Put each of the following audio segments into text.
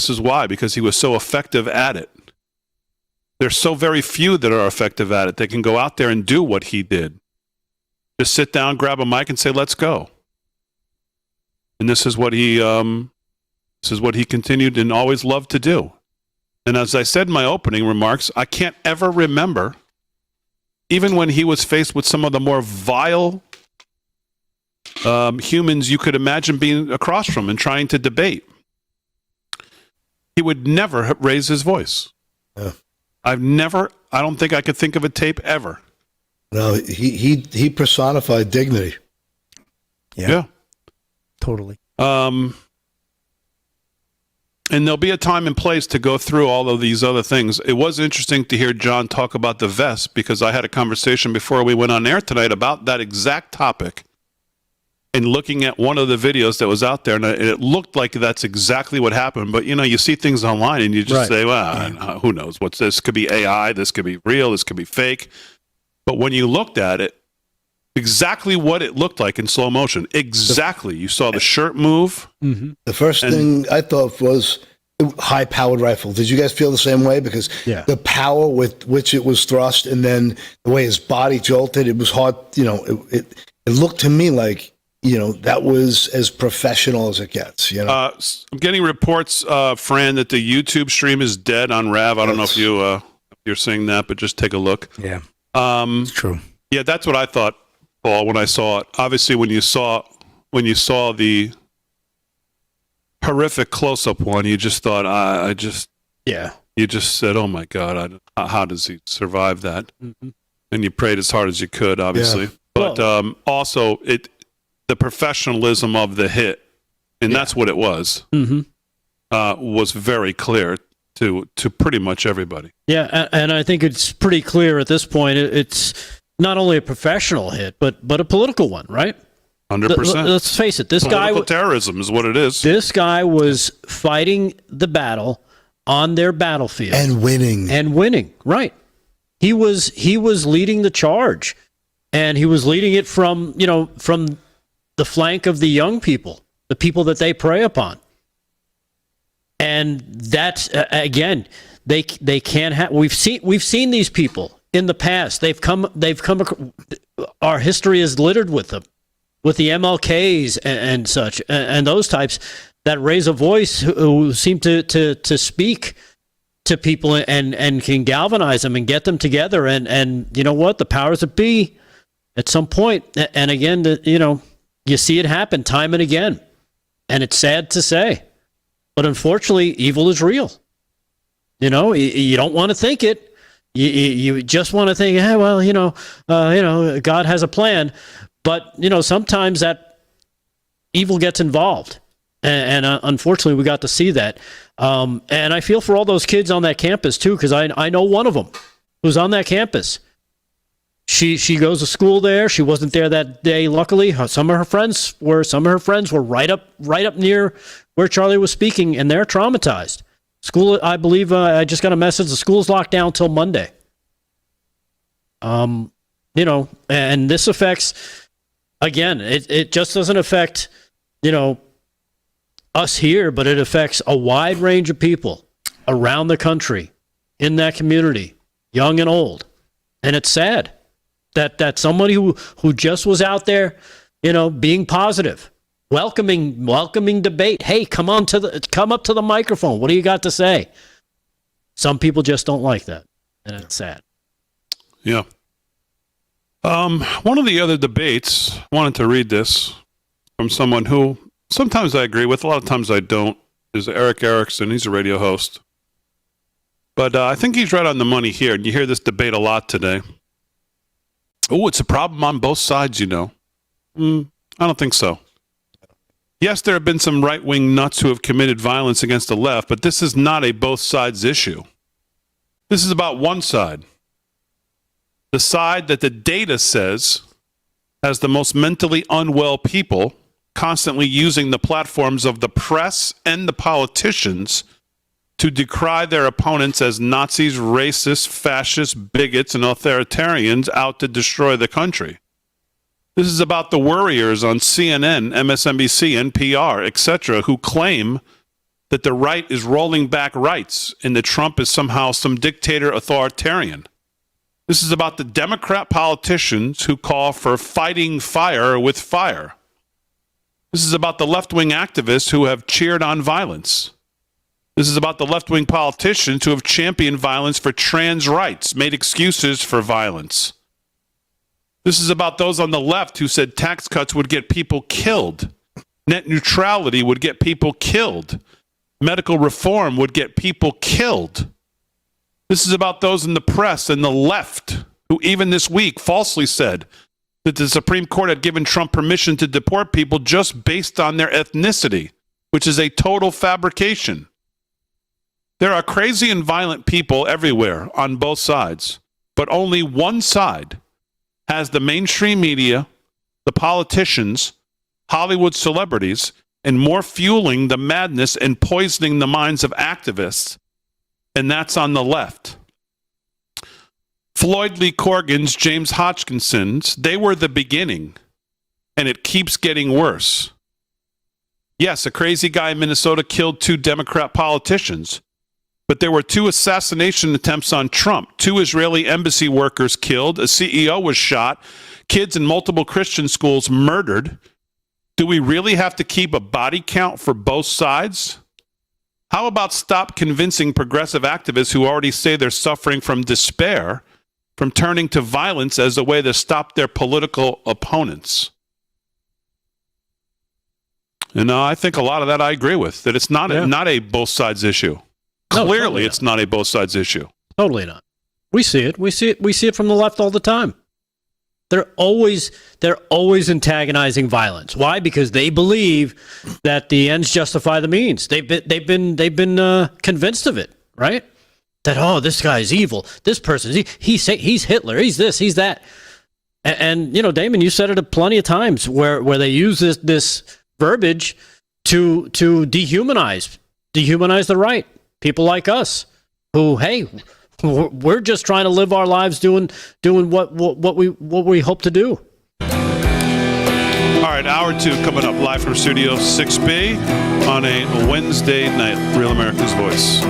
this is why, because he was so effective at it. There's so very few that are effective at it. They can go out there and do what he did. Just sit down, grab a mic, and say, "Let's go." And this is what he continued and always loved to do. And as I said in my opening remarks, I can't ever remember, even when he was faced with some of the more vile humans you could imagine being across from and trying to debate, he would never raise his voice. Yeah. I don't think I could think of a tape ever. No, he personified dignity. Yeah. Totally. And there'll be a time and place to go through all of these other things. It was interesting to hear John talk about the vest, because I had a conversation before we went on air tonight about that exact topic, and looking at one of the videos that was out there, and it looked like that's exactly what happened. But, you see things online and you just say, well, who knows? What's this? Could be AI, this could be real, this could be fake. But when you looked at it, exactly what it looked like in slow motion. Exactly. You saw the shirt move. Mm-hmm. The first thing I thought was high-powered rifle. Did you guys feel the same way? Because the power with which it was thrust, and then the way his body jolted, it was hard. It looked to me like, that was as professional as it gets. I'm getting reports, Fran, that the YouTube stream is dead on Rav. I don't know if you're seeing that, but just take a look. Yeah, it's true. Yeah, that's what I thought, Paul, when I saw it. Obviously, when you saw the horrific close-up one, you just thought, you just said, "Oh my God, how does he survive that?" Mm-hmm. And you prayed as hard as you could, obviously, but also the professionalism of the hit, and that's what it was, was very clear to pretty much everybody. Yeah, and I think it's pretty clear at this point. It's not only a professional hit, but a political one, right? 100%. Let's face it. Political terrorism is what it is. This guy was fighting the battle on their battlefield and winning. Right. He was leading the charge, and he was leading it from the flank of the young people, the people that they prey upon. And that's again, they can't have. We've seen these people in the past. They've come. Our history is littered with them, with the MLKs and such, and those types that raise a voice, who seem to speak to people and can galvanize them and get them together. And you know what? The powers that be, at some point, and again, you see it happen time and again, and it's sad to say, but unfortunately, evil is real. You don't want to think it. You just want to think, God has a plan, but sometimes that evil gets involved, and unfortunately, we got to see that. And I feel for all those kids on that campus too, because I know one of them who's on that campus. She goes to school there. She wasn't there that day, luckily. Some of her friends were right up near where Charlie was speaking, and they're traumatized. School, I believe, I just got a message. The school's locked down till Monday. And this affects, again, it just doesn't affect, us here, but it affects a wide range of people around the country, in that community, young and old, and it's sad. That somebody who just was out there, being positive, welcoming debate. Hey, come up to the microphone. What do you got to say? Some people just don't like that, and it's sad. Yeah. One of the other debates, I wanted to read this from someone who sometimes I agree with, a lot of times I don't, is Eric Erickson. He's a radio host. But I think he's right on the money here, and you hear this debate a lot today. Oh, it's a problem on both sides, I don't think so. Yes, there have been some right-wing nuts who have committed violence against the left, but this is not a both sides issue. This is about one side. The side that the data says has the most mentally unwell people, constantly using the platforms of the press and the politicians to decry their opponents as Nazis, racists, fascists, bigots, and authoritarians out to destroy the country. This is about the worriers on CNN, MSNBC, NPR, etc., who claim that the right is rolling back rights and that Trump is somehow some dictator authoritarian. This is about the Democrat politicians who call for fighting fire with fire. This is about the left-wing activists who have cheered on violence. This is about the left-wing politicians who have championed violence for trans rights, made excuses for violence. This is about those on the left who said tax cuts would get people killed. Net neutrality would get people killed. Medical reform would get people killed. This is about those in the press and the left who even this week falsely said that the Supreme Court had given Trump permission to deport people just based on their ethnicity, which is a total fabrication. There are crazy and violent people everywhere on both sides, but only one side has the mainstream media, the politicians, Hollywood celebrities, and more fueling the madness and poisoning the minds of activists, and that's on the left. Floyd Lee Corgan's, James Hodgkinson's, they were the beginning, and it keeps getting worse. Yes, a crazy guy in Minnesota killed 2 Democrat politicians, but there were 2 assassination attempts on Trump, 2 Israeli embassy workers killed, a CEO was shot, kids in multiple Christian schools murdered. Do we really have to keep a body count for both sides? How about stop convincing progressive activists who already say they're suffering from despair from turning to violence as a way to stop their political opponents? And I think a lot of that I agree with, that it's not a both sides issue. No, Clearly, totally it's not a both sides issue. Totally not. We see it. We see it from the left all the time. They're always antagonizing violence. Why? Because they believe that the ends justify the means. They've been convinced of it, right? That this guy's evil. This person's he's Hitler. He's this. He's that. And you know, Damon, you said it plenty of times where they use this verbiage to dehumanize the right. People like us, who, hey, we're just trying to live our lives doing what we hope to do. All right, hour 2 coming up live from Studio 6B on a Wednesday night. Real America's Voice.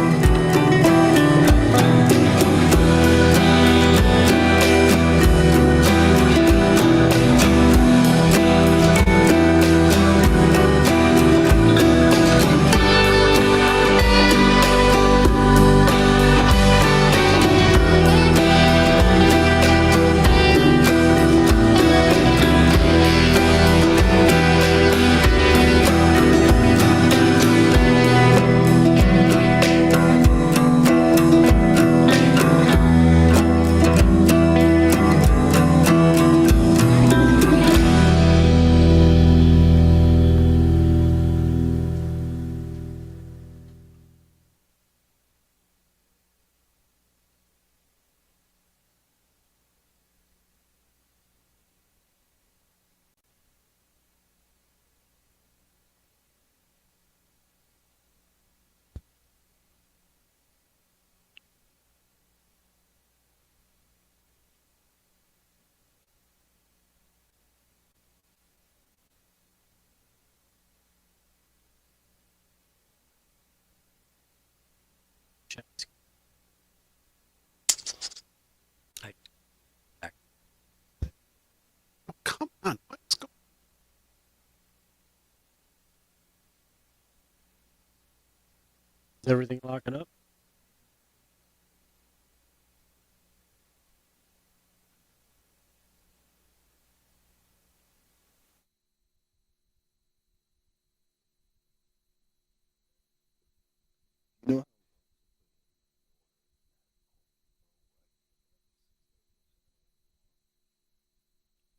Come on, what's going on? Is everything locking up?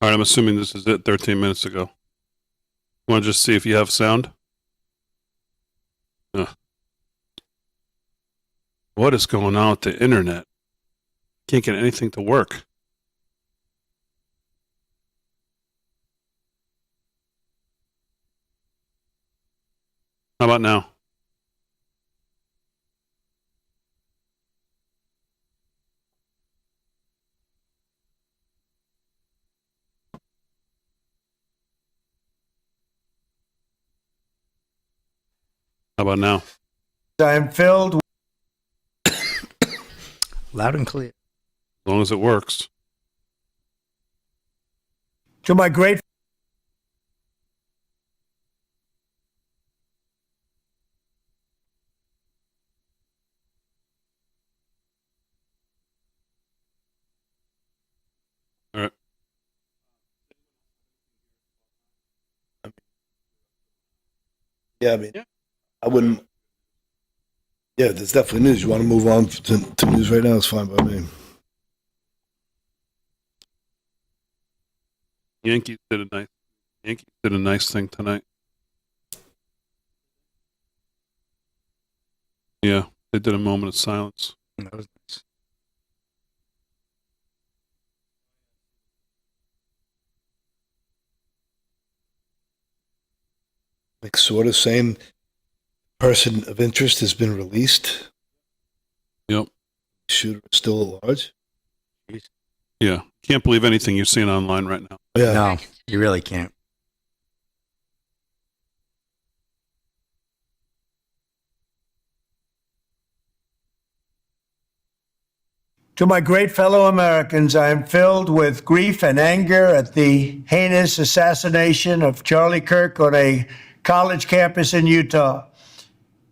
All right, I'm assuming this is it 13 minutes ago. Want to just see if you have sound? What is going on with the internet? Can't get anything to work. How about now? How about now? I am filled. Loud and clear. As long as it works. To my great All right. Yeah, I mean, I wouldn't. Yeah, there's definitely news. You want to move on to news right now? It's fine by me. Yankees did a nice thing tonight. Yeah, they did a moment of silence. That was nice. Like, sort of same person of interest has been released. Yep. Shooter is still at large. Yeah. Can't believe anything you're seeing online right now. Yeah. No, you really can't. To my great fellow Americans, I am filled with grief and anger at the heinous assassination of Charlie Kirk on a college campus in Utah.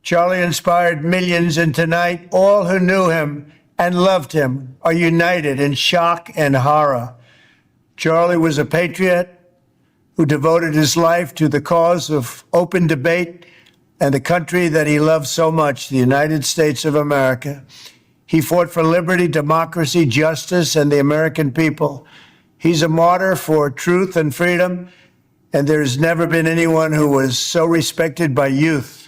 Charlie inspired millions, and tonight, all who knew him and loved him are united in shock and horror. Charlie was a patriot who devoted his life to the cause of open debate and the country that he loved so much, the United States of America. He fought for liberty, democracy, justice, and the American people. He's a martyr for truth and freedom, and there's never been anyone who was so respected by youth.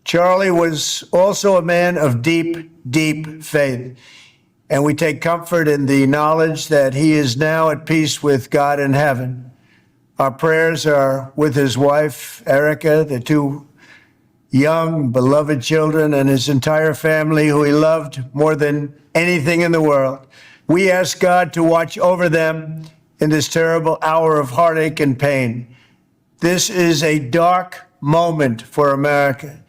Charlie was also a man of deep, deep faith, and we take comfort in the knowledge that he is now at peace with God in heaven. Our prayers are with his wife, Erica, the two young, beloved children, and his entire family, who he loved more than anything in the world. We ask God to watch over them in this terrible hour of heartache and pain. This is a dark moment for America.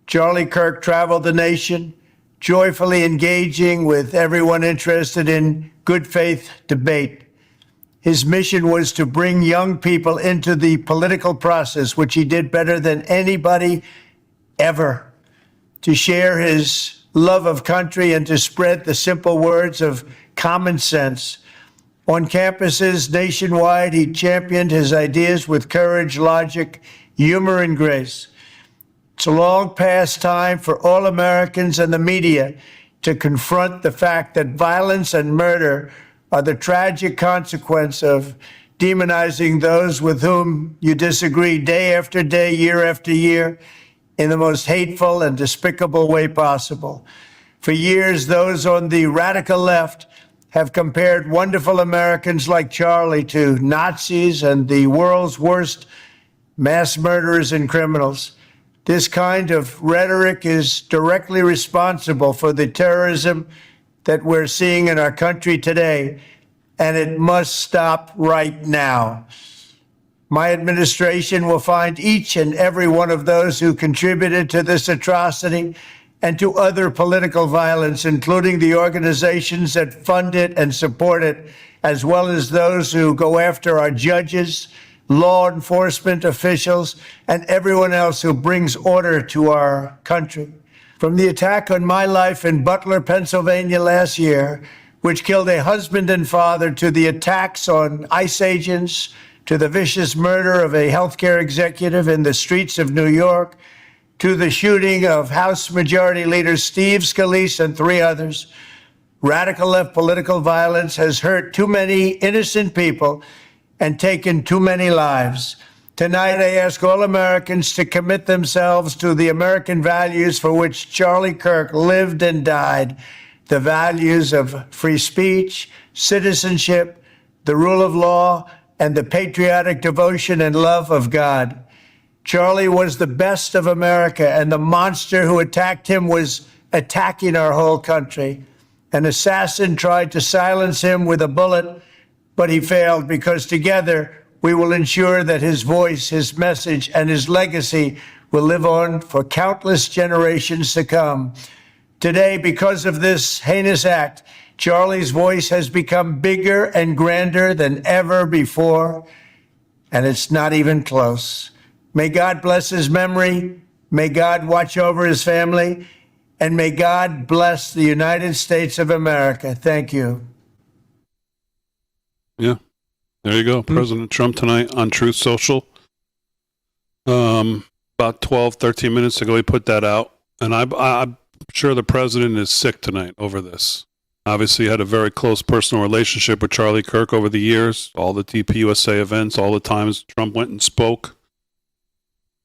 Charlie Kirk traveled the nation, joyfully engaging with everyone interested in good faith debate. His mission was to bring young people into the political process, which he did better than anybody ever, to share his love of country and to spread the simple words of common sense. On campuses nationwide, he championed his ideas with courage, logic, humor, and grace. It's a long past time for all Americans and the media to confront the fact that violence and murder are the tragic consequence of demonizing those with whom you disagree day after day, year after year, in the most hateful and despicable way possible. For years, those on the radical left have compared wonderful Americans like Charlie to Nazis and the world's worst mass murderers and criminals. This kind of rhetoric is directly responsible for the terrorism that we're seeing in our country today, and it must stop right now. My administration will find each and every one of those who contributed to this atrocity and to other political violence, including the organizations that fund it and support it, as well as those who go after our judges, law enforcement officials, and everyone else who brings order to our country. From the attack on my life in Butler, Pennsylvania last year, which killed a husband and father, to the attacks on ICE agents, to the vicious murder of a healthcare executive in the streets of New York, to the shooting of House Majority Leader Steve Scalise and 3 others, radical left political violence has hurt too many innocent people and taken too many lives. Tonight, I ask all Americans to commit themselves to the American values for which Charlie Kirk lived and died, the values of free speech, citizenship, the rule of law, and the patriotic devotion and love of God. Charlie was the best of America, and the monster who attacked him was attacking our whole country. An assassin tried to silence him with a bullet, but he failed, because together we will ensure that his voice, his message, and his legacy will live on for countless generations to come. Today, because of this heinous act, Charlie's voice has become bigger and grander than ever before, and it's not even close. May God bless his memory. May God watch over his family. And may God bless the United States of America. Thank you. Yeah. There you go. President Trump tonight on Truth Social. About 12, 13 minutes ago, he put that out. And I'm sure the president is sick tonight over this. Obviously, he had a very close personal relationship with Charlie Kirk over the years. All the TPUSA events, all the times Trump went and spoke,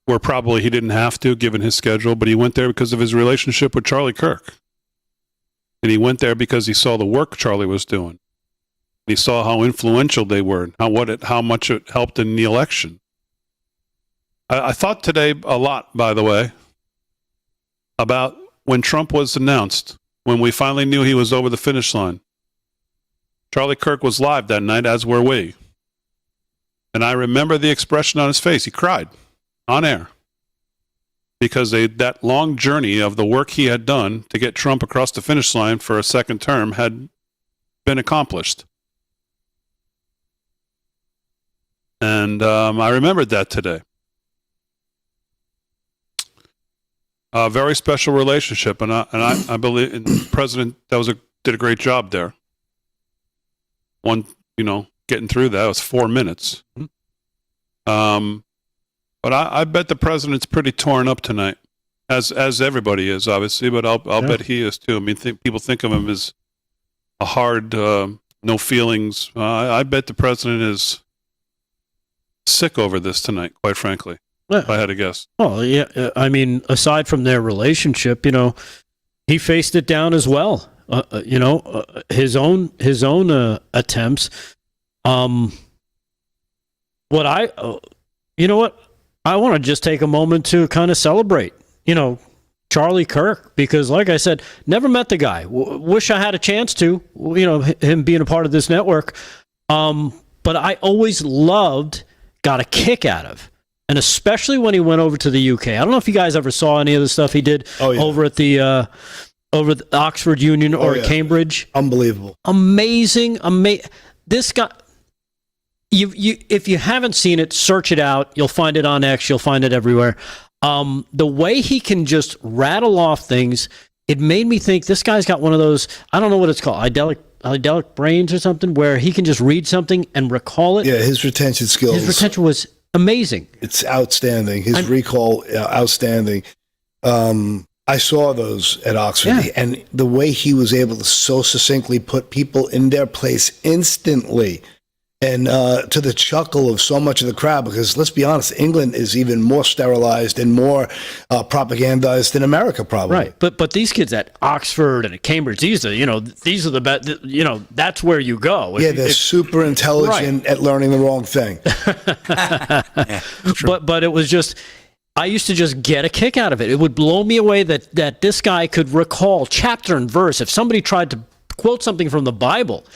where probably he didn't have to, given his schedule, but he went there because of his relationship with Charlie Kirk. And he went there because he saw the work Charlie was doing. He saw how influential they were and how much it helped in the election. I thought today a lot, by the way, about when Trump was announced, when we finally knew he was over the finish line. Charlie Kirk was live that night, as were we. And I remember the expression on his face. He cried on air because that long journey of the work he had done to get Trump across the finish line for a second term had been accomplished. And I remembered that today. A very special relationship, and I believe the president did a great job there. Getting through that was 4 minutes. But I bet the president's pretty torn up tonight, as everybody is, obviously. But I'll bet he is too. I mean, people think of him as a hard, no feelings. I bet the president is sick over this tonight, quite frankly. If I had to guess. Well, yeah. I mean, aside from their relationship, he faced it down as well. His own attempts. I want to just take a moment to kind of celebrate, Charlie Kirk, because like I said, never met the guy. Wish I had a chance to, him being a part of this network. But I always got a kick out of. And especially when he went over to the UK. I don't know if you guys ever saw any of the stuff he did over at the Oxford Union or at Cambridge. Unbelievable. Amazing. This guy, if you haven't seen it, search it out. You'll find it on X. You'll find it everywhere. The way he can just rattle off things, it made me think this guy's got one of those, I don't know what it's called, idyllic brains or something, where he can just read something and recall it. Yeah, his retention skills. His retention was amazing. It's outstanding. His recall, outstanding. I saw those at Oxford, and the way he was able to so succinctly put people in their place instantly, and to the chuckle of so much of the crowd, because let's be honest, England is even more sterilized and more propagandized than America, probably. Right, but these kids at Oxford and at Cambridge, these are the best. That's where you go. They're super intelligent at learning the wrong thing. But it was just, I used to just get a kick out of it. It would blow me away that this guy could recall chapter and verse. If somebody tried to quote something from the Bible,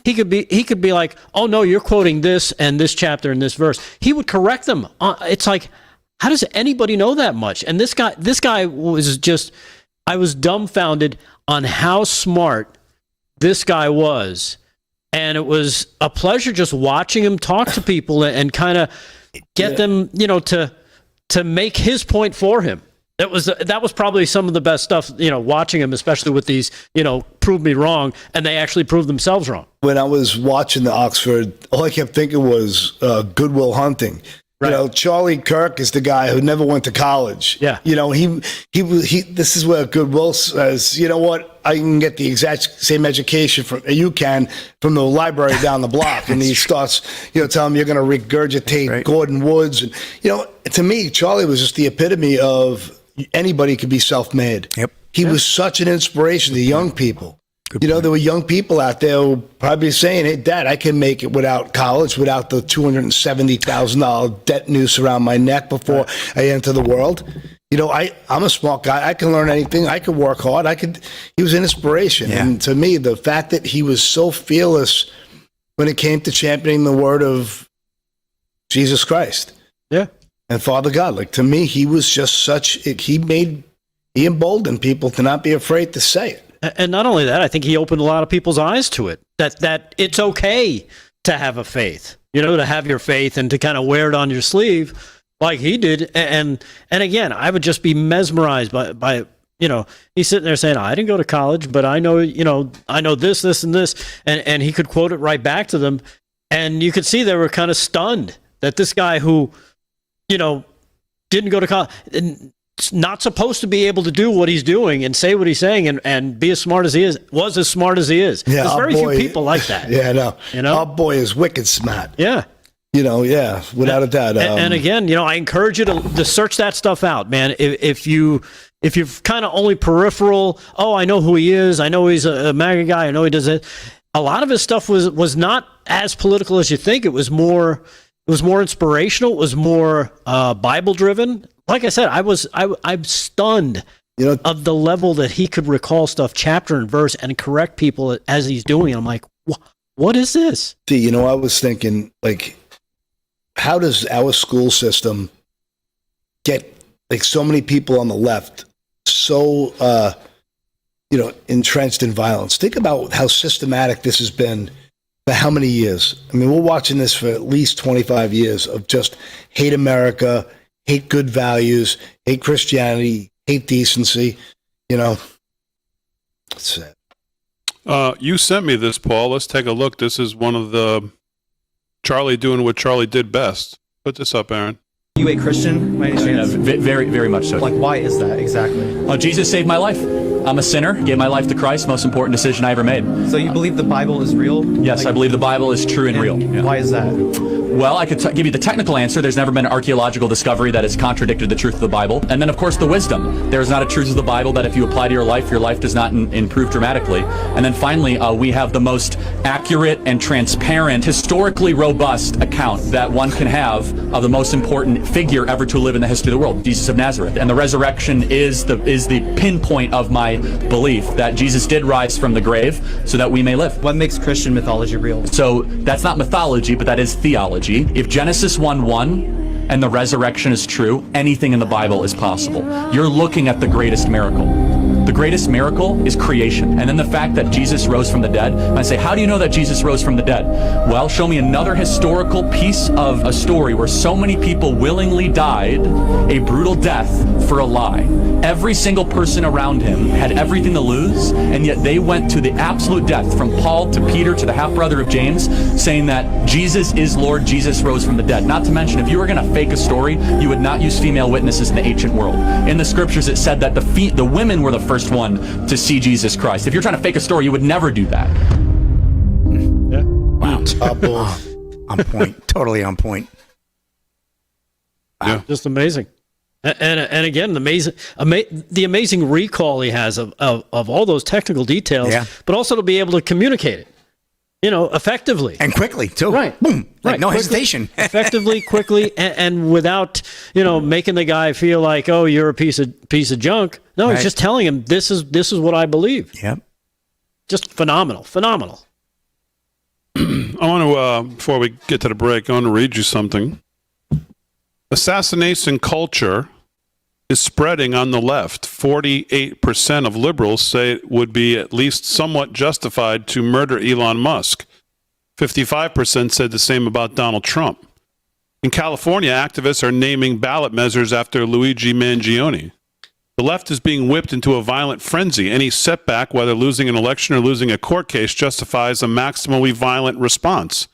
he could be like, oh no, you're quoting this and this chapter and this verse. He would correct them. It's like, how does anybody know that much? And this guy was just, I was dumbfounded on how smart this guy was. And it was a pleasure just watching him talk to people and kind of get them, to make his point for him. That was probably some of the best stuff, watching him, especially with these, prove me wrong, and they actually proved themselves wrong. When I was watching the Oxford, all I kept thinking was Good Will Hunting. Right. Charlie Kirk is the guy who never went to college. Yeah. He this is where Goodwill says, you know what, I can get the exact same education from the library down the block. And he starts, telling him you're going to regurgitate Gordon Woods. And, to me, Charlie was just the epitome of anybody could be self-made. Yep. He was such an inspiration to young people. There were young people out there who probably saying, hey, Dad, I can make it without college, without the $270,000 debt noose around my neck before I enter the world. I'm a smart guy. I can learn anything. I can work hard. He was an inspiration. Yeah. And to me, the fact that he was so fearless when it came to championing the word of Jesus Christ. Yeah. and Father God. Like, to me, he was just he emboldened people to not be afraid to say it. And not only that, I think he opened a lot of people's eyes to it, that it's okay to have a faith, to have your faith and to kind of wear it on your sleeve like he did. And again, I would just be mesmerized by he's sitting there saying, I didn't go to college, but I know, I know this, and this, and he could quote it right back to them. And you could see they were kind of stunned that this guy who, didn't go to college, not supposed to be able to do what he's doing and say what he's saying and be as smart as he is, was as smart as he is. Yeah, There's very few people like that. Yeah, I know. Our boy is wicked smart. Yeah. Without a doubt. And again, I encourage you to search that stuff out, man. If you're kind of only peripheral, I know who he is, I know he's a MAGA guy, I know he does it. A lot of his stuff was not as political as you think. It was more inspirational. It was more Bible driven. Like I said, I'm stunned of the level that he could recall stuff chapter and verse and correct people as he's doing it. I'm like, what is this? See, I was thinking, like, how does our school system get like so many people on the left so entrenched in violence? Think about how systematic this has been for how many years. I mean, we're watching this for at least 25 years of just hate America, hate good values, hate Christianity, hate decency. It's sad. You sent me this, Paul. Let's take a look. This is one of the Charlie doing what Charlie did best. Put this up, Aaron. You a Christian? Very, very much so. Like, why is that exactly? Jesus saved my life. I'm a sinner, gave my life to Christ, most important decision I ever made. So you believe the Bible is real? Yes, I believe the Bible is true and real. Yeah. Why is that? Well, I could give you the technical answer. There's never been an archaeological discovery that has contradicted the truth of the Bible. And then, of course, the wisdom. There is not a truth of the Bible that if you apply to your life does not improve dramatically. And then finally, we have the most accurate and transparent, historically robust account that one can have of the most important figure ever to live in the history of the world, Jesus of Nazareth. And the resurrection is the pinpoint of my belief that Jesus did rise from the grave so that we may live. What makes Christian mythology real? So that's not mythology, but that is theology. If Genesis 1:1 and the resurrection is true, anything in the Bible is possible. You're looking at the greatest miracle. The greatest miracle is creation. And then the fact that Jesus rose from the dead. And I say, how do you know that Jesus rose from the dead? Well, show me another historical piece of a story where so many people willingly died a brutal death for a lie. Every single person around him had everything to lose, and yet they went to the absolute death, from Paul to Peter to the half-brother of James, saying that Jesus is Lord, Jesus rose from the dead. Not to mention, if you were going to fake a story, you would not use female witnesses in the ancient world. In the scriptures, it said that the women were the first one to see Jesus Christ. If you're trying to fake a story, you would never do that. Yeah. Wow. On point. Totally on point. Wow. Yeah. Just amazing. And again, the amazing recall he has of all those technical details, but also to be able to communicate it, effectively and quickly too. Right. Boom. Like no quickly, hesitation. Effectively, quickly, and without making the guy feel like, oh, you're a piece of junk. No, he's just telling him this is what I believe. Yep. Just phenomenal. I want to before we get to the break, I want to read you something. Assassination culture is spreading on the left. 48% of liberals say it would be at least somewhat justified to murder Elon Musk. 55% said the same about Donald Trump. In California, activists are naming ballot measures after Luigi Mangione. The left is being whipped into a violent frenzy. Any setback, whether losing an election or losing a court case, justifies a maximally violent response.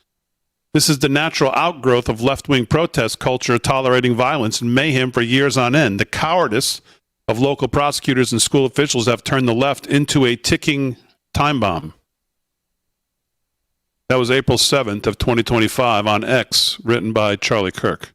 This is the natural outgrowth of left-wing protest culture tolerating violence and mayhem for years on end. The cowardice of local prosecutors and school officials have turned the left into a ticking time bomb. That was April 7th of 2025 on X, written by Charlie Kirk.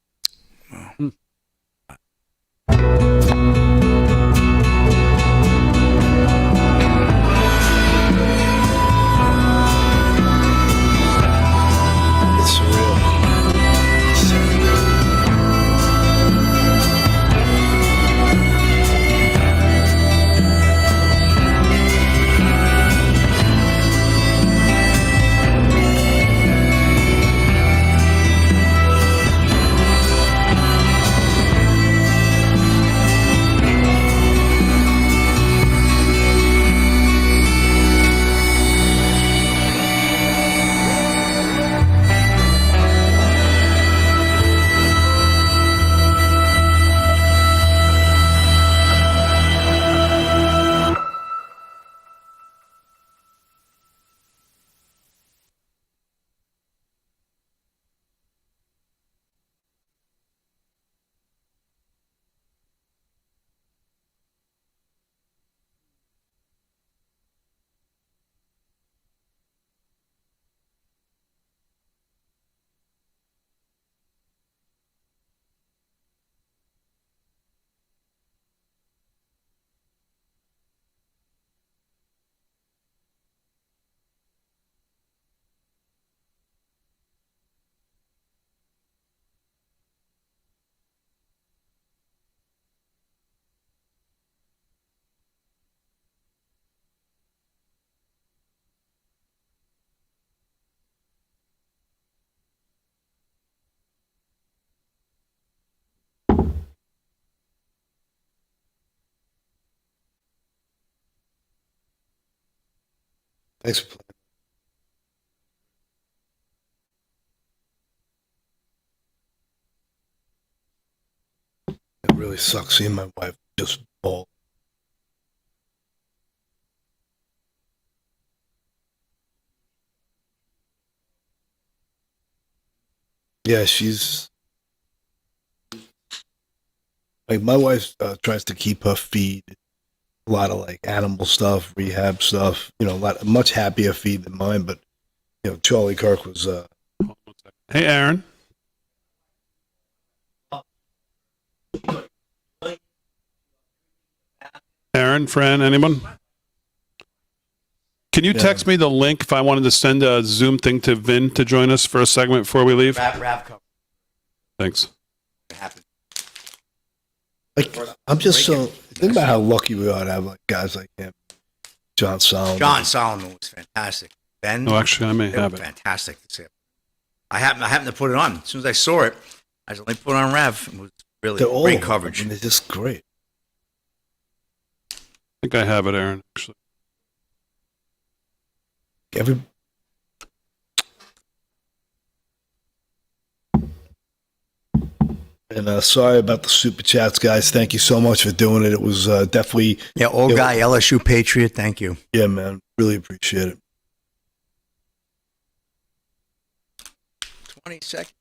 Thanks for playing. It really sucks seeing my wife just bawl. Yeah, she's like my wife tries to keep her feed a lot of like animal stuff, rehab stuff. You know, much happier feed than mine. But you know, Charlie Kirk was. Hey, Aaron. Aaron, Fran, anyone? Can you text me the link if I wanted to send a Zoom thing to Vin to join us for a segment before we leave? Rav cover. Thanks. It happened. Like, I'm just so think about how lucky we are to have like guys like him, John Solomon. John Solomon was fantastic. Ben. Oh, actually, I may they were have it. fantastic to see. I happened to put it on as soon as I saw it. I just only put it on Rav. It was really They're all great coverage. I mean, they're just great. I think I have it, Aaron. Actually, And sorry about the super chats, guys. Thank you so much for doing it. It was definitely Old guy, LSU Patriot. Thank you. Yeah, man. Really appreciate it. 20 seconds.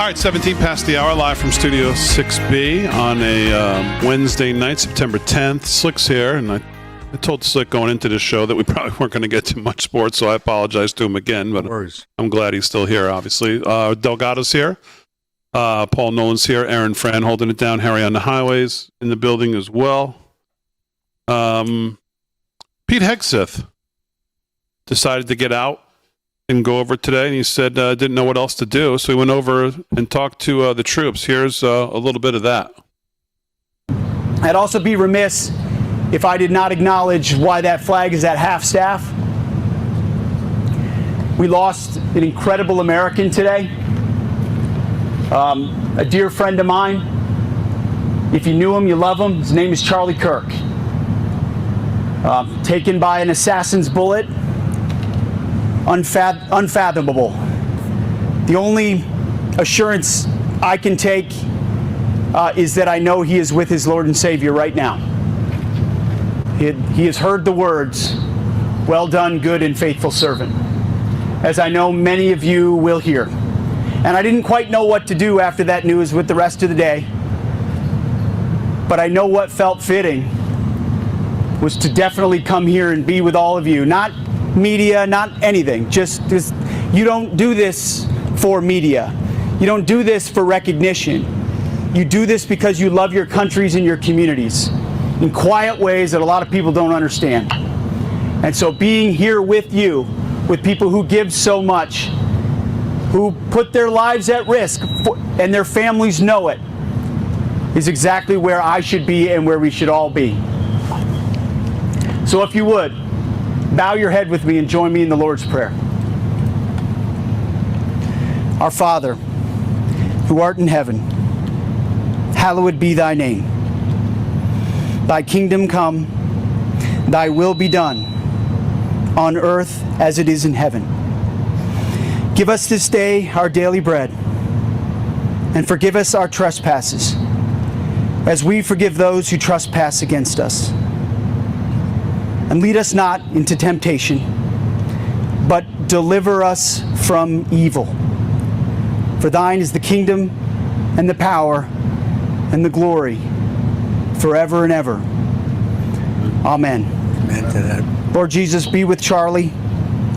all right, 17 past the hour, live from Studio 6B on a Wednesday night, September 10th. Slick's here, and I told Slick going into this show that we probably weren't going to get to much sports, so I apologize to him again, but I'm glad he's still here, obviously. Delgado's here. Paul Nolan's here. Aaron Fran holding it down. Harry on the highways in the building as well. Pete Hegseth decided to get out and go over today, and he said didn't know what else to do, so he went over and talked to the troops. Here's a little bit of that. I'd also be remiss if I did not acknowledge why that flag is at half-staff. We lost an incredible American today, a dear friend of mine. If you knew him, you love him. His name is Charlie Kirk. Taken by an assassin's bullet. Unfathomable. The only assurance I can take is that I know he is with his Lord and Savior right now. He has heard the words, "Well done, good and faithful servant," as I know many of you will hear. And I didn't quite know what to do after that news with the rest of the day, but I know what felt fitting was to definitely come here and be with all of you. Not media, not anything. Just you don't do this for media. You don't do this for recognition. You do this because you love your countries and your communities in quiet ways that a lot of people don't understand. And so being here with you, with people who give so much, who put their lives at risk, and their families know it, is exactly where I should be and where we should all be. So if you would, bow your head with me and join me in the Lord's Prayer. Our Father, who art in heaven, hallowed be thy name. Thy kingdom come, thy will be done, on earth as it is in heaven. Give us this day our daily bread, and forgive us our trespasses, as we forgive those who trespass against us. And lead us not into temptation, but deliver us from evil. For thine is the kingdom, and the power, and the glory, forever and ever. Amen. Amen to that. Lord Jesus, be with Charlie,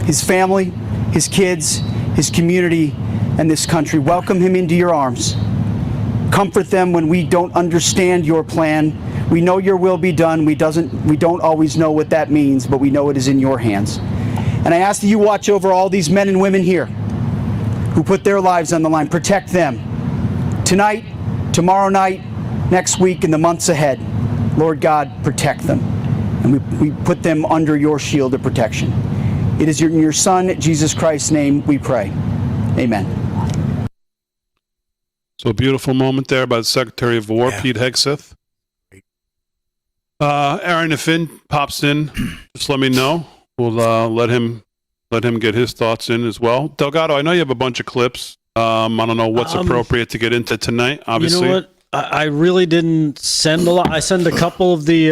his family, his kids, his community, and this country. Welcome him into your arms. Comfort them when we don't understand your plan. We know your will be done. We don't always know what that means, but we know it is in your hands. And I ask that you watch over all these men and women here who put their lives on the line. Protect them tonight, tomorrow night, next week, and the months ahead. Lord God, protect them. And we put them under your shield of protection. It is in your Son, Jesus Christ's name, we pray. Amen. So a beautiful moment there by the Secretary of War, Pete Hegseth. Aaron, if Finn pops in, just let me know. We'll let him get his thoughts in as well. Delgado, I know you have a bunch of clips. I don't know what's appropriate to get into tonight, obviously. You know what? I really didn't send a lot. I sent a couple of the,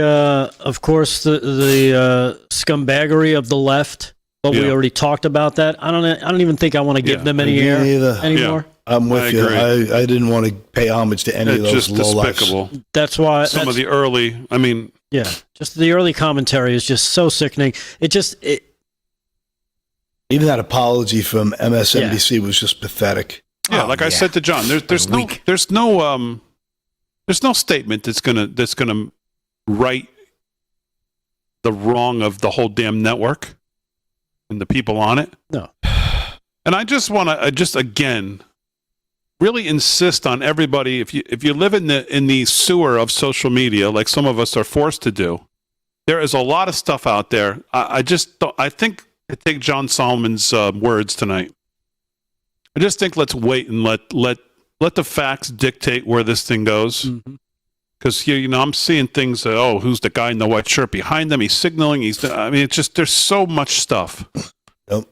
of course, the scumbaggery of the left, but we already talked about that. I don't even think I want to give them any air anymore. Yeah, I'm with you. I didn't want to pay homage to any of those just despicable. lowlifes. That's why some of the early. I mean, just the early commentary is just so sickening. Even that apology from MSNBC was just pathetic. Yeah, I said to John, there's no statement that's gonna right the wrong of the whole damn network and the people on it. No. And I just want to again really insist on everybody, if you live in the sewer of social media like some of us are forced to do, there is a lot of stuff out there. I think to take John Solomon's words tonight, I just think let's wait and let the facts dictate where this thing goes. Because I'm seeing things that, who's the guy in the white shirt behind them? He's signaling. It's just, there's so much stuff. Yep.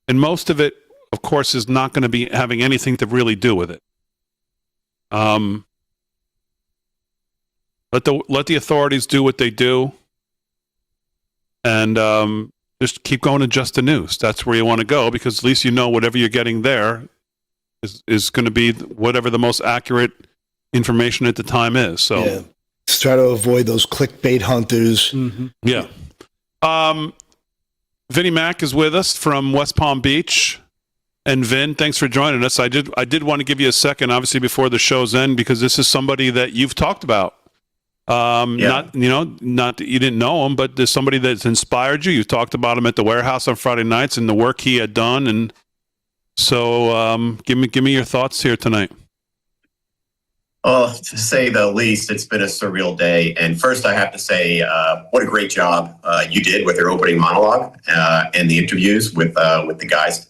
And most of it, of course, is not going to be having anything to really do with it. Let the authorities do what they do, and just keep going to Just the News. That's where you want to go, because at least you know whatever you're getting there is going to be whatever the most accurate information at the time is. So just try to avoid those clickbait hunters. Yeah. Vinnie Mac is with us from West Palm Beach. And Vin, thanks for joining us. I did want to give you a second, obviously, before the show's end, because this is somebody that you've talked about. Not that you didn't know him, but there's somebody that's inspired you. You talked about him at the warehouse on Friday nights and the work he had done. And so give me your thoughts here tonight. Well, to say the least, it's been a surreal day. And first, I have to say, what a great job you did with your opening monologue and the interviews with the guys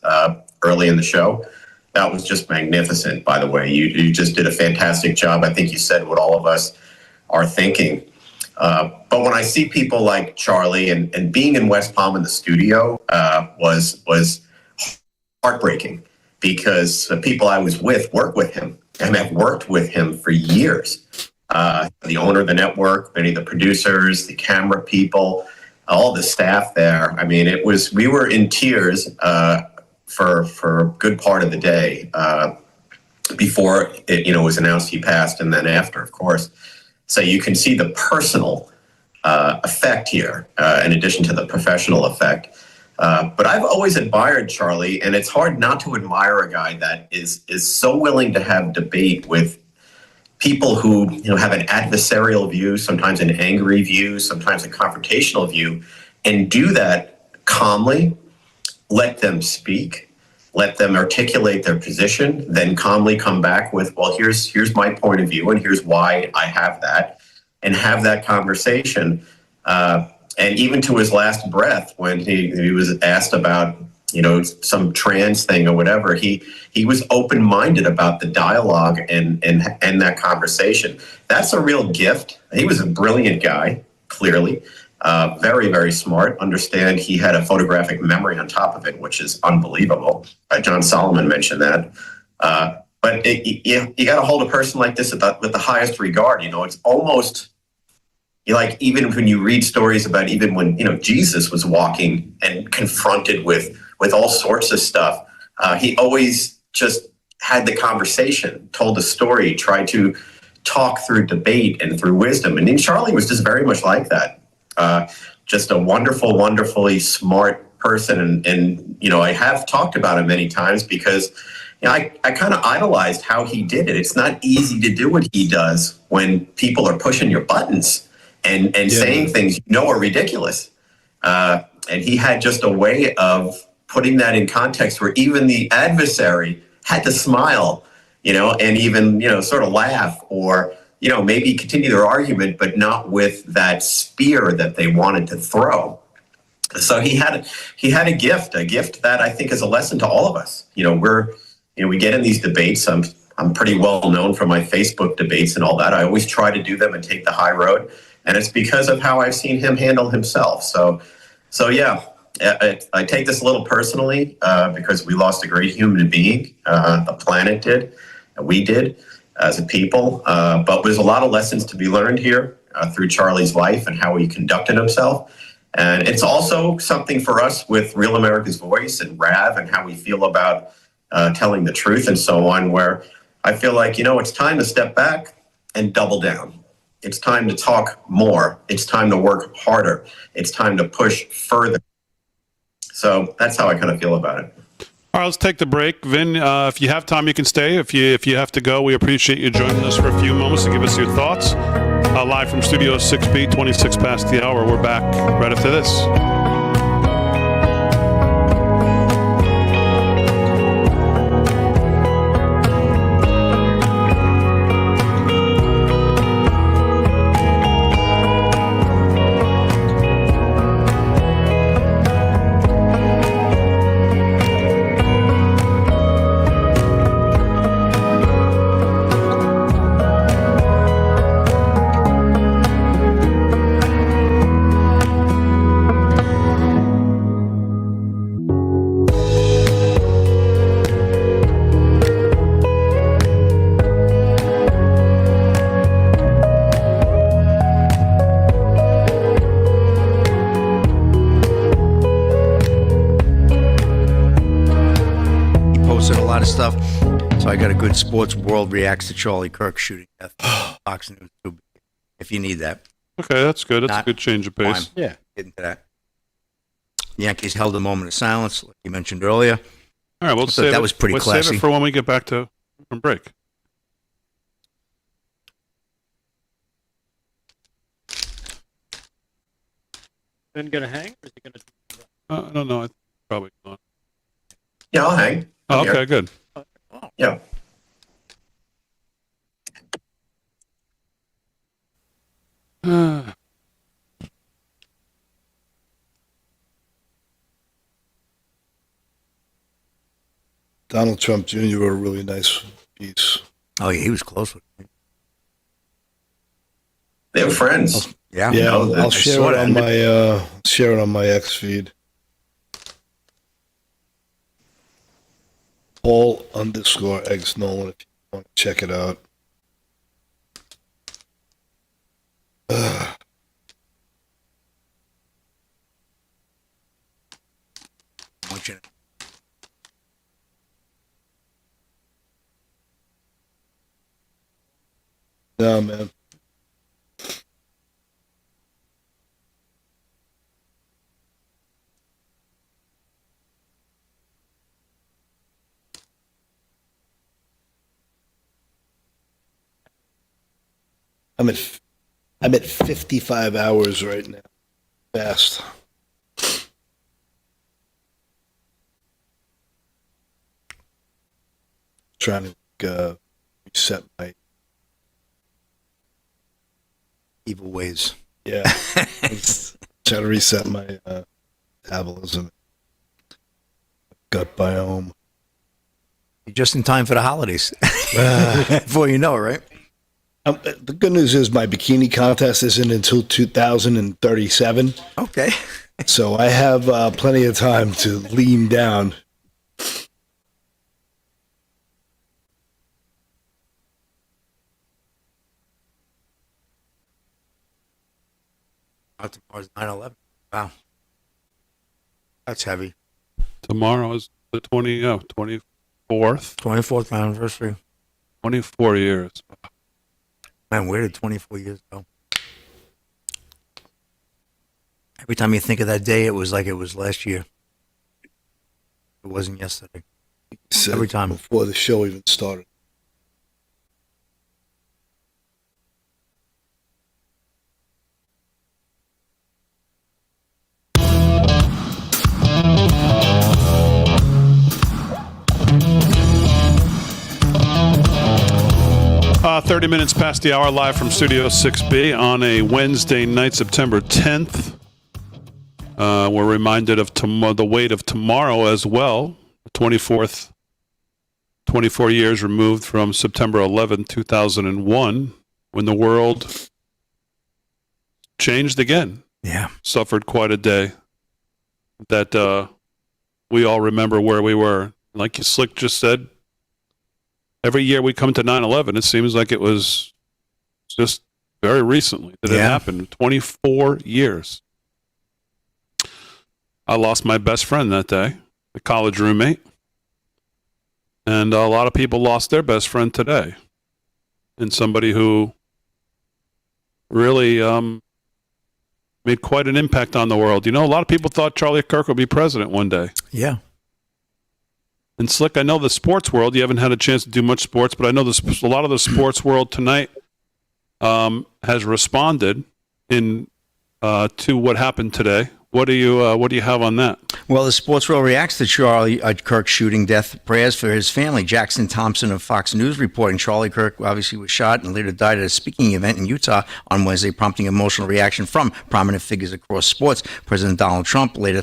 early in the show. That was just magnificent, by the way. You just did a fantastic job. I think you said what all of us are thinking. But when I see people like Charlie and being in West Palm in the studio was heartbreaking, because the people I was with work with him. And I've worked with him for years. The owner of the network, many of the producers, the camera people, all the staff there. I mean, we were in tears for a good part of the day before it was announced he passed, and then after, of course. So you can see the personal effect here, in addition to the professional effect. But I've always admired Charlie, and it's hard not to admire a guy that is so willing to have debate with people who have an adversarial view, sometimes an angry view, sometimes a confrontational view, and do that calmly, let them speak, let them articulate their position, then calmly come back with, well, here's my point of view, and here's why I have that, and have that conversation. And even to his last breath, when he was asked about, some trans thing or whatever, he was open-minded about the dialogue and that conversation. That's a real gift. He was a brilliant guy, clearly. Very, very smart. Understand he had a photographic memory on top of it, which is unbelievable. John Solomon mentioned that. But you got to hold a person like this with the highest regard. It's almost... even when you read stories about even when, Jesus was walking and confronted with all sorts of stuff, he always just had the conversation, told the story, tried to talk through debate and through wisdom. And then Charlie was just very much like that. Just a wonderful, wonderfully smart person. And I have talked about him many times because I kind of idolized how he did it. It's not easy to do what he does when people are pushing your buttons and saying things are ridiculous. And he had just a way of putting that in context where even the adversary had to smile, and even, sort of laugh or, maybe continue their argument, but not with that spear that they wanted to throw. So he had a gift that I think is a lesson to all of us. We get in these debates. I'm pretty well known for my Facebook debates and all that. I always try to do them and take the high road. And it's because of how I've seen him handle himself. So yeah, I take this a little personally because we lost a great human being. The planet did, we did as a people. But there's a lot of lessons to be learned here through Charlie's life and how he conducted himself. And it's also something for us with Real America's Voice and RAV and how we feel about telling the truth and so on, where I feel like, it's time to step back and double down. It's time to talk more. It's time to work harder. It's time to push further. So that's how I kind of feel about it. All right, let's take the break. Vin, if you have time, you can stay. If you have to go, we appreciate you joining us for a few moments to give us your thoughts. Live from Studio 6B, 26 past the hour. We're back right after this. Stuff. So I got a good sports world reacts to Charlie Kirk shooting death. Fox News too, if you need that. Okay, that's good. That's a good change of pace. Yeah, get into that. The Yankees held a moment of silence, like you mentioned earlier. All right, that was pretty classy. Save it for when we get back from break. Then gonna hang, or is he gonna? I don't know. I think probably not. Yeah, I'll hang. Oh, okay, good. Yeah. Donald Trump Jr. wrote a really nice piece. Oh, yeah, he was close with me. They were friends. Yeah, I'll share it on my X feed. Paul_X Nolan, if you want to check it out. No, man. I'm at 55 hours right now. Fast. Trying to reset my evil ways. Yeah. Trying to reset my metabolism, gut biome. You're just in time for the holidays. Before you know it, right? The good news is my bikini contest isn't until 2037. Okay. So I have plenty of time to lean down. Tomorrow's 9/11. Wow. That's heavy. Tomorrow is the 24th. 24th anniversary. 24 years. Man, where did 24 years go? Every time you think of that day, it was like it was last year. It wasn't yesterday. He said Every time. before the show even started. Uh, 30 minutes past the hour, live from Studio 6B on a Wednesday night, September 10th. We're reminded of the weight of tomorrow as well. 24 years removed from September 11th, 2001, when the world changed again. Yeah. Suffered quite a day that we all remember where we were. Like Slick just said, every year we come to 9/11, it seems like it was just very recently that it happened. 24 years. I lost my best friend that day, a college roommate. And a lot of people lost their best friend today. And somebody who really made quite an impact on the world. You know, a lot of people thought Charlie Kirk would be president one day. Yeah. And Slick, I know the sports world, you haven't had a chance to do much sports, but I know a lot of the sports world tonight has responded to what happened today. What do you have on that? Well, the sports world reacts to Charlie Kirk's shooting death. Prayers for his family. Jackson Thompson of Fox News reporting Charlie Kirk obviously was shot and later died at a speaking event in Utah on Wednesday, prompting emotional reaction from prominent figures across sports. President Donald Trump later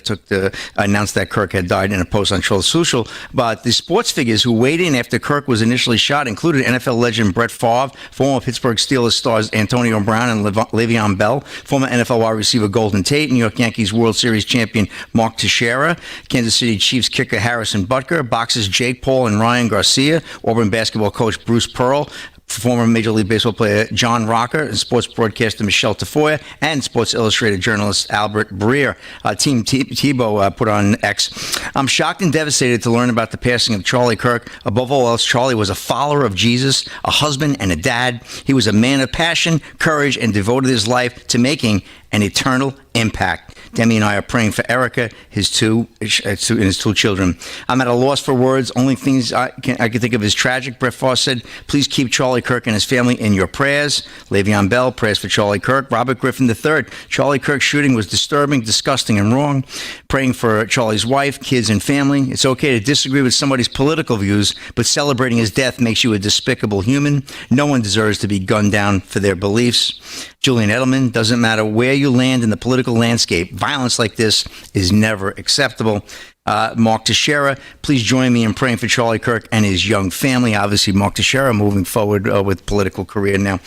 announced that Kirk had died in a post on Truth Social. But the sports figures who weighed in after Kirk was initially shot included NFL legend Brett Favre, former Pittsburgh Steelers stars Antonio Brown and Le'Veon Bell, former NFL wide receiver Golden Tate, New York Yankees World Series champion Mark Teixeira, Kansas City Chiefs kicker Harrison Butker, boxers Jake Paul and Ryan Garcia, Auburn basketball coach Bruce Pearl, former Major League Baseball player John Rocker, and sports broadcaster Michelle Tafoya, and Sports Illustrated journalist Albert Breer. Team Tebow put on X, "I'm shocked and devastated to learn about the passing of Charlie Kirk. Above all else, Charlie was a follower of Jesus, a husband and a dad. He was a man of passion, courage, and devoted his life to making an eternal impact." Demi and I are praying for Erica, his two children. "I'm at a loss for words. Only things I can think of is tragic." Brett Favre said, "Please keep Charlie Kirk and his family in your prayers." Le'Veon Bell, prayers for Charlie Kirk. Robert Griffin III, "Charlie Kirk's shooting was disturbing, disgusting, and wrong. Praying for Charlie's wife, kids, and family. It's okay to disagree with somebody's political views, but celebrating his death makes you a despicable human. No one deserves to be gunned down for their beliefs." Julian Edelman, "Doesn't matter where you land in the political landscape, violence like this is never acceptable." Mark Teixeira, "Please join me in praying for Charlie Kirk and his young family." Obviously, Mark Teixeira moving forward with political career now.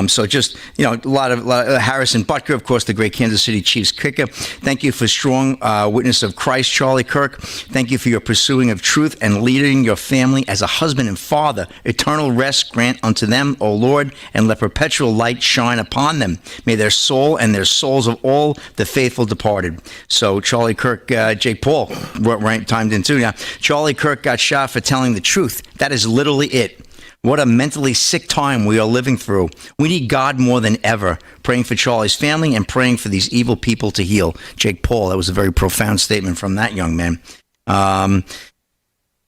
So just, a lot of Harrison Butker, of course, the great Kansas City Chiefs kicker. "Thank you for strong witness of Christ, Charlie Kirk. Thank you for your pursuing of truth and leading your family as a husband and father. Eternal rest grant unto them, O Lord, and let perpetual light shine upon them. May their soul and their souls of all the faithful departed." So Charlie Kirk, Jake Paul, timed in too. Now, Charlie Kirk got shot for telling the truth. That is literally it. What a mentally sick time we are living through. We need God more than ever. Praying for Charlie's family and praying for these evil people to heal. Jake Paul, that was a very profound statement from that young man.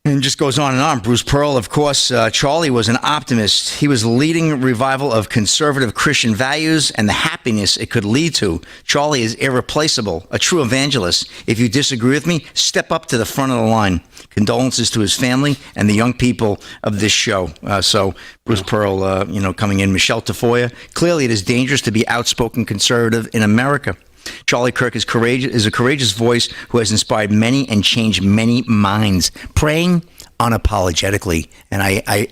And just goes on and on. Bruce Pearl, of course, Charlie was an optimist. He was leading a revival of conservative Christian values and the happiness it could lead to. Charlie is irreplaceable, a true evangelist. If you disagree with me, step up to the front of the line. Condolences to his family and the young people of this show. So Bruce Pearl, coming in. Michelle Tafoya, "Clearly it is dangerous to be outspoken conservative in America. Charlie Kirk is a courageous voice who has inspired many and changed many minds. Praying unapologetically." And I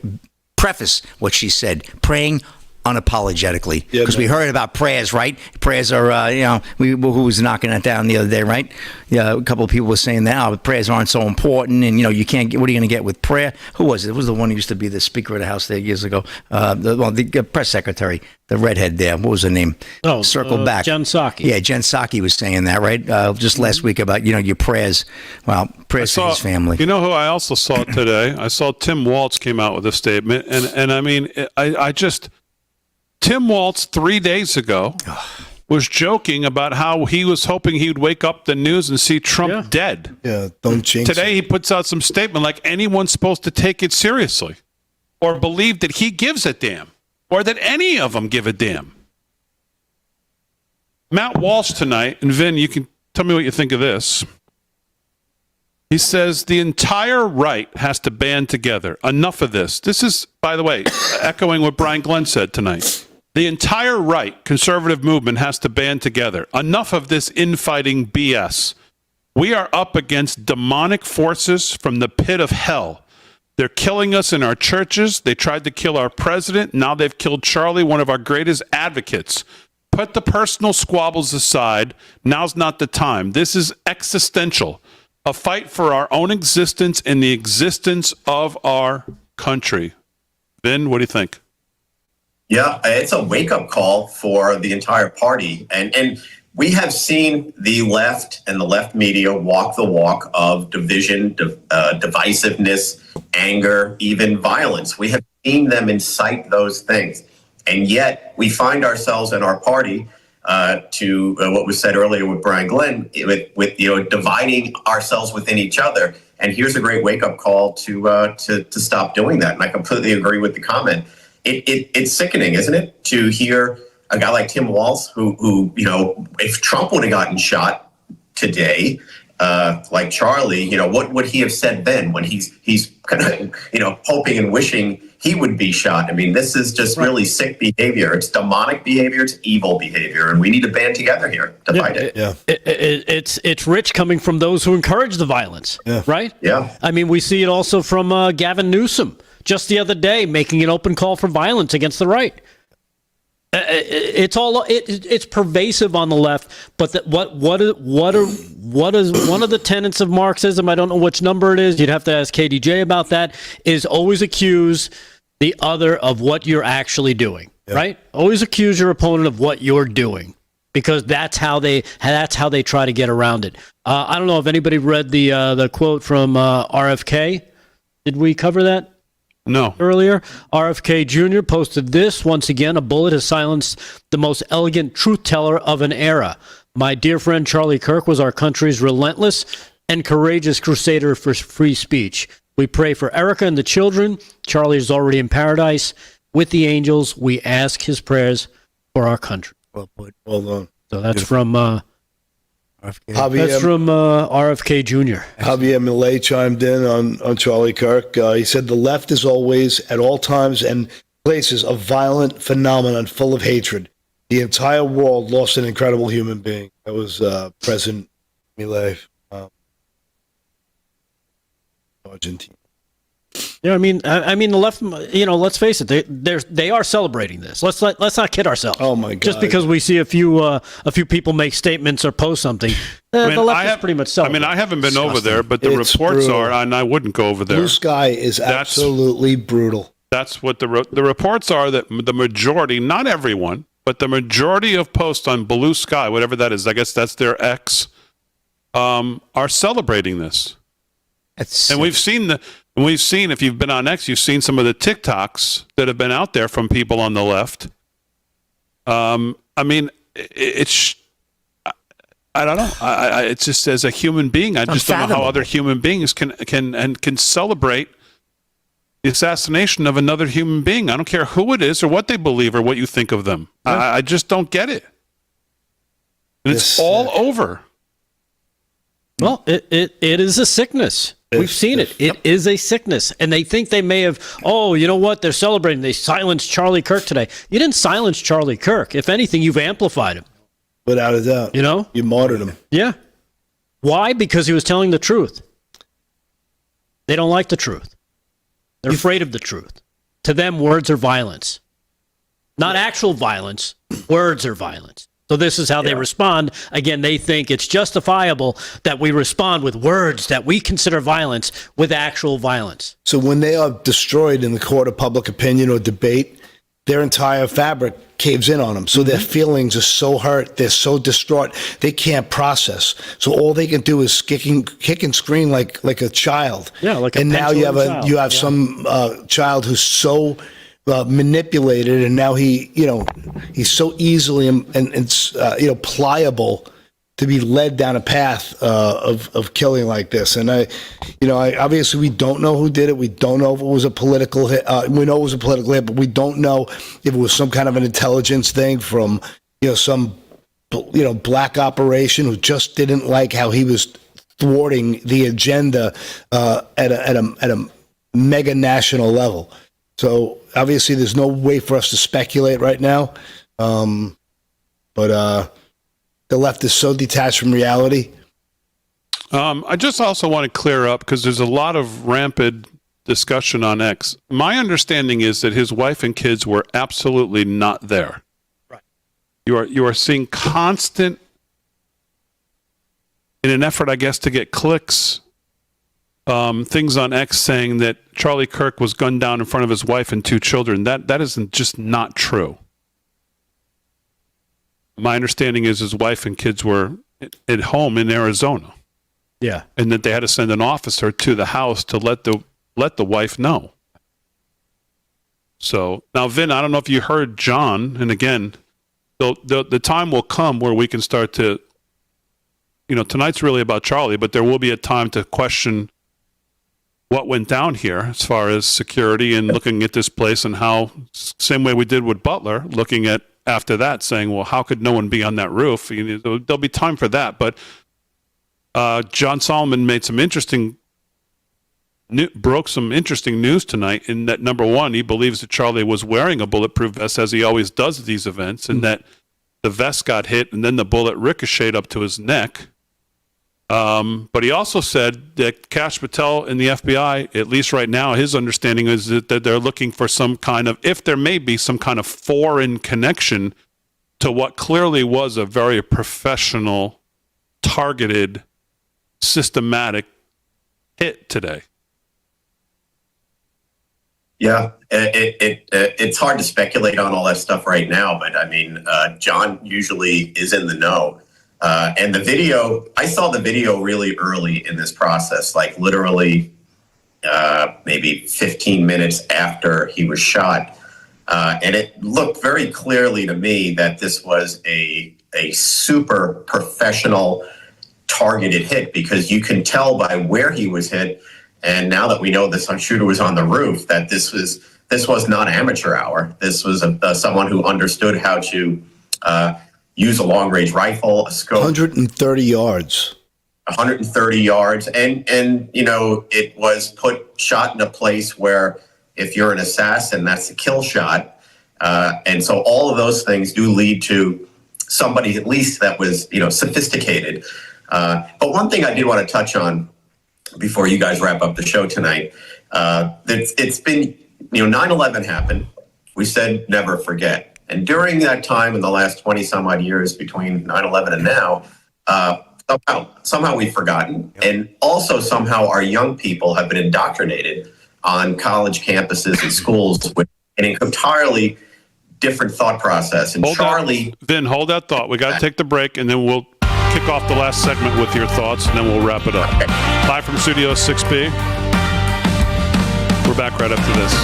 preface what she said, praying unapologetically, because we heard about prayers, right? Prayers are, who was knocking that down the other day, right? Yeah, a couple of people were saying that prayers aren't so important, and you can't get. What are you going to get with prayer? Who was it? It was the one who used to be the Speaker of the House there years ago. The press secretary, the redhead there. What was her name? Oh, circle back. Jen Psaki. Yeah, Jen Psaki was saying that, right? Just last week about your prayers. Well, prayers for his family. You know who I also saw today? I saw Tim Waltz came out with a statement, and I mean, I just. Tim Waltz 3 days ago was joking about how he was hoping he would wake up the news and see Trump dead. Yeah, don't jinx Today it. he puts out some statement like anyone's supposed to take it seriously or believe that he gives a damn or that any of them give a damn. Matt Walsh tonight, and Vin, you can tell me what you think of this. He says the entire right has to band together. Enough of this. This is, by the way, echoing what Brian Glenn said tonight. The entire right conservative movement has to band together. Enough of this infighting BS. We are up against demonic forces from the pit of hell. They're killing us in our churches. They tried to kill our president. Now they've killed Charlie, one of our greatest advocates. Put the personal squabbles aside. Now's not the time. This is existential. A fight for our own existence and the existence of our country. Vin, what do you think? Yeah, it's a wake-up call for the entire party. And we have seen the left and the left media walk the walk of division, divisiveness, anger, even violence. We have seen them incite those things. And yet we find ourselves in our party to what was said earlier with Brian Glenn, with dividing ourselves within each other. And here's a great wake-up call to stop doing that. And I completely agree with the comment. It's sickening, isn't it, to hear a guy like Tim Walz, who if Trump would have gotten shot today, like Charlie, what would he have said then when he's kind of hoping and wishing he would be shot? I mean, this is just really sick behavior. It's demonic behavior. It's evil behavior, and we need to band together here to fight it. Yeah. It's rich coming from those who encourage the violence, right? Yeah. I mean, we see it also from Gavin Newsom just the other day making an open call for violence against the right. It's pervasive on the left, but what is one of the tenets of Marxism? I don't know which number it is. You'd have to ask KDJ about that. Is always accuse the other of what you're actually doing, right? Always accuse your opponent of what you're doing, because that's how they try to get around it. I don't know if anybody read the quote from RFK. Did we cover that? No. Earlier, RFK Jr. posted this. Once again, a bullet has silenced the most elegant truth teller of an era. My dear friend Charlie Kirk was our country's relentless and courageous crusader for free speech. We pray for Erica and the children. Charlie is already in paradise with the angels. We ask his prayers for our country. Well put. Well done. So that's from Javier, RFK Jr. Javier Millet chimed in on Charlie Kirk. He said the left is always, at all times and places, a violent phenomenon full of hatred. The entire world lost an incredible human being. That was President Millet, Argentina. Yeah, I mean, the left. Let's face it, they are celebrating this. Let's not kid ourselves. Oh my God! Just because we see a few people make statements or post something, the left is pretty much celebrating. I haven't been over there, but the It's reports brutal. are, and I wouldn't go over there. Blue Sky is absolutely brutal. That's what the reports are, that the majority, not everyone, but the majority of posts on Blue Sky, whatever that is, I guess that's their X, are celebrating this. And we've seen if you've been on X, you've seen some of the TikToks that have been out there from people on the left. I mean, I don't know. It's just, as a human being, I just don't know how other human beings can celebrate the assassination of another human being. I don't care who it is or what they believe or what you think of them. I just don't get it. And it's all over. Well, it is a sickness. We've seen it. It is a sickness. And they think they may have, you know what? They're celebrating. They silenced Charlie Kirk today. You didn't silence Charlie Kirk. If anything, you've amplified him. Without a doubt. You martyred him. Yeah. Why? Because he was telling the truth. They don't like the truth. They're afraid of the truth. To them, words are violence. Not actual violence. Words are violence. So this is how they respond. Again, they think it's justifiable that we respond with words that we consider violence with actual violence. So when they are destroyed in the court of public opinion or debate, their entire fabric caves in on them. So their feelings are so hurt. They're so distraught. They can't process. So all they can do is kick and scream like a child. Yeah, like a and now you petulant child. you have some child who's so manipulated, and now he's so easily and pliable to be led down a path of killing like this. And I obviously we don't know who did it. We don't know if it was a political hit. We know it was a political hit, but we don't know if it was some kind of an intelligence thing from some black operation who just didn't like how he was thwarting the agenda at a mega national level. So obviously there's no way for us to speculate right now. But the left is so detached from reality. I just also want to clear up, because there's a lot of rampant discussion on X. My understanding is that his wife and kids were absolutely not there. Right. You are seeing constant, in an effort, I guess, to get clicks, things on X saying that Charlie Kirk was gunned down in front of his wife and 2 children. That isn't just not true. My understanding is his wife and kids were at home in Arizona. Yeah. And that they had to send an officer to the house to let the wife know. So now, Vin, I don't know if you heard John, and again, the time will come where we can start to, tonight's really about Charlie, but there will be a time to question what went down here as far as security and looking at this place, and how, same way we did with Butler, looking at after that saying, well, how could no one be on that roof? There'll be time for that. But John Solomon made broke some interesting news tonight, in that, number one, he believes that Charlie was wearing a bulletproof vest, as he always does at these events, and that the vest got hit and then the bullet ricocheted up to his neck. But he also said that Kash Patel and the FBI, at least right now, his understanding is that they're looking for some kind of, if there may be some kind of foreign connection to what clearly was a very professional, targeted, systematic hit today. Yeah, it's hard to speculate on all that stuff right now, but I mean, John usually is in the know. And the video, I saw the video really early in this process, like literally maybe 15 minutes after he was shot. And it looked very clearly to me that this was a super professional targeted hit, because you can tell by where he was hit. And now that we know this shooter was on the roof, that this was not amateur hour. This was someone who understood how to use a long-range rifle, a scope. 130 yards. 130 yards. And it was shot in a place where, if you're an assassin, that's a kill shot. And so all of those things do lead to somebody, at least, that was, sophisticated. But one thing I did want to touch on before you guys wrap up the show tonight, it's been, 9/11 happened. We said never forget. And during that time, in the last 20 some odd years between 9/11 and now, somehow we've forgotten. And also somehow our young people have been indoctrinated on college campuses and schools with an entirely different thought process. And hold that thought. We got to take the break, and then we'll kick off the last segment with your thoughts, and then we'll wrap it up. Okay. Live from Studio 6B. We're back right after this.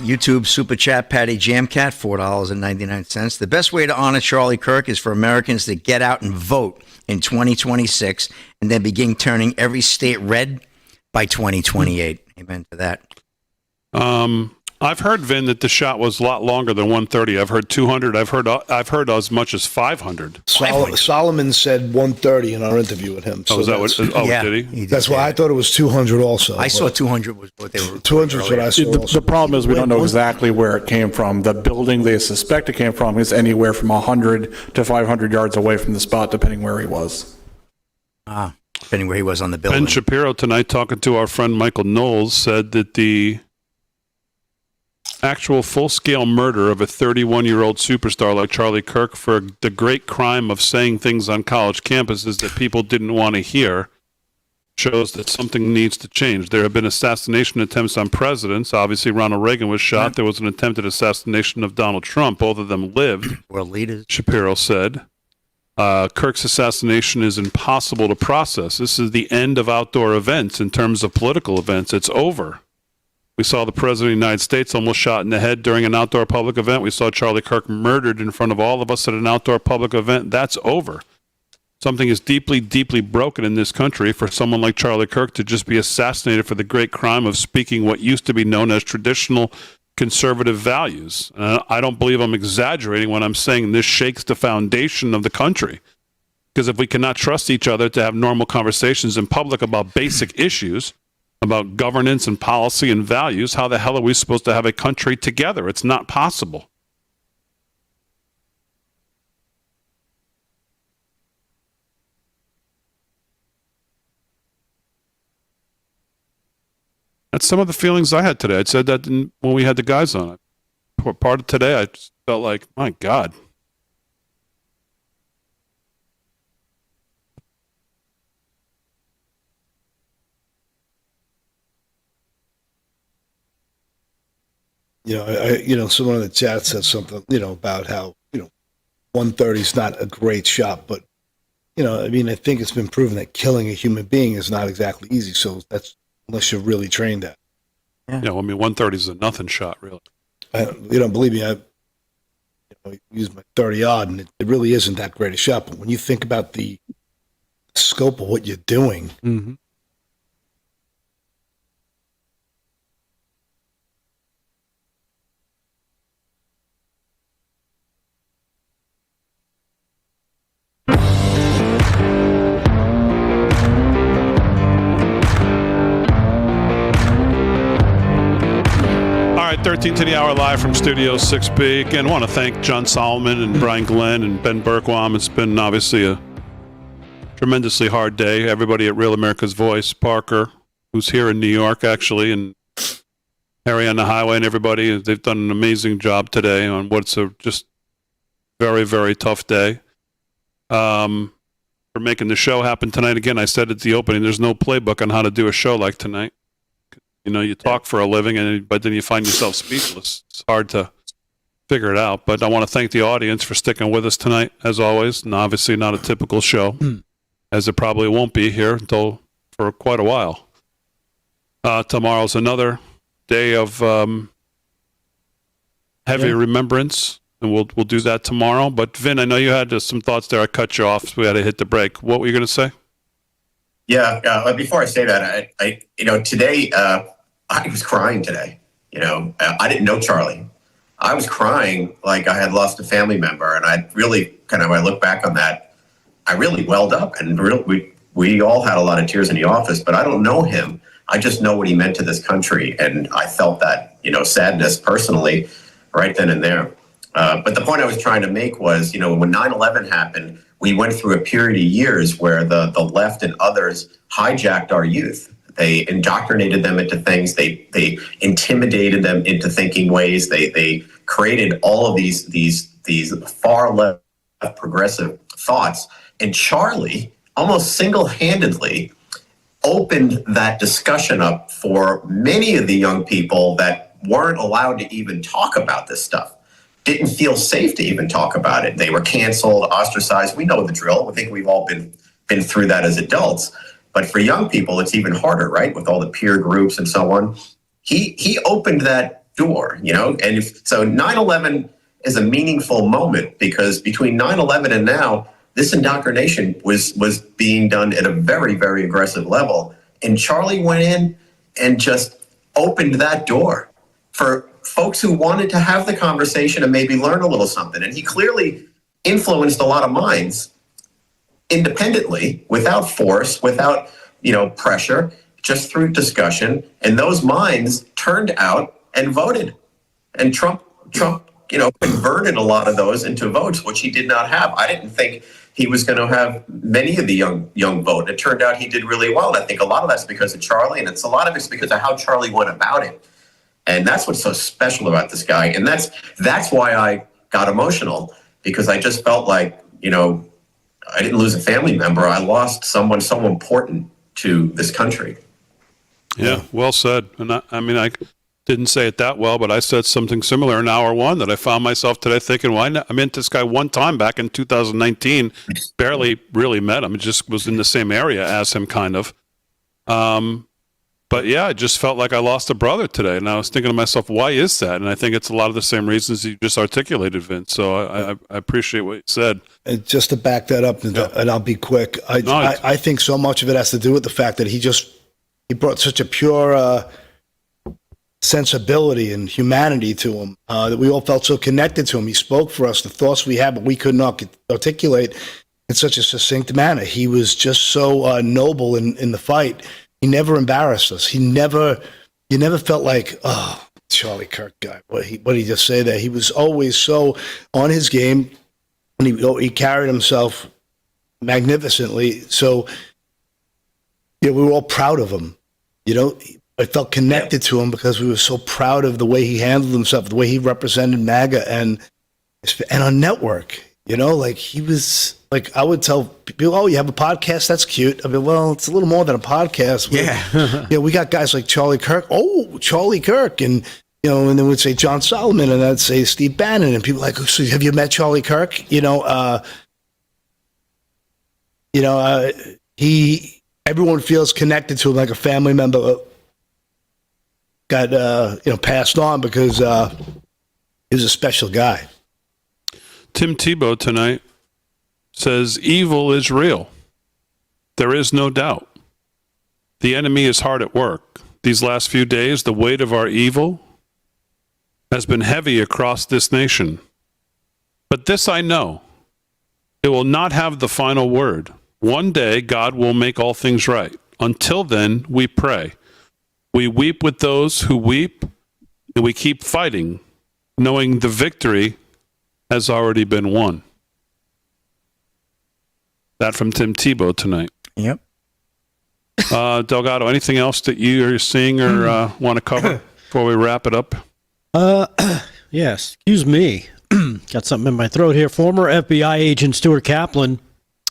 YouTube Super Chat, Patty Jamcat, $4.99. The best way to honor Charlie Kirk is for Americans to get out and vote in 2026 and then begin turning every state red by 2028. Amen to that. I'm I've heard, Vin, that the shot was a lot longer than 130. I've heard 200. I've heard as much as 500. Solomon said 130 in our interview with him. Oh, is that what? Oh, Yeah, did he? did That's say why I that. thought it was 200 also. I saw 200 was what they were. 200 is what I saw also. The problem is we don't know exactly where it came from. The building they suspect it came from is anywhere from 100 to 500 yards away from the spot, depending where he was. Depending where he was on the building. Ben Shapiro tonight, talking to our friend Michael Knowles, said that the actual full-scale murder of a 31-year-old superstar like Charlie Kirk for the great crime of saying things on college campuses that people didn't want to hear shows that something needs to change. There have been assassination attempts on presidents. Obviously, Ronald Reagan was shot. There was an attempted assassination of Donald Trump. Both of them lived, World leaders. Shapiro said. Kirk's assassination is impossible to process. This is the end of outdoor events in terms of political events. It's over. We saw the President of the United States almost shot in the head during an outdoor public event. We saw Charlie Kirk murdered in front of all of us at an outdoor public event. That's over. Something is deeply, deeply broken in this country for someone like Charlie Kirk to just be assassinated for the great crime of speaking what used to be known as traditional conservative values. I don't believe I'm exaggerating when I'm saying this shakes the foundation of the country. Because if we cannot trust each other to have normal conversations in public about basic issues, about governance and policy and values, how the hell are we supposed to have a country together? It's not possible. That's some of the feelings I had today. I said that when we had the guys on. Part of today, I just felt like, my God. Someone in the chat said something, about how, 130 is not a great shot, but, I think it's been proven that killing a human being is not exactly easy. So that's, unless you're really trained at. Yeah, 130 is a nothing shot, really. You don't believe me? I use my 30 odd, and it really isn't that great a shot. But when you think about the scope of what you're doing, Mm-hmm. All right, 13 to the hour live from Studio 6B. Again, I want to thank John Solomon and Brian Glenn and Ben Bergwam. It's been obviously a tremendously hard day. Everybody at Real America's Voice, Parker, who's here in New York, actually, and Harry on the Highway and everybody. They've done an amazing job today on what's a just very, very tough day. For making the show happen tonight. Again, I said at the opening, there's no playbook on how to do a show like tonight. You talk for a living, but then you find yourself speechless. It's hard to figure it out. But I want to thank the audience for sticking with us tonight, as always. And obviously not a typical show, as it probably won't be here until for quite a while. Tomorrow's another day of heavy remembrance, and we'll do that tomorrow. But Vin, I know you had some thoughts there. I cut you off, so we had to hit the break. What were you going to say? Yeah. Before I say that, I today I was crying today. I didn't know Charlie. I was crying like I had lost a family member, and I really when I look back on that, I really welled up, and we all had a lot of tears in the office. But I don't know him. I just know what he meant to this country, and I felt that sadness personally right then and there. But the point I was trying to make was, when 9/11 happened, we went through a period of years where the left and others hijacked our youth. They indoctrinated them into things. They intimidated them into thinking ways. They created all of these far left progressive thoughts. And Charlie almost single-handedly opened that discussion up for many of the young people that weren't allowed to even talk about this stuff. Didn't feel safe to even talk about it. They were canceled, ostracized. We know the drill. I think we've all been through that as adults. But for young people, it's even harder, right? With all the peer groups and so on. He opened that door, and so 9/11 is a meaningful moment because between 9/11 and now, this indoctrination was being done at a very, very aggressive level. And Charlie went in and just opened that door for folks who wanted to have the conversation and maybe learn a little something. And he clearly influenced a lot of minds independently, without force, without, pressure, just through discussion. And those minds turned out and voted. And Trump, converted a lot of those into votes, which he did not have. I didn't think he was going to have many of the young vote. It turned out he did really well. And I think a lot of that's because of Charlie, and a lot of it's because of how Charlie went about it. And that's what's so special about this guy. And that's why I got emotional, because I just felt like, I didn't lose a family member. I lost someone so important to this country. Yeah, well said. And I didn't say it that well, but I said something similar in hour one, that I found myself today thinking, well, I met this guy one time back in 2019, barely really met him. It just was in the same area as him, kind of. But yeah, I just felt like I lost a brother today. And I was thinking to myself, why is that? And I think it's a lot of the same reasons you just articulated, Vince. So I appreciate what you said. And just to back that up, and I'll be quick, I think so much of it has to do with the fact that he brought such a pure sensibility and humanity to him, that we all felt so connected to him. He spoke for us, the thoughts we had, but we could not articulate in such a succinct manner. He was just so noble in the fight. He never embarrassed us. You never felt like, oh, Charlie Kirk guy. What he just say there? He was always so on his game, and he carried himself magnificently. So we were all proud of him. I felt connected to him because we were so proud of the way he handled himself, the way he represented MAGA and on network. He was like, I would tell people, oh, you have a podcast? That's cute. I mean, well, it's a little more than a podcast. Yeah. We got guys like Charlie Kirk. Oh, Charlie Kirk. And, and then we'd say John Solomon, and I'd say Steve Bannon. And people like, so have you met Charlie Kirk? Everyone feels connected to him like a family member got, passed on because he was a special guy. Tim Tebow tonight says evil is real. There is no doubt. The enemy is hard at work. These last few days, the weight of our evil has been heavy across this nation. But this I know, it will not have the final word. One day, God will make all things right. Until then, we pray. We weep with those who weep, and we keep fighting, knowing the victory has already been won. That from Tim Tebow tonight. Yep. Delgado, anything else that you are seeing or want to cover before we wrap it up? Yes, excuse me. Got something in my throat here. Former FBI agent Stuart Kaplan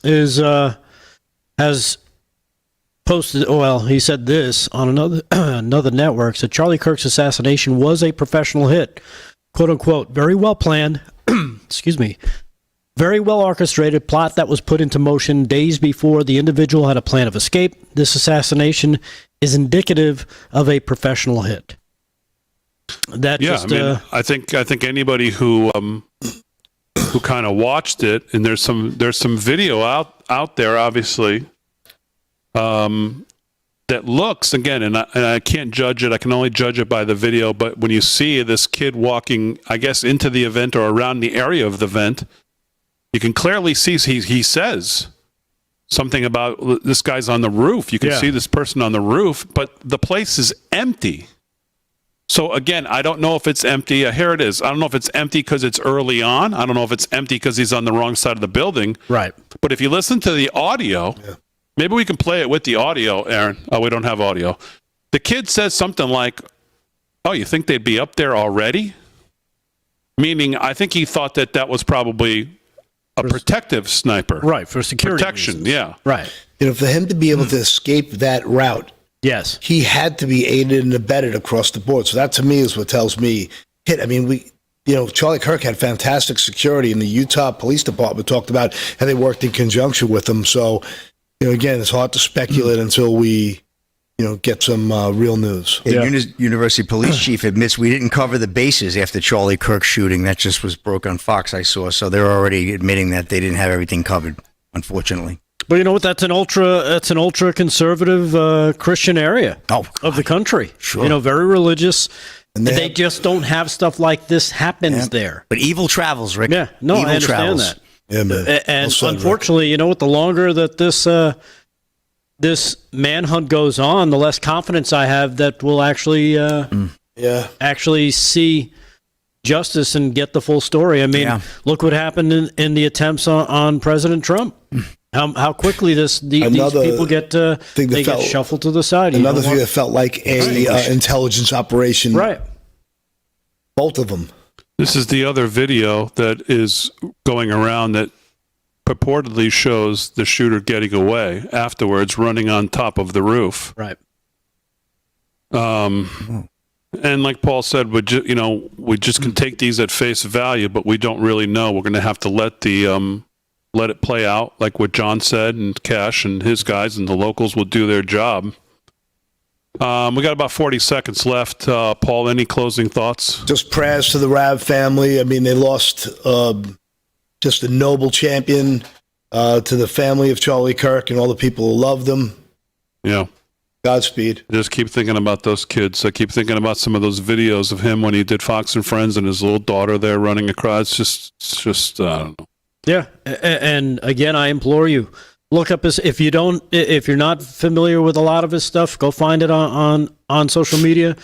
has posted, he said this on another network, said Charlie Kirk's assassination was a professional hit, quote unquote, very well planned, excuse me, very well orchestrated plot that was put into motion days before the individual had a plan of escape. This assassination is indicative of a professional hit. I think anybody who kind of watched it, and there's some video out there, obviously, that looks, again, and I can't judge it. I can only judge it by the video. But when you see this kid walking, I guess, into the event or around the area of the event, you can clearly see he says something about this guy's on the roof. You can see this person on the roof, but the place is empty. So again, I don't know if it's empty. Here it is. I don't know if it's empty because it's early on. I don't know if it's empty because he's on the wrong side of the building. Right. But if you listen to the audio, maybe we can play it with the audio, Aaron. Oh, we don't have audio. The kid says something like, oh, you think they'd be up there already? Meaning, I think he thought that was probably a protective sniper. Right, for security protection, reasons. yeah. Right. For him to be able to escape that route, yes, he had to be aided and abetted across the board. So that, to me, is what tells me hit. I mean, Charlie Kirk had fantastic security, and the Utah Police Department talked about how they worked in conjunction with him. So, again, it's hard to speculate until we, get some real news. University police chief admits we didn't cover the bases after Charlie Kirk shooting. That just was broke on Fox, I saw. So they're already admitting that they didn't have everything covered, unfortunately. But you know what? That's an ultra conservative Christian area of the country. Sure. Very religious. And they just don't have stuff like this happens there. But evil travels, Rick. Yeah, no, evil I understand travels. that. Yeah, man. And Well said, unfortunately, you know what? The longer that this manhunt goes on, the less confidence I have that we'll actually actually see justice and get the full story. I mean, look what happened in the attempts on President Trump. How quickly these people get get shuffled to the side. Another thing that felt like a intelligence operation. Right. Both of them. This is the other video that is going around that purportedly shows the shooter getting away afterwards, running on top of the roof. Right. And like Paul said, we just can take these at face value, but we don't really know. We're going to have to let it play out, like what John said, and Cash and his guys and the locals will do their job. We got about 40 seconds left. Paul, any closing thoughts? Just prayers to the Rav family. I mean, they lost just a noble champion to the family of Charlie Kirk and all the people who loved him. Yeah. Godspeed. Just keep thinking about those kids. I keep thinking about some of those videos of him when he did Fox and Friends and his little daughter there running across. It's just I don't know. Yeah. And again, I implore you, look up if you're not familiar with a lot of his stuff, go find it on social media.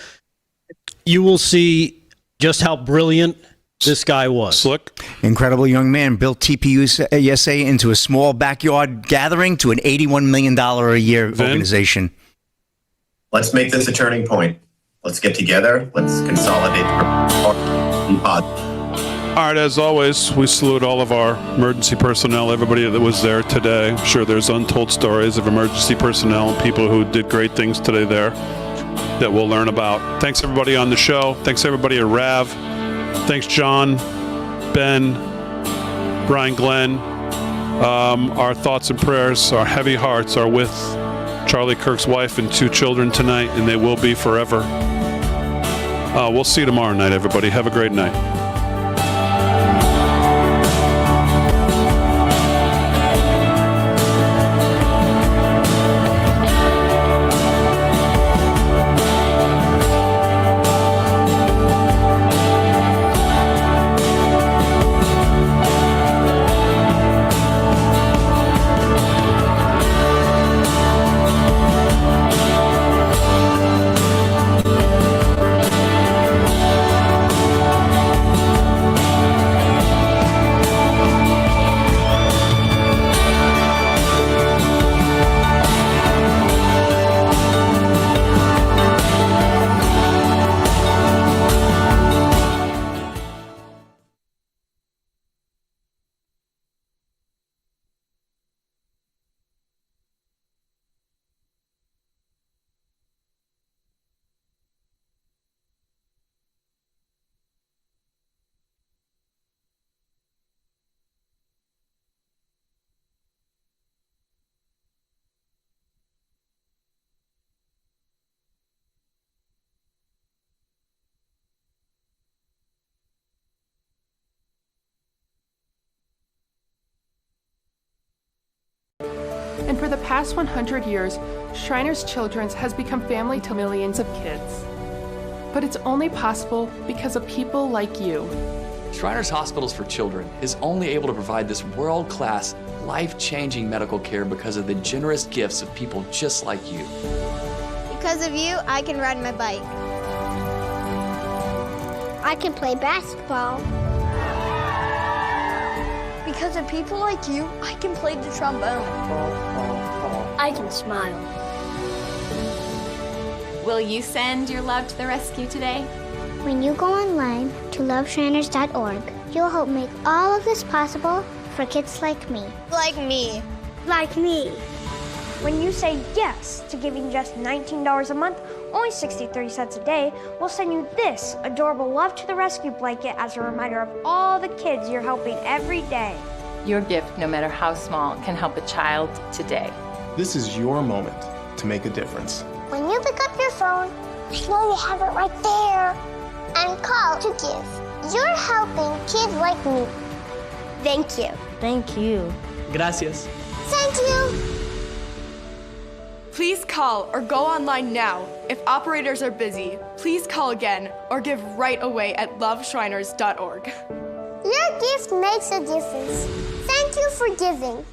You will see just how brilliant this guy was. Slick. Incredible young man built TPUSA into a small backyard gathering to an $81 million a year organization. Let's make this a turning point. Let's get together. Let's consolidate the pod. All right, as always, we salute all of our emergency personnel, everybody that was there today. I'm sure there's untold stories of emergency personnel and people who did great things today there that we'll learn about. Thanks, everybody on the show. Thanks, everybody at Rav. Thanks, John, Ben, Brian, Glenn. Our thoughts and prayers, our heavy hearts are with Charlie Kirk's wife and 2 children tonight, and they will be forever. We'll see you tomorrow night, everybody. Have a great night. And for the past 100 years, Shriners Children's has become family to millions of kids. But it's only possible because of people like you. Shriners Hospitals for Children is only able to provide this world-class, life-changing medical care because of the generous gifts of people just like you. Because of you, I can ride my bike. I can play basketball. Because of people like you, I can play the trombone. I can smile. Will you send your love to the rescue today? When you go online to loveshriners.org, you'll help make all of this possible for kids like me. Like me. Like me. When you say yes to giving just $19 a month, only 63 cents a day, we'll send you this adorable Love to the Rescue blanket as a reminder of all the kids you're helping every day. Your gift, no matter how small, can help a child today. This is your moment to make a difference. When you pick up your phone, I know you have it right there, and call to give. You're helping kids like me. Thank you. Thank you. Gracias. Thank you. Please call or go online now. If operators are busy, please call again or give right away at loveshriners.org. Your gift makes a difference. Thank you for giving.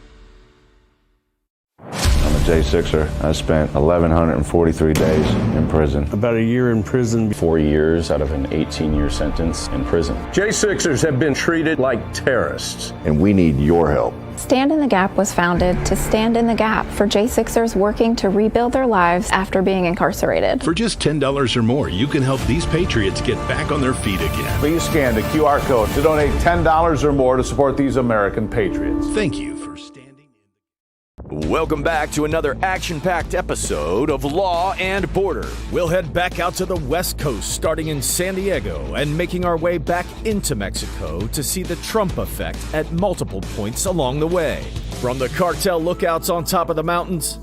I'm a J6er. I spent 1,143 days in prison. About a year in prison. 4 years out of an 18-year sentence in prison. J6ers have been treated like terrorists. And we need your help. Stand in the Gap was founded to stand in the gap for J6ers working to rebuild their lives after being incarcerated. For just $10 or more, you can help these patriots get back on their feet again. Please scan the QR code to donate $10 or more to support these American patriots. Thank you for standing. Welcome back to another action-packed episode of Law and Border. We'll head back out to the West Coast, starting in San Diego and making our way back into Mexico to see the Trump effect at multiple points along the way. From the cartel lookouts on top of the mountains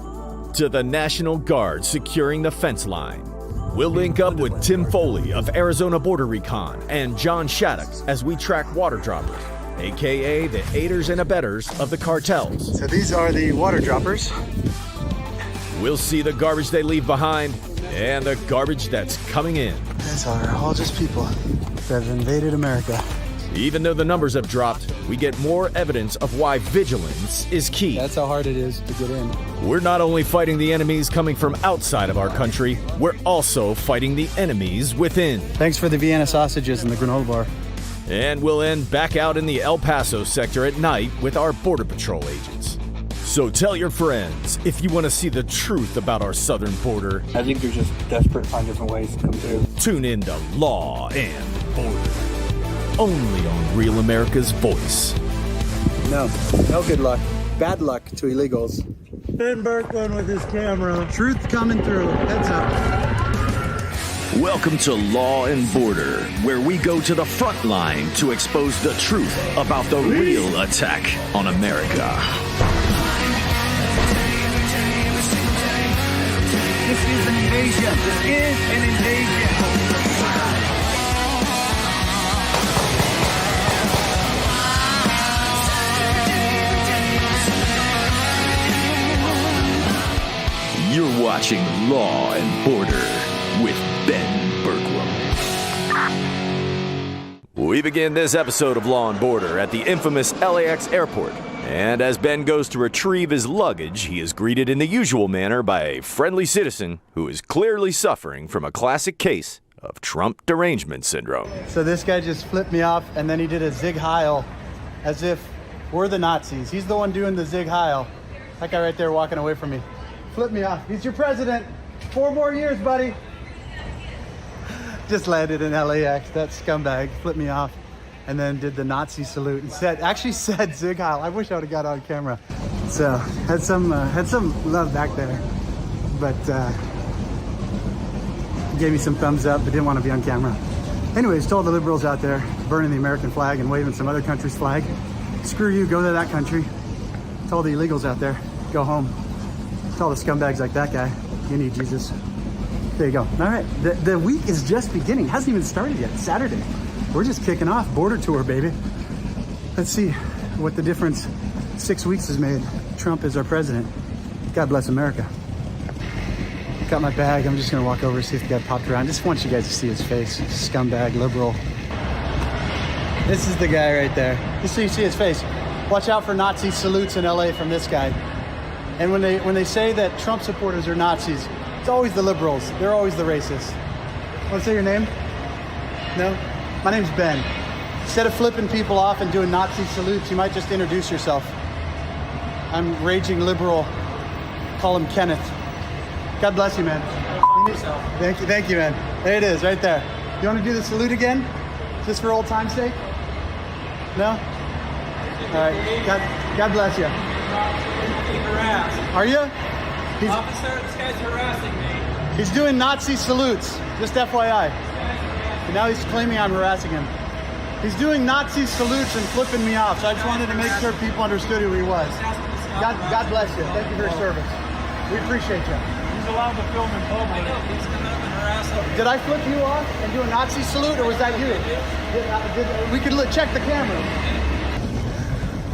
to the National Guard securing the fence line. We'll link up with Tim Foley of Arizona Border Recon and John Shattuck as we track water droppers, aka the aiders and abettors of the cartels. So these are the water droppers. We'll see the garbage they leave behind and the garbage that's coming in. These are all just people that have invaded America. Even though the numbers have dropped, we get more evidence of why vigilance is key. That's how hard it is to get in. We're not only fighting the enemies coming from outside of our country, we're also fighting the enemies within. Thanks for the Vienna sausages and the granola bar. And we'll end back out in the El Paso sector at night with our Border Patrol agents. So tell your friends if you want to see the truth about our southern border. I think they're just desperate to find different ways to come through. Tune in to Law and Border. Only on Real America's Voice. No good luck. Bad luck to illegals. Ben Berkman with his camera. Truth coming through. Heads up. Welcome to Law and Border, where we go to the front line to expose the truth about the real attack on America. This is an invasion. This is an invasion. You're watching Law and Border with Ben Berkwam. We begin this episode of Law and Border at the infamous LAX airport. And as Ben goes to retrieve his luggage, he is greeted in the usual manner by a friendly citizen who is clearly suffering from a classic case of Trump derangement syndrome. So this guy just flipped me off, and then he did a Zig Heil as if we're the Nazis. He's the one doing the Zig Heil. That guy right there walking away from me. Flipped me off. He's your president. 4 more years, buddy. Just landed in LAX. That scumbag flipped me off and then did the Nazi salute and actually said Zig Heil. I wish I would have got on camera. So had some love back there, but gave me some thumbs up, but didn't want to be on camera. Anyways, told the liberals out there burning the American flag and waving some other country's flag, screw you, go to that country. Told the illegals out there, go home. Told the scumbags like that guy, you need Jesus. There you go. All right, the week is just beginning. Hasn't even started yet. Saturday. We're just kicking off. Border tour, baby. Let's see what the difference 6 weeks has made. Trump is our president. God bless America. Got my bag. I'm just going to walk over and see if the guy popped around. Just want you guys to see his face. Scumbag, liberal. This is the guy right there. Just so you see his face. Watch out for Nazi salutes in LA from this guy. And when they say that Trump supporters are Nazis, it's always the liberals. They're always the racists. Want to say your name? No? My name's Ben. Instead of flipping people off and doing Nazi salutes, you might just introduce yourself. I'm raging liberal. Call him Kenneth. God bless you, man. Thank you, man. There it is, right there. You want to do the salute again? Just for old time's sake? No? All right. God bless you. Are you? Officer, this guy's harassing me. He's doing Nazi salutes, just FYI. And now he's claiming I'm harassing him. He's doing Nazi salutes and flipping me off, so I just wanted to make sure people understood who he was. God bless you. Thank you for your service. We appreciate you. He's allowed to film in public. He's coming up and harassing. Did I flip you off and do a Nazi salute, or was that you? We could check the camera.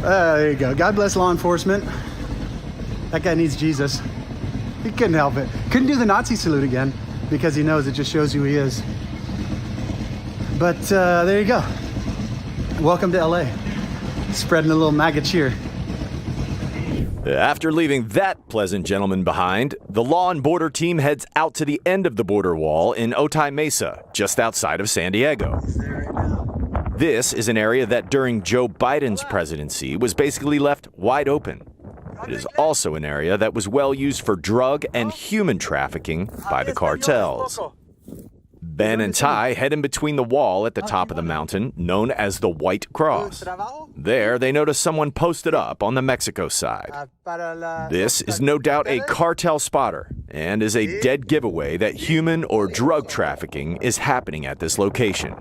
There you go. God bless law enforcement. That guy needs Jesus. He couldn't help it. Couldn't do the Nazi salute again because he knows it just shows who he is. But there you go. Welcome to LA. Spreading a little MAGA cheer. After leaving that pleasant gentleman behind, the Law and Border team heads out to the end of the border wall in Otay Mesa, just outside of San Diego. This is an area that during Joe Biden's presidency was basically left wide open. It is also an area that was well used for drug and human trafficking by the cartels. Ben and Ty head in between the wall at the top of the mountain, known as the White Cross. There, they notice someone posted up on the Mexico side. This is no doubt a cartel spotter and is a dead giveaway that human or drug trafficking is happening at this location.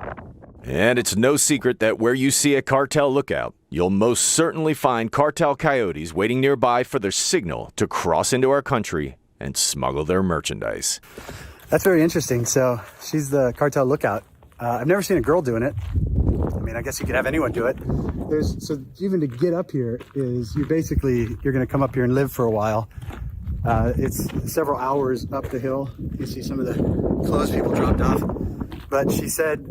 And it's no secret that where you see a cartel lookout, you'll most certainly find cartel coyotes waiting nearby for their signal to cross into our country and smuggle their merchandise. That's very interesting. So she's the cartel lookout. I've never seen a girl doing it. I mean, I guess you could have anyone do it. So even to get up here is you're going to come up here and live for a while. It's several hours up the hill. You see some of the clothes people dropped off. But she said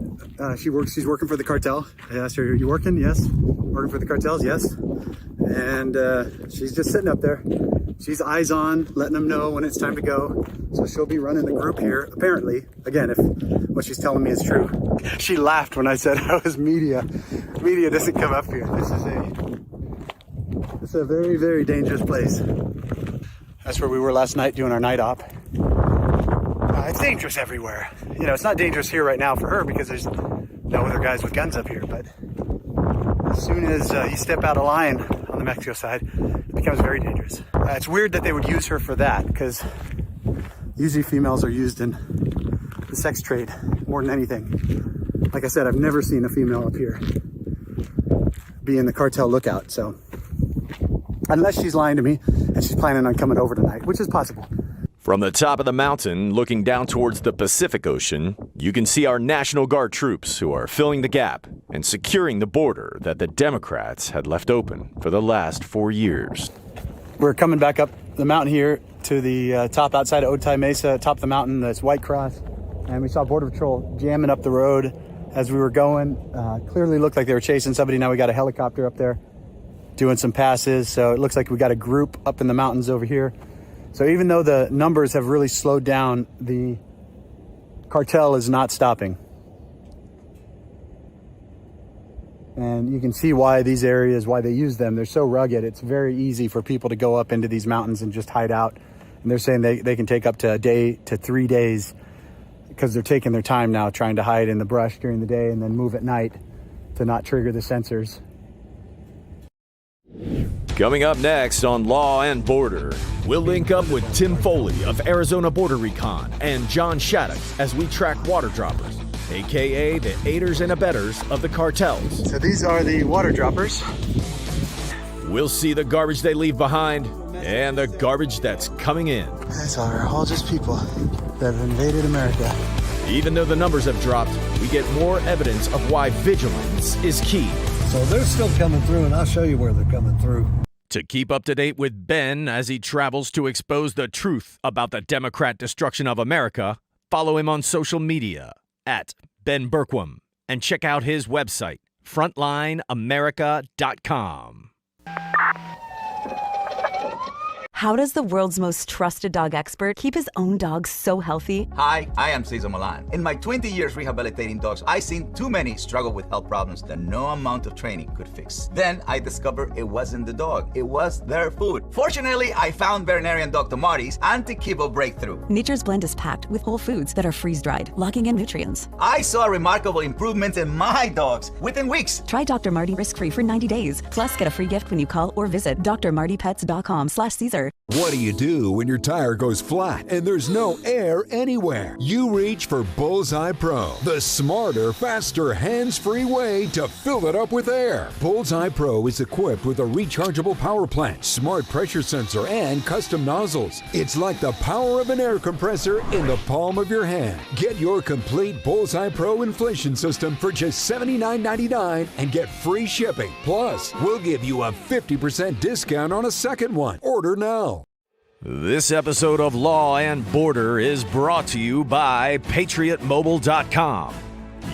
she's working for the cartel. I asked her, "Are you working?" "Yes." "Working for the cartels?" "Yes." And she's just sitting up there. She's eyes on, letting them know when it's time to go. So she'll be running the group here, apparently. Again, if what she's telling me is true. She laughed when I said I was media. Media doesn't come up here. This is a very, very dangerous place. That's where we were last night doing our night op. It's dangerous everywhere. You know, it's not dangerous here right now for her because there's no other guys with guns up here. But as soon as you step out of line on the Mexico side, it becomes very dangerous. It's weird that they would use her for that because usually females are used in the sex trade more than anything. Like I said, I've never seen a female up here be in the cartel lookout. So unless she's lying to me and she's planning on coming over tonight, which is possible. From the top of the mountain, looking down towards the Pacific Ocean, you can see our National Guard troops who are filling the gap and securing the border that the Democrats had left open for the last 4 years. We're coming back up the mountain here to the top outside of Otay Mesa, top of the mountain, this White Cross, and we saw Border Patrol jamming up the road as we were going. Clearly looked like they were chasing somebody. Now we got a helicopter up there doing some passes, so it looks like we got a group up in the mountains over here. So even though the numbers have really slowed down, the cartel is not stopping. And you can see why these areas, why they use them. They're so rugged. It's very easy for people to go up into these mountains and just hide out. And they're saying they can take up to a day to 3 days because they're taking their time now trying to hide in the brush during the day and then move at night to not trigger the sensors. Coming up next on Law and Border, we'll link up with Tim Foley of Arizona Border Recon and John Shattuck as we track water droppers, a.k.a. the aiders and abettors of the cartels. So these are the water droppers. We'll see the garbage they leave behind and the garbage that's coming in. These are all just people that have invaded America. Even though the numbers have dropped, we get more evidence of why vigilance is key. So they're still coming through, and I'll show you where they're coming through. To keep up to date with Ben as he travels to expose the truth about the Democrat destruction of America, follow him on social media at Ben Berkwam and check out his website, frontlineamerica.com. How does the world's most trusted dog expert keep his own dog so healthy? Hi, I am Cesar Milan. In my 20 years rehabilitating dogs, I've seen too many struggle with health problems that no amount of training could fix. Then I discovered it wasn't the dog, it was their food. Fortunately, I found veterinarian Dr. Marty's anti-kibble breakthrough. Nature's Blend is packed with whole foods that are freeze-dried, locking in nutrients. I saw remarkable improvements in my dogs within weeks. Try Dr. Marty risk-free for 90 days. Plus, get a free gift when you call or visit drmartypets.com/Caesar. What do you do when your tire goes flat and there's no air anywhere? You reach for Bullseye Pro, the smarter, faster, hands-free way to fill it up with air. Bullseye Pro is equipped with a rechargeable power plant, smart pressure sensor, and custom nozzles. It's like the power of an air compressor in the palm of your hand. Get your complete Bullseye Pro inflation system for just $79.99 and get free shipping. Plus, we'll give you a 50% discount on a second one. Order now. This episode of Law and Border is brought to you by PatriotMobile.com.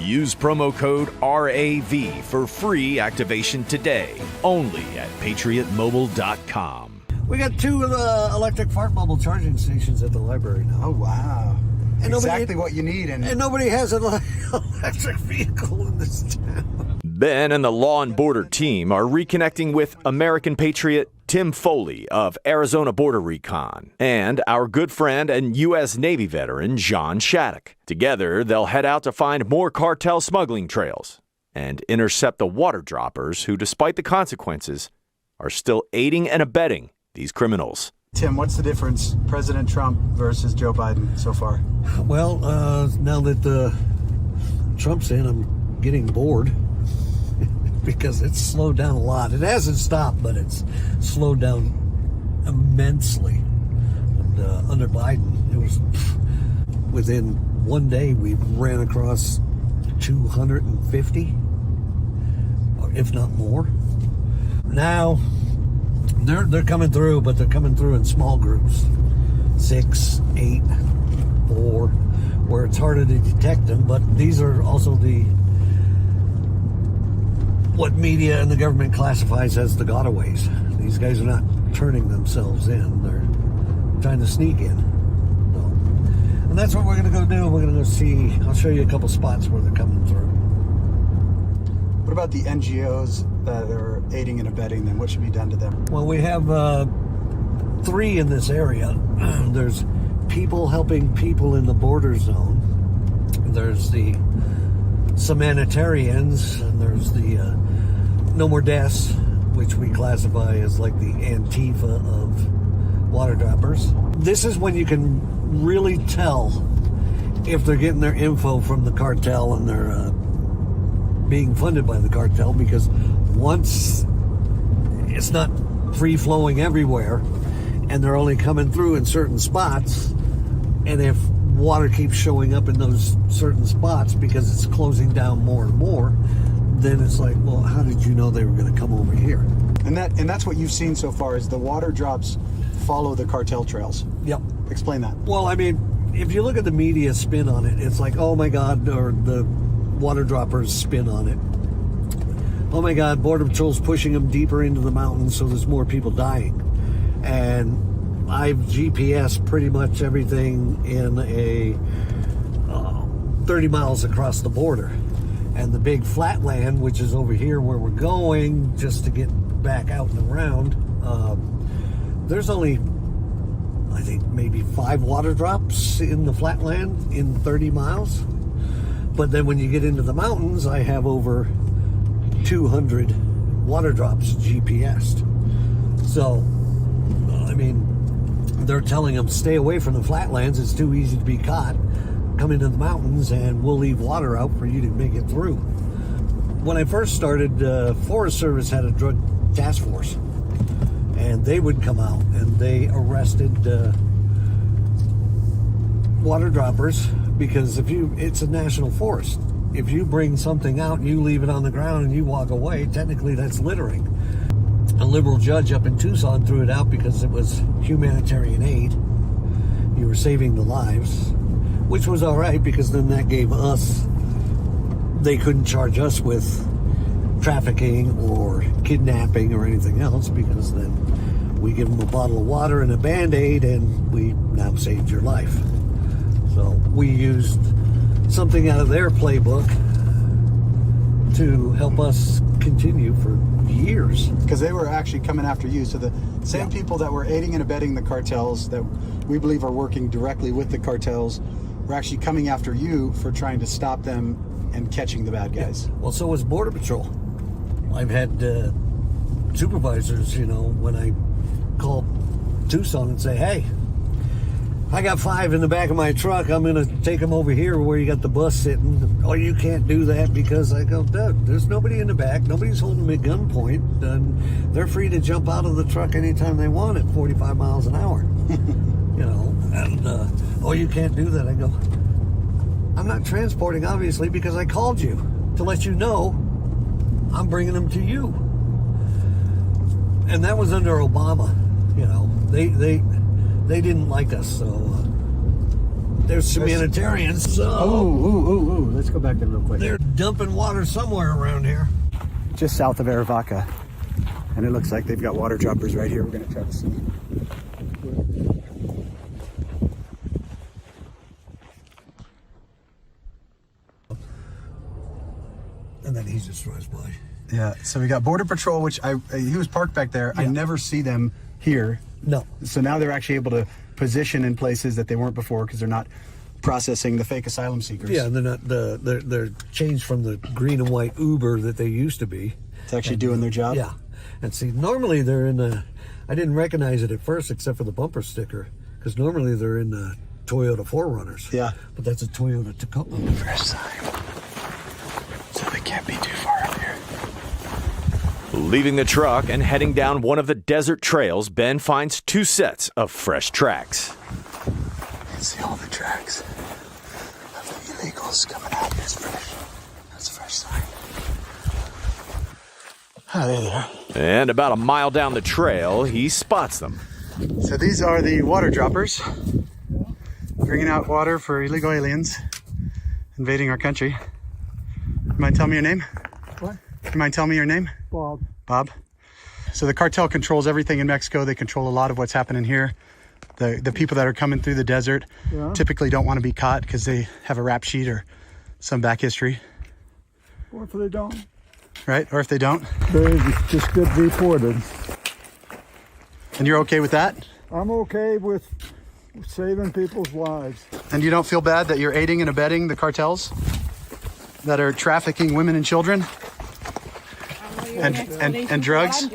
Use promo code RAV for free activation today, only at PatriotMobile.com. We got 2 electric fart bubble charging stations at the library now. Oh, wow. And exactly what you need. And nobody has an electric vehicle in this town. Ben and the Law and Border team are reconnecting with American patriot Tim Foley of Arizona Border Recon and our good friend and U.S. Navy veteran John Shattuck. Together, they'll head out to find more cartel smuggling trails and intercept the water droppers who, despite the consequences, are still aiding and abetting these criminals. Tim, what's the difference, President Trump versus Joe Biden so far? Well, now that Trump's in, I'm getting bored because it's slowed down a lot. It hasn't stopped, but it's slowed down immensely. And under Biden, it was within one day we ran across 250, or if not more. Now they're coming through, but they're coming through in small groups, 6, 8, 4, where it's harder to detect them. But these are also what media and the government classifies as the gotaways. These guys are not turning themselves in. They're trying to sneak in. So, and that's what we're going to go do. We're going to go see. I'll show you a couple spots where they're coming through. What about the NGOs that are aiding and abetting them? What should be done to them? Well, we have 3 in this area. There's people helping people in the border zone. There's the Humanitarians, and there's the No More Deaths, which we classify as like the Antifa of water droppers. This is when you can really tell if they're getting their info from the cartel and they're being funded by the cartel, because once it's not free-flowing everywhere and they're only coming through in certain spots, and if water keeps showing up in those certain spots because it's closing down more and more, then it's like, well, how did you know they were going to come over here? And that's what you've seen so far, is the water drops follow the cartel trails. Yep. Explain that. Well, I mean, if you look at the media spin on it, it's like, oh my God, or the water droppers spin on it. Oh my God, Border Patrol's pushing them deeper into the mountains, so there's more people dying. And I've GPS pretty much everything in a 30 miles across the border. And the big flatland, which is over here where we're going, just to get back out and around, there's only, I think, maybe 5 water drops in the flatland in 30 miles. But then when you get into the mountains, I have over 200 water drops GPS'd. So, I mean, they're telling them, stay away from the flatlands. It's too easy to be caught. Come into the mountains and we'll leave water out for you to make it through. When I first started, Forest Service had a drug task force. And they would come out and they arrested water droppers, because it's a national forest. If you bring something out and you leave it on the ground and you walk away, technically that's littering. A liberal judge up in Tucson threw it out because it was humanitarian aid. You were saving the lives, which was all right, because then that gave us, they couldn't charge us with trafficking or kidnapping or anything else, because then we give them a bottle of water and a Band-Aid and we now saved your life. So we used something out of their playbook to help us continue for years. Because they were actually coming after you. So the same people that were aiding and abetting the cartels, that we believe are working directly with the cartels, were actually coming after you for trying to stop them and catching the bad guys. Yeah. Well, so was Border Patrol. I've had supervisors, when I call Tucson and say, hey, I got 5 in the back of my truck. I'm going to take them over here where you got the bus sitting. Oh, you can't do that, because I go, Doug, there's nobody in the back. Nobody's holding me at gunpoint. And they're free to jump out of the truck anytime they want at 45 miles an hour. Oh, you can't do that. I go, I'm not transporting, obviously, because I called you to let you know I'm bringing them to you. And that was under Obama. they didn't like us. So there's humanitarians. Oh, let's go back there real quick. They're dumping water somewhere around here. Just south of Arivaca. And it looks like they've got water droppers right here. We're going to try to see. And then he just drives by. Yeah, so we got Border Patrol, which he was parked back there. Yeah. I never see them here. No. So now they're actually able to position in places that they weren't before because they're not processing the fake asylum seekers. Yeah, they're not they're changed from the green and white Uber that they used to be. It's actually doing their job. Yeah. And see, normally they're in the, I didn't recognize it at first except for the bumper sticker, because normally they're in the Toyota 4Runners. Yeah. But that's a Toyota Tacoma. Fresh sign. So they can't be too far up here. Leaving the truck and heading down one of the desert trails, Ben finds 2 sets of fresh tracks. You can see all the tracks of the illegals coming out. It's fresh. That's a fresh sign. Oh, there they are. And about a mile down the trail, he spots them. So these are the water droppers, bringing out water for illegal aliens invading our country. You mind telling me your name? What? You mind telling me your name? Bob. Bob. So the cartel controls everything in Mexico. They control a lot of what's happening here. The people that are coming through the desert typically don't want to be caught because they have a rap sheet or some back history. Or if they don't. Right? Or if they don't. They just get deported. And you're okay with that? I'm okay with saving people's lives. And you don't feel bad that you're aiding and abetting the cartels that are trafficking women and children and drugs?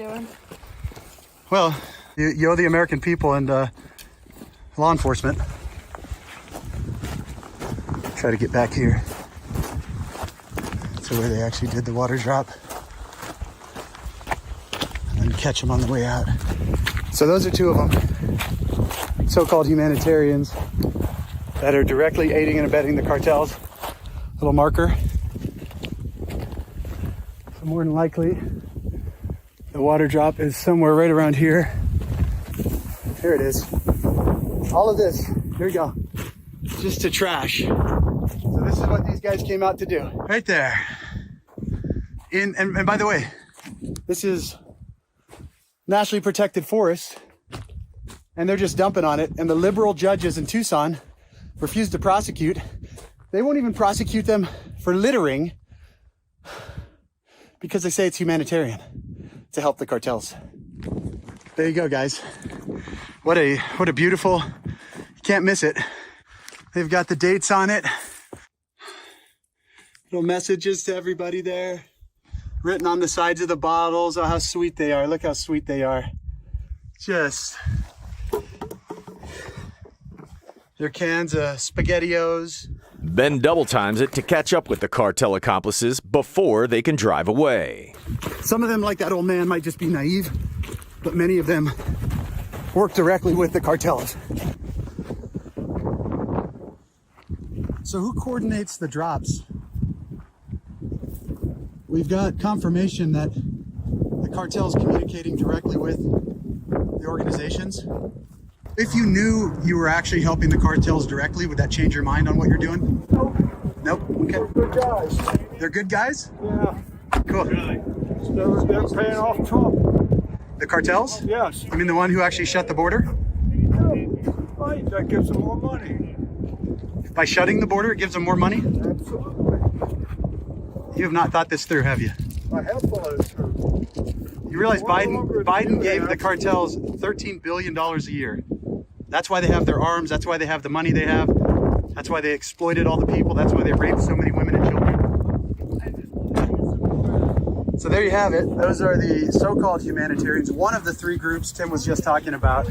Well, you owe the American people and law enforcement. Try to get back here to where they actually did the water drop and catch them on the way out. So those are 2 of them, so-called humanitarians that are directly aiding and abetting the cartels. Little marker. So more than likely, the water drop is somewhere right around here. Here it is. All of this, here we go, just to trash. So this is what these guys came out to do. Right there. And by the way, this is nationally protected forest, and they're just dumping on it. And the liberal judges in Tucson refuse to prosecute. They won't even prosecute them for littering because they say it's humanitarian to help the cartels. There you go, guys. What a beautiful, you can't miss it. They've got the dates on it. Little messages to everybody there. Written on the sides of the bottles. Oh, how sweet they are. Look how sweet they are. Just. Their cans of SpaghettiOs. Ben double times it to catch up with the cartel accomplices before they can drive away. Some of them, like that old man, might just be naive, but many of them work directly with the cartels. So who coordinates the drops? We've got confirmation that the cartel's communicating directly with the organizations. If you knew you were actually helping the cartels directly, would that change your mind on what you're doing? Nope. Nope? Okay. They're good guys. They're good guys? Yeah. Cool. They're paying off Trump. The cartels? Yes. You mean the one who actually shut the border? Right, that gives them more money. By shutting the border, it gives them more money? Absolutely. You have not thought this through, have you? I have thought it through. You realize Biden gave the cartels $13 billion a year. That's why they have their arms. That's why they have the money they have. That's why they exploited all the people. That's why they raped so many women and children. So there you have it. Those are the so-called humanitarians. One of the 3 groups Tim was just talking about.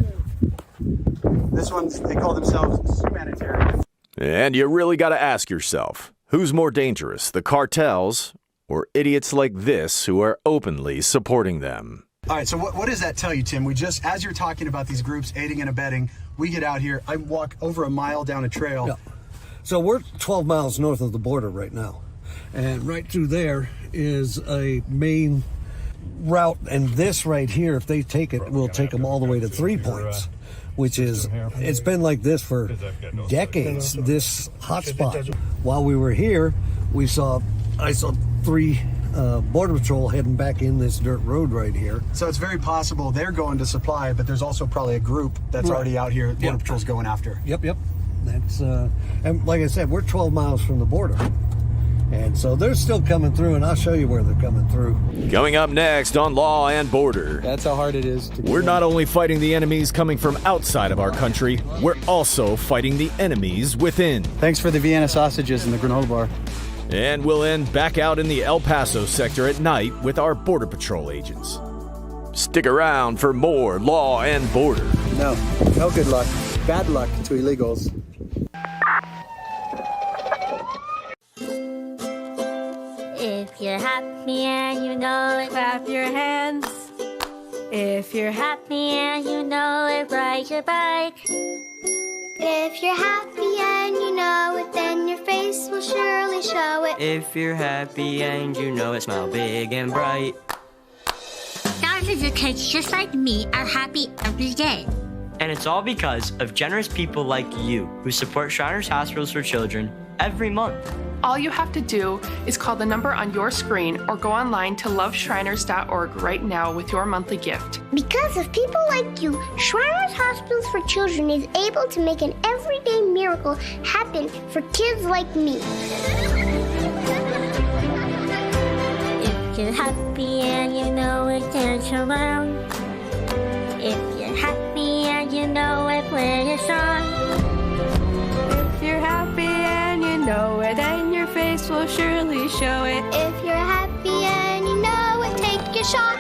This one's, they call themselves humanitarian. And you really got to ask yourself, who's more dangerous, the cartels or idiots like this who are openly supporting them? All right, so what does that tell you, Tim? We just, as you're talking about these groups aiding and abetting, we get out here, I walk over a mile down a trail. Yeah. So we're 12 miles north of the border right now. And right through there is a main route. And this right here, if they take it, will take them all the way to 3 Points. which is, it's been like this for decades, this hotspot. While we were here, I saw 3 Border Patrol heading back in this dirt road right here. So it's very possible they're going to supply, but there's also probably a group that's already out here Border Patrol's going after. Yep. That's, and like I said, we're 12 miles from the border. And so they're still coming through, and I'll show you where they're coming through. Coming up next on Law and Border. That's how hard it is. We're not only fighting the enemies coming from outside of our country, we're also fighting the enemies within. Thanks for the Vienna sausages and the granola bar. And we'll end back out in the El Paso sector at night with our Border Patrol agents. Stick around for more Law and Border. No good luck. Bad luck to illegals. If you're happy and you know it, clap your hands. If you're happy and you know it, ride your bike. If you're happy and you know it, then your face will surely show it. If you're happy and you know it, smile big and bright. Thousands of kids just like me are happy every day. And it's all because of generous people like you who support Shriners Hospitals for Children every month. All you have to do is call the number on your screen or go online to loveshriners.org right now with your monthly gift. Because of people like you, Shriners Hospitals for Children is able to make an everyday miracle happen for kids like me. If you're happy and you know it, dance around. If you're happy and you know it, play a song. If you're happy and you know it, then your face will surely show it. If you're happy and you know it, take a shot.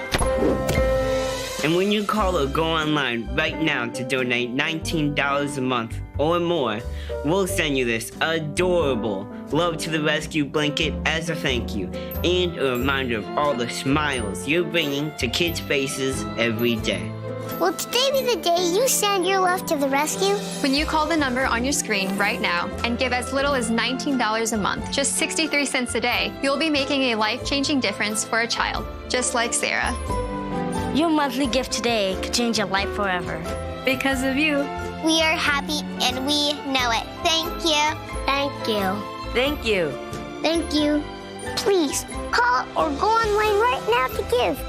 And when you call or go online right now to donate $19 a month or more, we'll send you this adorable Love to the Rescue blanket as a thank you and a reminder of all the smiles you're bringing to kids' faces every day. Will today be the day you send your love to the rescue? When you call the number on your screen right now and give as little as $19 a month, just 63 cents a day, you'll be making a life-changing difference for a child, just like Sarah. Your monthly gift today could change your life forever. Because of you. We are happy and we know it. Thank you. Thank you. Thank you. Thank you. Please call or go online right now to give.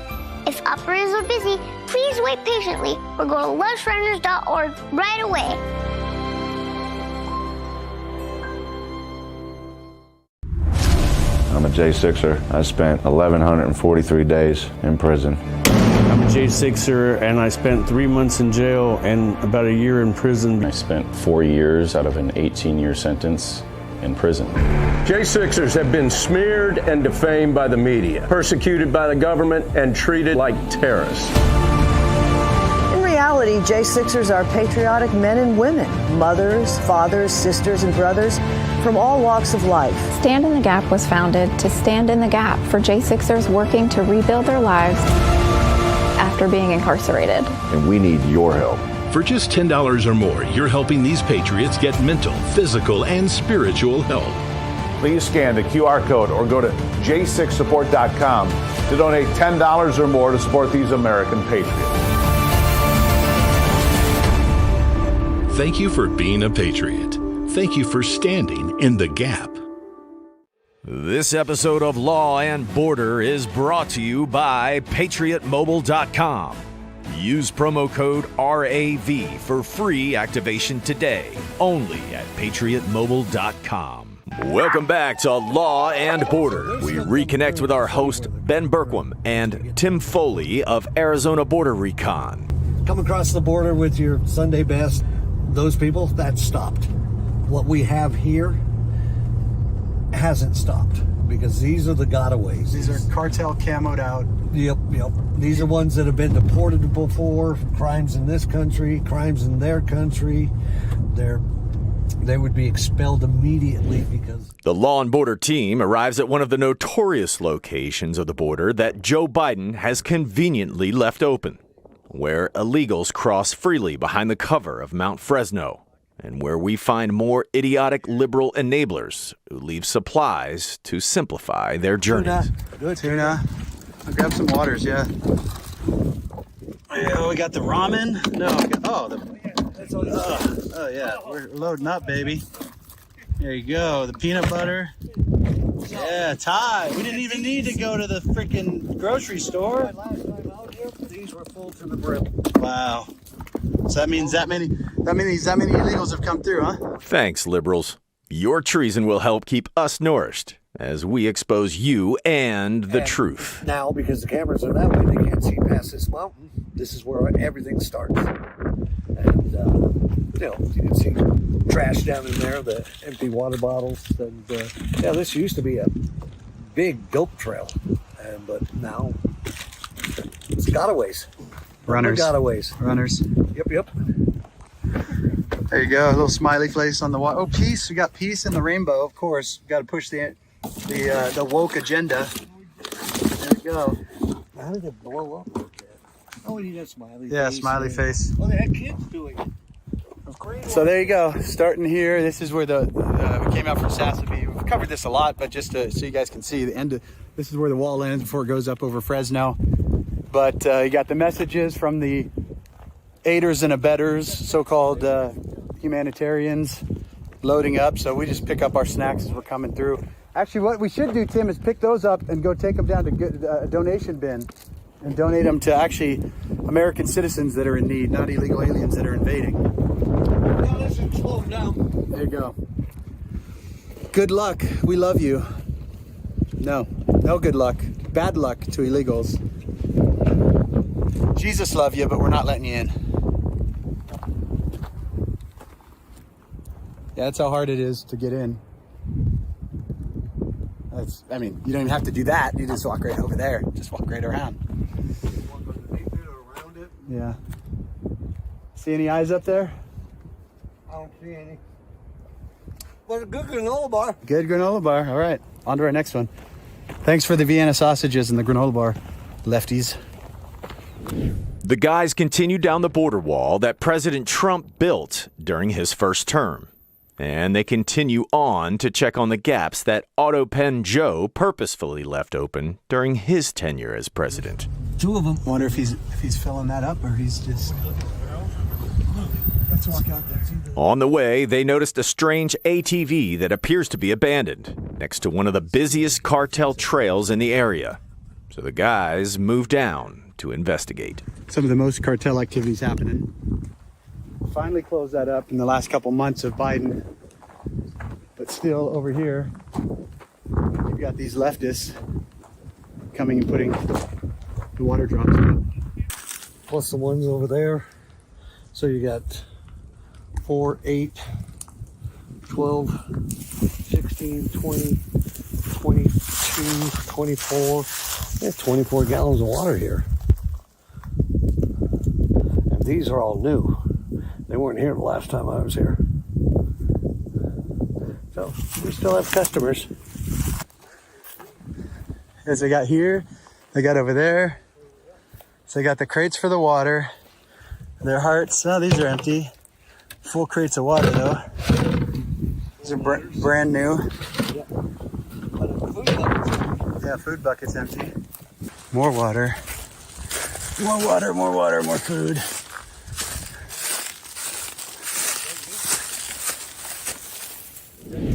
If operators are busy, please wait patiently or go to loveshriners.org right away. I'm a J6er. I spent 1,143 days in prison. I'm a J6er, and I spent 3 months in jail and about a year in prison. I spent 4 years out of an 18-year sentence in prison. J6ers have been smeared and defamed by the media, persecuted by the government, and treated like terrorists. In reality, J6ers are patriotic men and women, mothers, fathers, sisters, and brothers from all walks of life. Stand in the Gap was founded to stand in the gap for J6ers working to rebuild their lives after being incarcerated. And we need your help. For just $10 or more, you're helping these patriots get mental, physical, and spiritual help. Please scan the QR code or go to j6support.com to donate $10 or more to support these American patriots. Thank you for being a patriot. Thank you for standing in the gap. This episode of Law and Border is brought to you by PatriotMobile.com. Use promo code RAV for free activation today, only at PatriotMobile.com. Welcome back to Law and Border. We reconnect with our host, Ben Berkwam, and Tim Foley of Arizona Border Recon. Come across the border with your Sunday best. Those people, that stopped. What we have here hasn't stopped because these are the gotaways. These are cartel camoed out. Yep. These are ones that have been deported before, crimes in this country, crimes in their country. They would be expelled immediately because... The Law and Border team arrives at one of the notorious locations of the border that Joe Biden has conveniently left open, where illegals cross freely behind the cover of Mount Fresno, and where we find more idiotic liberal enablers who leave supplies to simplify their journeys. Tuna. I'll grab some waters, yeah. Yeah, we got the ramen. No, Oh yeah, we're loading up, baby. There you go, the peanut butter. Yeah, Ty, we didn't even need to go to the freaking grocery store. These were full to the brim. Wow. So that means that many illegals have come through, huh? Thanks, liberals. Your treason will help keep us nourished as we expose you and the truth. Now, because the cameras are that way, they can't see past this mountain. This is where everything starts. And, you can see trash down in there, the empty water bottles. And, this used to be a big dope trail. But now, it's gotaways. Runners. Runners. Yep. There you go, a little smiley face on the wall. Oh, peace. We got peace in the rainbow, of course. Got to push the woke agenda. There we go. How did it blow up? Oh, we need a smiley face. Yeah, smiley face. Well, they had kids doing it. So there you go, starting here. This is where we came out from Assassination. We've covered this a lot, but just so you guys can see the end. This is where the wall ends before it goes up over Fresno. But you got the messages from the aiders and abettors, so-called humanitarians, loading up. So we just pick up our snacks as we're coming through. Actually, what we should do, Tim, is pick those up and go take them down to a donation bin and donate them to actually American citizens that are in need, not illegal aliens that are invading. Now listen, slow down. There you go. Good luck. We love you. No good luck. Bad luck to illegals. Jesus love you, but we're not letting you in. Yeah, that's how hard it is to get in. You don't even have to do that. You just walk right over there. Just walk right around. Yeah. See any eyes up there? I don't see any. Well, a good granola bar. Good granola bar. All right. On to our next one. Thanks for the Vienna sausages and the granola bar, lefties. The guys continue down the border wall that President Trump built during his first term. And they continue on to check on the gaps that Autopen Joe purposefully left open during his tenure as president. Two of them. Wonder if he's filling that up or he's just... Let's walk out there. On the way, they noticed a strange ATV that appears to be abandoned next to one of the busiest cartel trails in the area. So the guys move down to investigate. Some of the most cartel activities happening. Finally closed that up in the last couple months of Biden. But still over here, you've got these leftists coming and putting the water drops in. Plus the ones over there. So you got 4, 8, 12, 16, 20, 22, 24. There's 24 gallons of water here. And these are all new. They weren't here the last time I was here. So we still have customers. As they got here, they got over there. So they got the crates for the water. Their hearts, oh, these are empty. Full crates of water though. These are brand new. Yeah, food bucket's empty. More water. More water, more water, more food.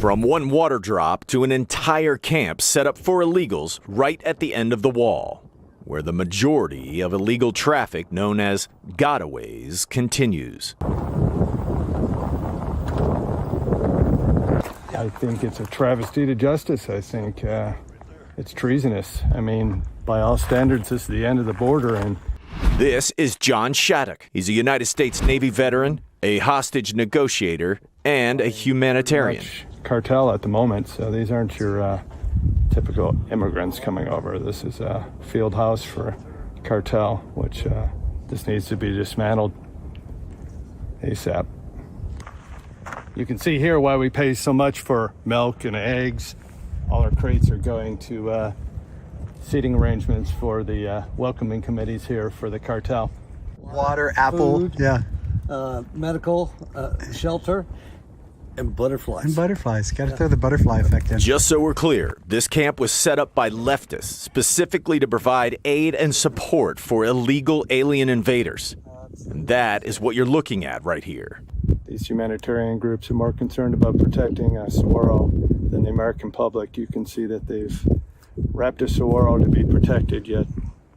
From one water drop to an entire camp set up for illegals right at the end of the wall, where the majority of illegal traffic known as gotaways continues. I think it's a travesty to justice. I think it's treasonous. I mean, by all standards, this is the end of the border. And this is John Shattuck. He's a United States Navy veteran, a hostage negotiator, and a humanitarian. Cartel at the moment, so these aren't your typical immigrants coming over. This is a field house for cartel, which this needs to be dismantled ASAP. You can see here why we pay so much for milk and eggs. All our crates are going to seating arrangements for the welcoming committees here for the cartel. Water, apple, food, yeah. Medical, shelter, and butterflies. And butterflies. Got to throw the butterfly effect in. Just so we're clear, this camp was set up by leftists specifically to provide aid and support for illegal alien invaders. And that is what you're looking at right here. These humanitarian groups are more concerned about protecting Saguaro than the American public. You can see that they've wrapped a Saguaro to be protected, yet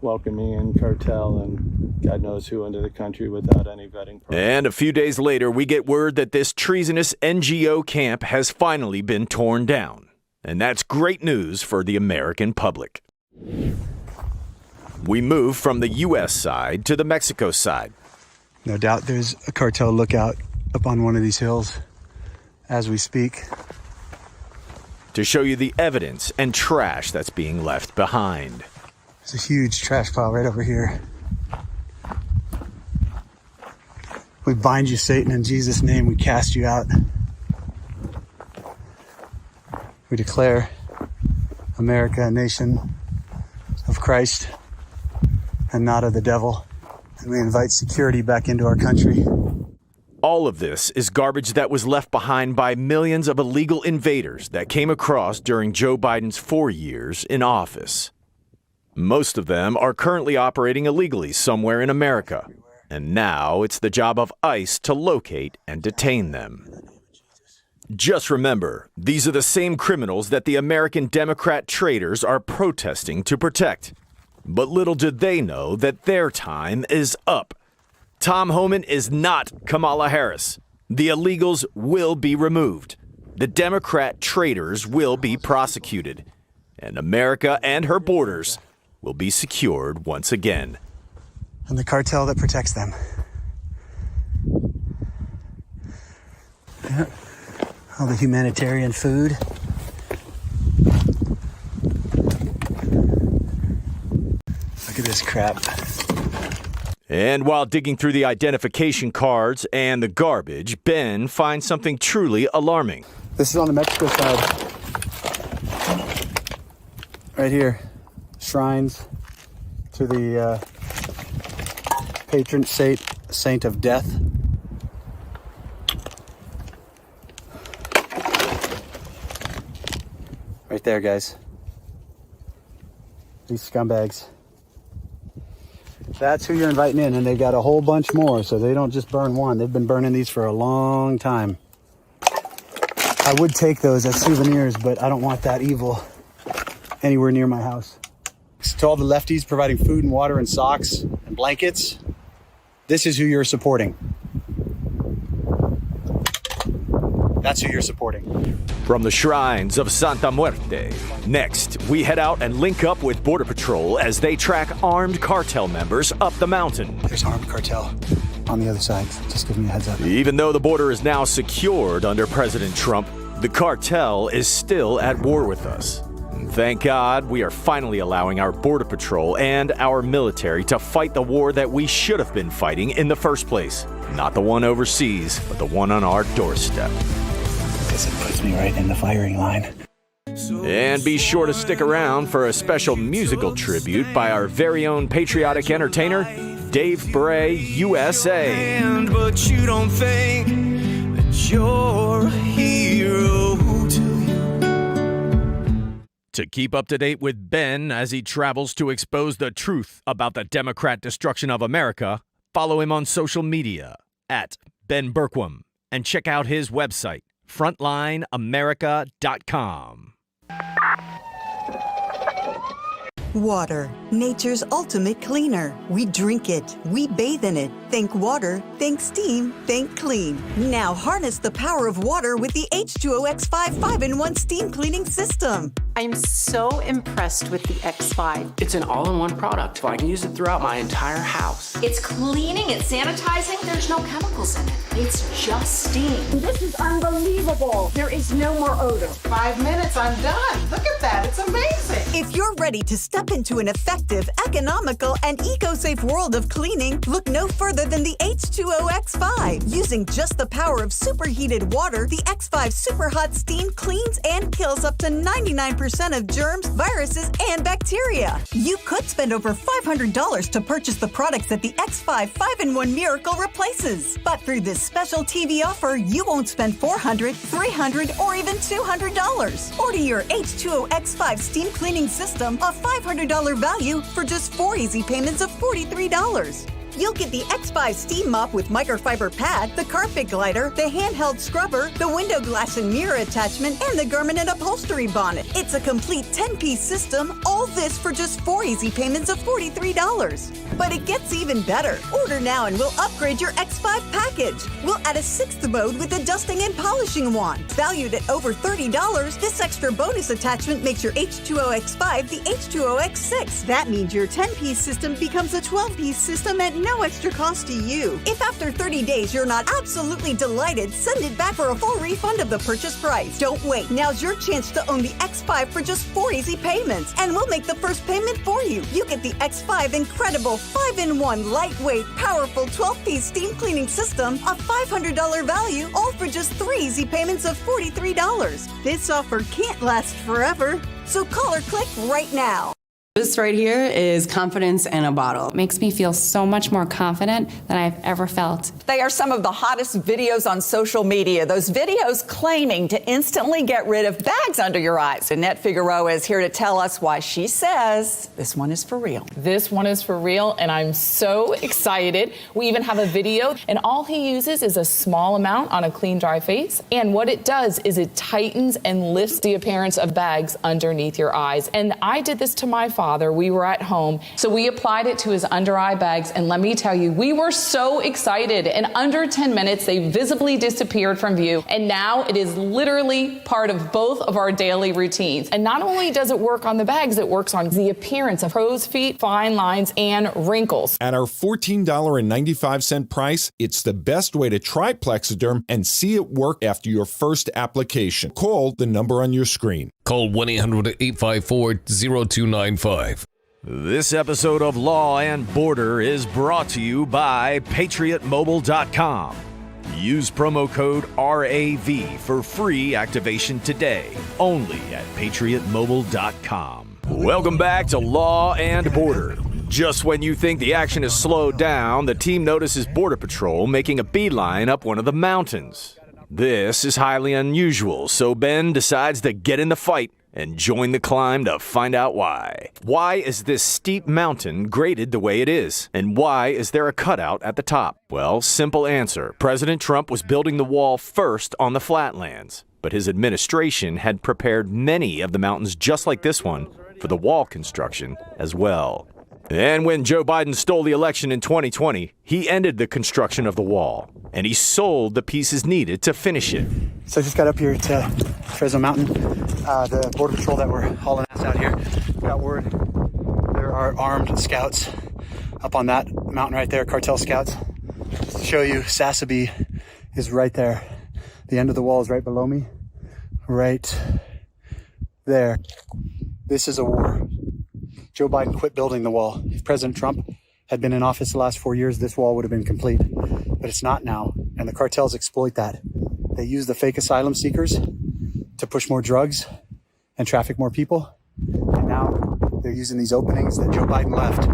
welcoming in cartel and God knows who into the country without any vetting process. And a few days later, we get word that this treasonous NGO camp has finally been torn down. And that's great news for the American public. We move from the U.S. side to the Mexico side. No doubt there's a cartel lookout up on one of these hills as we speak. To show you the evidence and trash that's being left behind. There's a huge trash pile right over here. We bind you, Satan, in Jesus' name. We cast you out. We declare America a nation of Christ and not of the devil. And we invite security back into our country. All of this is garbage that was left behind by millions of illegal invaders that came across during Joe Biden's 4 years in office. Most of them are currently operating illegally somewhere in America. And now it's the job of ICE to locate and detain them. Just remember, these are the same criminals that the American Democrat traitors are protesting to protect. But little did they know that their time is up. Tom Homan is not Kamala Harris. The illegals will be removed. The Democrat traitors will be prosecuted. And America and her borders will be secured once again. And the cartel that protects them. Yeah. All the humanitarian food. Look at this crap. And while digging through the identification cards and the garbage, Ben finds something truly alarming. This is on the Mexico side. Right here. Shrines to the patron saint of death. Right there, guys. These scumbags. That's who you're inviting in, and they've got a whole bunch more, so they don't just burn one. They've been burning these for a long time. I would take those as souvenirs, but I don't want that evil anywhere near my house. To all the lefties providing food and water and socks and blankets, this is who you're supporting. That's who you're supporting. From the shrines of Santa Muerte, next, we head out and link up with Border Patrol as they track armed cartel members up the mountain. There's armed cartel on the other side. Just give me a heads up. Even though the border is now secured under President Trump, the cartel is still at war with us. And thank God we are finally allowing our Border Patrol and our military to fight the war that we should have been fighting in the first place. Not the one overseas, but the one on our doorstep. Because it puts me right in the firing line. And be sure to stick around for a special musical tribute by our very own patriotic entertainer, Dave Bray, USA. But you don't think that you're a hero, do you? To keep up to date with Ben as he travels to expose the truth about the Democrat destruction of America, follow him on social media at Ben Berkwam and check out his website, frontlineamerica.com. Water, nature's ultimate cleaner. We drink it, we bathe in it. Think water, think steam, think clean. Now harness the power of water with the H2O X5 5-in-1 steam cleaning system. I'm so impressed with the X5. It's an all-in-one product, so I can use it throughout my entire house. It's cleaning, it's sanitizing, there's no chemicals in it. It's just steam. This is unbelievable. There is no more odor. 5 minutes, I'm done. Look at that, it's amazing. If you're ready to step into an effective, economical, and eco-safe world of cleaning, look no further than the H2O X5. Using just the power of superheated water, the X5 Super Hot Steam cleans and kills up to 99% of germs, viruses, and bacteria. You could spend over $500 to purchase the products that the X5 5-in-1 Miracle replaces. But through this special TV offer, you won't spend $400, $300, or even $200. Order your H2O X5 steam cleaning system, a $500 value, for just 4 easy payments of $43. you'll get the X5 steam mop with microfiber pad, the carpet glider, the handheld scrubber, the window glass and mirror attachment, and the garment and upholstery bonnet. It's a complete 10-piece system, all this for just 4 easy payments of $43. But it gets even better. Order now and we'll upgrade your X5 package. We'll add a 6th mode with a dusting and polishing wand. Valued at over $30, this extra bonus attachment makes your H2O X5 the H2O X6. That means your 10-piece system becomes a 12-piece system at no extra cost to you. If after 30 days you're not absolutely delighted, send it back for a full refund of the purchase price. Don't wait. Now's your chance to own the X5 for just 4 easy payments, and we'll make the first payment for you. You get the X5 incredible 5-in-1 lightweight, powerful 12-piece steam cleaning system, a $500 value, all for just 3 easy payments of $43. This offer can't last forever, so call or click right now. This right here is confidence in a bottle. It makes me feel so much more confident than I've ever felt. They are some of the hottest videos on social media. Those videos claiming to instantly get rid of bags under your eyes. Annette Figueroa is here to tell us why she says this one is for real. This one is for real, and I'm so excited. We even have a video, and all he uses is a small amount on a clean, dry face. And what it does is it tightens and lifts the appearance of bags underneath your eyes. And I did this to my father. We were at home, so we applied it to his under eye bags, and let me tell you, we were so excited. In under 10 minutes, they visibly disappeared from view, and now it is literally part of both of our daily routines. And not only does it work on the bags, it works on the appearance of crow's feet, fine lines, and wrinkles. At our $14.95 price, it's the best way to try Plexiderm and see it work after your first application. Call the number on your screen. Call 1-800-854-0295. This episode of Law and Border is brought to you by PatriotMobile.com. Use promo code RAV for free activation today, only at PatriotMobile.com. Welcome back to Law and Border. Just when you think the action has slowed down, the team notices Border Patrol making a beeline up one of the mountains. This is highly unusual, so Ben decides to get in the fight and join the climb to find out why. Why is this steep mountain graded the way it is? And why is there a cutout at the top? Well, simple answer. President Trump was building the wall first on the flatlands, but his administration had prepared many of the mountains just like this one for the wall construction as well. And when Joe Biden stole the election in 2020, he ended the construction of the wall, and he sold the pieces needed to finish it. So I just got up here to Fresno Mountain. The Border Patrol that were hauling ass out here got word there are armed scouts up on that mountain right there, cartel scouts. Just to show you, Sassabee is right there. The end of the wall is right below me, right there. This is a war. Joe Biden quit building the wall. If President Trump had been in office the last 4 years, this wall would have been complete. But it's not now, and the cartels exploit that. They use the fake asylum seekers to push more drugs and traffic more people. And now they're using these openings that Joe Biden left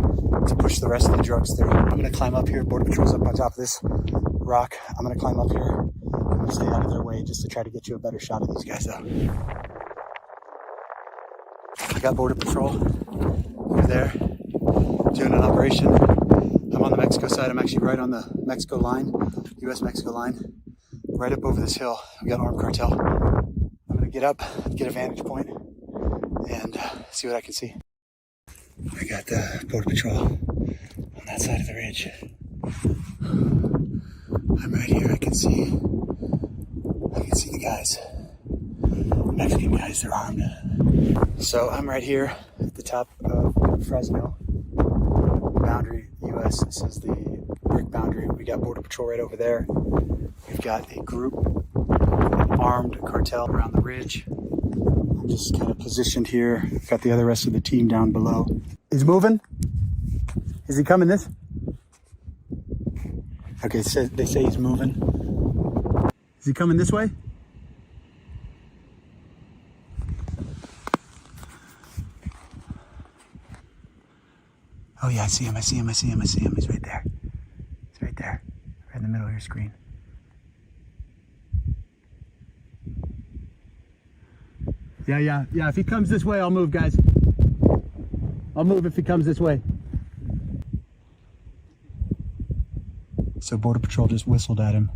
to push the rest of the drugs through. I'm gonna climb up here. Border Patrol's up on top of this rock. I'm gonna climb up here. I'm gonna stay out of their way just to try to get you a better shot of these guys though. I got Border Patrol over there doing an operation. I'm on the Mexico side. I'm actually right on the Mexico line, U.S.-Mexico line, right up over this hill. We got armed cartel. I'm gonna get up, get a vantage point, and see what I can see. I got the Border Patrol on that side of the ridge. I'm right here. I can see the guys. Mexican guys, they're armed. So I'm right here at the top of Fresno boundary, U.S. This is the brick boundary. We got Border Patrol right over there. We've got a group, an armed cartel around the ridge. I'm just kind of positioned here. I've got the other rest of the team down below. He's moving. Is he coming this? Okay, so they say he's moving. Is he coming this way? Oh yeah, I see him. He's right there. He's right there. Right in the middle of your screen. Yeah. If he comes this way, I'll move, guys. I'll move if he comes this way. So Border Patrol just whistled at him.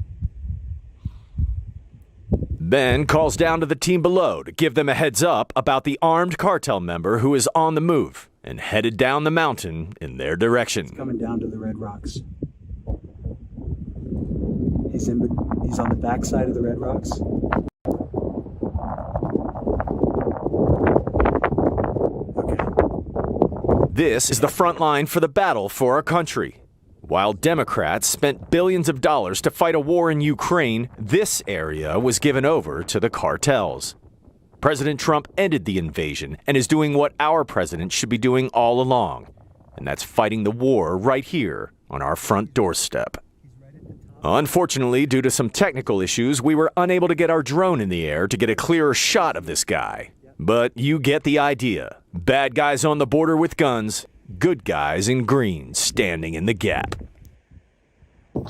Ben calls down to the team below to give them a heads up about the armed cartel member who is on the move and headed down the mountain in their direction. He's coming down to the Red Rocks. He's on the backside of the Red Rocks. This is the front line for the battle for our country. While Democrats spent billions of dollars to fight a war in Ukraine, this area was given over to the cartels. President Trump ended the invasion and is doing what our president should be doing all along, and that's fighting the war right here on our front doorstep. Unfortunately, due to some technical issues, we were unable to get our drone in the air to get a clearer shot of this guy. But you get the idea. Bad guys on the border with guns, good guys in green standing in the gap.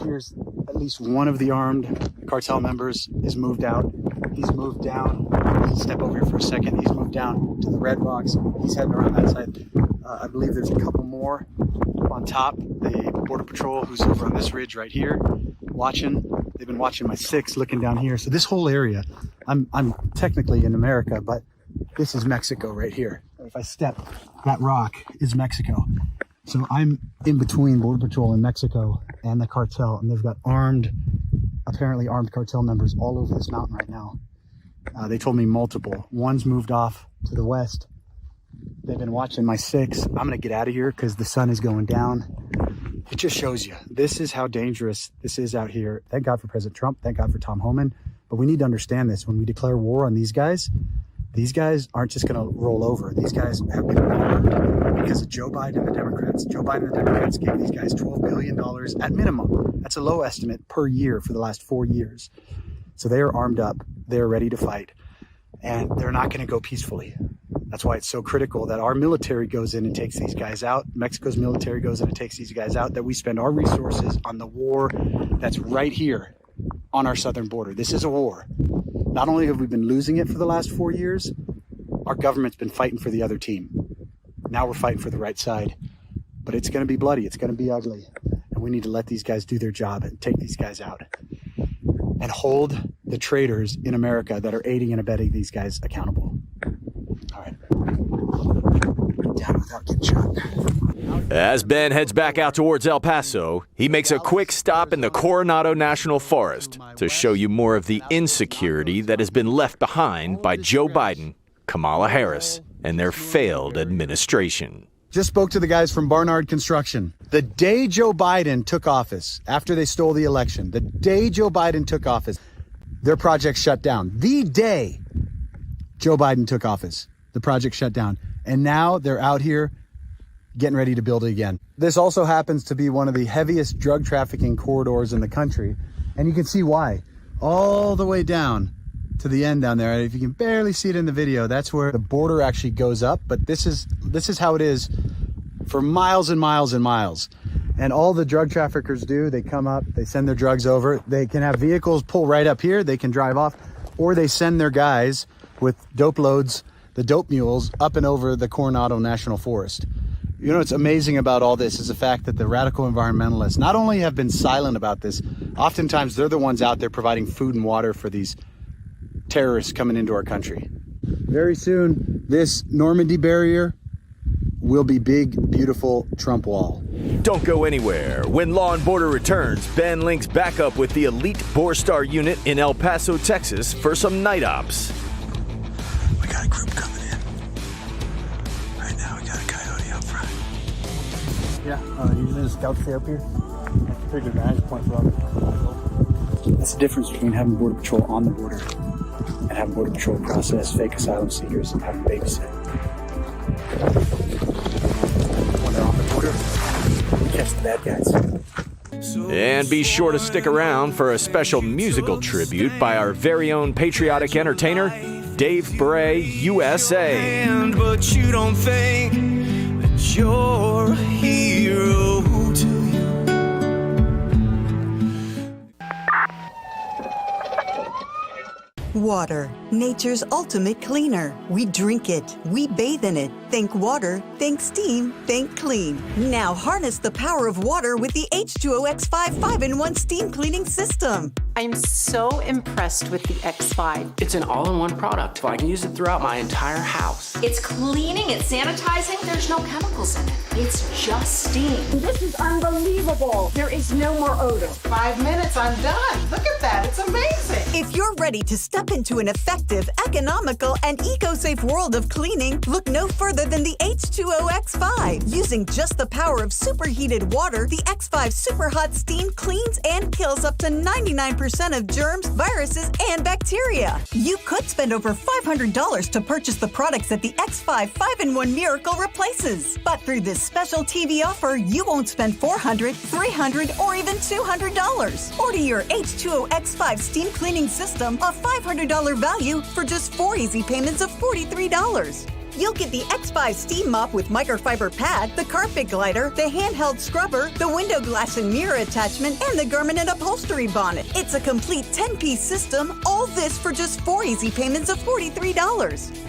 Here's at least one of the armed cartel members is moved out. He's moved down. Step over here for a second. He's moved down to the Red Rocks. He's heading around that side. I believe there's a couple more on top. The Border Patrol, who's over on this ridge right here, watching. They've been watching my 6, looking down here. So this whole area, I'm technically in America, but this is Mexico right here. If I step, that rock is Mexico. So I'm in between Border Patrol in Mexico and the cartel, and they've got apparently armed cartel members all over this mountain right now. They told me multiple. One's moved off to the west. They've been watching my 6. I'm gonna get out of here because the sun is going down. It just shows you, this is how dangerous this is out here. Thank God for President Trump, thank God for Tom Homan, but we need to understand this. When we declare war on these guys aren't just gonna roll over. These guys have been armed because of Joe Biden and the Democrats. Joe Biden and the Democrats gave these guys $12 billion at minimum. That's a low estimate per year for the last 4 years. So they are armed up, they're ready to fight, and they're not gonna go peacefully. That's why it's so critical that our military goes in and takes these guys out. Mexico's military goes in and takes these guys out, that we spend our resources on the war that's right here on our southern border. This is a war. Not only have we been losing it for the last 4 years, our government's been fighting for the other team. Now we're fighting for the right side. But it's going to be bloody. It's going to be ugly. And we need to let these guys do their job and take these guys out. And hold the traitors in America that are aiding and abetting these guys accountable. All right. Down without getting shot. As Ben heads back out towards El Paso, he makes a quick stop in the Coronado National Forest to show you more of the insecurity that has been left behind by Joe Biden, Kamala Harris, and their failed administration. Just spoke to the guys from Barnard Construction. The day Joe Biden took office, after they stole the election, the day Joe Biden took office, their project shut down. The day Joe Biden took office, the project shut down. And now they're out here getting ready to build it again. This also happens to be one of the heaviest drug trafficking corridors in the country. And you can see why. All the way down to the end down there. If you can barely see it in the video, that's where the border actually goes up. But this is how it is for miles and miles and miles. And all the drug traffickers do, they come up, they send their drugs over. They can have vehicles pull right up here, they can drive off, or they send their guys with dope loads, the dope mules, up and over the Coronado National Forest. You know what's amazing about all this is the fact that the radical environmentalists not only have been silent about this, oftentimes they're the ones out there providing food and water for these terrorists coming into our country. Very soon, this Normandy barrier will be big, beautiful Trump wall. Don't go anywhere. When Law and Border returns, Ben links back up with the elite Borstar unit in El Paso, Texas for some night ops. We got a group coming in. Right now, we got a coyote up front. Yeah, usually the scouts stay up here. That's a pretty good vantage point for them. That's the difference between having Border Patrol on the border and having Border Patrol process fake asylum seekers and having babysit. When they're on the border, we catch the bad guys. And be sure to stick around for a special musical tribute by our very own patriotic entertainer, Dave Bray, USA. But you don't think that you're a hero, do you? Water, nature's ultimate cleaner. We drink it, we bathe in it. Think water, think steam, think clean. Now harness the power of water with the H2O X5 5-in-1 steam cleaning system. I'm so impressed with the X5. It's an all-in-one product. I can use it throughout my entire house. It's cleaning, it's sanitizing, there's no chemicals in it. It's just steam. This is unbelievable. There is no more odor. 5 minutes, I'm done. Look at that, it's amazing. If you're ready to step into an effective, economical, and eco-safe world of cleaning, look no further than the H2O X5. Using just the power of superheated water, the X5 Super Hot Steam cleans and kills up to 99% of germs, viruses, and bacteria. You could spend over $500 to purchase the products that the X5 5-in-1 Miracle replaces. But through this special TV offer, you won't spend $400, $300, or even $200. Order your H2O X5 steam cleaning system, a $500 value, for just 4 easy payments of $43. You'll get the X5 steam mop with microfiber pad, the carpet glider, the handheld scrubber, the window glass and mirror attachment, and the garment and upholstery bonnet. It's a complete 10-piece system, all this for just 4 easy payments of $43.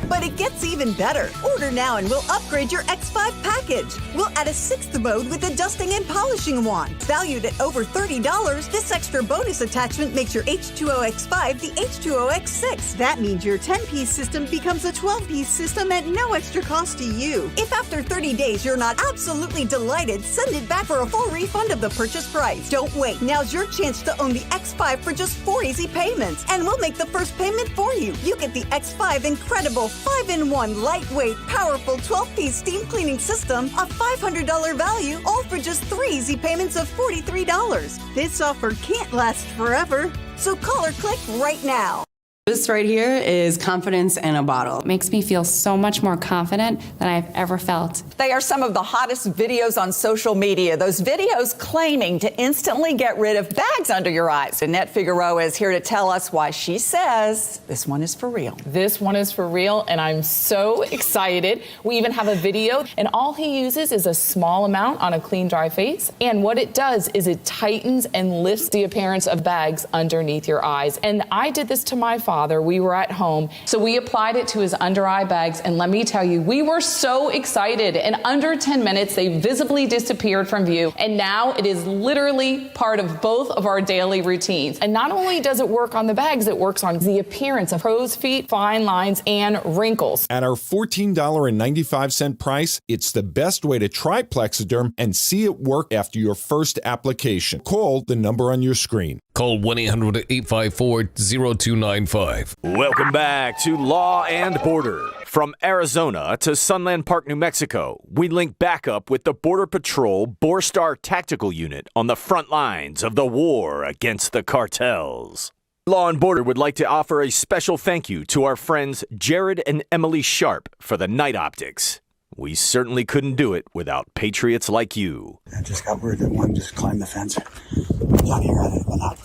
But it gets even better. Order now and we'll upgrade your X5 package. We'll add a 6th mode with a dusting and polishing wand. Valued at over $30, this extra bonus attachment makes your H2O X5 the H2O X6. That means your 10-piece system becomes a 12-piece system at no extra cost to you. If after 30 days you're not absolutely delighted, send it back for a full refund of the purchase price. Don't wait. Now's your chance to own the X5 for just 4 easy payments, and we'll make the first payment for you. You get the X5 incredible 5-in-1 lightweight, powerful 12-piece steam cleaning system, a $500 value, all for just 3 easy payments of $43. This offer can't last forever, so call or click right now. This right here is confidence in a bottle. It makes me feel so much more confident than I've ever felt. They are some of the hottest videos on social media. Those videos claiming to instantly get rid of bags under your eyes. Annette Figueroa is here to tell us why she says this one is for real. This one is for real, and I'm so excited. We even have a video, and all he uses is a small amount on a clean, dry face. And what it does is it tightens and lifts the appearance of bags underneath your eyes. And I did this to my father. We were at home, so we applied it to his under eye bags, and let me tell you, we were so excited. In under 10 minutes, they visibly disappeared from view, and now it is literally part of both of our daily routines. And not only does it work on the bags, it works on the appearance of crow's feet, fine lines, and wrinkles. At our $14.95 price, it's the best way to try Plexiderm and see it work after your first application. Call the number on your screen. Call 1-800-854-0295. Welcome back to Law and Border. From Arizona to Sunland Park, New Mexico, we link back up with the Border Patrol Borstar Tactical Unit on the front lines of the war against the cartels. Law and Border would like to offer a special thank you to our friends Jared and Emily Sharp for the night optics. We certainly couldn't do it without patriots like you. I just got word that one just climbed the fence down here. I went up.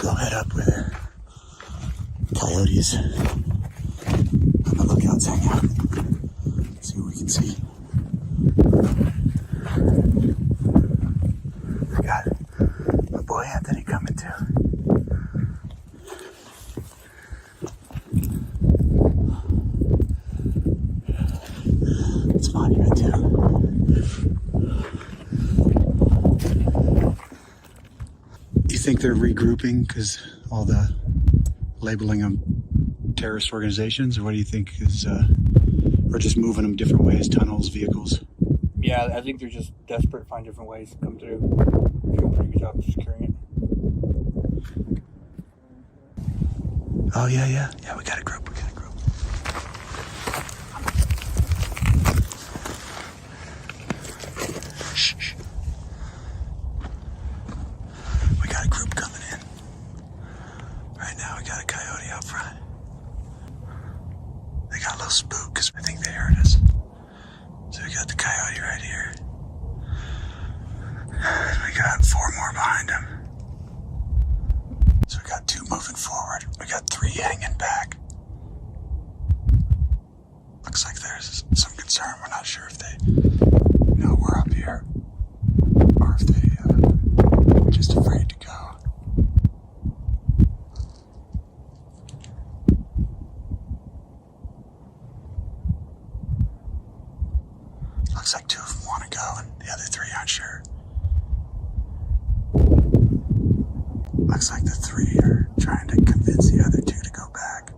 Go head up where the coyotes on the lookouts hang out. See what we can see. I got my boy Anthony coming too. It's Monument too. You think they're regrouping because all the labeling them terrorist organizations, or what do you think is, or just moving them different ways, tunnels, vehicles? Yeah, I think they're just desperate to find different ways to come through. They're doing a pretty good job of securing it. Oh, yeah, we got a group. Shh. We got a group coming in. Right now, we got a coyote out front. They got a little spook because I think they heard us. So we got the coyote right here. We got 4 more behind him. So we got 2 moving forward. We got 3 hanging back. Looks like there's some concern. We're not sure if they know we're up here. looks like 2 of them want to go and the other 3 aren't sure. Looks like the 3 are trying to convince the other 2 to go back.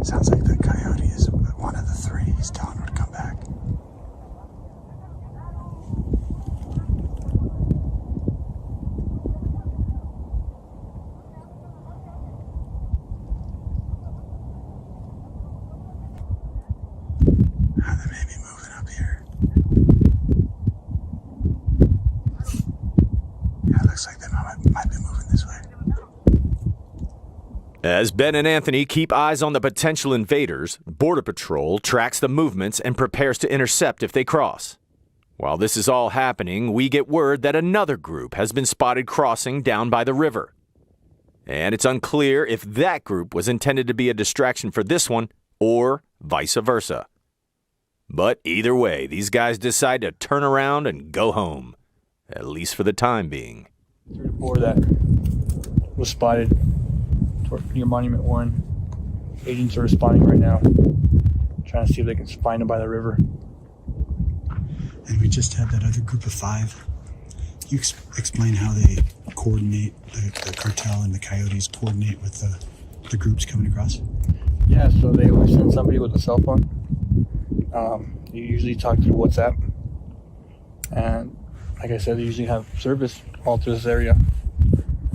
Sounds like the coyote is one of the 3. He's telling her to come back. They may be moving up here. Yeah, it looks like they might be moving this way. As Ben and Anthony keep eyes on the potential invaders, Border Patrol tracks the movements and prepares to intercept if they cross. While this is all happening, we get word that another group has been spotted crossing down by the river. And it's unclear if that group was intended to be a distraction for this one or vice versa. But either way, these guys decide to turn around and go home, at least for the time being. 3 or 4 that was spotted near Monument 1. Agents are responding right now, trying to see if they can find them by the river. And we just had that other group of 5. Can you explain how they coordinate, the cartel and the coyotes coordinate with the groups coming across? Yeah, so they always send somebody with a cell phone. You usually talk through WhatsApp. And like I said, they usually have service all through this area.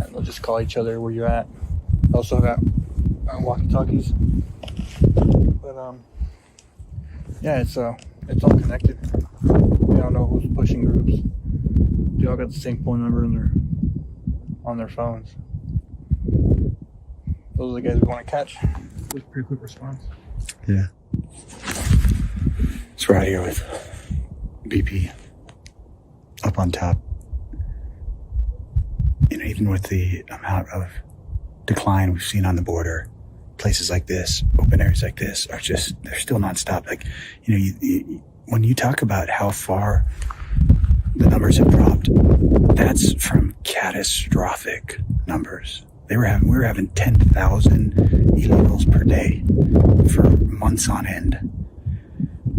And they'll just call each other where you're at. Also got walkie-talkies. But yeah, it's all connected. We all know who's pushing groups. They all got the same phone number on their phones. Those are the guys we want to catch with pretty quick response. Yeah. So we're out here with BP up on top. You know, even with the amount of decline we've seen on the border, places like this, open areas like this are just, they're still nonstop. Like, you know, when you talk about how far the numbers have dropped, that's from catastrophic numbers. We were having 10,000 illegals per day for months on end.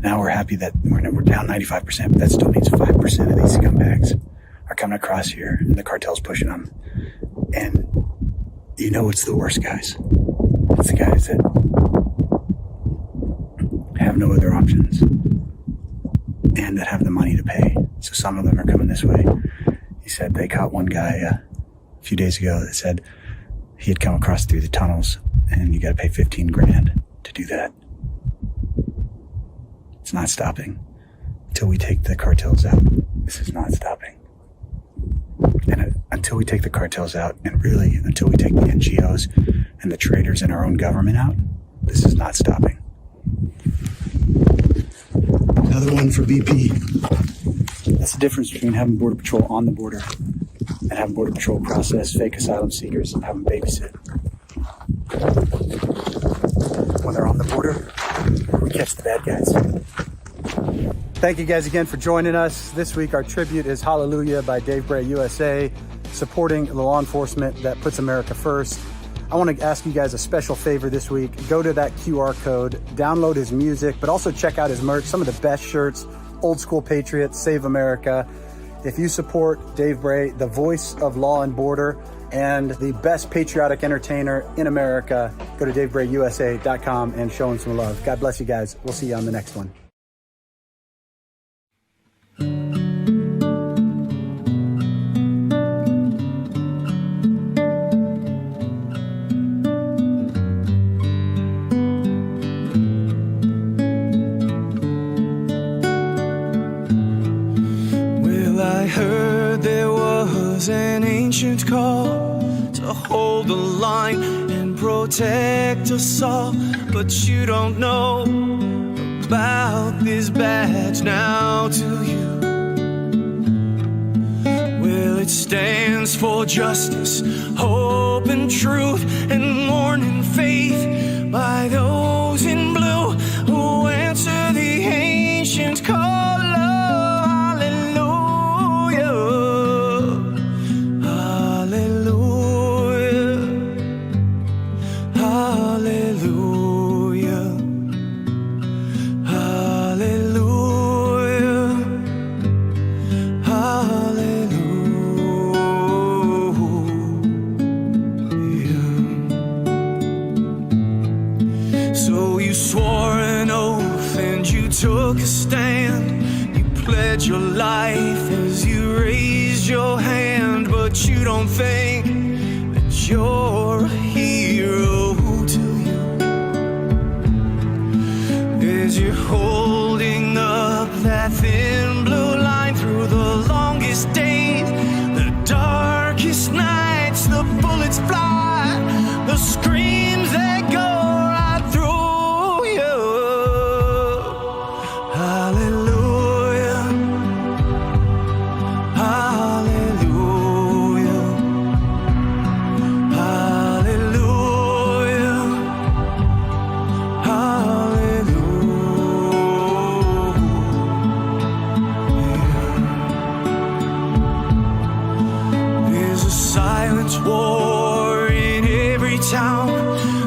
Now we're happy that we're down 95%, but that still means 5% of these scumbags are coming across here and the cartel's pushing them. And you know it's the worst guys. It's the guys that have no other options and that have the money to pay. So some of them are coming this way. He said they caught one guy a few days ago that said he had come across through the tunnels and you got to pay 15 grand to do that. It's not stopping until we take the cartels out. This is not stopping. And until we take the cartels out, and really until we take the NGOs and the traders in our own government out, this is not stopping. Another one for BP. That's the difference between having Border Patrol on the border and having Border Patrol process fake asylum seekers and have them babysit. When they're on the border, we catch the bad guys. Thank you guys again for joining us. This week our tribute is Hallelujah by Dave Bray USA, supporting the law enforcement that puts America first. I want to ask you guys a special favor this week. Go to that QR code, download his music, but also check out his merch. Some of the best shirts, Old School Patriots, Save America. If you support Dave Bray, the voice of law and border, and the best patriotic entertainer in America, go to DaveBrayUSA.com and show him some love. God bless you guys. We'll see you on the next one. An ancient call to hold the line and protect us all, but you don't know about this badge now, do you? Well, it stands for justice, hope and truth, and mourning faith by those in blue who answer the ancient call. swore an oath and you took a stand. You pledged your life as you raised your hand, but you don't think that you're a hero to you. As you're holding up that thin blue line through the longest days, the darkest nights, the bullets fly, the screams that go right through you. Hallelujah, hallelujah, hallelujah, hallelujah. There's a silent war in every town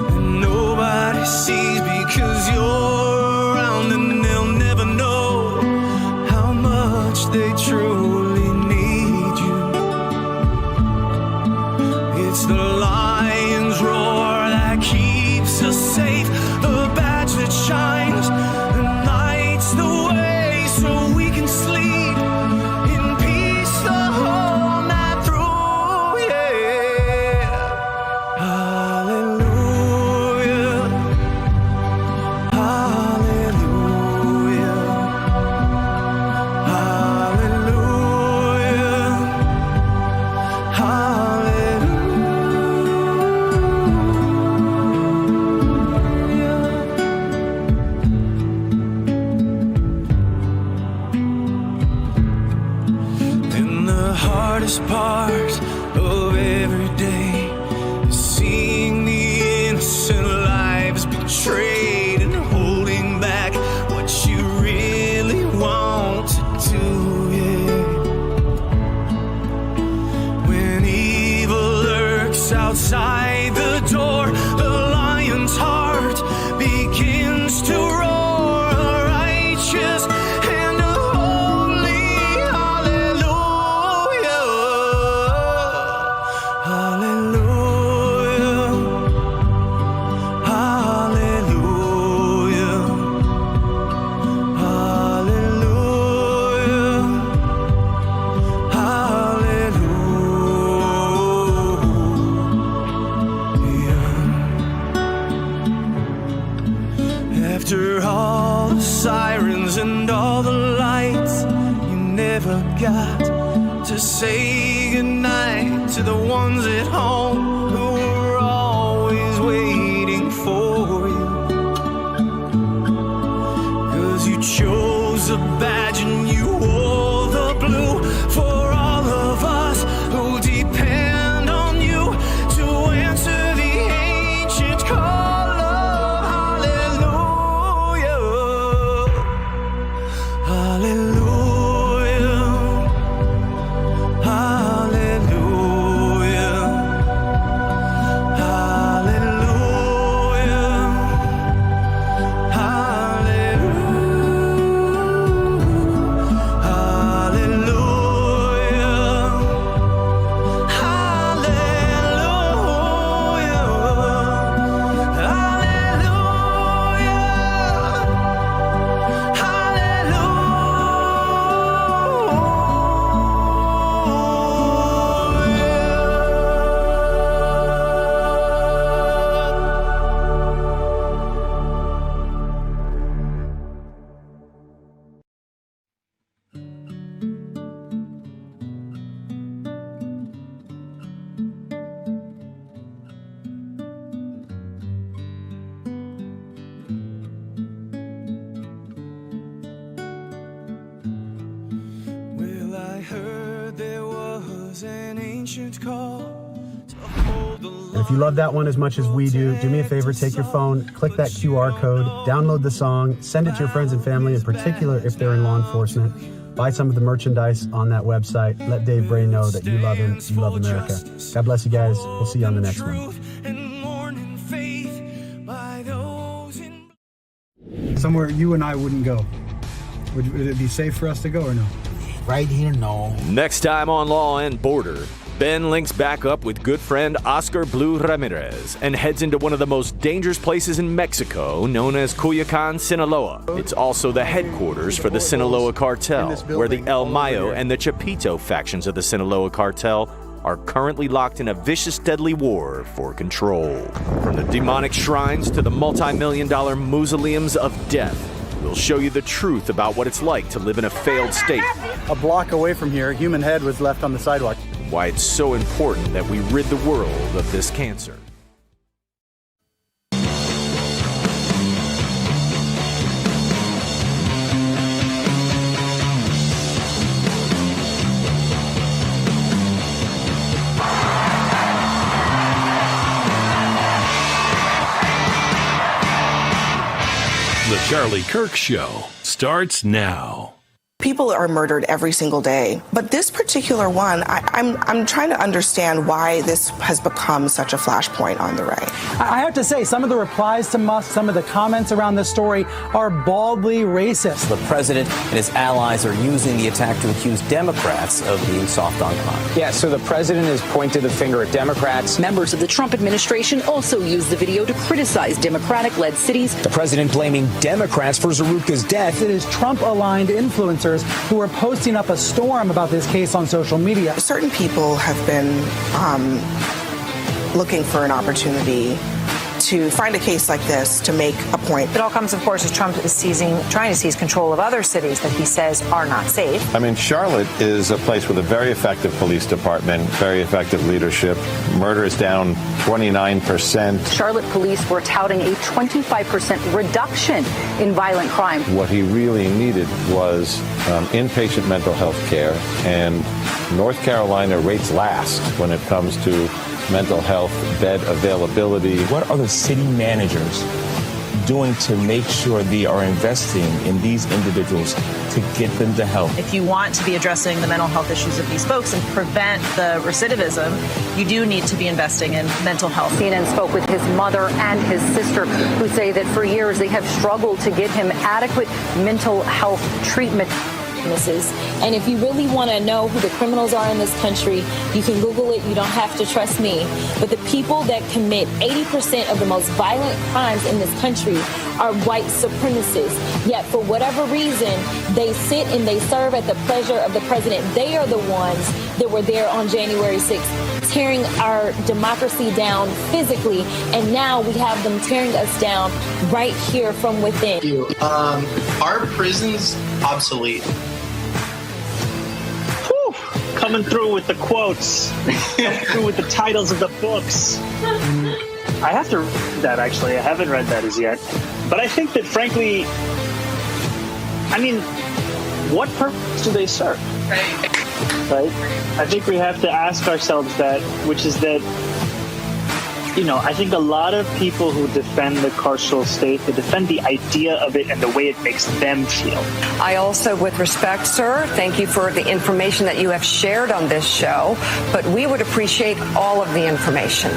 that nobody sees because you're around, and they'll never know how much they truly need you. It's the lion's roar that keeps us safe, the badge that shines and lights the way so we can sleep in peace the whole night through, yeah. Hallelujah, hallelujah, hallelujah, hallelujah. And the hardest part of every day is seeing the innocent lives betrayed and holding back what you really want to do, yeah. When evil lurks outside the door, the lion's heart begins to roar, a righteous and a holy hallelujah. Hallelujah, hallelujah, hallelujah, hallelujah. After all the sirens and all the lights, you never got to say goodnight to the ones at home who were always waiting for you. 'Cause you chose a badge and you wore the blue for all of us who depend on you to answer the ancient call of hallelujah. Hallelujah, hallelujah, hallelujah, If you love that one as much as we do me a favor, take your phone, click that QR code, download the song, send it to your friends and family, in particular if they're in law enforcement. Buy some of the merchandise on that website. Let Dave Bray know that you love him, you love America. God bless you guys. We'll see you on the next one. Somewhere you and I wouldn't go. Would it be safe for us to go or no? Right here, no. Next time on Law and Border, Ben links back up with good friend Oscar Blue Ramirez and heads into one of the most dangerous places in Mexico, known as Culiacan, Sinaloa. It's also the headquarters for the Sinaloa cartel, where the El Mayo and the Chapito factions of the Sinaloa cartel are currently locked in a vicious, deadly war for control. From the demonic shrines to the multi-million-dollar mausoleums of death, we'll show you the truth about what it's like to live in a failed state. A block away from here, a human head was left on the sidewalk. Why it's so important that we rid the world of this cancer. The Charlie Kirk Show starts now. People are murdered every single day, but this particular one, I'm trying to understand why this has become such a flashpoint on the right. I have to say, some of the replies to Musk, some of the comments around this story are baldly racist. The president and his allies are using the attack to accuse Democrats of being soft on crime. Yeah, so the president has pointed the finger at Democrats. Members of the Trump administration also used the video to criticize Democratic-led cities. The president blaming Democrats for Zaruka's death. It is Trump-aligned influencers who are posting up a storm about this case on social media. Certain people have been looking for an opportunity to find a case like this to make a point. It all comes, of course, as Trump is trying to seize control of other cities that he says are not safe. I mean, Charlotte is a place with a very effective police department, very effective leadership. Murder is down 29%. Charlotte police were touting a 25% reduction in violent crime. What he really needed was inpatient mental health care, and North Carolina rates last when it comes to mental health bed availability. What are the city managers doing to make sure they are investing in these individuals to get them to help? If you want to be addressing the mental health issues of these folks and prevent the recidivism, you do need to be investing in mental health. CNN spoke with his mother and his sister, who say that for years they have struggled to get him adequate mental health treatment. And if you really want to know who the criminals are in this country, you can Google it. You don't have to trust me. But the people that commit 80% of the most violent crimes in this country are white supremacists. Yet for whatever reason, they sit and they serve at the pleasure of the president. They are the ones that were there on January 6th, tearing our democracy down physically. And now we have them tearing us down right here from within. Are prisons obsolete? Coming through with the quotes, coming through with the titles of the books. I have to read that, actually. I haven't read that as yet. But I think that, frankly, I mean, what purpose do they serve? Right? I think we have to ask ourselves that, which is that, you know, I think a lot of people who defend the carceral state, they defend the idea of it and the way it makes them feel. I also, with respect, sir, thank you for the information that you have shared on this show, but we would appreciate all of the information.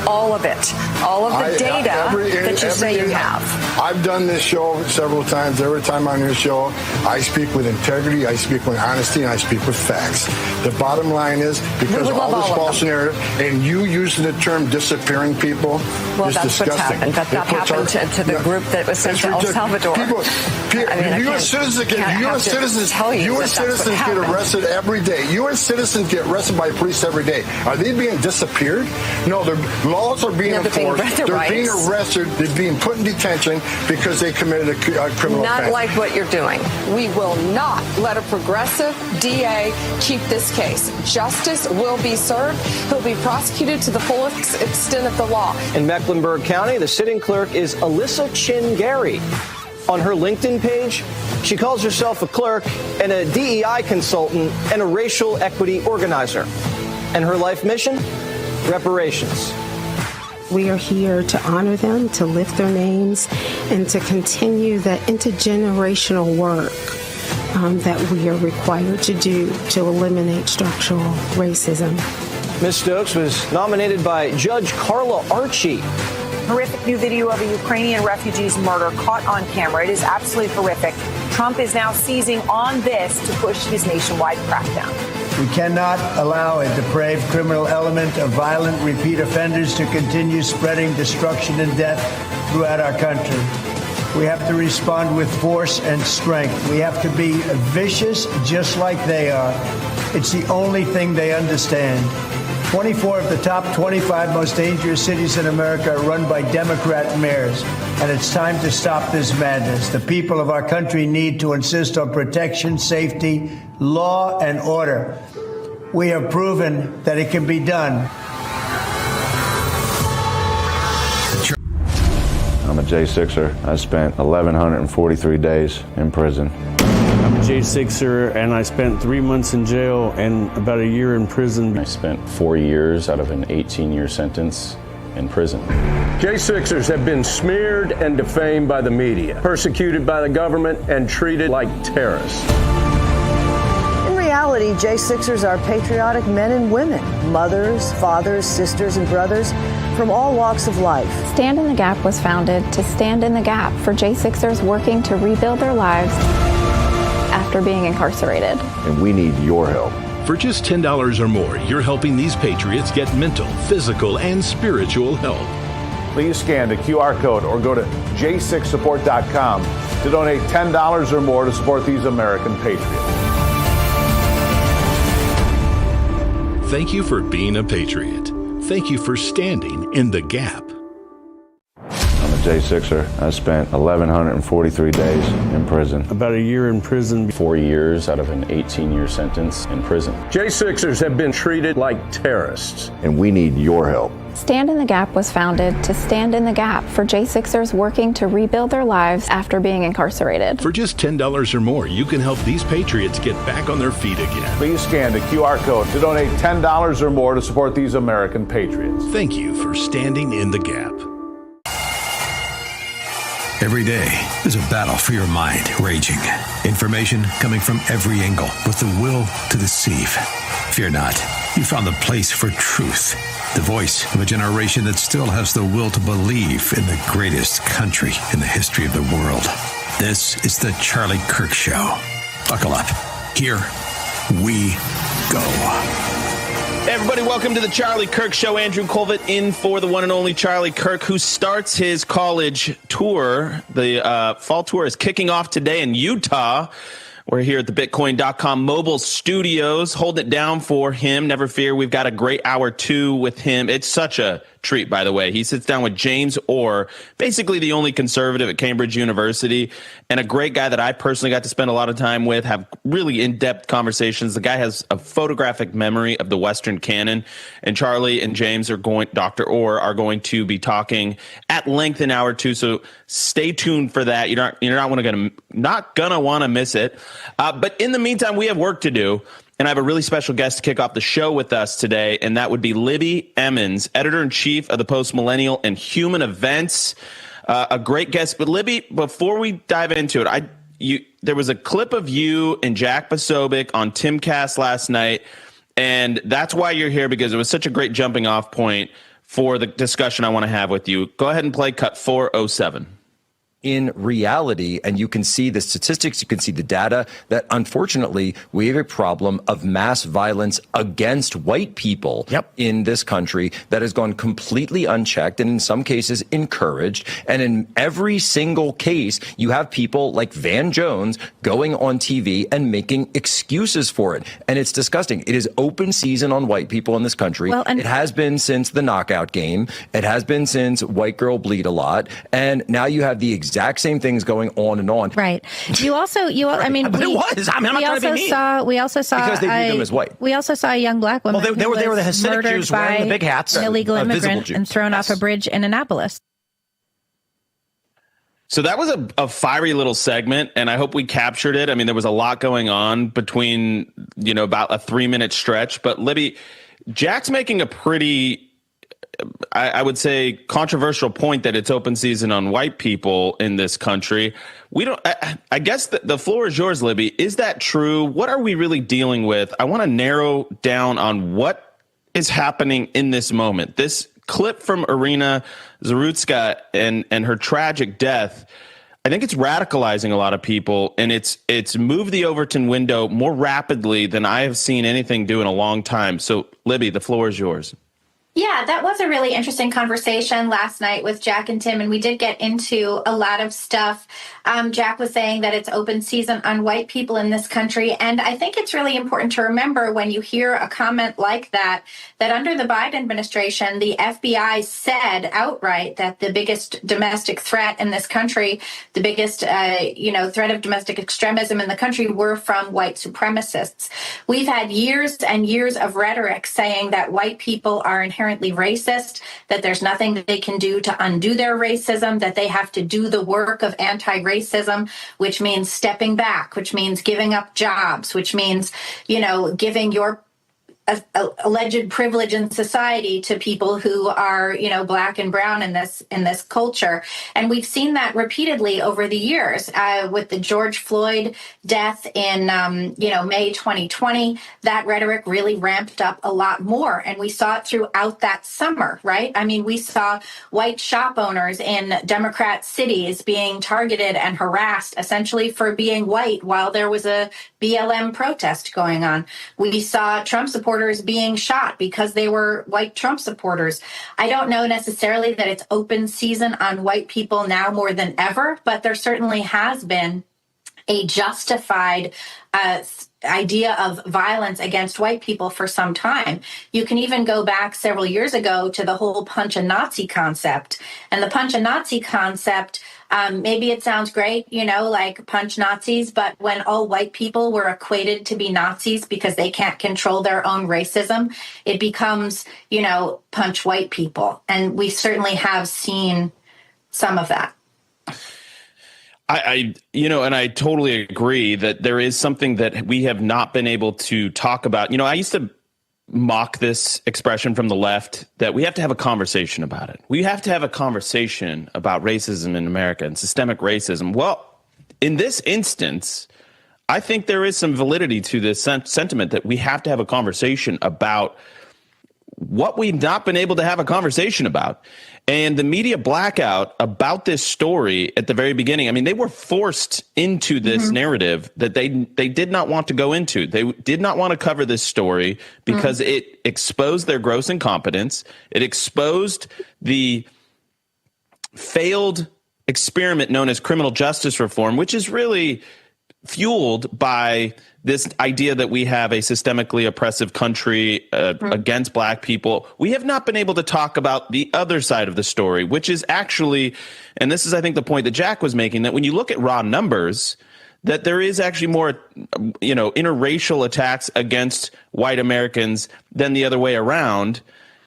All of it. All of the data that you say you have. I've done this show several times. Every time I'm on your show, I speak with integrity, I speak with honesty, and I speak with facts. The bottom line is, because of all this false narrative, and you using the term disappearing people, well, is that's disgusting. What's happened. That happened to the group that was sent to El Salvador. U.S. citizens get arrested every day. U.S. citizens get arrested by police every day. Are they being disappeared? No, their laws are being enforced. They're being arrested. They're being put in detention because they committed a criminal offense. Not like what you're doing. We will not let a progressive DA keep this case. Justice will be served. He'll be prosecuted to the fullest extent of the law. In Mecklenburg County, the sitting clerk is Alyssa Chin Gary. On her LinkedIn page, she calls herself a clerk and a DEI consultant and a racial equity organizer. And her life mission? Reparations. We are here to honor them, to lift their names, and to continue the intergenerational work that we are required to do to eliminate structural racism. Ms. Stokes was nominated by Judge Carla Archie. Horrific new video of a Ukrainian refugee's murder caught on camera. It is absolutely horrific. Trump is now seizing on this to push his nationwide crackdown. We cannot allow a depraved criminal element of violent repeat offenders to continue spreading destruction and death throughout our country. We have to respond with force and strength. We have to be vicious just like they are. It's the only thing they understand. 24 of the top 25 most dangerous cities in America are run by Democrat mayors, and it's time to stop this madness. The people of our country need to insist on protection, safety, law, and order. We have proven that it can be done. I'm a J6er. I spent 1,143 days in prison. I'm a J6er, and I spent 3 months in jail and about a year in prison. I spent 4 years out of an 18-year sentence in prison. J6ers have been smeared and defamed by the media, persecuted by the government, and treated like terrorists. In reality, J6ers are patriotic men and women, mothers, fathers, sisters, and brothers from all walks of life. Stand in the Gap was founded to stand in the gap for J6ers working to rebuild their lives after being incarcerated. And we need your help. For just $10 or more, you're helping these patriots get mental, physical, and spiritual help. Please scan the QR code or go to j6support.com to donate $10 or more to support these American patriots. Thank you for being a patriot. Thank you for standing in the gap. I'm a J6er. I spent 1,143 days in prison. About a year in prison. 4 years out of an 18-year sentence in prison. J6ers have been treated like terrorists. And we need your help. Stand in the Gap was founded to stand in the gap for J6ers working to rebuild their lives after being incarcerated. For just $10 or more, you can help these patriots get back on their feet again. Please scan the QR code to donate $10 or more to support these American patriots. Thank you for standing in the gap. Every day, there's a battle for your mind raging. Information coming from every angle with the will to deceive. Fear not. You found the place for truth. The voice of a generation that still has the will to believe in the greatest country in the history of the world. This is the Charlie Kirk Show. Buckle up. Here we go. Hey everybody, welcome to the Charlie Kirk Show. Andrew Colvett in for the one and only Charlie Kirk, who starts his college tour. The fall tour is kicking off today in Utah. We're here at the Bitcoin.com mobile studios, holding it down for him. Never fear, we've got a great hour 2 with him. It's such a treat, by the way. He sits down with James Orr, basically the only conservative at Cambridge University, and a great guy that I personally got to spend a lot of time with, have really in-depth conversations. The guy has a photographic memory of the Western canon, and Charlie and James are Dr. Orr are going to be talking at length in hour 2, so stay tuned for that. You're not gonna want to miss it. But in the meantime, we have work to do. And I have a really special guest to kick off the show with us today, and that would be Libby Emmons, editor-in-chief of the Post-Millennial and Human Events. A great guest. But Libby, before we dive into it, there was a clip of you and Jack Posobiec on Timcast last night, and that's why you're here, because it was such a great jumping-off point for the discussion I want to have with you. Go ahead and play cut 407. In reality, and you can see the statistics, you can see the data, that unfortunately we have a problem of mass violence against white people in this country that has gone completely unchecked and in some cases encouraged. And in every single case, you have people like Van Jones going on TV and making excuses for it. And it's disgusting. It is open season on white people in this country. Well, it has been since the knockout game. It has been since White Girl Bleed a Lot. And now you have the exact same things going on and on. Right. I mean, but it was. I mean, I'm not trying to be mean. We also saw because they view them as white. We also saw a young black woman. Well, they were the Hasidic Jews wearing the big hats. An illegal immigrant and thrown off a bridge in Annapolis. So that was a fiery little segment, and I hope we captured it. I mean, there was a lot going on between, about a 3-minute stretch. But Libby, Jack's making a pretty, I would say, controversial point that it's open season on white people in this country. I guess the floor is yours, Libby. Is that true? What are we really dealing with? I want to narrow down on what is happening in this moment. This clip from Irina Zarutska and her tragic death, I think it's radicalizing a lot of people, and it's moved the Overton window more rapidly than I have seen anything do in a long time. So, Libby, the floor is yours. Yeah, that was a really interesting conversation last night with Jack and Tim, and we did get into a lot of stuff. Jack was saying that it's open season on white people in this country, and I think it's really important to remember when you hear a comment like that, that under the Biden administration, the FBI said outright that the biggest domestic threat in this country, the biggest threat of domestic extremism in the country were from white supremacists. We've had years and years of rhetoric saying that white people are inherently racist, that there's nothing that they can do to undo their racism, that they have to do the work of anti-racism, which means stepping back, which means giving up jobs, which means, giving your alleged privilege in society to people who are, black and brown in this culture. And we've seen that repeatedly over the years with the George Floyd death in, May 2020. That rhetoric really ramped up a lot more. And we saw it throughout that summer, right? I mean, we saw white shop owners in Democrat cities being targeted and harassed essentially for being white while there was a BLM protest going on. We saw Trump supporters being shot because they were white Trump supporters. I don't know necessarily that it's open season on white people now more than ever, but there certainly has been a justified idea of violence against white people for some time. You can even go back several years ago to the whole punch a Nazi concept. And the punch a Nazi concept, maybe it sounds great, like punch Nazis, but when all white people were equated to be Nazis because they can't control their own racism, it becomes, punch white people. And we certainly have seen some of that. And I totally agree that there is something that we have not been able to talk about. I used to mock this expression from the left that we have to have a conversation about it. We have to have a conversation about racism in America and systemic racism. Well, in this instance, I think there is some validity to this sentiment that we have to have a conversation about what we've not been able to have a conversation about. And the media blackout about this story at the very beginning, I mean, they were forced into this narrative that they did not want to go into. They did not want to cover this story because it exposed their gross incompetence. It exposed the failed experiment known as criminal justice reform, which is really fueled by this idea that we have a systemically oppressive country against black people. We have not been able to talk about the other side of the story, which is actually, and this is, I think, the point that Jack was making, that when you look at raw numbers, that there is actually more, interracial attacks against white Americans than the other way around.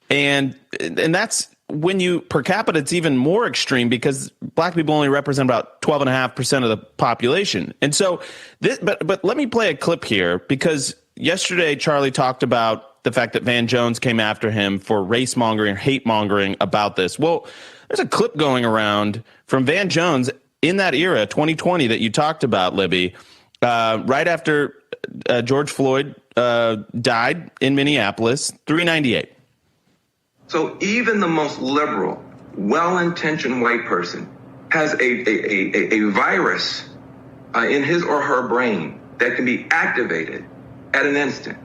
And that's, when you per capita, it's even more extreme because black people only represent about 12.5% of the population. And so but let me play a clip here, because yesterday Charlie talked about the fact that Van Jones came after him for race mongering, hate mongering about this. Well, there's a clip going around from Van Jones in that era, 2020, that you talked about, Libby, right after George Floyd died in Minneapolis, 398. So even the most liberal, well-intentioned white person has a virus in his or her brain that can be activated at an instant.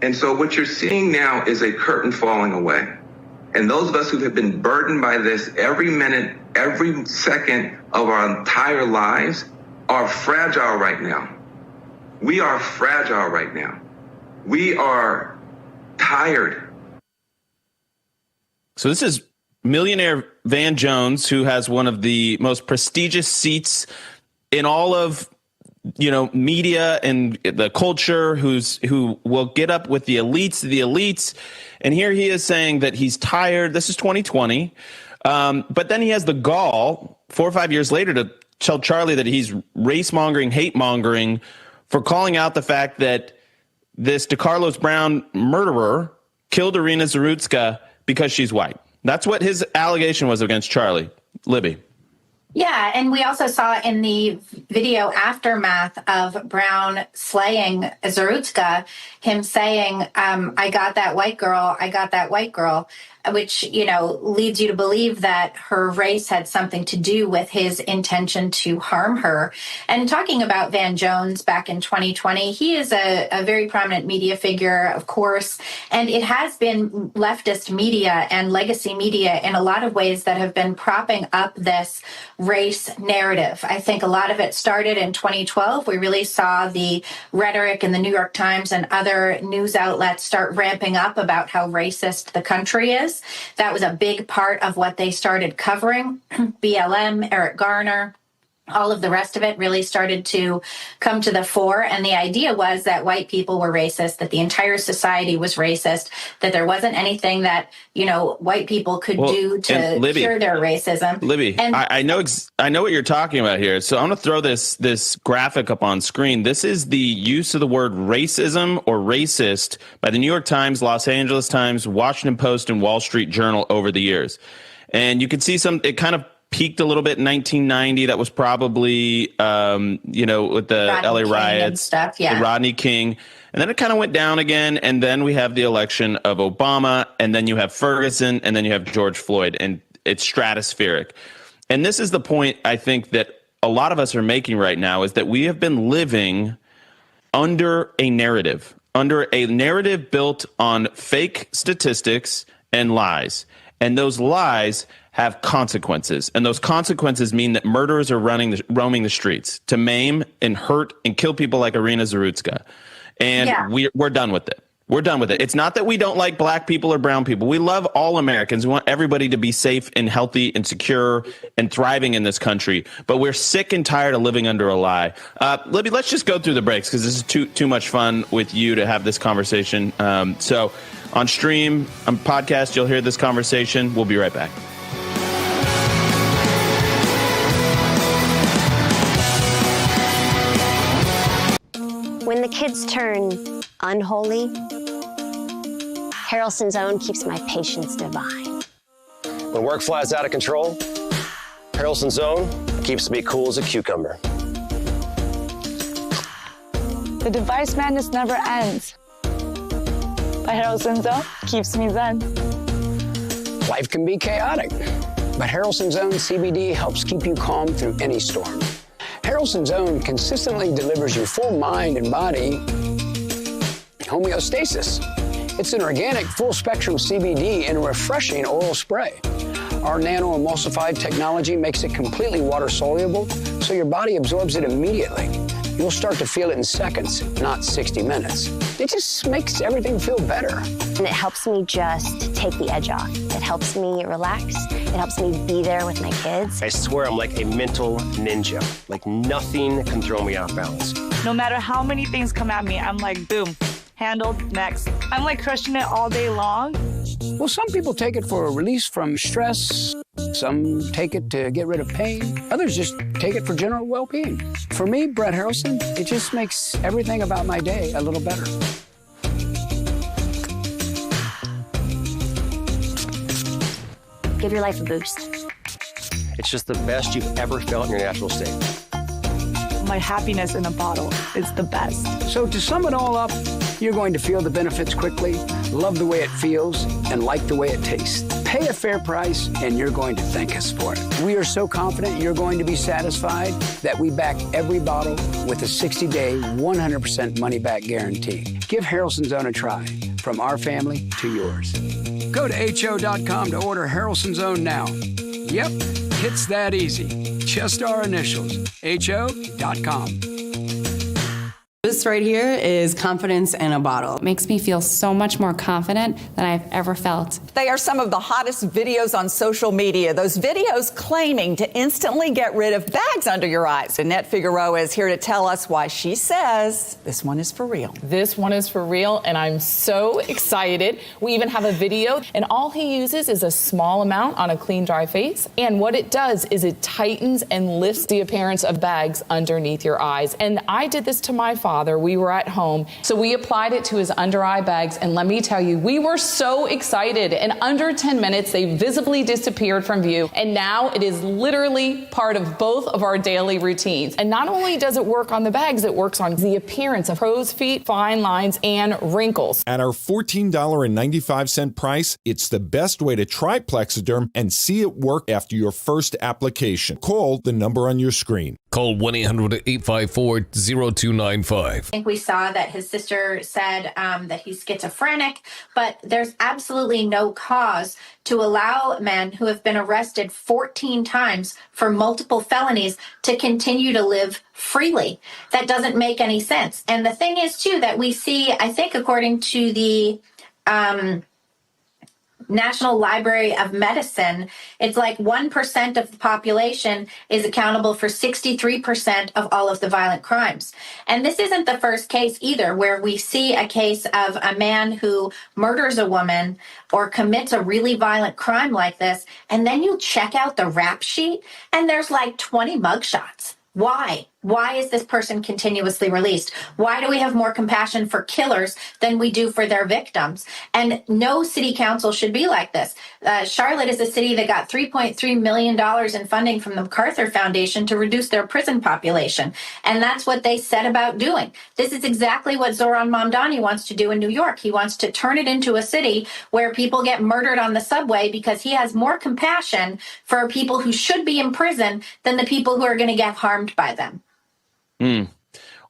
And so what you're seeing now is a curtain falling away. And those of us who have been burdened by this every minute, every second of our entire lives are fragile right now. We are fragile right now. We are tired. So this is millionaire Van Jones, who has one of the most prestigious seats in all of, media and the culture, who will get up with the elites. And here he is saying that he's tired. This is 2020. But then he has the gall 4 or 5 years later to tell Charlie that he's race mongering, hate mongering for calling out the fact that this DeCarlos Brown murderer killed Irina Zarutska because she's white. That's what his allegation was against Charlie. Libby. Yeah, and we also saw in the video aftermath of Brown slaying Zarutska, him saying, I got that white girl, I got that white girl. which, leads you to believe that her race had something to do with his intention to harm her. And talking about Van Jones back in 2020, he is a very prominent media figure, of course, and it has been leftist media and legacy media in a lot of ways that have been propping up this race narrative. I think a lot of it started in 2012. We really saw the rhetoric in the New York Times and other news outlets start ramping up about how racist the country is. That was a big part of what they started covering. BLM, Eric Garner, all of the rest of it really started to come to the fore. And the idea was that white people were racist, that the entire society was racist, that there wasn't anything that, white people could do to cure their racism. Libby, and I know what you're talking about here. So I'm going to throw this graphic up on screen. This is the use of the word racism or racist by the New York Times, Los Angeles Times, Washington Post, and Wall Street Journal over the years. And you can see it kind of peaked a little bit in 1990. That was probably, with the Rodney LA riots, and stuff, yeah. Rodney King. And then it kind of went down again. And then we have the election of Obama. And then you have Ferguson. And then you have George Floyd. And it's stratospheric. And this is the point I think that a lot of us are making right now, is that we have been living under a narrative built on fake statistics and lies. And those lies have consequences. And those consequences mean that murderers are roaming the streets to maim and hurt and kill people like Irina Zarutska. And we're done with it. We're done with it. It's not that we don't like black people or brown people. We love all Americans. We want everybody to be safe and healthy and secure and thriving in this country. But we're sick and tired of living under a lie. Libby, let's just go through the breaks because this is too much fun with you to have this conversation. So on stream, on podcast, you'll hear this conversation. We'll be right back. When the kids turn unholy, Harrelson's Own keeps my patience divine. When work flies out of control, Harrelson's Own keeps me cool as a cucumber. The device madness never ends, but Harrelson's Own keeps me zen. Life can be chaotic, but Harrelson's Own CBD helps keep you calm through any storm. Harrelson's Own consistently delivers you full mind and body homeostasis. It's an organic, full-spectrum CBD in a refreshing oral spray. Our nano-emulsified technology makes it completely water-soluble, so your body absorbs it immediately. You'll start to feel it in seconds, not 60 minutes. It just makes everything feel better. And it helps me just take the edge off. It helps me relax. It helps me be there with my kids. I swear I'm like a mental ninja. Like nothing can throw me off balance. No matter how many things come at me, I'm like, boom, handled, next. I'm like crushing it all day long. Well, some people take it for a release from stress. Some take it to get rid of pain. Others just take it for general well-being. For me, Brett Harrelson, it just makes everything about my day a little better. Give your life a boost. It's just the best you've ever felt in your natural state. My happiness in a bottle is the best. So to sum it all up, you're going to feel the benefits quickly, love the way it feels, and like the way it tastes. Pay a fair price, and you're going to thank us for it. We are so confident you're going to be satisfied that we back every bottle with a 60-day, 100% money-back guarantee. Give Harrelson's Own a try, from our family to yours. Go to ho.com to order Harrelson's Own now. Yep, it's that easy. Just our initials, ho.com. This right here is confidence in a bottle. It makes me feel so much more confident than I've ever felt. They are some of the hottest videos on social media. Those videos claiming to instantly get rid of bags under your eyes. Annette Figueroa is here to tell us why she says this one is for real. This one is for real, and I'm so excited. We even have a video, and all he uses is a small amount on a clean, dry face. And what it does is it tightens and lifts the appearance of bags underneath your eyes. And I did this to my father father. We were at home. So we applied it to his under eye bags. And let me tell you, we were so excited. In under 10 minutes, they visibly disappeared from view. And now it is literally part of both of our daily routines. And not only does it work on the bags, it works on the appearance of crow's feet, fine lines, and wrinkles. At our $14.95 price, it's the best way to try Plexiderm and see it work after your first application. Call the number on your screen. Call 1-800-854-0295. I think we saw that his sister said that he's schizophrenic, but there's absolutely no cause to allow men who have been arrested 14 times for multiple felonies to continue to live freely. That doesn't make any sense. And the thing is, too, that we see, I think, according to the National Library of Medicine, it's like 1% of the population is accountable for 63% of all of the violent crimes. And this isn't the first case either, where we see a case of a man who murders a woman or commits a really violent crime like this, and then you check out the rap sheet and there's like 20 mugshots. Why? Why is this person continuously released? Why do we have more compassion for killers than we do for their victims? And no city council should be like this. Charlotte is a city that got $3.3 million in funding from the MacArthur Foundation to reduce their prison population. And that's what they set about doing. This is exactly what Zoran Mamdani wants to do in New York. He wants to turn it into a city where people get murdered on the subway because he has more compassion for people who should be in prison than the people who are going to get harmed by them.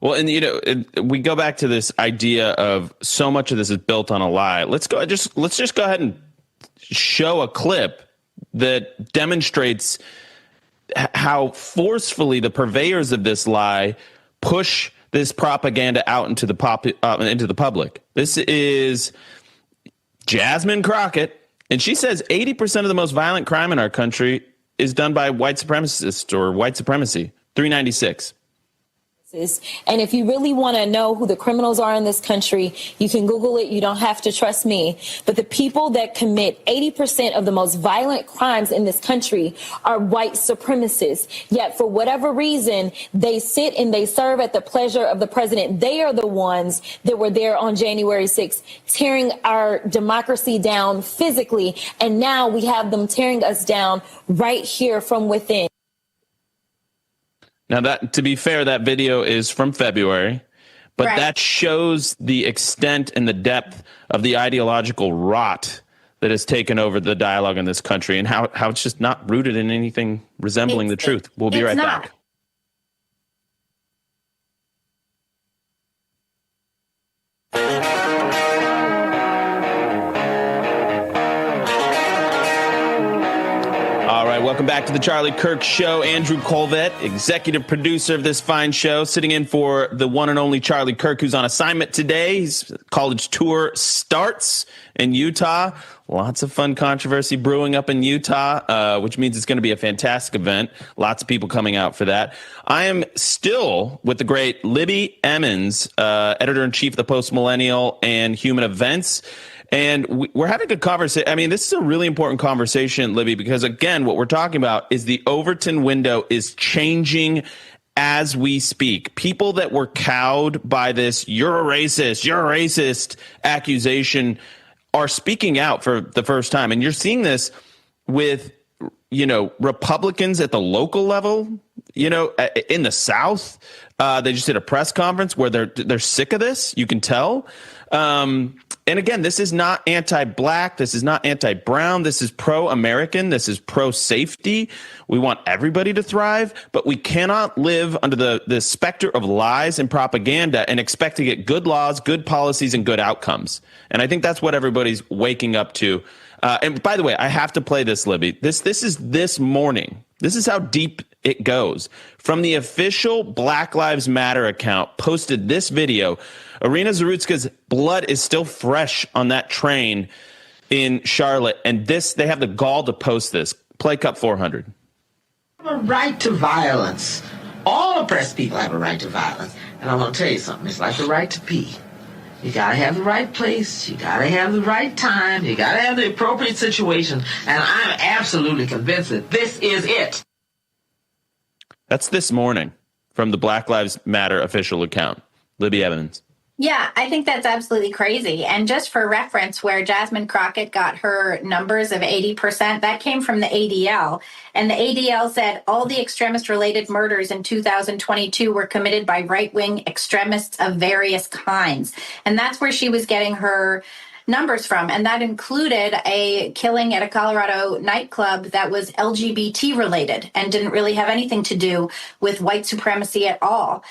Well, and we go back to this idea of so much of this is built on a lie. Let's just go ahead and show a clip that demonstrates how forcefully the purveyors of this lie push this propaganda out into the public. This is Jasmine Crockett, and she says 80% of the most violent crime in our country is done by white supremacists or white supremacy. 396. And if you really want to know who the criminals are in this country, you can Google it. You don't have to trust me. But the people that commit 80% of the most violent crimes in this country are white supremacists. Yet for whatever reason, they sit and they serve at the pleasure of the president. They are the ones that were there on January 6th, tearing our democracy down physically. And now we have them tearing us down right here from within. Now, that, to be fair, that video is from February, but right. That shows the extent and the depth of the ideological rot that has taken over the dialogue in this country and how it's just not rooted in anything resembling the truth. We'll be right back. Welcome back to the Charlie Kirk Show. Andrew Colvett, executive producer of this fine show, sitting in for the one and only Charlie Kirk, who's on assignment today. His college tour starts in Utah. Lots of fun controversy brewing up in Utah, which means it's going to be a fantastic event. Lots of people coming out for that. I am still with the great Libby Emmons, editor-in-chief of the Post Millennial and Human Events. And we're having a conversation. I mean, this is a really important conversation, Libby, because, again, what we're talking about is the Overton window is changing as we speak. People that were cowed by this, you're a racist accusation are speaking out for the first time. And you're seeing this with, Republicans at the local level, in the South. They just did a press conference where they're sick of this. You can tell. And again, this is not anti-black. This is not anti-brown. This is pro-American. This is pro-safety. We want everybody to thrive, but we cannot live under the specter of lies and propaganda and expect to get good laws, good policies, and good outcomes. And I think that's what everybody's waking up to. And by the way, I have to play this, Libby. This is this morning. This is how deep it goes. From the official Black Lives Matter account posted this video. Irina Zarutska's blood is still fresh on that train in Charlotte. And they have the gall to post this. Play cut 400. A right to violence. All oppressed people have a right to violence. And I want to tell you something. It's like the right to pee. You got to have the right place. You got to have the right time. You got to have the appropriate situation. And I'm absolutely convinced that this is it. That's this morning from the Black Lives Matter official account. Libby Evans. Yeah, I think that's absolutely crazy. And just for reference, where Jasmine Crockett got her numbers of 80%, that came from the ADL. And the ADL said all the extremist-related murders in 2022 were committed by right-wing extremists of various kinds. And that's where she was getting her numbers from. And that included a killing at a Colorado nightclub that was LGBT related and didn't really have anything to do with white supremacy at all.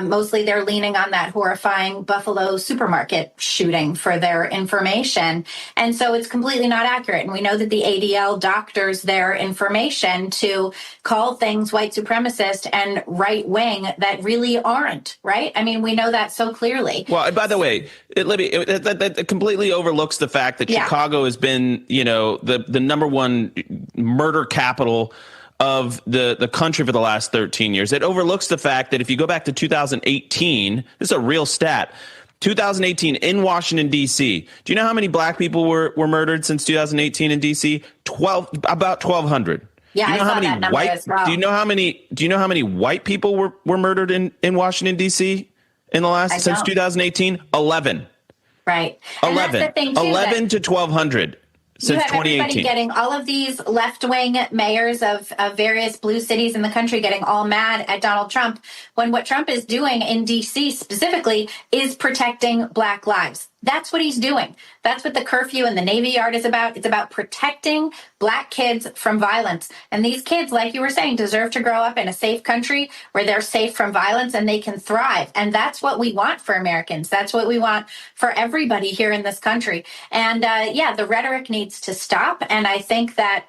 Mostly they're leaning on that horrifying Buffalo supermarket shooting for their information. And so it's completely not accurate. And we know that the ADL doctors their information to call things white supremacist and right wing that really aren't, right? I mean, we know that so clearly. Well, by the way, Libby, that completely overlooks the fact that Chicago has been, the number one murder capital of the country for the last 13 years. It overlooks the fact that if you go back to 2018, this is a real stat, 2018 in Washington, D.C., do you know how many black people were murdered since 2018 in D.C.? About 1,200. Yeah, I saw that number as well. Do you know how many white people were murdered in Washington, D.C. in the last since 2018? 11. Right. And 11. That's the thing too, 11 to 1,200 since you have 2018. everybody getting all of these left-wing mayors of various blue cities in the country getting all mad at Donald Trump when what Trump is doing in D.C. specifically is protecting black lives. That's what he's doing. That's what the curfew in the Navy Yard is about. It's about protecting black kids from violence. And these kids, like you were saying, deserve to grow up in a safe country where they're safe from violence and they can thrive. And that's what we want for Americans. That's what we want for everybody here in this country. And the rhetoric needs to stop. And I think that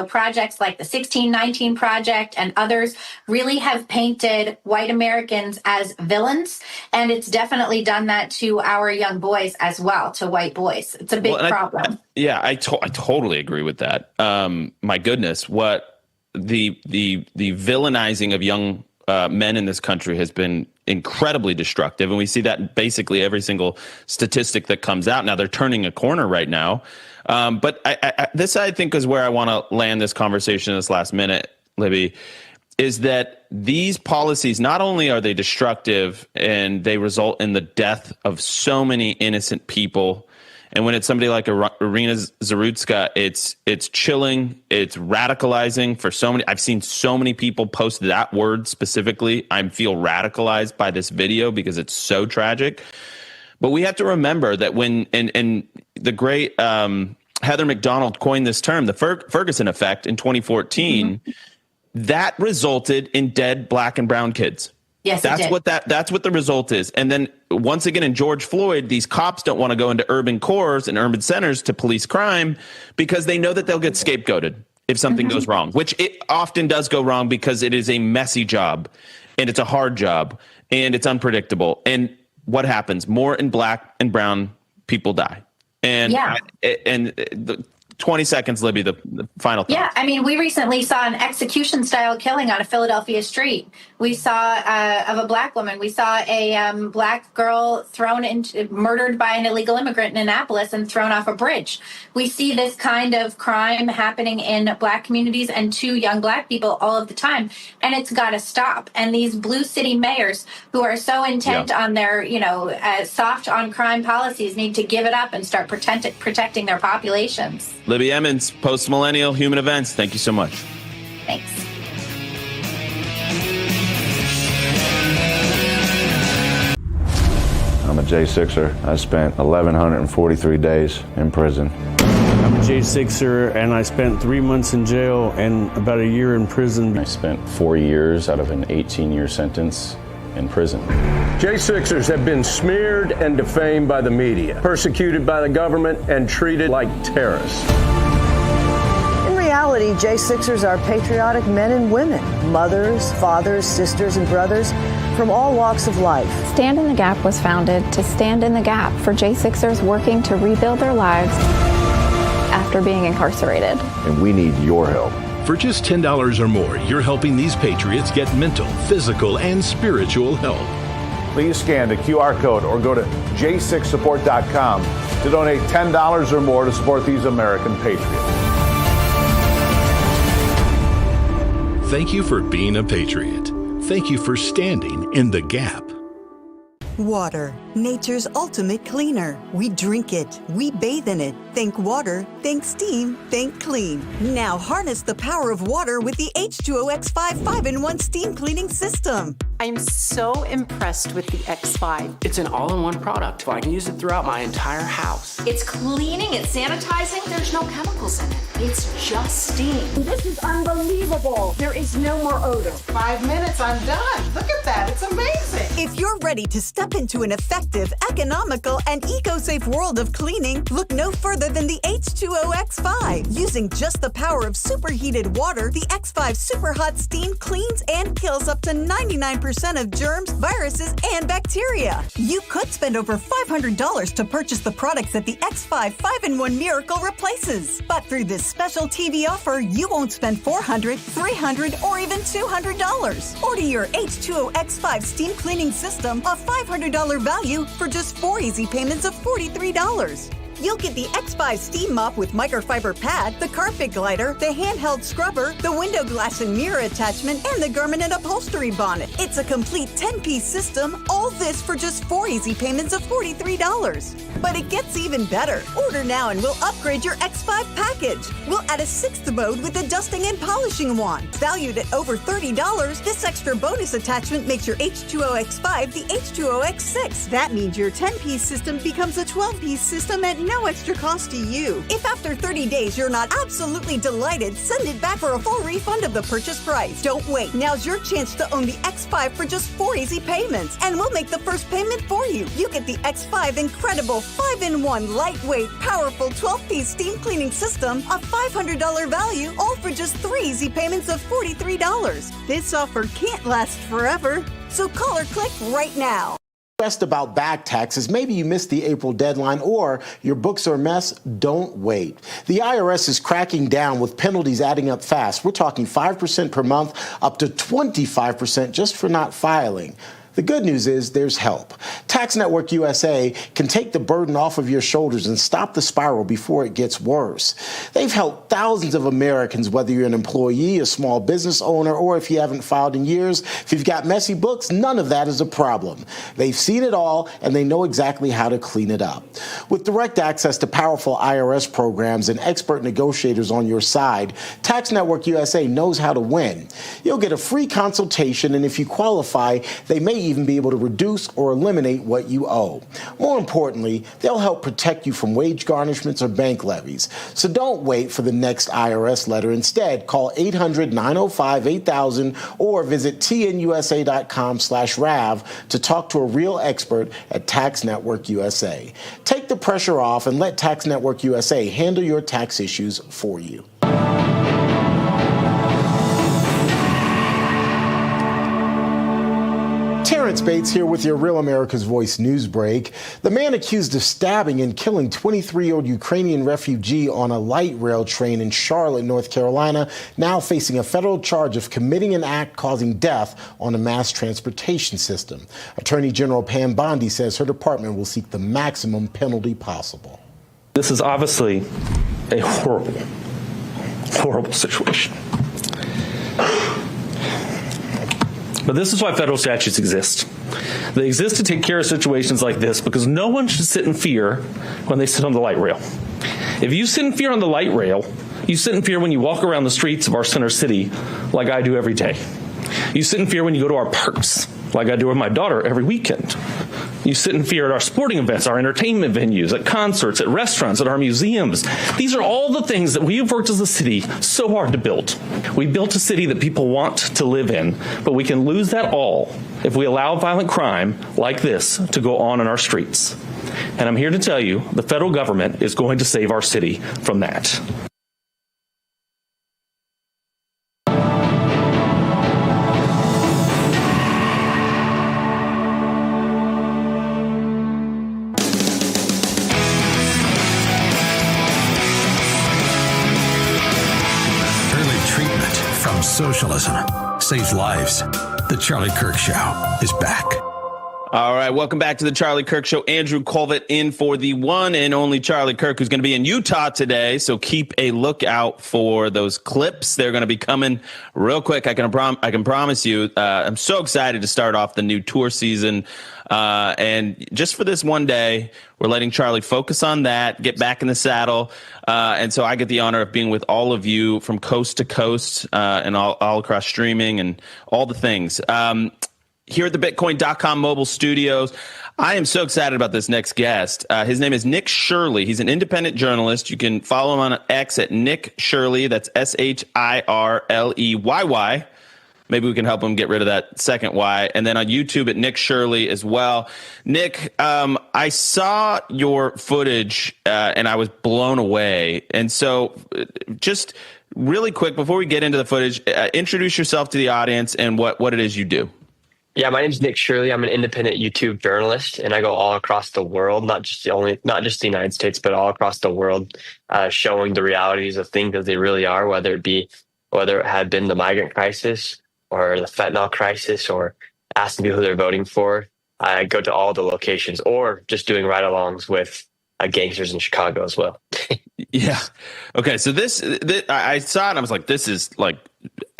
projects like the 1619 Project and others really have painted white Americans as villains. And it's definitely done that to our young boys as well, to white boys. It's a big problem. I totally agree with that. My goodness, what the villainizing of young men in this country has been incredibly destructive. And we see that in basically every single statistic that comes out. Now they're turning a corner right now. But this, I think, is where I want to land this conversation in this last minute, Libby, is that these policies, not only are they destructive and they result in the death of so many innocent people, and when it's somebody like Irina Zarutska, it's chilling, it's radicalizing for so many. I've seen so many people post that word specifically. I feel radicalized by this video because it's so tragic. But we have to remember that when and the great Heather McDonald coined this term, the Ferguson effect in 2014, that resulted in dead black and brown kids. Yes, that's what the result is. And then once again in George Floyd, these cops don't want to go into urban cores and urban centers to police crime because they know that they'll get scapegoated if something goes wrong, which it often does go wrong because it is a messy job and it's a hard job and it's unpredictable. And what happens? More in black and brown people die. And the 20 seconds, Libby, the final thought. Yeah, I mean, we recently saw an execution-style killing on a Philadelphia street. We saw of a black woman. We saw a black girl murdered by an illegal immigrant in Annapolis and thrown off a bridge. We see this kind of crime happening in black communities and to young black people all of the time, and it's got to stop. And these blue city mayors who are so intent on their, soft on crime policies need to give it up and start protecting their populations. Libby Emmons, Post-Millennial Human Events. Thank you so much. Thanks. I'm a J6er. I spent 1,143 days in prison. I'm a J6er, and I spent 3 months in jail and about a year in prison. I spent 4 years out of an 18-year sentence in prison. J6ers have been smeared and defamed by the media, persecuted by the government, and treated like terrorists. In reality, J6ers are patriotic men and women, mothers, fathers, sisters, and brothers from all walks of life. Stand in the Gap was founded to stand in the gap for J6ers working to rebuild their lives after being incarcerated. And we need your help. For just $10 or more, you're helping these patriots get mental, physical, and spiritual help. Please scan the QR code or go to j6support.com to donate $10 or more to support these American patriots. Thank you for being a patriot. Thank you for standing in the gap. Water, nature's ultimate cleaner. We drink it, we bathe in it. Think water, think steam, think clean. Now harness the power of water with the H2O X5 5-in-1 steam cleaning system. I'm so impressed with the X5. It's an all-in-one product. I can use it throughout my entire house. It's cleaning, it's sanitizing. There's no chemicals in it. It's just steam. This is unbelievable. There is no more odor. 5 minutes, I'm done. Look at that, it's amazing. If you're ready to step into an effective, economical, and eco-safe world of cleaning, look no further than the H2O X5. Using just the power of superheated water, the X5 super hot steam cleans and kills up to 99% of germs, viruses, and bacteria. You could spend over $500 to purchase the products that the X5 5-in-1 Miracle replaces. But through this special TV offer, you won't spend $400, $300, or even $200. Order your H2O X5 steam cleaning system, a $500 value, for just 4 easy payments of $43. You'll get the X5 steam mop with microfiber pad, the carpet glider, the handheld scrubber, the window glass and mirror attachment, and the garment and upholstery bonnet. It's a complete 10-piece system, all this for just 4 easy payments of $43. But it gets even better. Order now and we'll upgrade your X5 package. We'll add a 6th mode with a dusting and polishing wand. Valued at over $30, this extra bonus attachment makes your H2O X5 the H2O X6. That means your 10-piece system becomes a 12-piece system at no extra cost to you. If after 30 days you're not absolutely delighted, send it back for a full refund of the purchase price. Don't wait. Now's your chance to own the X5 for just 4 easy payments, and we'll make the first payment for you. You get the X5 incredible 5-in-1 lightweight, powerful 12-piece steam cleaning system, a $500 value, all for just 3 easy payments of $43. This offer can't last forever, so call or click right now. Stressed about back taxes, maybe you missed the April deadline, or your books are a mess? Don't wait. The IRS is cracking down with penalties adding up fast. We're talking 5% per month, up to 25% just for not filing. The good news is there's help. Tax Network USA can take the burden off of your shoulders and stop the spiral before it gets worse. They've helped thousands of Americans, whether you're an employee, a small business owner, or if you haven't filed in years. If you've got messy books, none of that is a problem. They've seen it all, and they know exactly how to clean it up. With direct access to powerful IRS programs and expert negotiators on your side, Tax Network USA knows how to win. You'll get a free consultation, and if you qualify, they may even be able to reduce or eliminate what you owe. More importantly, they'll help protect you from wage garnishments or bank levies. So don't wait for the next IRS letter. Instead, call 800-905-8000 or visit tnusa.com/RAV to talk to a real expert at Tax Network USA. Take the pressure off and let Tax Network USA handle your tax issues for you. Terrence Bates here with your Real America's Voice news break. The man accused of stabbing and killing 23-year-old Ukrainian refugee on a light rail train in Charlotte, North Carolina, now facing a federal charge of committing an act causing death on a mass transportation system. Attorney General Pam Bondi says her department will seek the maximum penalty possible. This is obviously a horrible, horrible situation. But this is why federal statutes exist. They exist to take care of situations like this because no one should sit in fear when they sit on the light rail. If you sit in fear on the light rail, you sit in fear when you walk around the streets of our center city like I do every day. You sit in fear when you go to our parks like I do with my daughter every weekend. You sit in fear at our sporting events, our entertainment venues, at concerts, at restaurants, at our museums. These are all the things that we have worked as a city so hard to build. We built a city that people want to live in, but we can lose that all if we allow violent crime like this to go on in our streets. And I'm here to tell you, the federal government is going to save our city from that. Socialism saves lives. The Charlie Kirk Show is back. All right, welcome back to the Charlie Kirk Show. Andrew Colvett in for the one and only Charlie Kirk, who's going to be in Utah today. So keep a lookout for those clips. They're going to be coming real quick. I can promise you. I'm so excited to start off the new tour season. And just for this one day, we're letting Charlie focus on that, get back in the saddle. And so I get the honor of being with all of you from coast to coast and all across streaming and all the things. Here at the Bitcoin.com mobile studios, I am so excited about this next guest. His name is Nick Shirley. He's an independent journalist. You can follow him on X at Nick Shirley. That's SHIRLEYY. Maybe we can help him get rid of that second Y. And then on YouTube at Nick Shirley as well. Nick, I saw your footage and I was blown away. And so just really quick, before we get into the footage, introduce yourself to the audience and what it is you do. Yeah, my name is Nick Shirley. I'm an independent YouTube journalist, and I go all across the world, not just the United States, but all across the world, showing the realities of things as they really are, whether it had been the migrant crisis or the fentanyl crisis or asking people who they're voting for. I go to all the locations, or just doing ride-alongs with gangsters in Chicago as well. Yeah. Okay. So this I saw it and I was like, this is like,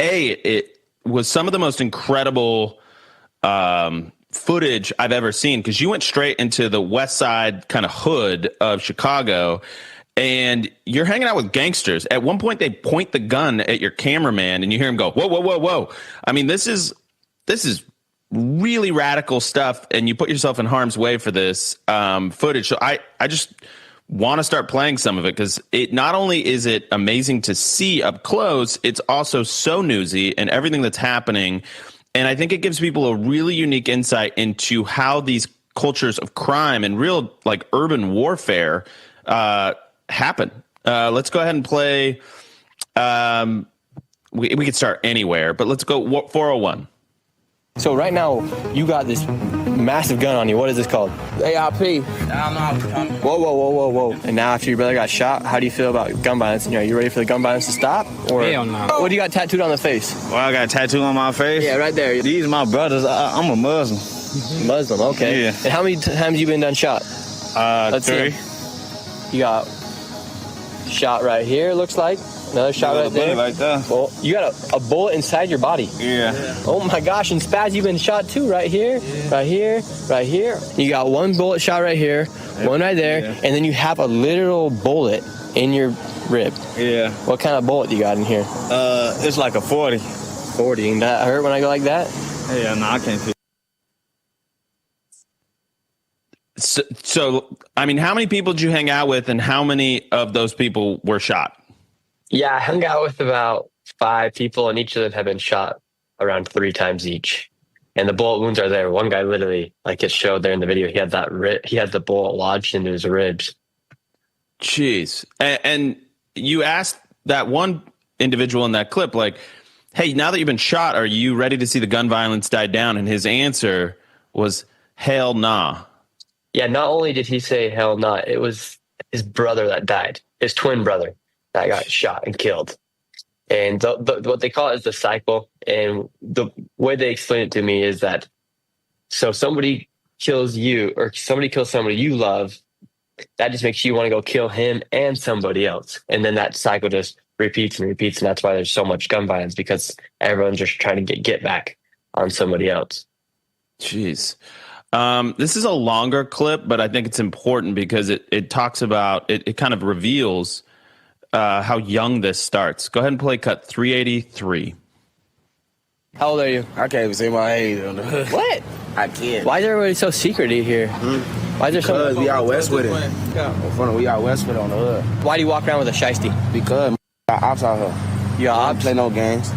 it was some of the most incredible footage I've ever seen, because you went straight into the west side kind of hood of Chicago and you're hanging out with gangsters. At one point, they point the gun at your cameraman and you hear him go, whoa, whoa, whoa, whoa. I mean, this is really radical stuff, and you put yourself in harm's way for this footage. So I just want to start playing some of it, because it not only is it amazing to see up close, it's also so newsy and everything that's happening. And I think it gives people a really unique insight into how these cultures of crime and real like urban warfare happen. Let's go ahead and play. We could start anywhere, but let's go 401. So right now, you got this massive gun on you. What is this called? AIP. Whoa. And now after your brother got shot, how do you feel about gun violence? Are you ready for the gun violence to stop? Or hell no. What do you got tattooed on the face? Well, I got a tattoo on my face? Yeah, right there. These are my brothers. I'm a Muslim. Muslim, okay. Yeah. And how many times you been done shot? Let's 3. You got shot right here, looks like. Another shot right there. Like that. Well, you got a bullet inside your body. Yeah. Oh my gosh, and Spaz, you've been shot too, right here, right here, right here. You got one bullet shot right here, one right there, and then you have a literal bullet in your rib. Yeah. What kind of bullet you got in here? It's like a 40. 40. And that hurt when I go like that? Yeah, no, I can't feel. So, I mean, how many people did you hang out with, and how many of those people were shot? Yeah, I hung out with about 5 people, and each of them have been shot around 3 times each. And the bullet wounds are there. One guy literally, like it showed there in the video, he had the bullet lodged into his ribs. Jeez. And you asked that one individual in that clip, like, hey, now that you've been shot, are you ready to see the gun violence die down? And his answer was, hell nah. Yeah, not only did he say hell nah, it was his brother that died, his twin brother that got shot and killed. And what they call it is the cycle. And the way they explain it to me is that, so somebody kills you, or somebody kills somebody you love, that just makes you want to go kill him and somebody else. And then that cycle just repeats and repeats. And that's why there's so much gun violence, because everyone's just trying to get back on somebody else. Jeez. This is a longer clip, but I think it's important because it talks about, it kind of reveals how young this starts. Go ahead and play cut 383. How old are you? I can't even say my age on the hood. What? I can't. Why is everybody so secretive here? Why is there so? Because we out west with it. We out west with it on the hood. Why do you walk around with a shiesty? Because I got ops out here. You got ops? Don't play no games.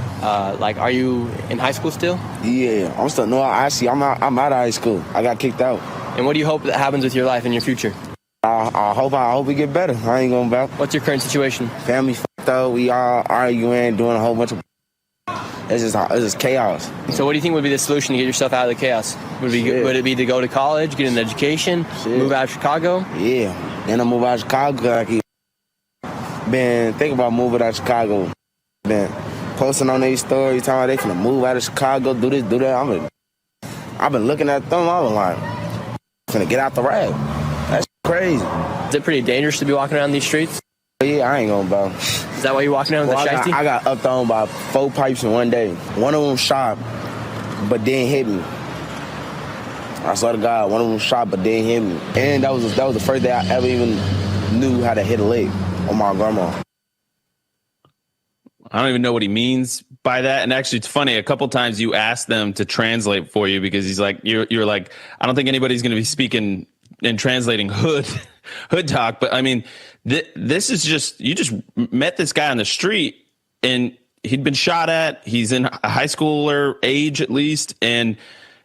Like, are you in high school still? Yeah, I'm still. No, actually, I'm out of high school. I got kicked out. And what do you hope that happens with your life in your future? I hope we get better. I ain't going back. What's your current situation? Family fucked up. We all arguing, doing a whole bunch of. It's just chaos. So, what do you think would be the solution to get yourself out of the chaos? Would it be to go to college, get an education, move out of Chicago? Yeah, then I move out of Chicago. I keep been thinking about moving out of Chicago. Been posting on these stories, talking about they finna move out of Chicago, do this, do that. I've been looking at them. I was like, finna get out the rag. That's crazy. Is it pretty dangerous to be walking around these streets? Yeah, I ain't gonna bow. Is that why you're walking around with a shiesty? I got upped on by 4 pipes in one day. One of them shot, but didn't hit me. I swear to God, one of them shot, but didn't hit me. And that was the first day I ever even knew how to hit a lick on my grandma. I don't even know what he means by that. And actually, it's funny. A couple times you asked them to translate for you because he's like, you're like, I don't think anybody's going to be speaking and translating hood talk. But I mean, this is just, you just met this guy on the street and he'd been shot at. He's in a high schooler age at least. And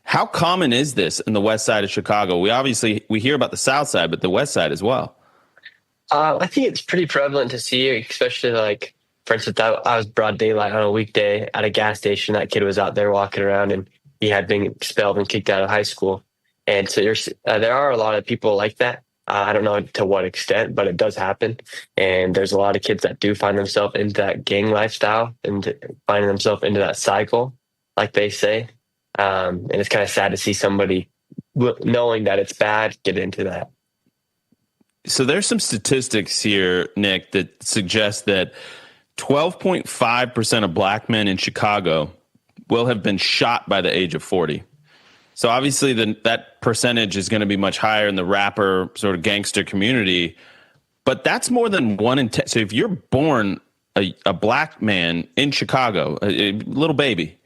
how common is this in the west side of Chicago? We hear about the south side, but the west side as well. I think it's pretty prevalent to see, especially like, for instance, I was broad daylight on a weekday at a gas station. That kid was out there walking around and he had been expelled and kicked out of high school. And so there are a lot of people like that. I don't know to what extent, but it does happen. And there's a lot of kids that do find themselves into that gang lifestyle and finding themselves into that cycle, like they say. And it's kind of sad to see somebody knowing that it's bad get into that. So there's some statistics here, Nick, that suggest that 12.5% of black men in Chicago will have been shot by the age of 40. So obviously that percentage is going to be much higher in the rapper sort of gangster community, but that's more than 1 in 10. So if you're born a black man in Chicago, a little baby,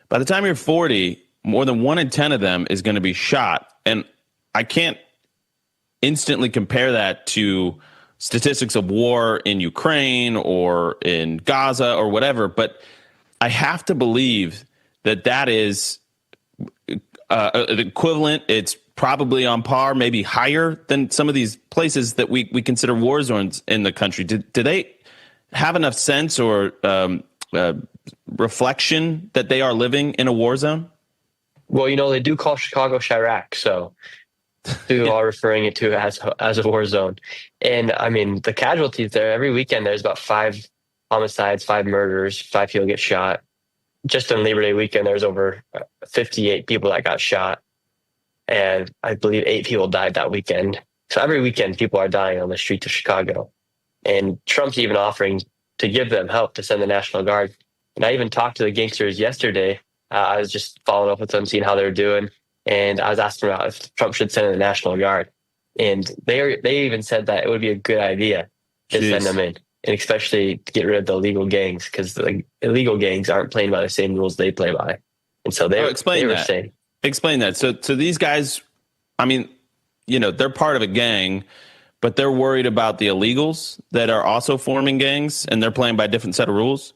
by the time you're 40, more than 1 in 10 of them is going to be shot. And I can't instantly compare that to statistics of war in Ukraine or in Gaza or whatever, but I have to believe that is equivalent. It's probably on par, maybe higher than some of these places that we consider war zones in the country. Do they have enough sense or reflection that they are living in a war zone? Well, they do call Chicago Chirac, so people are referring it to as a war zone. And I mean, the casualties there, every weekend there's about 5 homicides, 5 murders, 5 people get shot. Just on Labor Day weekend, there's over 58 people that got shot. And I believe 8 people died that weekend. So every weekend, people are dying on the streets of Chicago. And Trump's even offering to give them help to send the National Guard. And I even talked to the gangsters yesterday. I was just following up with them, seeing how they're doing. And I was asking about if Trump should send in the National Guard. And they even said that it would be a good idea to send them in. And especially to get rid of the illegal gangs, because the illegal gangs aren't playing by the same rules they play by. And so they were saying. Explain that. So these guys, I mean, they're part of a gang, but they're worried about the illegals that are also forming gangs, and they're playing by a different set of rules?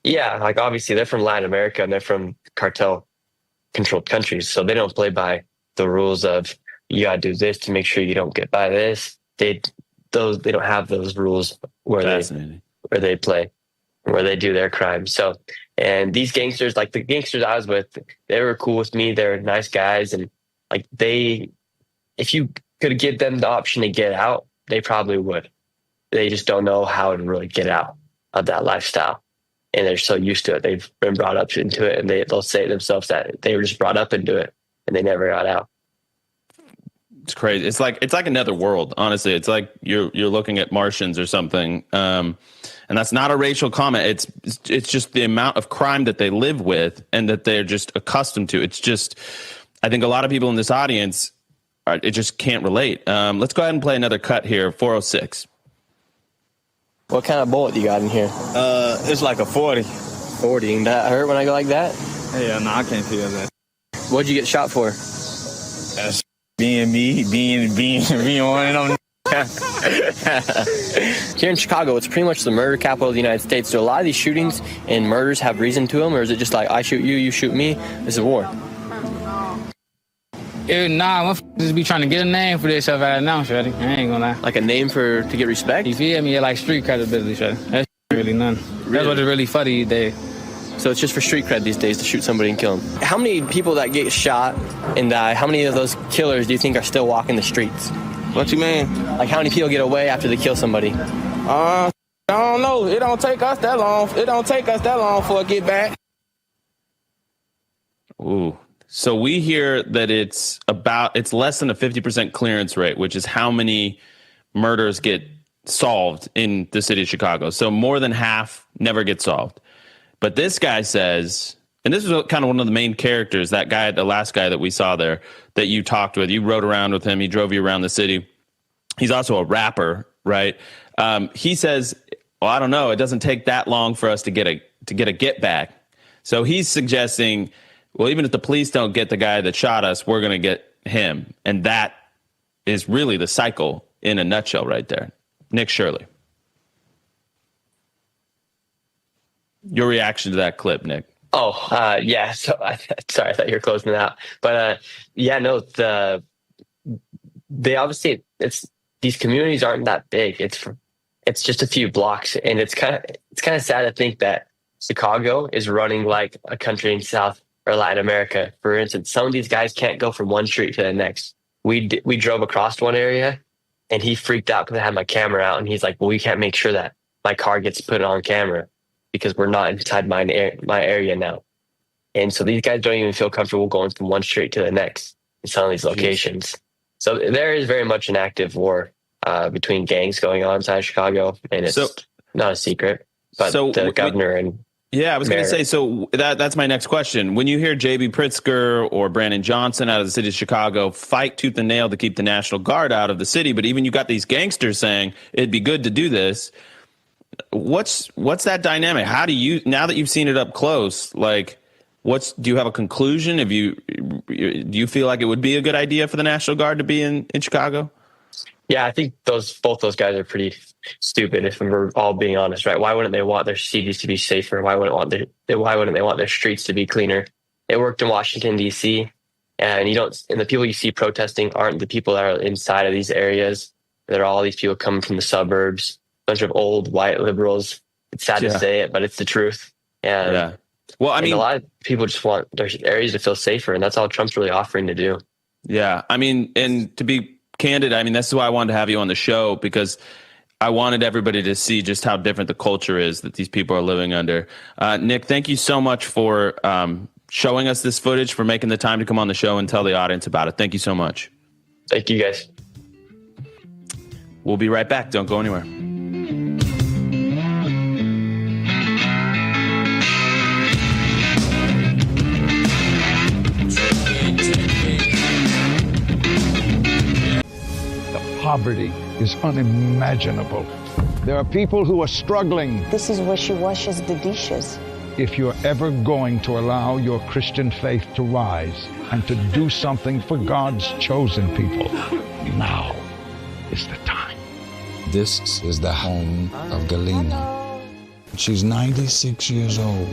Yeah, like obviously they're from Latin America, and they're from cartel-controlled countries, so they don't play by the rules of you got to do this to make sure you don't get by this. They don't have those rules where they play, where they do their crimes. So, and these gangsters, like the gangsters I was with, they were cool with me. They're nice guys. And like if you could give them the option to get out, they probably would. They just don't know how to really get out of that lifestyle. And they're so used to it. They've been brought up into it, and they'll say themselves that they were just brought up into it and they never got out. It's crazy. It's like another world. Honestly, it's like you're looking at Martians or something. And that's not a racial comment. It's just the amount of crime that they live with and that they're just accustomed to. It's just, I think a lot of people in this audience, it just can't relate. Let's go ahead and play another cut here. 406. What kind of bullet do you got in here? It's like a 40. 40. And that hurt when I go like that? Yeah, no, I can't feel that. What'd you get shot for? That's being me, being one of them. Here in Chicago, it's pretty much the murder capital of the United States. Do a lot of these shootings and murders have reason to them, or is it just like I shoot you, you shoot me? This is war. Nah, just be trying to get a name for this stuff out now, shorty. I ain't gonna lie. Like a name to get respect? You feel me? Yeah, like street credibility, shorty. That's really none. That's what is really funny these days. So it's just for street cred these days to shoot somebody and kill them. How many people that get shot and die, how many of those killers do you think are still walking the streets? What you mean? Like how many people get away after they kill somebody? I don't know. It don't take us that long. It don't take us that long for a get back. Ooh, So we hear that it's less than a 50% clearance rate, which is how many murders get solved in the city of Chicago. So more than half never get solved. But this guy says, and this is kind of one of the main characters, that guy, the last guy that we saw there that you talked with, you rode around with him, he drove you around the city. He's also a rapper, right? He says, well, I don't know, it doesn't take that long for us to get a get back. So he's suggesting, well, even if the police don't get the guy that shot us, we're going to get him. And that is really the cycle in a nutshell right there. Nick Shirley. Your reaction to that clip, Nick. Oh, yeah. So sorry, I thought you were closing it out. But they obviously, these communities aren't that big. It's just a few blocks, and it's kind of sad to think that Chicago is running like a country in South or Latin America. For instance, some of these guys can't go from one street to the next. We drove across one area, and he freaked out because I had my camera out, and he's like, well, we can't make sure that my car gets put on camera because we're not inside my area now. And so these guys don't even feel comfortable going from one street to the next in some of these locations. So there is very much an active war between gangs going on inside Chicago, and it's not a secret. But the governor and I was going to say, so that's my next question. When you hear J.B. Pritzker or Brandon Johnson out of the city of Chicago fight tooth and nail to keep the National Guard out of the city, but even you got these gangsters saying it'd be good to do this, what's that dynamic? How do you, now that you've seen it up close, like, do you have a conclusion? Do you feel like it would be a good idea for the National Guard to be in Chicago? Yeah, I think both those guys are pretty stupid, if we're all being honest, right? Why wouldn't they want their cities to be safer? Why wouldn't they want their streets to be cleaner? It worked in Washington, D.C., and the people you see protesting aren't the people that are inside of these areas. They're all these people coming from the suburbs, a bunch of old white liberals. It's sad to say it, but it's the truth. And well, I mean, a lot of people just want their areas to feel safer, and that's all Trump's really offering to do. Yeah, I mean, and to be candid, I mean, that's why I wanted to have you on the show, because I wanted everybody to see just how different the culture is that these people are living under. Nick, thank you so much for showing us this footage, for making the time to come on the show and tell the audience about it. Thank you so much. Thank you, guys. We'll be right back. Don't go anywhere. Poverty is unimaginable. There are people who are struggling. This is where she washes the dishes. If you're ever going to allow your Christian faith to rise and to do something for God's chosen people, now is the time. This is the home of Galena. She's 96 years old.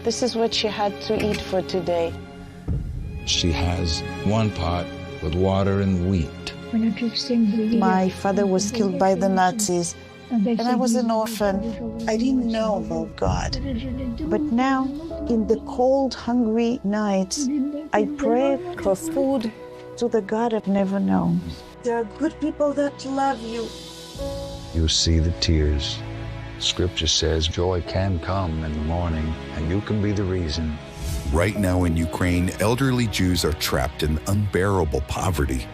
This is what she had to eat for today. She has one pot with water and wheat. My father was killed by the Nazis, and I was an orphan. I didn't know about God. But now, in the cold, hungry nights, I pray for food to the God I've never known. There are good people that love you. You see the tears. Scripture says joy can come in the morning, and you can be the reason. Right now in Ukraine, elderly Jews are trapped in unbearable poverty.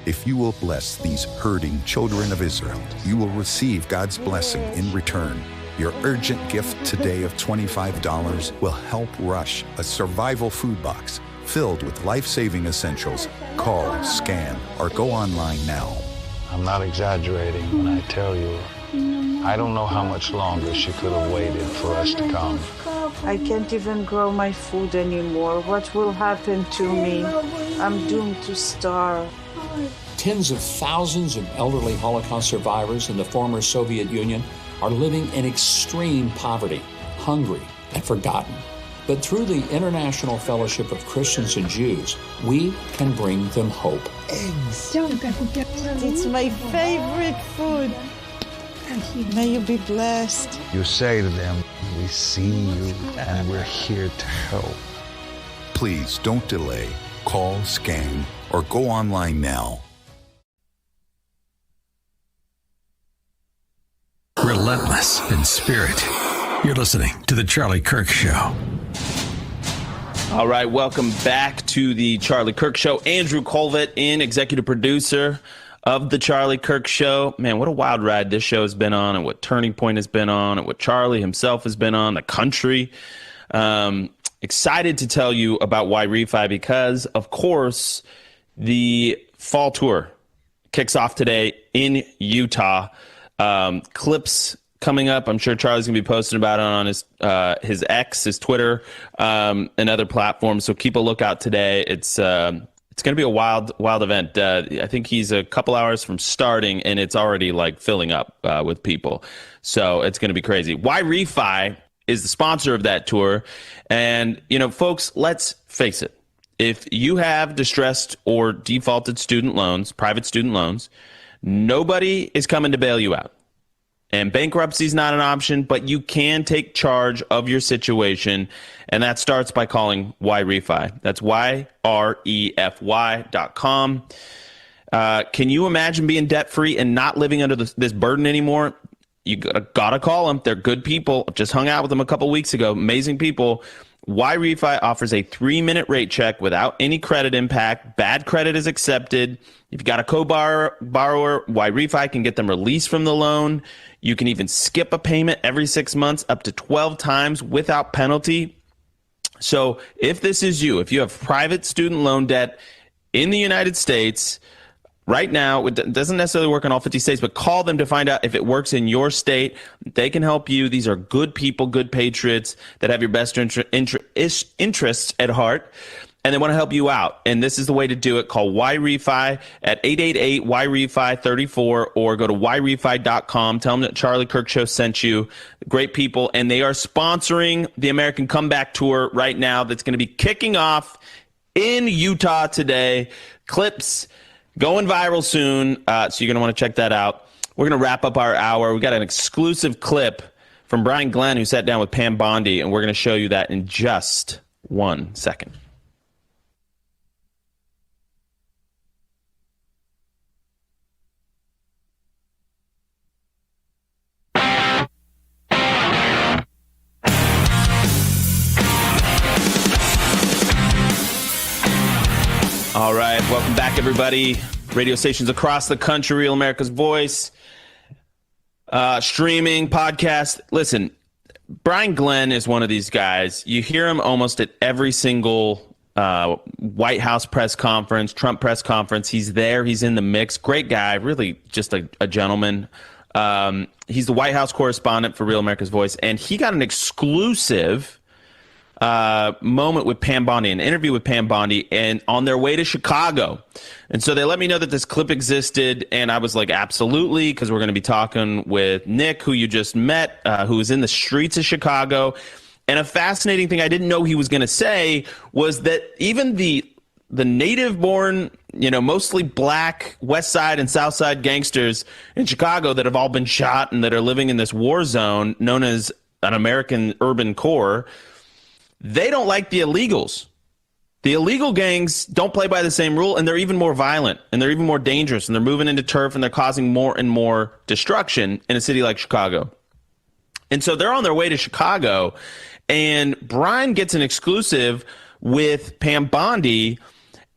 If you will bless these hurting children of Israel, you will receive God's blessing in return. Your urgent gift today of $25 will help rush a survival food box filled with life-saving essentials. Call, scan, or go online now. I'm not exaggerating when I tell you, I don't know how much longer she could have waited for us to come. I can't even grow my food anymore. What will happen to me? I'm doomed to starve. Tens of thousands of elderly Holocaust survivors in the former Soviet Union are living in extreme poverty, hungry, and forgotten. But through the International Fellowship of Christians and Jews, we can bring them hope. Eggs. It's my favorite food. May you be blessed. You say to them, we see you and we're here to help. Please don't delay. Call, scan, or go online now. Relentless in spirit. You're listening to The Charlie Kirk Show. All right, welcome back to the Charlie Kirk Show. Andrew Colvett in, executive producer of the Charlie Kirk Show. Man, what a wild ride this show has been on, and what Turning Point has been on, and what Charlie himself has been on, the country. Excited to tell you about Why Refi because, of course, the fall tour kicks off today in Utah. Clips coming up. I'm sure Charlie's gonna be posting about it on his X, his Twitter, and other platforms. So keep a lookout today. It's gonna be a wild event. I think he's a couple hours from starting, and it's already like filling up with people. So it's gonna be crazy. Why Refi is the sponsor of that tour, and folks, let's face it. If you have distressed or defaulted student loans, private student loans, nobody is coming to bail you out. And bankruptcy is not an option, but you can take charge of your situation, and that starts by calling Why Refi. That's YREFY.com. Can you imagine being debt-free and not living under this burden anymore? You gotta call them. They're good people. Just hung out with them a couple weeks ago. Amazing people. Why Refi offers a 3-minute rate check without any credit impact. Bad credit is accepted. If you've got a co-borrower, Why Refi can get them released from the loan. You can even skip a payment every 6 months up to 12 times without penalty. So if this is you, if you have private student loan debt in the United States, right now, it doesn't necessarily work in all 50 states, but call them to find out if it works in your state. They can help you. These are good people, good patriots that have your best interests at heart, and they want to help you out. And this is the way to do it. Call Why Refi at 888-YREFI-34 or go to YREFI.com. Tell them that Charlie Kirk Show sent you. Great people. And they are sponsoring the American Comeback Tour right now that's going to be kicking off in Utah today. Clips going viral soon, so you're going to want to check that out. We're going to wrap up our hour. We got an exclusive clip from Brian Glenn, who sat down with Pam Bondi, and we're going to show you that in just 1 second. All right, welcome back, everybody. Radio stations across the country, Real America's Voice, streaming, podcast. Listen, Brian Glenn is one of these guys. You hear him almost at every single White House press conference, Trump press conference. He's there. He's in the mix. Great guy, really just a gentleman. He's the White House correspondent for Real America's Voice, and he got an exclusive moment with Pam Bondi, an interview with Pam Bondi, and on their way to Chicago. And so they let me know that this clip existed, and I was like, absolutely, because we're going to be talking with Nick, who you just met, who is in the streets of Chicago. And a fascinating thing I didn't know he was going to say was that even the native-born, mostly black West Side and South Side gangsters in Chicago that have all been shot and that are living in this war zone known as an American urban core, they don't like the illegals. The illegal gangs don't play by the same rule, and they're even more violent, and they're even more dangerous, and they're moving into turf, and they're causing more and more destruction in a city like Chicago. And so they're on their way to Chicago, and Brian gets an exclusive with Pam Bondi,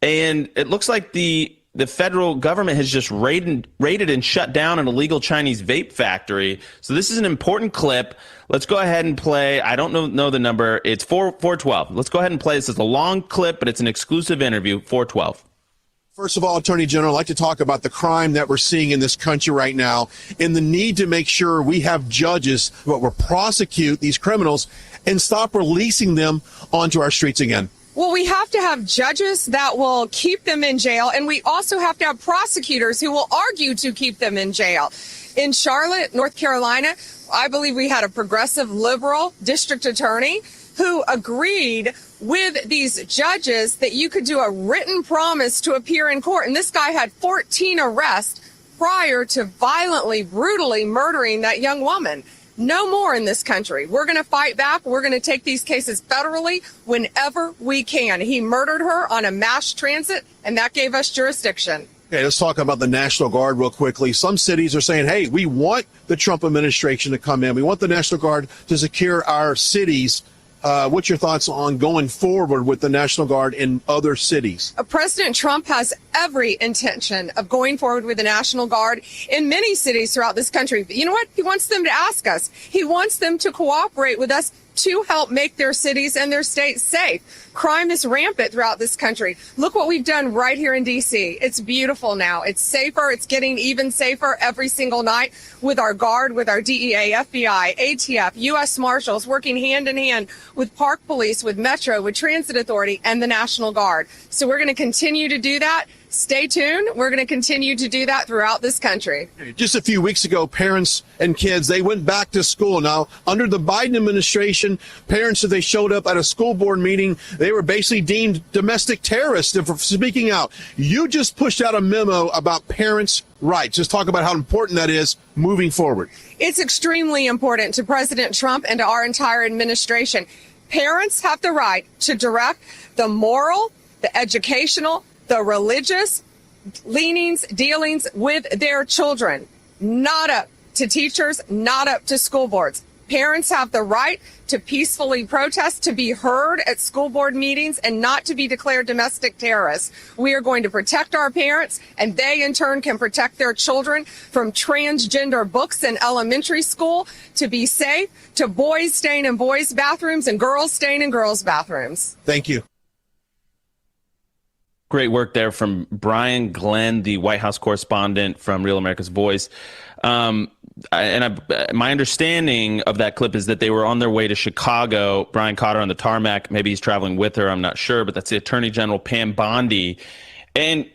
and it looks like the federal government has just raided and shut down an illegal Chinese vape factory. So this is an important clip. Let's go ahead and play. I don't know the number. It's 412. Let's go ahead and play. This is a long clip, but it's an exclusive interview, 412. First of all, Attorney General, I'd like to talk about the crime that we're seeing in this country right now and the need to make sure we have judges who will prosecute these criminals and stop releasing them onto our streets again. Well, we have to have judges that will keep them in jail, and we also have to have prosecutors who will argue to keep them in jail. In Charlotte, North Carolina, I believe we had a progressive liberal district attorney who agreed with these judges that you could do a written promise to appear in court. And this guy had 14 arrests prior to violently, brutally murdering that young woman. No more in this country. We're going to fight back. We're going to take these cases federally whenever we can. He murdered her on a mass transit, and that gave us jurisdiction. Okay, let's talk about the National Guard real quickly. Some cities are saying, hey, we want the Trump administration to come in. We want the National Guard to secure our cities. What's your thoughts on going forward with the National Guard in other cities? President Trump has every intention of going forward with the National Guard in many cities throughout this country. But you know what? He wants them to ask us. He wants them to cooperate with us to help make their cities and their states safe. Crime is rampant throughout this country. Look what we've done right here in D.C. It's beautiful now. It's safer. It's getting even safer every single night with our Guard, with our DEA, FBI, ATF, U.S. Marshals working hand in hand with Park Police, with Metro, with Transit Authority, and the National Guard. So we're going to continue to do that. Stay tuned. We're going to continue to do that throughout this country. Just a few weeks ago, parents and kids, they went back to school. Now, under the Biden administration, parents, if they showed up at a school board meeting, they were basically deemed domestic terrorists for speaking out. You just pushed out a memo about parents' rights. Just talk about how important that is moving forward. It's extremely important to President Trump and to our entire administration. Parents have the right to direct the moral, the educational, the religious leanings, dealings with their children, not up to teachers, not up to school boards. Parents have the right to peacefully protest, to be heard at school board meetings, and not to be declared domestic terrorists. We are going to protect our parents, and they in turn can protect their children from transgender books in elementary school, to be safe, to boys staying in boys' bathrooms and girls staying in girls' bathrooms. Thank you. Great work there from Brian Glenn, the White House correspondent from Real America's Voice. My understanding of that clip is that they were on their way to Chicago. Brian caught her on the tarmac. Maybe he's traveling with her. I'm not sure, but that's the Attorney General Pam Bondi. And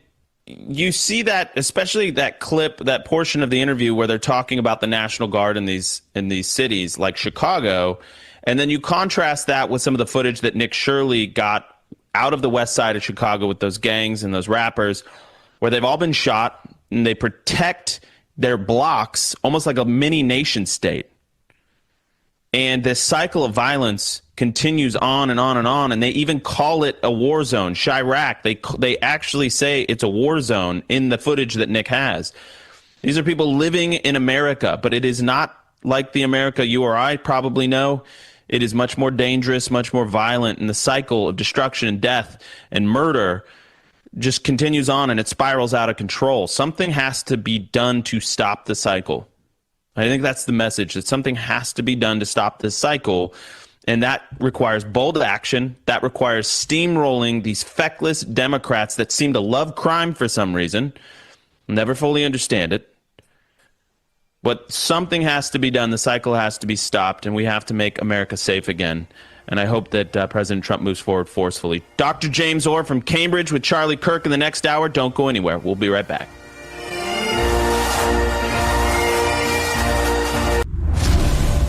you see that, especially that clip, that portion of the interview where they're talking about the National Guard in these cities like Chicago. And then you contrast that with some of the footage that Nick Shirley got out of the west side of Chicago with those gangs and those rappers, where they've all been shot and they protect their blocks almost like a mini nation state. And this cycle of violence continues on and on and on, and they even call it a war zone. Chirac, they actually say it's a war zone in the footage that Nick has. These are people living in America, but it is not like the America you or I probably know. It is much more dangerous, much more violent, and the cycle of destruction and death and murder just continues on, and it spirals out of control. Something has to be done to stop the cycle. I think that's the message, that something has to be done to stop this cycle, and that requires bold action. That requires steamrolling these feckless Democrats that seem to love crime for some reason. Never fully understand it. But something has to be done. The cycle has to be stopped, and we have to make America safe again. And I hope that President Trump moves forward forcefully. Dr. James Orr from Cambridge with Charlie Kirk in the next hour. Don't go anywhere. We'll be right back.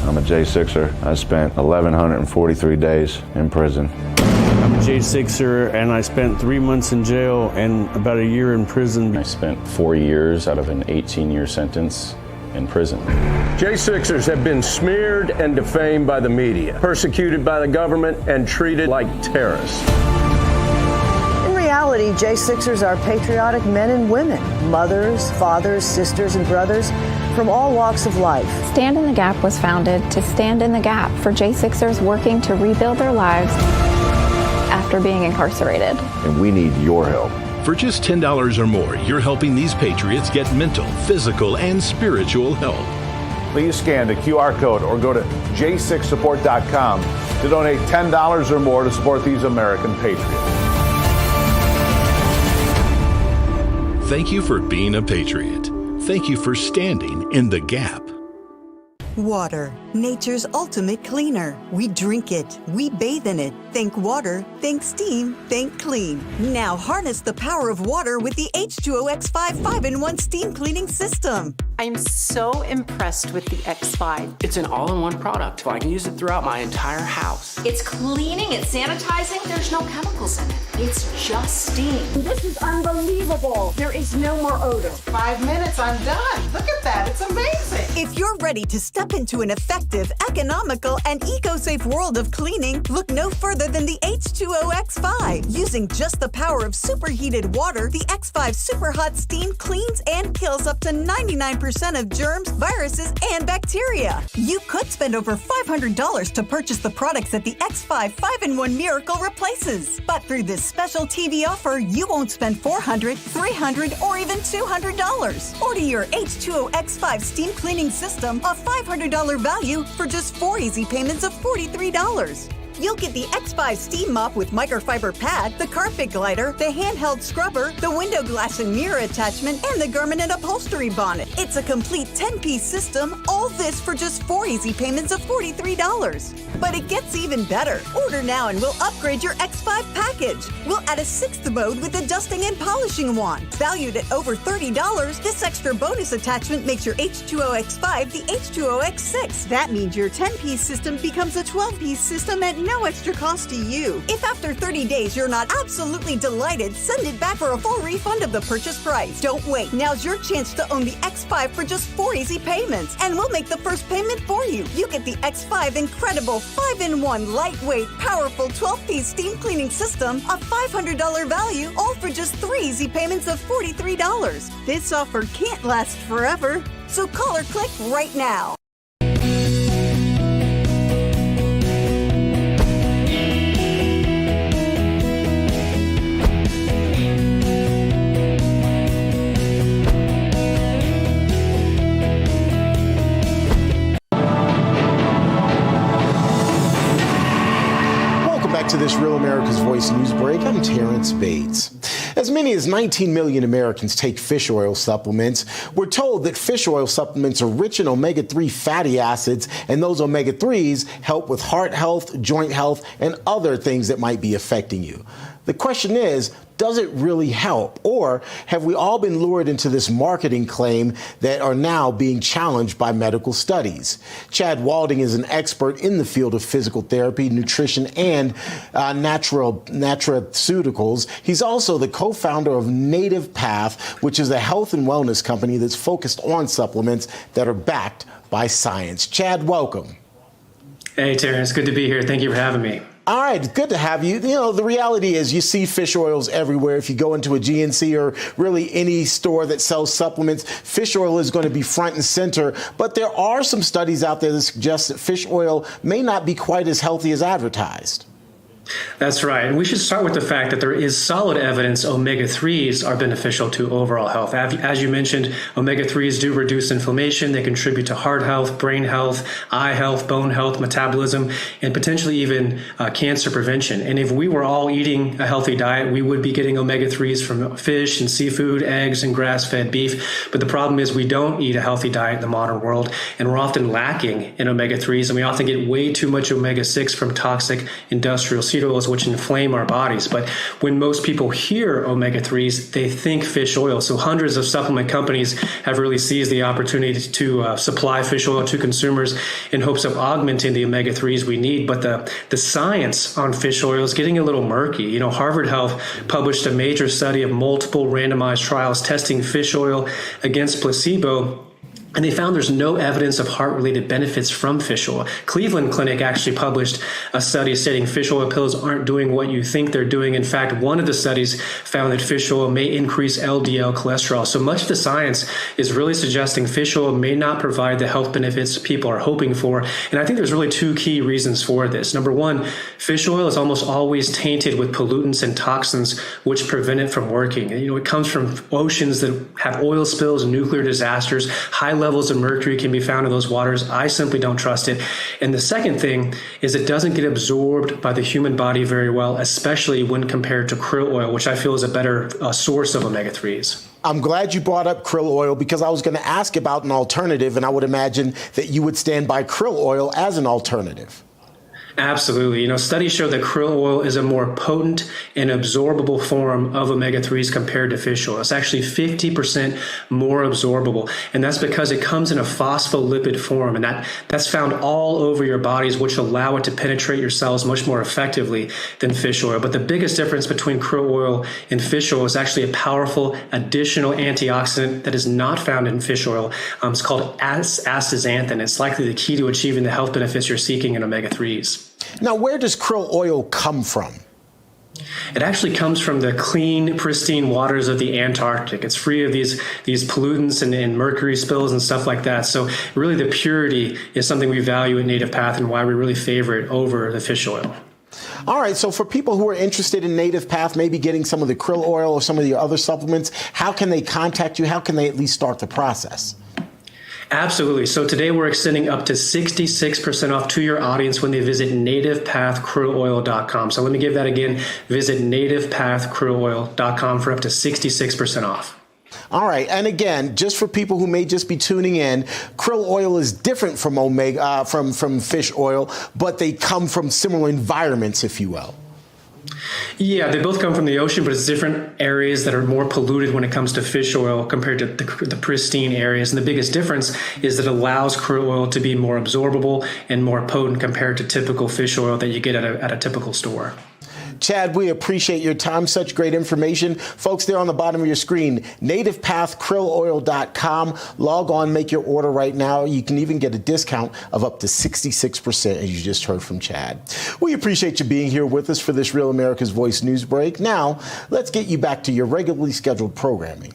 I'm a J6er. I spent 1,143 days in prison. I'm a J6er, and I spent 3 months in jail and about a year in prison. I spent 4 years out of an 18-year sentence in prison. J6ers have been smeared and defamed by the media, persecuted by the government, and treated like terrorists. In reality, J6ers are patriotic men and women, mothers, fathers, sisters, and brothers from all walks of life. Stand in the Gap was founded to stand in the gap for J6ers working to rebuild their lives after being incarcerated. And we need your help. For just $10 or more, you're helping these patriots get mental, physical, and spiritual help. Please scan the QR code or go to j6support.com to donate $10 or more to support these American patriots. Thank you for being a patriot. Thank you for standing in the gap. Water, nature's ultimate cleaner. We drink it, we bathe in it. Think water, think steam, think clean. Now harness the power of water with the H2O X5 5-in-1 steam cleaning system. I'm so impressed with the X5. It's an all-in-one product. I can use it throughout my entire house. It's cleaning, it's sanitizing, there's no chemicals in it. It's just steam. This is unbelievable. There is no more odor. 5 minutes, I'm done. Look at that, it's amazing. If you're ready to step into an effective, economical, and eco-safe world of cleaning, look no further than the H2O X5. Using just the power of superheated water, the X5 Super Hot Steam cleans and kills up to 99% 90% of germs, viruses, and bacteria. You could spend over $500 to purchase the products that the X5 5-in-1 Miracle replaces. But through this special TV offer, you won't spend $400, $300, or even $200. Order your H2O X5 steam cleaning system, a $500 value, for just 4 easy payments of $43. You'll get the X5 steam mop with microfiber pad, the carpet glider, the handheld scrubber, the window glass and mirror attachment, and the garment and upholstery bonnet. It's a complete 10-piece system, all this for just 4 easy payments of $43. But it gets even better. Order now and we'll upgrade your X5 package. We'll add a 6th mode with a dusting and polishing wand. Valued at over $30, this extra bonus attachment makes your H2O X5 the H2O X6. That means your 10-piece system becomes a 12-piece system at no extra cost to you. If after 30 days you're not absolutely delighted, send it back for a full refund of the purchase price. Don't wait. Now's your chance to own the X5 for just 4 easy payments, and we'll make the first payment for you. You get the X5 incredible 5-in-1 lightweight, powerful 12-piece steam cleaning system, a $500 value, all for just 3 easy payments of $43. This offer can't last forever, so call or click right now. To this Real America's Voice news break, I'm Terrence Bates. As many as 19 million Americans take fish oil supplements. We're told that fish oil supplements are rich in omega-3 fatty acids, and those omega-3s help with heart health, joint health, and other things that might be affecting you. The question is, does it really help? Or have we all been lured into this marketing claim that are now being challenged by medical studies? Chad Walding is an expert in the field of physical therapy, nutrition, and nutraceuticals. He's also the co-founder of Native Path, which is a health and wellness company that's focused on supplements that are backed by science. Chad, welcome. Hey, Terrence. Good to be here. Thank you for having me. All right, good to have you. You know, the reality is you see fish oils everywhere. If you go into a GNC or really any store that sells supplements, fish oil is going to be front and center. But there are some studies out there that suggest that fish oil may not be quite as healthy as advertised. That's right. And we should start with the fact that there is solid evidence omega-3s are beneficial to overall health. As you mentioned, omega-3s do reduce inflammation. They contribute to heart health, brain health, eye health, bone health, metabolism, and potentially even cancer prevention. And if we were all eating a healthy diet, we would be getting omega-3s from fish and seafood, eggs, and grass-fed beef. But the problem is we don't eat a healthy diet in the modern world, and we're often lacking in omega-3s, and we often get way too much omega-6 from toxic industrial seed oils, which inflame our bodies. But when most people hear omega-3s, they think fish oil. So hundreds of supplement companies have really seized the opportunity to supply fish oil to consumers in hopes of augmenting the omega-3s we need. But the science on fish oil is getting a little murky. You know, Harvard Health published a major study of multiple randomized trials testing fish oil against placebo, and they found there's no evidence of heart-related benefits from fish oil. Cleveland Clinic actually published a study stating fish oil pills aren't doing what you think they're doing. In fact, one of the studies found that fish oil may increase LDL cholesterol. So much of the science is really suggesting fish oil may not provide the health benefits people are hoping for. And I think there's really two key reasons for this. Number one, fish oil is almost always tainted with pollutants and toxins which prevent it from working. You know, it comes from oceans that have oil spills and nuclear disasters. High levels of mercury can be found in those waters. I simply don't trust it. And the second thing is it doesn't get absorbed by the human body very well, especially when compared to krill oil, which I feel is a better source of omega-3s. I'm glad you brought up krill oil because I was going to ask about an alternative, and I would imagine that you would stand by krill oil as an alternative. Absolutely. You know, studies show that krill oil is a more potent and absorbable form of omega-3s compared to fish oil. It's actually 50% more absorbable. And that's because it comes in a phospholipid form. And that's found all over your bodies, which allow it to penetrate your cells much more effectively than fish oil. But the biggest difference between krill oil and fish oil is actually a powerful additional antioxidant that is not found in fish oil. It's called astaxanthin. It's likely the key to achieving the health benefits you're seeking in omega-3s. Now, where does krill oil come from? It actually comes from the clean, pristine waters of the Antarctic. It's free of these pollutants and mercury spills and stuff like that. So really the purity is something we value in Native Path and why we really favor it over the fish oil. All right, so for people who are interested in Native Path, maybe getting some of the krill oil or some of the other supplements, how can they contact you? How can they at least start the process? Absolutely. So today we're extending up to 66% off to your audience when they visit nativepathkrilloil.com. So let me give that again. Visit nativepathkrilloil.com for up to 66% off. All right. And again, just for people who may just be tuning in, krill oil is different from from fish oil, but they come from similar environments, if you will. Yeah, they both come from the ocean, but it's different areas that are more polluted when it comes to fish oil compared to the pristine areas. And the biggest difference is that it allows krill oil to be more absorbable and more potent compared to typical fish oil that you get at a typical store. Chad, we appreciate your time. Such great information. Folks, there on the bottom of your screen, nativepathkrilloil.com. Log on, make your order right now. You can even get a discount of up to 66%, as you just heard from Chad. We appreciate you being here with us for this Real America's Voice news break. Now, let's get you back to your regularly scheduled programming.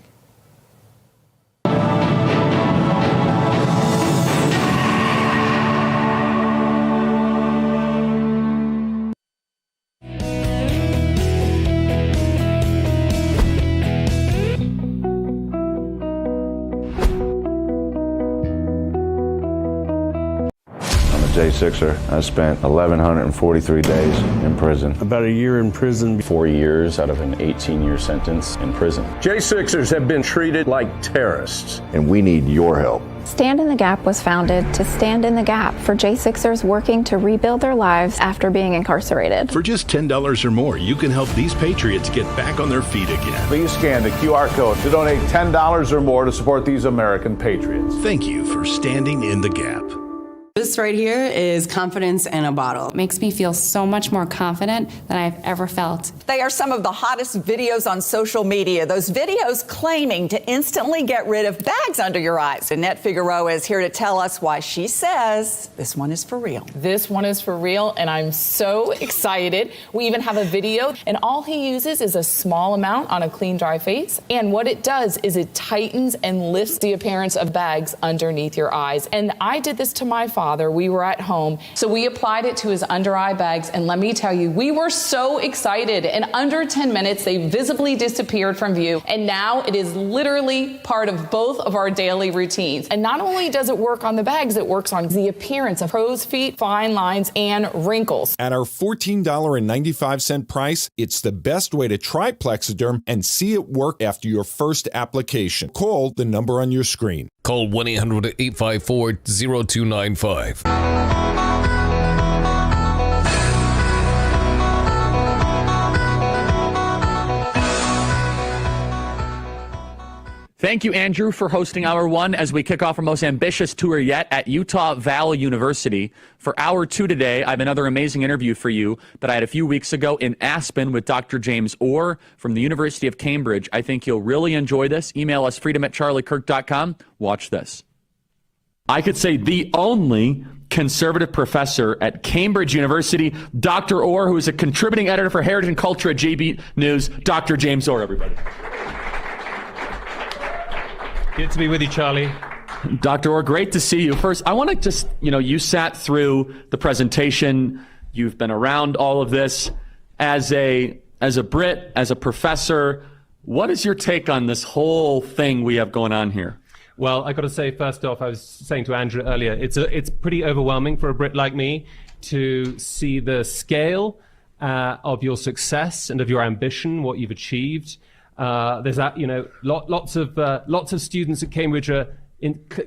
J6er. I spent 1,143 days in prison. About a year in prison. 4 years out of an 18-year sentence in prison. J6ers have been treated like terrorists. And we need your help. Stand in the Gap was founded to stand in the gap for J6ers working to rebuild their lives after being incarcerated. For just $10 or more, you can help these patriots get back on their feet again. Please scan the QR code to donate $10 or more to support these American patriots. Thank you for standing in the gap. This right here is confidence in a bottle. It makes me feel so much more confident than I've ever felt. They are some of the hottest videos on social media. Those videos claiming to instantly get rid of bags under your eyes. Annette Figueroa is here to tell us why she says this one is for real. This one is for real, and I'm so excited. We even have a video, and all he uses is a small amount on a clean, dry face. And what it does is it tightens and lifts the appearance of bags underneath your eyes. And I did this to my father. We were at home, so we applied it to his under eye bags, and let me tell you, we were so excited. In under 10 minutes, they visibly disappeared from view, and now it is literally part of both of our daily routines. And not only does it work on the bags, it works on the appearance of crow's feet, fine lines, and wrinkles. At our $14.95 price, it's the best way to try Plexiderm and see it work after your first application. Call the number on your screen. Call 1-800-854-0295. Thank you, Andrew, for hosting Hour 1 as we kick off our most ambitious tour yet at Utah Valley University. For Hour 2 today, I have another amazing interview for you that I had a few weeks ago in Aspen with Dr. James Orr from the University of Cambridge. I think you'll really enjoy this. Email us freedom@charliekirk.com. Watch this. I could say the only conservative professor at Cambridge University, Dr. Orr, who is a contributing editor for Heritage and Culture at JB News. Dr. James Orr, everybody. Good to be with you, Charlie. Dr. Orr, great to see you. First, I want to just, you sat through the presentation. You've been around all of this. As a Brit, as a professor, what is your take on this whole thing we have going on here? Well, I got to say, first off, I was saying to Andrew earlier, it's pretty overwhelming for a Brit like me to see the scale of your success and of your ambition, what you've achieved. There's that, lots of students at Cambridge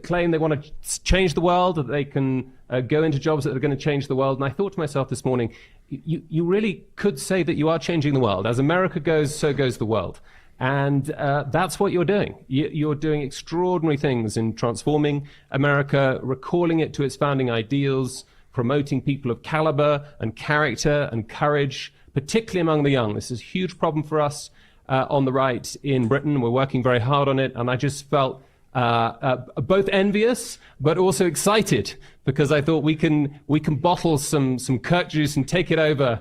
claim they want to change the world, that they can go into jobs that are going to change the world. And I thought to myself this morning, you really could say that you are changing the world. As America goes, so goes the world. And that's what you're doing. You're doing extraordinary things in transforming America, recalling it to its founding ideals, promoting people of caliber and character and courage, particularly among the young. This is a huge problem for us on the right in Britain. We're working very hard on it. And I just felt both envious but also excited, because I thought we can bottle some Kirk juice and take it over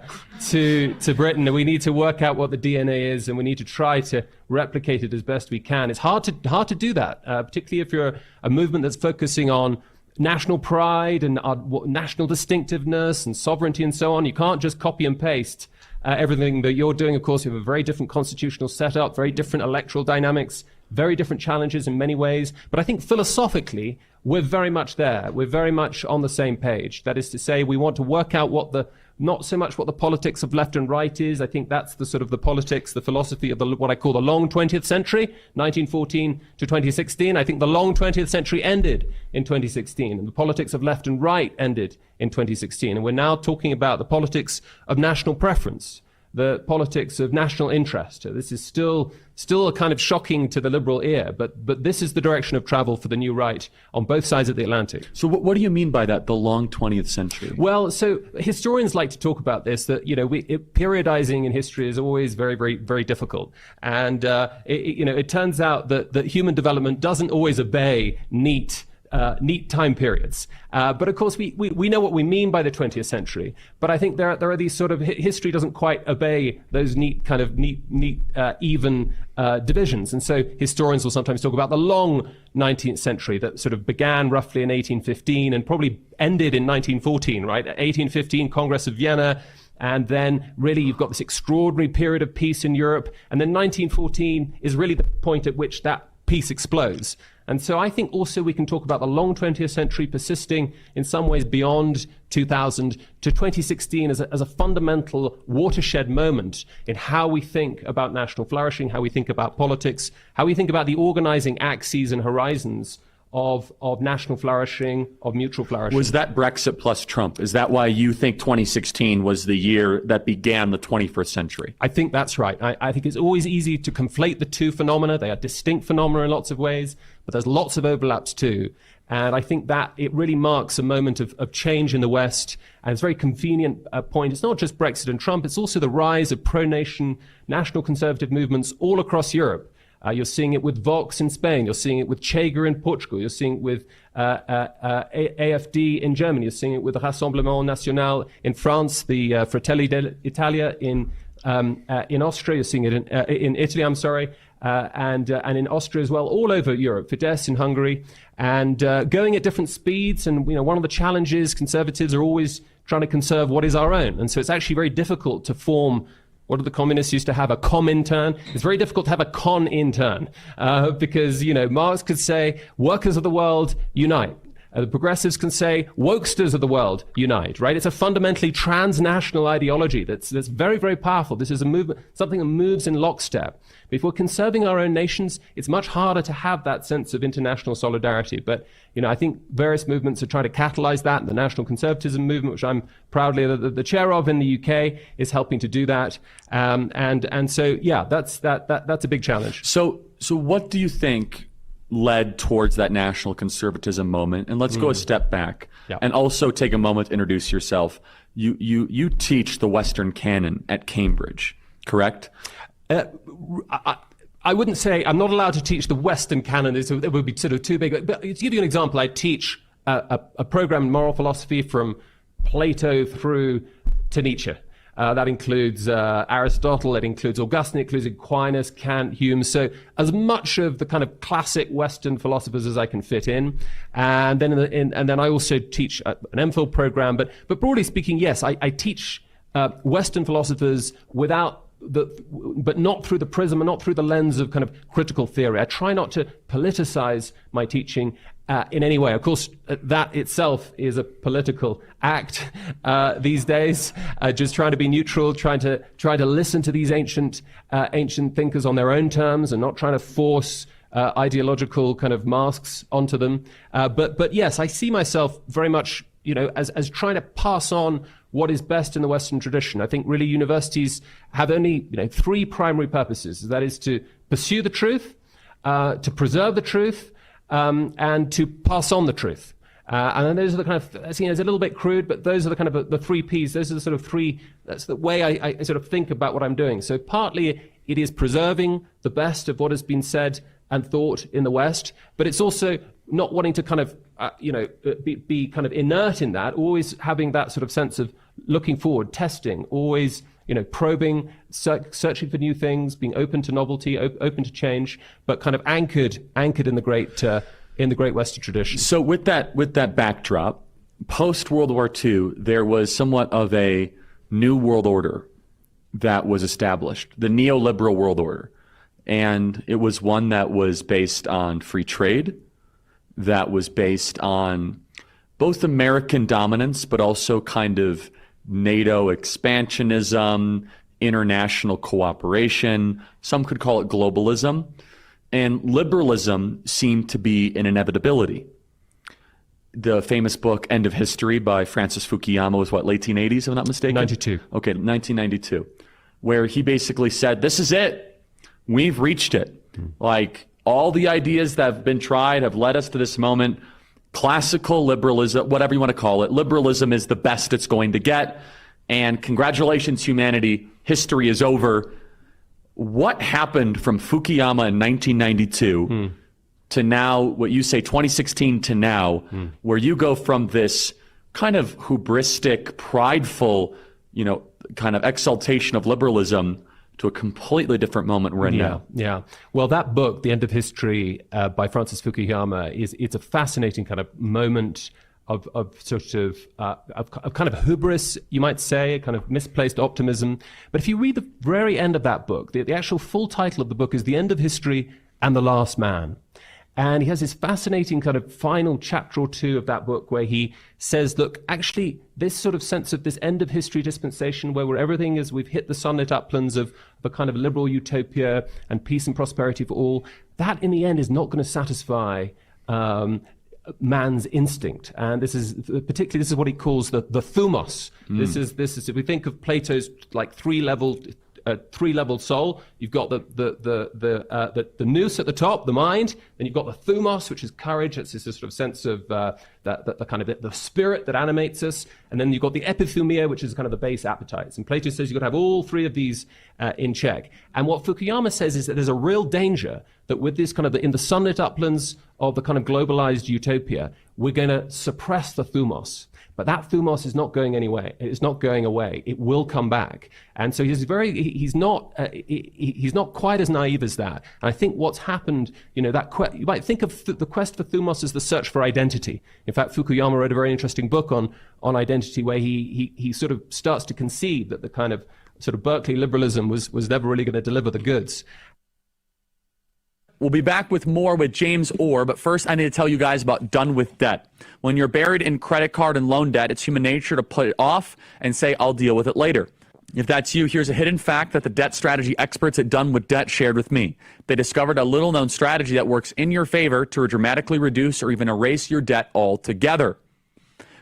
to Britain, and we need to work out what the DNA is, and we need to try to replicate it as best we can. It's hard to do that, particularly if you're a movement that's focusing on national pride and national distinctiveness and sovereignty and so on. You can't just copy and paste everything that you're doing. Of course, you have a very different constitutional setup, very different electoral dynamics, very different challenges in many ways. But I think philosophically, we're very much there. We're very much on the same page. That is to say, we want to work out not so much what the politics of left and right is. I think that's the sort of the politics, the philosophy of what I call the long 20th century, 1914 to 2016. I think the long 20th century ended in 2016, and the politics of left and right ended in 2016. And we're now talking about the politics of national preference, the politics of national interest. This is still a kind of shocking to the liberal ear, but this is the direction of travel for the new right on both sides of the Atlantic. So what do you mean by that, the long 20th century? Well, so historians like to talk about this, that, periodizing in history is always very, very, very difficult. And, it turns out that human development doesn't always obey neat time periods. But of course, we know what we mean by the 20th century. But I think there are these sort of, history doesn't quite obey those neat, even divisions. And so historians will sometimes talk about the long 19th century that sort of began roughly in 1815 and probably ended in 1914, right? 1815, Congress of Vienna. And then really you've got this extraordinary period of peace in Europe. And then 1914 is really the point at which that peace explodes. And so I think also we can talk about the long 20th century persisting in some ways beyond 2000 to 2016 as a fundamental watershed moment in how we think about national flourishing, how we think about politics, how we think about the organizing axes and horizons of national flourishing, of mutual flourishing. Was that Brexit plus Trump? Is that why you think 2016 was the year that began the 21st century? I think that's right. I think it's always easy to conflate the two phenomena. They are distinct phenomena in lots of ways, but there's lots of overlaps too. And I think that it really marks a moment of change in the West. And it's a very convenient point. It's not just Brexit and Trump, it's also the rise of pro-nation, national conservative movements all across Europe. You're seeing it with Vox in Spain. You're seeing it with Chega in Portugal. You're seeing it with AfD in Germany. You're seeing it with the Rassemblement National in France, the Fratelli d'Italia in Austria. You're seeing it in Italy, and in Austria as well, all over Europe. Fidesz in Hungary, and going at different speeds. And one of the challenges, conservatives are always trying to conserve what is our own. And so it's actually very difficult to form. What do the communists used to have? A comintern. It's very difficult to have a con-intern because, Marx could say, workers of the world, unite. The progressives can say, wokesters of the world, unite, right? It's a fundamentally transnational ideology that's very, very powerful. This is a movement, something that moves in lockstep. But if we're conserving our own nations, it's much harder to have that sense of international solidarity. But, I think various movements are trying to catalyze that. The national conservatism movement, which I'm proudly the chair of in the UK, is helping to do that. And so, yeah, that's a big challenge. So what do you think led towards that national conservatism moment? And let's go a step back and also take a moment to introduce yourself. You teach the Western canon at Cambridge, correct? I wouldn't say I'm not allowed to teach the Western canon. It would be sort of too big. But to give you an example, I teach a program in moral philosophy from Plato through to Nietzsche. That includes Aristotle, it includes Augustine, it includes Aquinas, Kant, Hume. So as much of the kind of classic Western philosophers as I can fit in. And then I also teach an MPhil program. But broadly speaking, yes, I teach Western philosophers but not through the prism and not through the lens of kind of critical theory. I try not to politicize my teaching in any way. Of course, that itself is a political act these days. Just trying to be neutral, trying to listen to these ancient thinkers on their own terms, and not trying to force ideological kind of masks onto them. But yes, I see myself very much, as trying to pass on what is best in the Western tradition. I think really universities have only, three primary purposes. That is to pursue the truth, to preserve the truth, and to pass on the truth. And then those are the kind of, it's a little bit crude, but those are the kind of the three P's. Those are the sort of three, that's the way I sort of think about what I'm doing. So partly it is preserving the best of what has been said and thought in the West, but it's also not wanting to kind of, be kind of inert in that, always having that sort of sense of looking forward, testing, always, probing, searching for new things, being open to novelty, open to change, but kind of anchored in the great Western tradition. So with that backdrop, post World War II, there was somewhat of a new world order that was established, the neoliberal world order. And it was one that was based on free trade, that was based on both American dominance, but also kind of NATO expansionism, international cooperation. Some could call it globalism. And liberalism seemed to be an inevitability. The famous book, End of History, by Francis Fukuyama was late 1880s, if I'm not mistaken? 92. Okay, 1992, where he basically said, this is it. We've reached it. Like, all the ideas that have been tried have led us to this moment. Classical liberalism, whatever you want to call it, liberalism is the best it's going to get. And congratulations, humanity, history is over. What happened from Fukuyama in 1992 to now, what you say, 2016 to now, where you go from this kind of hubristic, prideful, kind of exaltation of liberalism to a completely different moment we're in now. Yeah. Well, that book, The End of History, by Francis Fukuyama, it's a fascinating kind of moment of kind of hubris, you might say, a kind of misplaced optimism. But if you read the very end of that book, the actual full title of the book is The End of History and the Last Man. And he has this fascinating kind of final chapter or two of that book where he says, look, actually, this sort of sense of this end of history dispensation where everything is, we've hit the sunlit uplands of a kind of liberal utopia and peace and prosperity for all, that in the end is not going to satisfy man's instinct. And this is what he calls the thumos. This is if we think of Plato's like three-level soul. You've got the nous at the top, the mind. Then you've got the thumos, which is courage. It's this sort of sense of the kind of the spirit that animates us. And then you've got the epithumia, which is kind of the base appetites. And Plato says you've got to have all three of these in check. And what Fukuyama says is that there's a real danger that with this kind of in the sunlit uplands of the kind of globalized utopia, we're going to suppress the thumos. But that thumos is not going anywhere. It's not going away. It will come back. And so he's not quite as naive as that. And I think what's happened, you might think of the quest for thumos as the search for identity. In fact, Fukuyama wrote a very interesting book on identity where he sort of starts to concede that the kind of sort of Berkeley liberalism was never really going to deliver the goods. We'll be back with more with James Orr, but first I need to tell you guys about Done With Debt. When you're buried in credit card and loan debt, it's human nature to put it off and say, I'll deal with it later. If that's you, here's a hidden fact that the debt strategy experts at Done With Debt shared with me. They discovered a little-known strategy that works in your favor to dramatically reduce or even erase your debt altogether.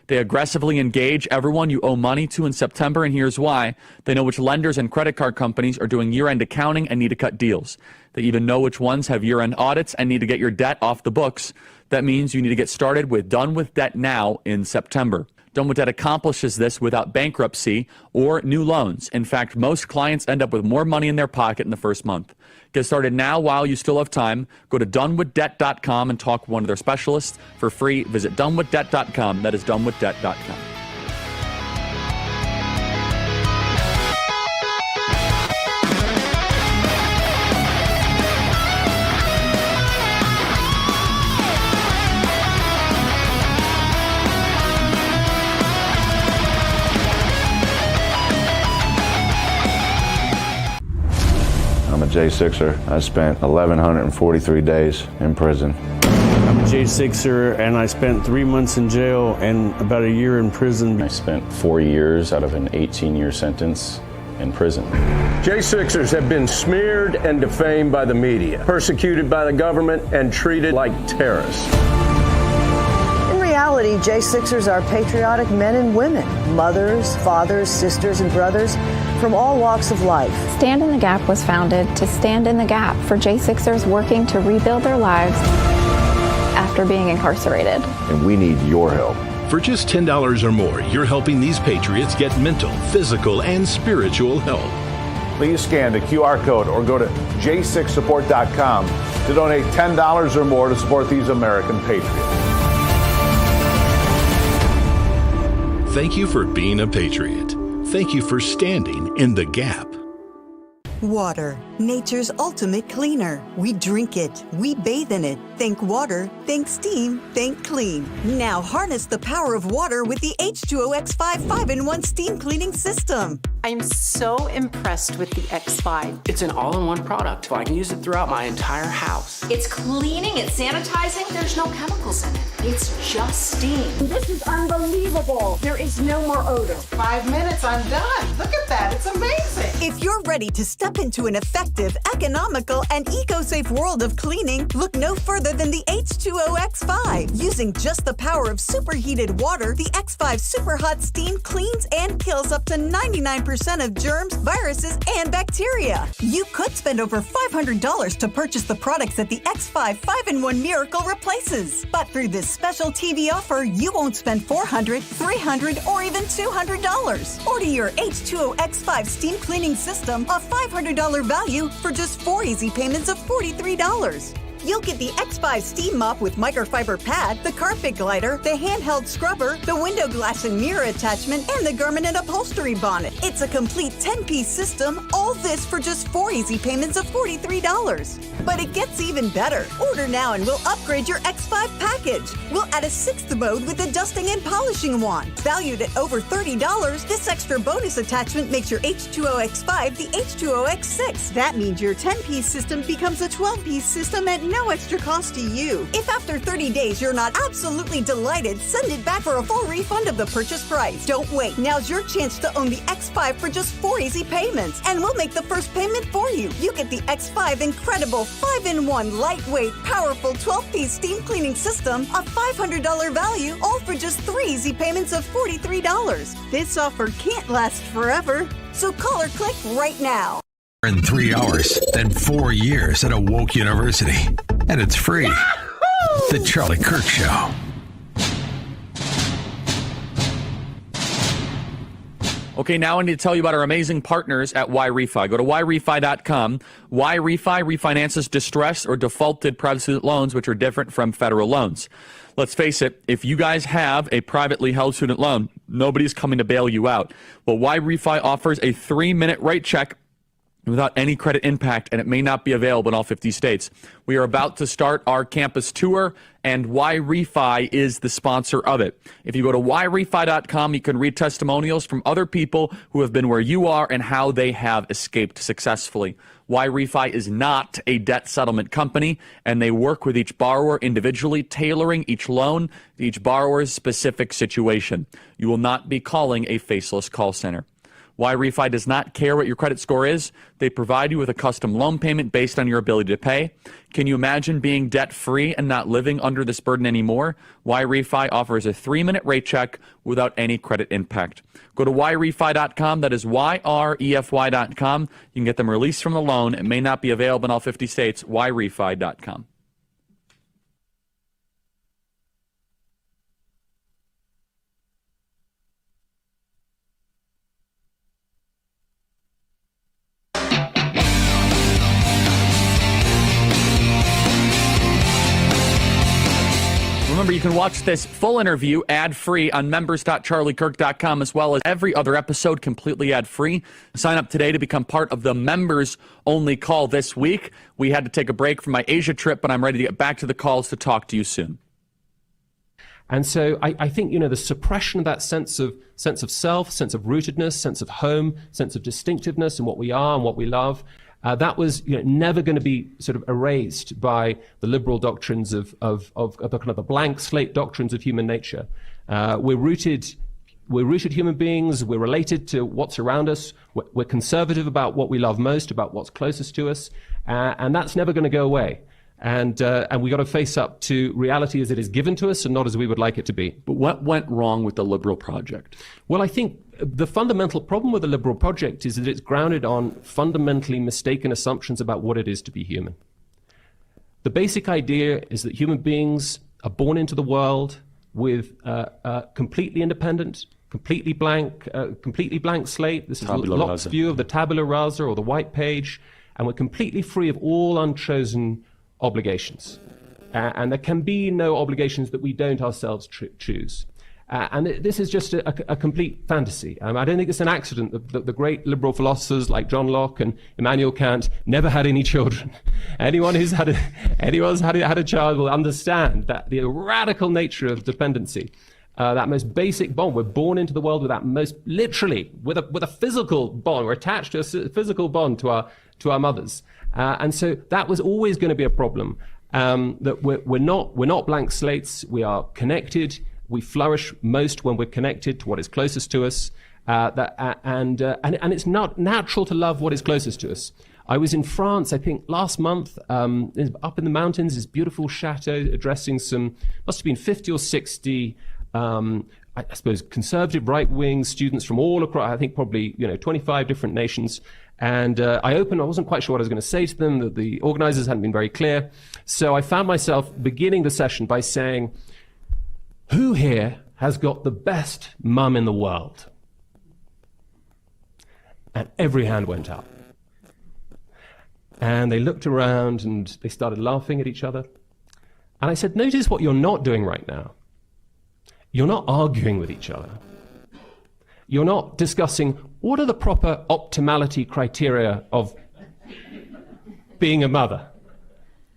They aggressively engage everyone you owe money to in September, and here's why. They know which lenders and credit card companies are doing year-end accounting and need to cut deals. They even know which ones have year-end audits and need to get your debt off the books. That means you need to get started with Done With Debt now in September. Done With Debt accomplishes this without bankruptcy or new loans. In fact, most clients end up with more money in their pocket in the first month. Get started now while you still have time. Go to donewithdebt.com and talk with one of their specialists for free. Visit donewithdebt.com. That is donewithdebt.com. I'm a J6er. I spent 1,143 days in prison. I'm a J6er, and I spent 3 months in jail and about a year in prison. I spent 4 years out of an 18-year sentence in prison. J6ers have been smeared and defamed by the media, persecuted by the government, and treated like terrorists. In reality, J6ers are patriotic men and women, mothers, fathers, sisters, and brothers from all walks of life. Stand in the Gap was founded to stand in the gap for J6ers working to rebuild their lives after being incarcerated. And we need your help. For just $10 or more, you're helping these patriots get mental, physical, and spiritual help. Please scan the QR code or go to j6support.com to donate $10 or more to support these American patriots. Thank you for being a patriot. Thank you for standing in the gap. Water, nature's ultimate cleaner. We drink it, we bathe in it. Think water, think steam, think clean. Now harness the power of water with the H2O X5 5-in-1 steam cleaning system. I'm so impressed with the X5. It's an all-in-one product. I can use it throughout my entire house. It's cleaning, it's sanitizing, there's no chemicals in it. It's just steam. This is unbelievable. There is no more odor. 5 minutes, I'm done. Look at that, it's amazing. If you're ready to step into an effective, economical, and eco-safe world of cleaning, look no further than the H2O X5. Using just the power of superheated water, the X5 Super Hot Steam cleans and kills up to 99% of germs, viruses, and bacteria. You could spend over $500 to purchase the products that the X5 5-in-1 Miracle replaces. But through this special TV offer, you won't spend $400, $300, or even $200. Order your H2O X5 steam cleaning system, a $500 value, for just 4 easy payments of $43. You'll get the X5 steam mop with microfiber pad, the carpet glider, the handheld scrubber, the window glass and mirror attachment, and the garment and upholstery bonnet. It's a complete 10-piece system, all this for just 4 easy payments of $43. But it gets even better. Order now and we'll upgrade your X5 package. We'll add a 6th mode with a dusting and polishing wand. Valued at over $30, this extra bonus attachment makes your H2O X5 the H2O X6. That means your 10-piece system becomes a 12-piece system at no extra cost to you. If after 30 days you're not absolutely delighted, send it back for a full refund of the purchase price. Don't wait. Now's your chance to own the X5 for just 4 easy payments, and we'll make the first payment for you. You get the X5 incredible 5-in-1 lightweight, powerful 12-piece steam cleaning system, a $500 value, all for just 3 easy payments of $43. This offer can't last forever, so call or click right now. In 3 hours, then 4 years at a woke university. And it's free. Yahoo! The Charlie Kirk Show. Okay, now I need to tell you about our amazing partners at YRefi. Go to YRefi.com. YRefi refinances distressed or defaulted private student loans, which are different from federal loans. Let's face it, if you guys have a privately held student loan, nobody's coming to bail you out. Well, YRefi offers a 3-minute rate check without any credit impact, and it may not be available in all 50 states. We are about to start our campus tour, and YRefi is the sponsor of it. If you go to YRefi.com, you can read testimonials from other people who have been where you are and how they have escaped successfully. YRefi is not a debt settlement company, and they work with each borrower individually, tailoring each loan to each borrower's specific situation. You will not be calling a faceless call center. YRefi does not care what your credit score is. They provide you with a custom loan payment based on your ability to pay. Can you imagine being debt-free and not living under this burden anymore? YRefi offers a 3-minute rate check without any credit impact. Go to YRefi.com. That is YREFY.com. You can get them released from the loan. It may not be available in all 50 states. YRefi.com. Remember, you can watch this full interview ad-free on members.charliekirk.com, as well as every other episode completely ad-free. Sign up today to become part of the members-only call this week. We had to take a break from my Asia trip, but I'm ready to get back to the calls to talk to you soon. And so I think, the suppression of that sense of self, sense of rootedness, sense of home, sense of distinctiveness and what we are and what we love, that was never going to be sort of erased by the liberal doctrines of the kind of the blank slate doctrines of human nature. We're rooted human beings. We're related to what's around us. We're conservative about what we love most, about what's closest to us, and that's never going to go away. And we got to face up to reality as it is given to us and not as we would like it to be. But what went wrong with the liberal project? Well, I think the fundamental problem with the liberal project is that it's grounded on fundamentally mistaken assumptions about what it is to be human. The basic idea is that human beings are born into the world with completely independent, completely blank slate. This is Locke's view of the tabula rasa or the white page, and we're completely free of all unchosen obligations. And there can be no obligations that we don't ourselves choose. And this is just a complete fantasy. I don't think it's an accident that the great liberal philosophers like John Locke and Immanuel Kant never had any children. Anyone who's had a child will understand that the radical nature of dependency, that most basic bond. We're born into the world with that most literally, with a physical bond. We're attached to a physical bond to our mothers. And so that was always going to be a problem. That we're not blank slates. We are connected. We flourish most when we're connected to what is closest to us, and it's not natural to love what is closest to us. I was in France, I think, last month, up in the mountains, this beautiful chateau, addressing some, must have been 50 or 60, I suppose, conservative right-wing students from all across, I think probably 25 different nations. And I wasn't quite sure what I was going to say to them, that the organizers hadn't been very clear. So I found myself beginning the session by saying, who here has got the best mum in the world? And every hand went up. And they looked around and they started laughing at each other. And I said, notice what you're not doing right now. You're not arguing with each other. You're not discussing what are the proper optimality criteria of being a mother.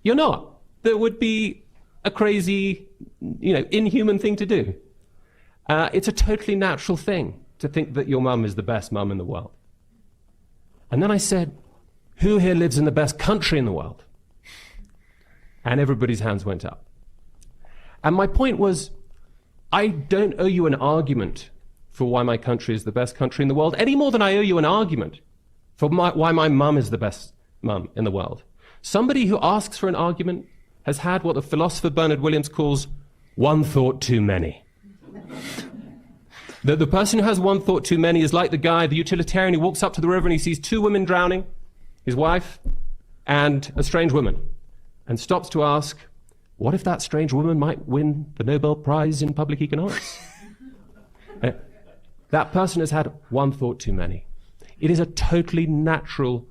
You're not. There would be a crazy, inhuman thing to do. It's a totally natural thing to think that your mum is the best mum in the world. And then I said, who here lives in the best country in the world? And everybody's hands went up. And my point was, I don't owe you an argument for why my country is the best country in the world, any more than I owe you an argument for why my mum is the best mum in the world. Somebody who asks for an argument has had what the philosopher Bernard Williams calls one thought too many. The person who has one thought too many is like the guy, the utilitarian, who walks up to the river and he sees two women drowning, his wife and a strange woman, and stops to ask, what if that strange woman might win the Nobel Prize in public economics? That person has had one thought too many. It is a totally natural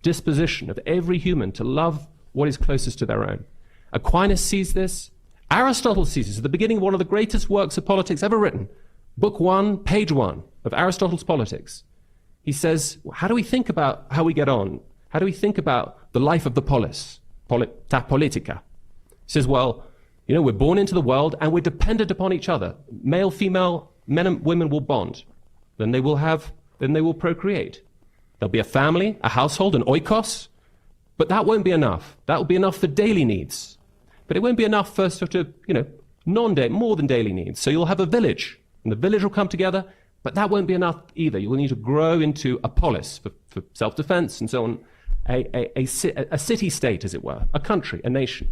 disposition of every human to love what is closest to their own. Aquinas sees this. Aristotle sees this at the beginning of one of the greatest works of politics ever written. Book 1, page 1 of Aristotle's Politics. He says, how do we think about how we get on? How do we think about the life of the polis, ta politica? He says, well, we're born into the world and we're dependent upon each other. Male, female, men and women will bond. Then they will procreate. There'll be a family, a household, an oikos. But that won't be enough. That will be enough for daily needs. But it won't be enough for sort of, more than daily needs. So you'll have a village, and the village will come together, but that won't be enough either. You will need to grow into a polis for self-defense and so on, a city-state, as it were, a country, a nation.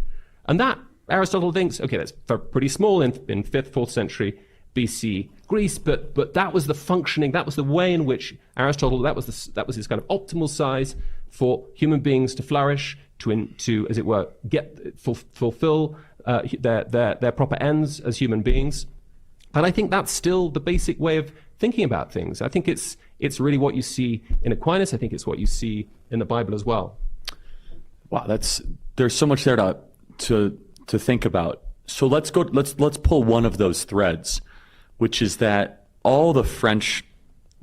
And that, Aristotle thinks, okay, that's pretty small in 5th, 4th century BC Greece, but that was the functioning, that was the way in which Aristotle, that was his kind of optimal size for human beings to flourish, to as it were, fulfill their proper ends as human beings. And I think that's still the basic way of thinking about things. I think it's really what you see in Aquinas. I think it's what you see in the Bible as well. Wow, there's so much there to think about. So let's pull one of those threads, which is that all the French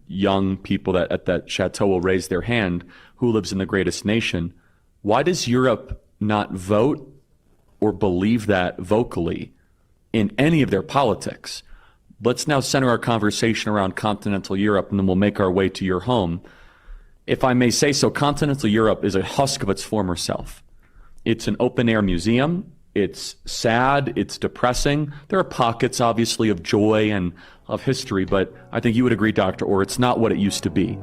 young people that at that chateau will raise their hand, who lives in the greatest nation. Why does Europe not vote or believe that vocally in any of their politics? Let's now center our conversation around continental Europe, and then we'll make our way to your home. If I may say so, continental Europe is a husk of its former self. It's an open-air museum. It's sad. It's depressing. There are pockets, obviously, of joy and of history, but I think you would agree, Dr. Orr, it's not what it used to be.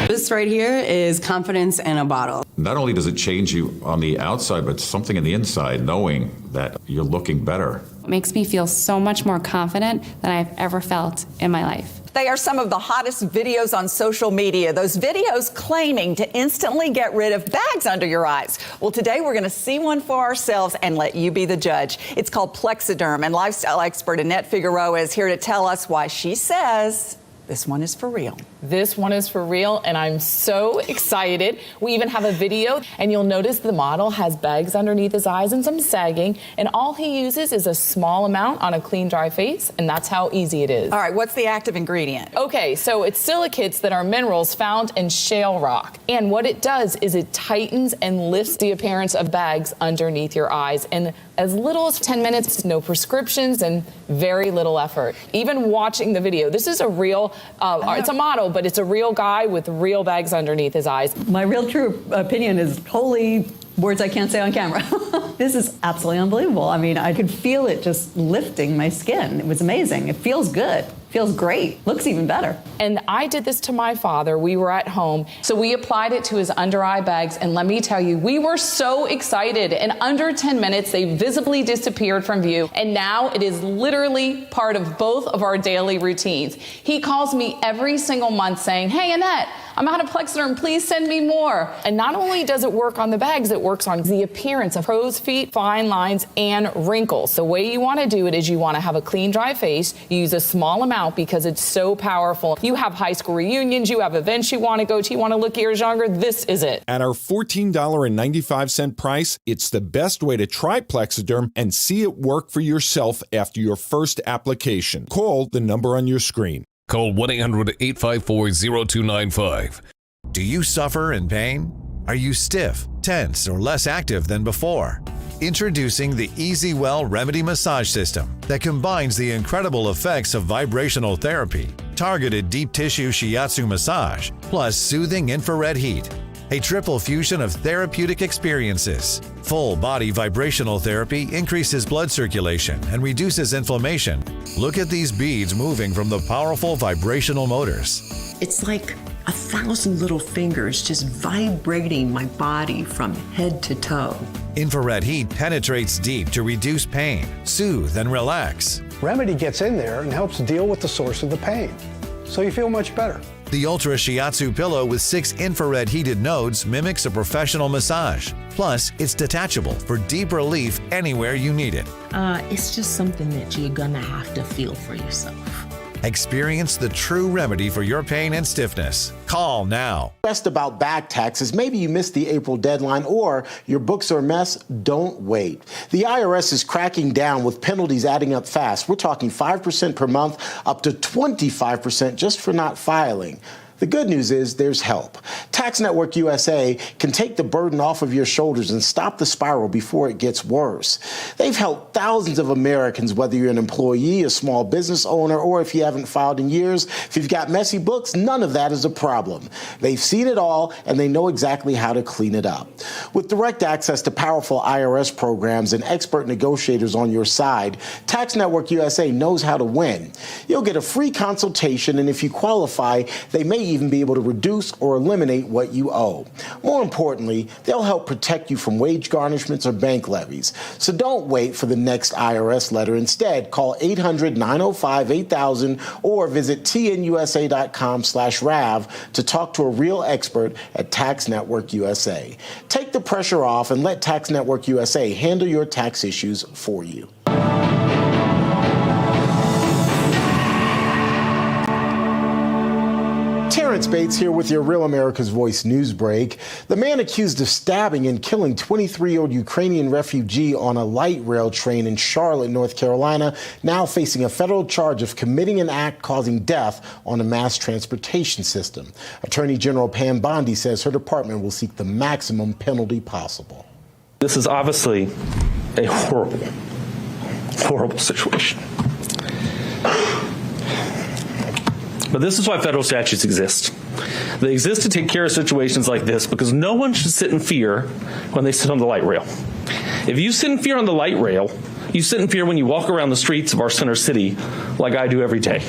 This right here is confidence in a bottle. Not only does it change you on the outside, but something in the inside, knowing that you're looking better. It makes me feel so much more confident than I've ever felt in my life. They are some of the hottest videos on social media. Those videos claiming to instantly get rid of bags under your eyes. Well, today we're going to see one for ourselves and let you be the judge. It's called Plexiderm, and lifestyle expert Annette Figueroa is here to tell us why she says this one is for real. This one is for real, and I'm so excited. We even have a video, and you'll notice the model has bags underneath his eyes and some sagging, and all he uses is a small amount on a clean, dry face, and that's how easy it is. All right, what's the active ingredient? Okay, so it's silicates that are minerals found in shale rock, and what it does is it tightens and lifts the appearance of bags underneath your eyes, and as little as 10 minutes, no prescriptions, and very little effort. Even watching the video, this is a real, it's a model, but it's a real guy with real bags underneath his eyes. My real true opinion is totally words I can't say on camera. This is absolutely unbelievable. I mean, I could feel it just lifting my skin. It was amazing. It feels good. Feels great. Looks even better. And I did this to my father. We were at home. So we applied it to his under eye bags. And let me tell you, we were so excited. In under 10 minutes, they visibly disappeared from view. And now it is literally part of both of our daily routines. He calls me every single month saying, "Hey, Annette, I'm out of Plexiderm. Please send me more." And not only does it work on the bags, it works on the appearance of crow's feet, fine lines, and wrinkles. The way you want to do it is you want to have a clean, dry face. You use a small amount because it's so powerful. You have high school reunions, you have events you want to go to, you want to look years younger, this is it. At our $14.95 price, it's the best way to try Plexiderm and see it work for yourself after your first application. Call the number on your screen. Call 1-800-854-0295. Do you suffer in pain? Are you stiff, tense, or less active than before? Introducing the EasyWell Remedy Massage System that combines the incredible effects of vibrational therapy, targeted deep tissue shiatsu massage, plus soothing infrared heat. A triple fusion of therapeutic experiences. Full body vibrational therapy increases blood circulation and reduces inflammation. Look at these beads moving from the powerful vibrational motors. It's like 1,000 little fingers just vibrating my body from head to toe. Infrared heat penetrates deep to reduce pain, soothe, and relax. Remedy gets in there and helps deal with the source of the pain, so you feel much better. The Ultra Shiatsu pillow with 6 infrared heated nodes mimics a professional massage. Plus, it's detachable for deep relief anywhere you need it. It's just something that you're gonna have to feel for yourself. Experience the true remedy for your pain and stiffness. Call now. Stressed about back taxes, maybe you missed the April deadline or your books are a mess? Don't wait. The IRS is cracking down with penalties adding up fast. We're talking 5% per month, up to 25% just for not filing. The good news is there's help. Tax Network USA can take the burden off of your shoulders and stop the spiral before it gets worse. They've helped thousands of Americans, whether you're an employee, a small business owner, or if you haven't filed in years. If you've got messy books, none of that is a problem. They've seen it all, and they know exactly how to clean it up. With direct access to powerful IRS programs and expert negotiators on your side, Tax Network USA knows how to win. You'll get a free consultation, and if you qualify, they may even be able to reduce or eliminate what you owe. More importantly, they'll help protect you from wage garnishments or bank levies. So don't wait for the next IRS letter. Instead, call 800-905-8000 or visit tnusa.com/RAV to talk to a real expert at Tax Network USA. Take the pressure off and let Tax Network USA handle your tax issues for you. Terrence Bates here with your Real America's Voice news break. The man accused of stabbing and killing 23-year-old Ukrainian refugee on a light rail train in Charlotte, North Carolina, now facing a federal charge of committing an act causing death on a mass transportation system. Attorney General Pam Bondi says her department will seek the maximum penalty possible. This is obviously a horrible, horrible situation. But this is why federal statutes exist. They exist to take care of situations like this because no one should sit in fear when they sit on the light rail. If you sit in fear on the light rail, you sit in fear when you walk around the streets of our center city like I do every day.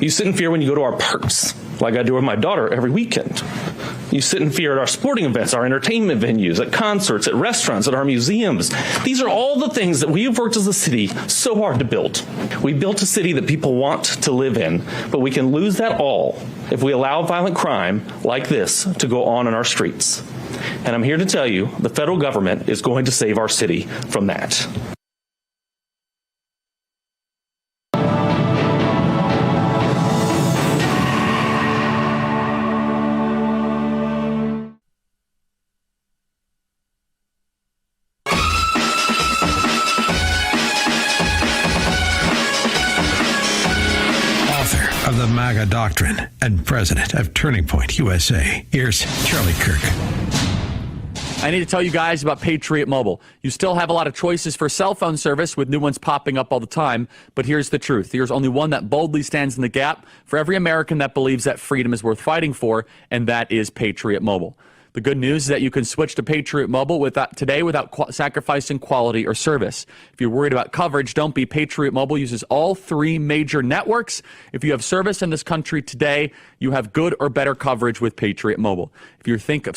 You sit in fear when you go to our parks like I do with my daughter every weekend. You sit in fear at our sporting events, our entertainment venues, at concerts, at restaurants, at our museums. These are all the things that we have worked as a city so hard to build. We built a city that people want to live in, but we can lose that all if we allow violent crime like this to go on in our streets. And I'm here to tell you, the federal government is going to save our city from that. Of the MAGA doctrine and president of Turning Point USA. Here's Charlie Kirk. I need to tell you guys about Patriot Mobile. You still have a lot of choices for cell phone service with new ones popping up all the time, but here's the truth. There's only one that boldly stands in the gap for every American that believes that freedom is worth fighting for, and that is Patriot Mobile. The good news is that you can switch to Patriot Mobile today without sacrificing quality or service. If you're worried about coverage, don't be. Patriot Mobile uses all three major networks. If you have service in this country today, you have good or better coverage with Patriot Mobile. If you think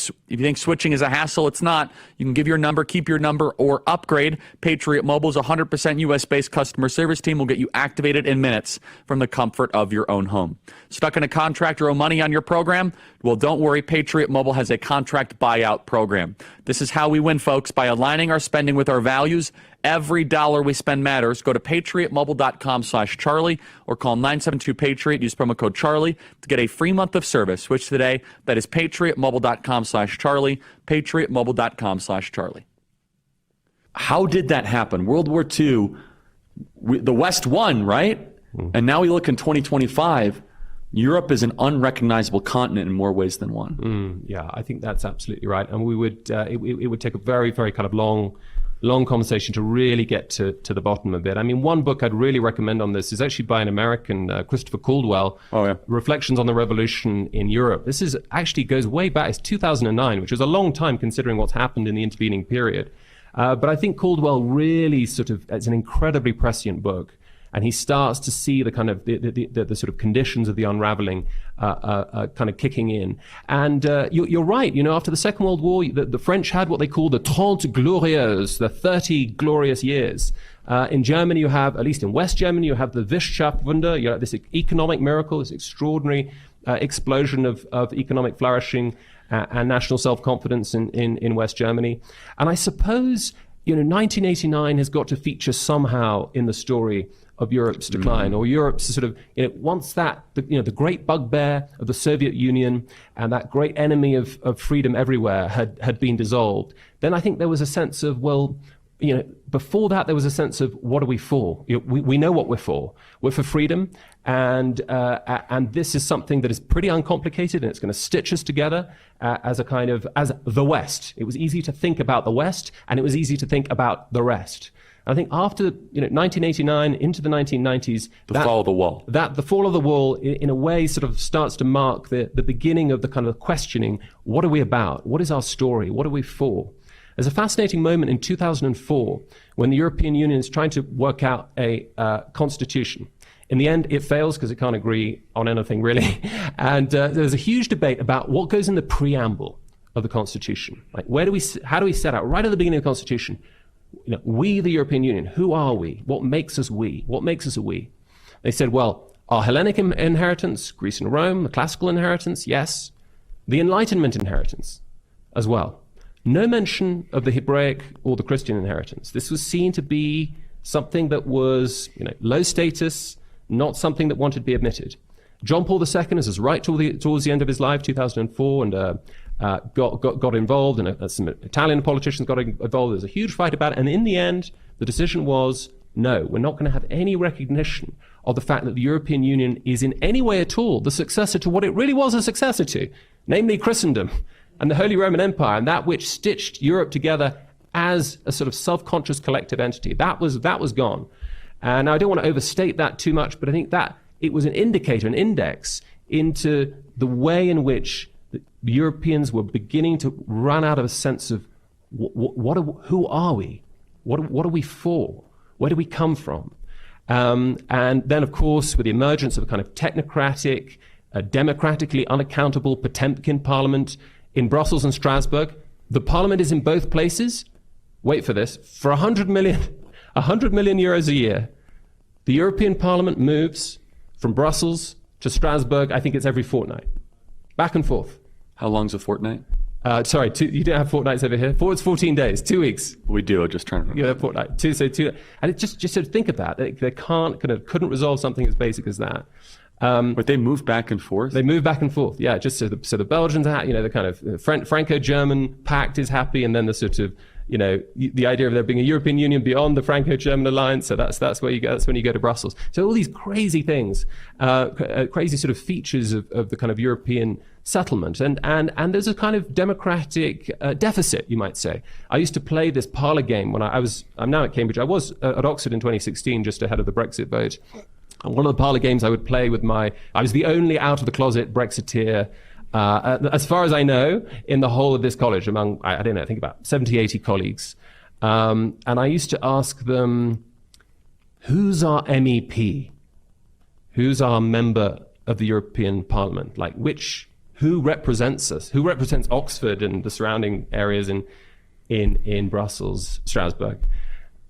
switching is a hassle, it's not. You can give your number, keep your number, or upgrade. Patriot Mobile's 100% U.S.-based customer service team will get you activated in minutes from the comfort of your own home. Stuck in a contract or owe money on your program? Well, don't worry. Patriot Mobile has a contract buyout program. This is how we win, folks, by aligning our spending with our values. Every dollar we spend matters. Go to patriotmobile.com/Charlie or call 972-PATRIOT. Use promo code Charlie to get a free month of service. Switch today. That is patriotmobile.com/Charlie, patriotmobile.com/Charlie. How did that happen? World War II, the West won, right? And now we look in 2025. Europe is an unrecognizable continent in more ways than one. Yeah, I think that's absolutely right. And we would it would take a very, very kind of long conversation to really get to the bottom of it. I mean, one book I'd really recommend on this is actually by an American, Christopher Caldwell, Reflections on the Revolution in Europe. This is actually goes way back. It's 2009, which is a long time considering what's happened in the intervening period. But I think Caldwell really it's an incredibly prescient book. And he starts to see the kind of the sort of conditions of the unraveling kind of kicking in. And you're right. You know, after the Second World War, the French had what they call the 30 Glorieuses, the 30 glorious years. In Germany, you have, at least in West Germany, you have the Wirtschaftswunder. You have this economic miracle, this extraordinary explosion of economic flourishing and national self-confidence in West Germany. And I suppose, 1989 has got to feature somehow in the story of Europe's decline, or Europe's sort of, once that, the great bugbear of the Soviet Union and that great enemy of freedom everywhere had been dissolved, then I think there was a sense of, before that there was a sense of, what are we for? We know what we're for. We're for freedom, and this is something that is pretty uncomplicated, and it's going to stitch us together as the West. It was easy to think about the West, and it was easy to think about the rest. I think after 1989 into the 1990s, the fall of the wall. The fall of the wall, in a way, sort of starts to mark the beginning of the kind of questioning: what are we about? What is our story? What are we for? There's a fascinating moment in 2004 when the European Union is trying to work out a constitution. In the end, it fails because it can't agree on anything really, and there's a huge debate about what goes in the preamble of the constitution. Like, how do we set out right at the beginning of the constitution? We, the European Union, who are we? What makes us we? What makes us a we? They said, well, our Hellenic inheritance, Greece and Rome, the classical inheritance, yes. The Enlightenment inheritance as well. No mention of the Hebraic or the Christian inheritance. This was seen to be something that was, low status, not something that wanted to be admitted. John Paul II is right towards the end of his life, 2004, and got involved, and some Italian politicians got involved. There's a huge fight about it, and in the end, the decision was, no, we're not going to have any recognition of the fact that the European Union is in any way at all the successor to what it really was a successor to, namely Christendom and the Holy Roman Empire, and that which stitched Europe together as a sort of self-conscious collective entity. That was gone. And I don't want to overstate that too much, but I think that it was an indicator, an index into the way in which the Europeans were beginning to run out of a sense of who are we? What are we for? Where do we come from? And then, of course, with the emergence of a kind of technocratic, democratically unaccountable Potemkin parliament in Brussels and Strasbourg. The parliament is in both places. Wait for this. For 100 million euros a year, the European Parliament moves from Brussels to Strasbourg. I think it's every fortnight. Back and forth. How long's a fortnight? Sorry, you don't have fortnights over here. It's 14 days, 2 weeks. We do. Just trying to remember. Yeah, a fortnight. Two. And it just sort of think of that. They couldn't resolve something as basic as that. But they move back and forth? They move back and forth, yeah. Just so the Belgians are, the kind of Franco-German pact is happy, and then the sort of, the idea of there being a European Union beyond the Franco-German alliance. So that's where you go. That's when you go to Brussels. So all these crazy things, crazy sort of features of the kind of European settlement, and there's a kind of democratic deficit, you might say. I used to play this parlor game when I'm now at Cambridge. I was at Oxford in 2016, just ahead of the Brexit vote. And one of the parlor games I would play with I was the only out-of-the-closet Brexiteer, as far as I know, in the whole of this college, among, I don't know, I think about 70, 80 colleagues. And I used to ask them, who's our MEP? Who's our member of the European Parliament? Like, who represents us? Who represents Oxford and the surrounding areas in Brussels, Strasbourg?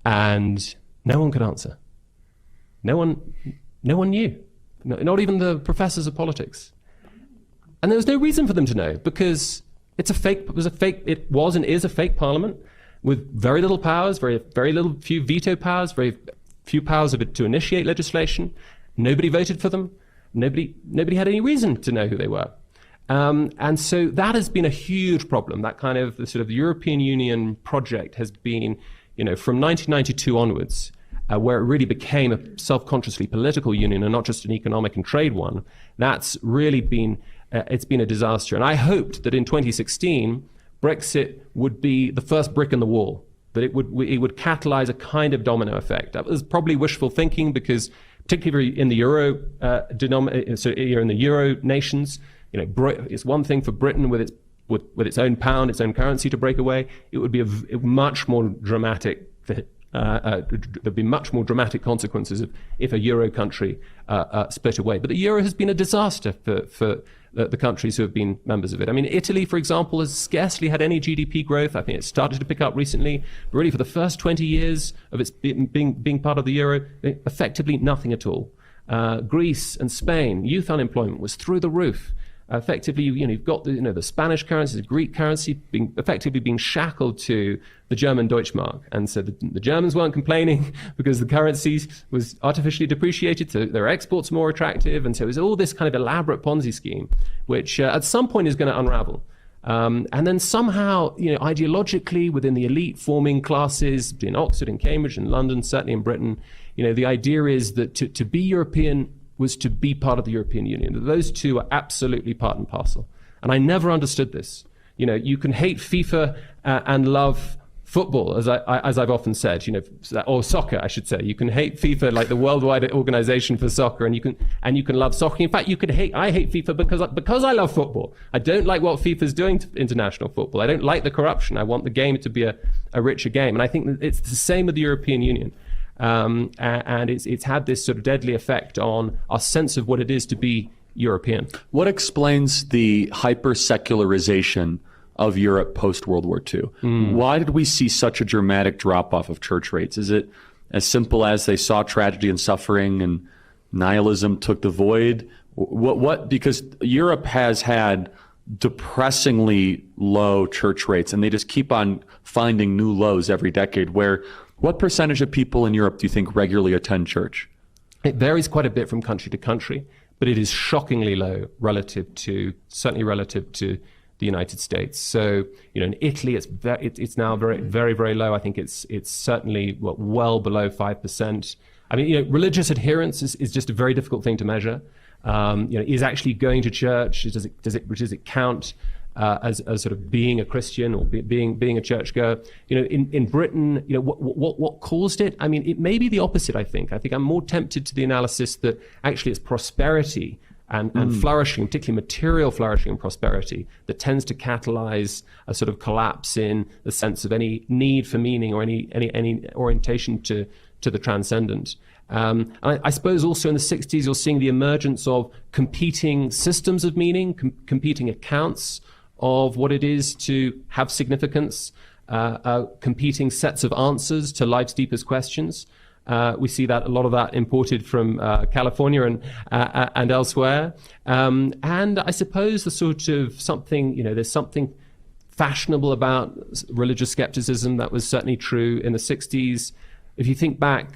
And no one could answer. No one knew, not even the professors of politics. And there was no reason for them to know, because it was and is a fake parliament with very little powers, very few veto powers, very few powers to initiate legislation. Nobody voted for them. Nobody had any reason to know who they were. And so that has been a huge problem. That kind of the sort of European Union project has been, from 1992 onwards, where it really became a self-consciously political union and not just an economic and trade one. That's really been, it's been a disaster. And I hoped that in 2016, Brexit would be the first brick in the wall, that it would catalyze a kind of domino effect. That was probably wishful thinking, because particularly in the Euro, in the Euro nations, it's one thing for Britain with its own pound, its own currency to break away. It would be a much more dramatic there'd be much more dramatic consequences if a Euro country split away. But the Euro has been a disaster for the countries who have been members of it. I mean, Italy, for example, has scarcely had any GDP growth. I think it started to pick up recently. But really, for the first 20 years of its being part of the Euro, effectively nothing at all. Greece and Spain, youth unemployment was through the roof. Effectively, you've got the Spanish currency, the Greek currency effectively being shackled to the German Deutschmark. And so the Germans weren't complaining because the currency was artificially depreciated, so their exports more attractive. And so it was all this kind of elaborate Ponzi scheme, which at some point is going to unravel. And then somehow, ideologically within the elite forming classes in Oxford and Cambridge and London, certainly in Britain, the idea is that to be European was to be part of the European Union. Those two are absolutely part and parcel. And I never understood this. You can hate FIFA and love football, as I've often said, or soccer, I should say. You can hate FIFA, like the worldwide organization for soccer, and you can love soccer. In fact, I hate FIFA because I love football. I don't like what FIFA's doing to international football. I don't like the corruption. I want the game to be a richer game. And I think that it's the same with the European Union. And it's had this sort of deadly effect on our sense of what it is to be European. What explains the hyper-secularization of Europe post-World War II? Why did we see such a dramatic drop-off of church rates? Is it as simple as they saw tragedy and suffering and nihilism took the void? Because Europe has had depressingly low church rates, and they just keep on finding new lows every decade. What percentage of people in Europe do you think regularly attend church? It varies quite a bit from country to country, but it is shockingly low certainly relative to the United States. So, in Italy, it's now very, very, very low. I think it's certainly well below 5%. I mean, religious adherence is just a very difficult thing to measure. Is actually going to church? Does it count as sort of being a Christian or being a churchgoer? In Britain, what caused it? I mean, it may be the opposite. I think I'm more tempted to the analysis that actually it's prosperity and flourishing, particularly material flourishing and prosperity, that tends to catalyze a sort of collapse in the sense of any need for meaning or any orientation to the transcendent. I suppose also in the 60s, you're seeing the emergence of competing systems of meaning, competing accounts of what it is to have significance, competing sets of answers to life's deepest questions. We see that a lot of that imported from California and elsewhere. And I suppose the sort of something, there's something fashionable about religious skepticism that was certainly true in the 60s. If you think back,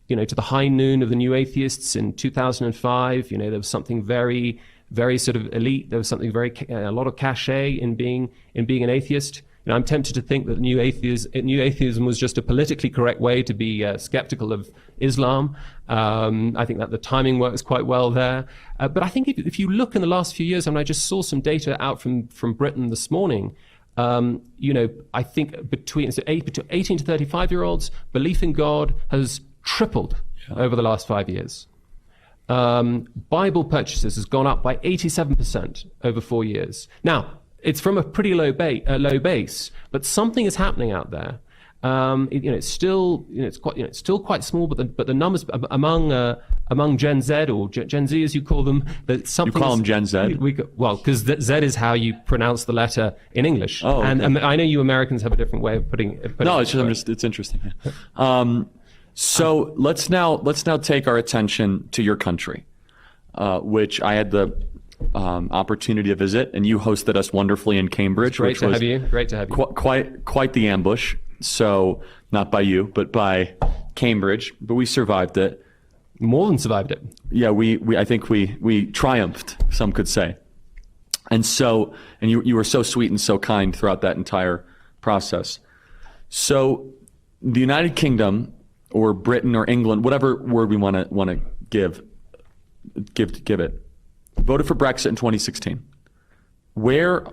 to the high noon of the New Atheists in 2005, there was something very, very sort of elite. There was something a lot of cachet in being an atheist. I'm tempted to think that new atheism was just a politically correct way to be skeptical of Islam. I think that the timing works quite well there. But I think if you look in the last few years, I just saw some data out from Britain this morning. I think between 18 to 35-year-olds, belief in God has tripled over the last 5 years. Bible purchases has gone up by 87% over 4 years. Now, it's from a pretty low base, but something is happening out there. It's still quite small, but the numbers among Gen Z or Gen Z as you call them, that something. You call them Gen Z? Because Z is how you pronounce the letter in English. Oh, okay. And I know you Americans have a different way of putting it. No, it's interesting. So let's now take our attention to your country, which I had the opportunity to visit, and you hosted us wonderfully in Cambridge. Great to have you. Quite the ambush. So not by you, but by Cambridge. But we survived it. More than survived it. Yeah, I think we triumphed, some could say. And you were so sweet and so kind throughout that entire process. So the United Kingdom, or Britain or England, whatever word we want to give it, voted for Brexit in 2016. Where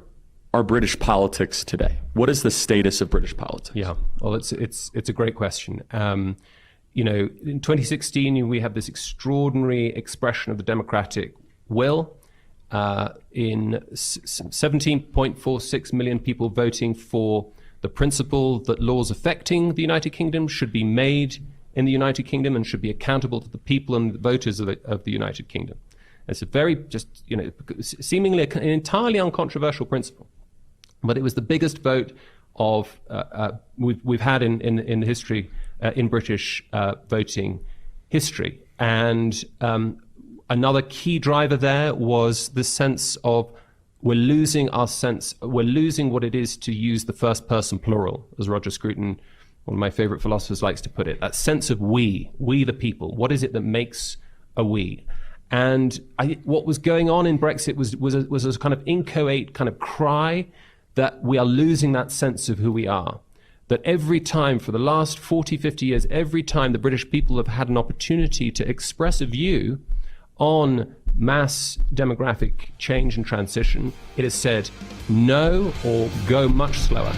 are British politics today? What is the status of British politics? Yeah, well, it's a great question. In 2016, we have this extraordinary expression of the democratic will. In 17.46 million people voting for the principle that laws affecting the United Kingdom should be made in the United Kingdom and should be accountable to the people and the voters of the United Kingdom. It's a very seemingly an entirely uncontroversial principle, but it was the biggest vote of we've had in the history in British voting history. And another key driver there was the sense of we're losing what it is to use the first person plural, as Roger Scruton, one of my favorite philosophers, likes to put it. That sense of we the people. What is it that makes a we? And what was going on in Brexit was a kind of inchoate kind of cry that we are losing that sense of who we are. That every time for the last 40, 50 years, every time the British people have had an opportunity to express a view on mass demographic change and transition, it has said no or go much slower.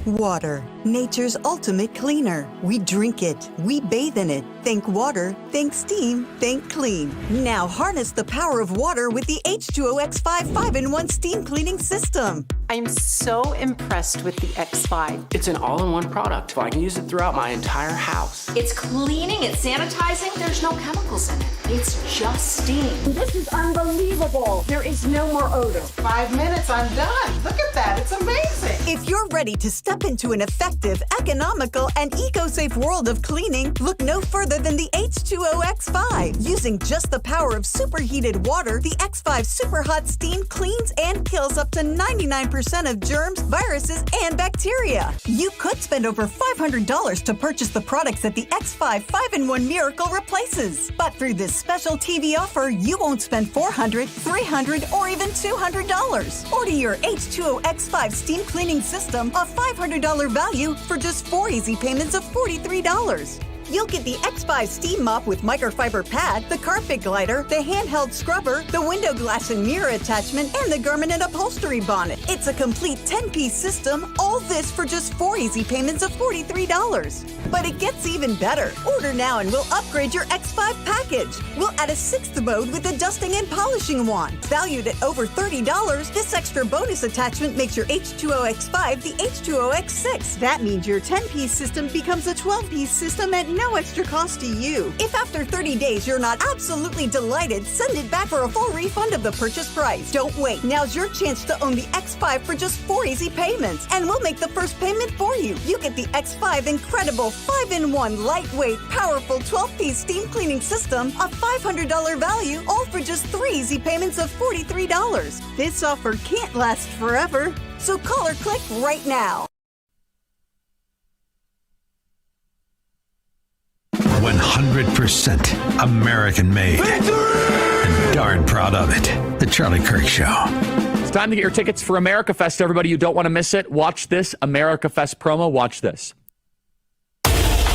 Water, nature's ultimate cleaner. We drink it, we bathe in it. Think water, think steam, think clean. Now harness the power of water with the H2O X5 5-in-1 steam cleaning system. I'm so impressed with the X5. It's an all-in-one product. I can use it throughout my entire house. It's cleaning, it's sanitizing, there's no chemicals in it. It's just steam. This is unbelievable. There is no more odor. 5 minutes, I'm done. Look at that, it's amazing. If you're ready to step into an effective, economical, and eco-safe world of cleaning, look no further than the H2O X5. Using just the power of superheated water, the X5 Super Hot Steam cleans and kills up to 99% of germs, viruses, and bacteria. You could spend over $500 to purchase the products that the X5 5-in-1 Miracle replaces. But through this special TV offer, you won't spend $400, $300, or even $200. Order your H2O X5 steam cleaning system, a $500 value, for just 4 easy payments of $43. You'll get the X5 steam mop with microfiber pad, the carpet glider, the handheld scrubber, the window glass and mirror attachment, and the garment and upholstery bonnet. It's a complete 10-piece system, all this for just 4 easy payments of $43. But it gets even better. Order now and we'll upgrade your X5 package. We'll add a 6th mode with a dusting and polishing wand. Valued at over $30, this extra bonus attachment makes your H2O X5 the H2O X6. That means your 10-piece system becomes a 12-piece system at no extra cost to you. If after 30 days you're not absolutely delighted, send it back for a full refund of the purchase price. Don't wait. Now's your chance to own the X5 for just 4 easy payments, and we'll make the first payment for you. You get the X5 incredible 5-in-1 lightweight, powerful 12-piece steam cleaning system, a $500 value, all for just 3 easy payments of $43. This offer can't last forever, so call or click right now. 100% American made. And darn proud of it. The Charlie Kirk Show. It's time to get your tickets for America Fest. Everybody, you don't want to miss it. Watch this America Fest promo. Watch this.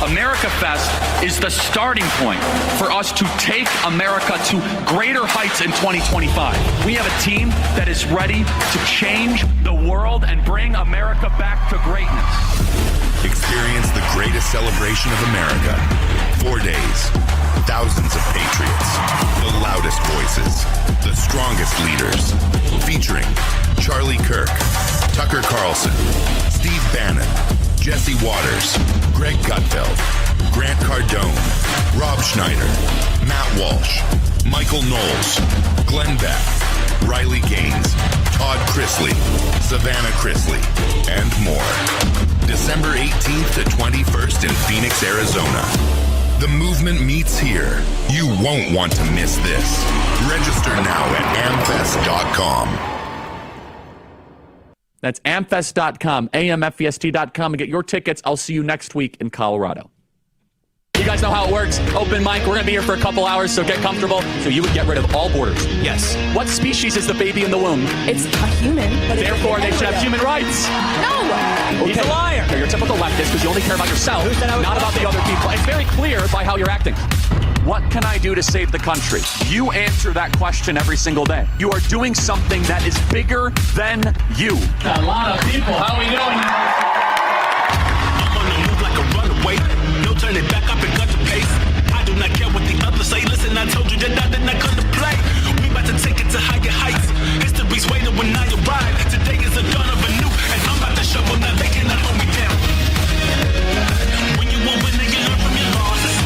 America Fest is the starting point for us to take America to greater heights in 2025. We have a team that is ready to change the world and bring America back to greatness. Experience the greatest celebration of America. 4 days, thousands of patriots, the loudest voices, the strongest leaders, featuring Charlie Kirk, Tucker Carlson, Steve Bannon, Jesse Waters, Greg Gutfeld, Grant Cardone, Rob Schneider, Matt Walsh, Michael Knowles, Glenn Beck, Riley Gaines, Todd Chrisley, Savannah Chrisley, and more. December 18th to 21st in Phoenix, Arizona. The movement meets here. You won't want to miss this. Register now at amfest.com. That's amfest.com, amfest.com, and get your tickets. I'll see you next week in Colorado. You guys know how it works. Open mic. We're going to be here for a couple hours, so get comfortable. So you would get rid of all borders. Yes. What species is the baby in the womb? It's a human. But therefore, they should have human rights. No. Okay. He's a liar. You're a typical leftist because you only care about yourself, not about the other people. It's very clear by how you're acting. What can I do to save the country? You answer that question every single day. You are doing something that is bigger than you. A lot of people. How are we doing? I'm on the move like a runaway. No turning back up and cut the pace. I do not care what the others say. Listen, I told you that I did not come to play. We about to take it to higher heights. History's waiting when I arrive. Today is the dawn of a new, and I'm about to shovel. Now they cannot hold me down. When you won't win, then you learn from your losses.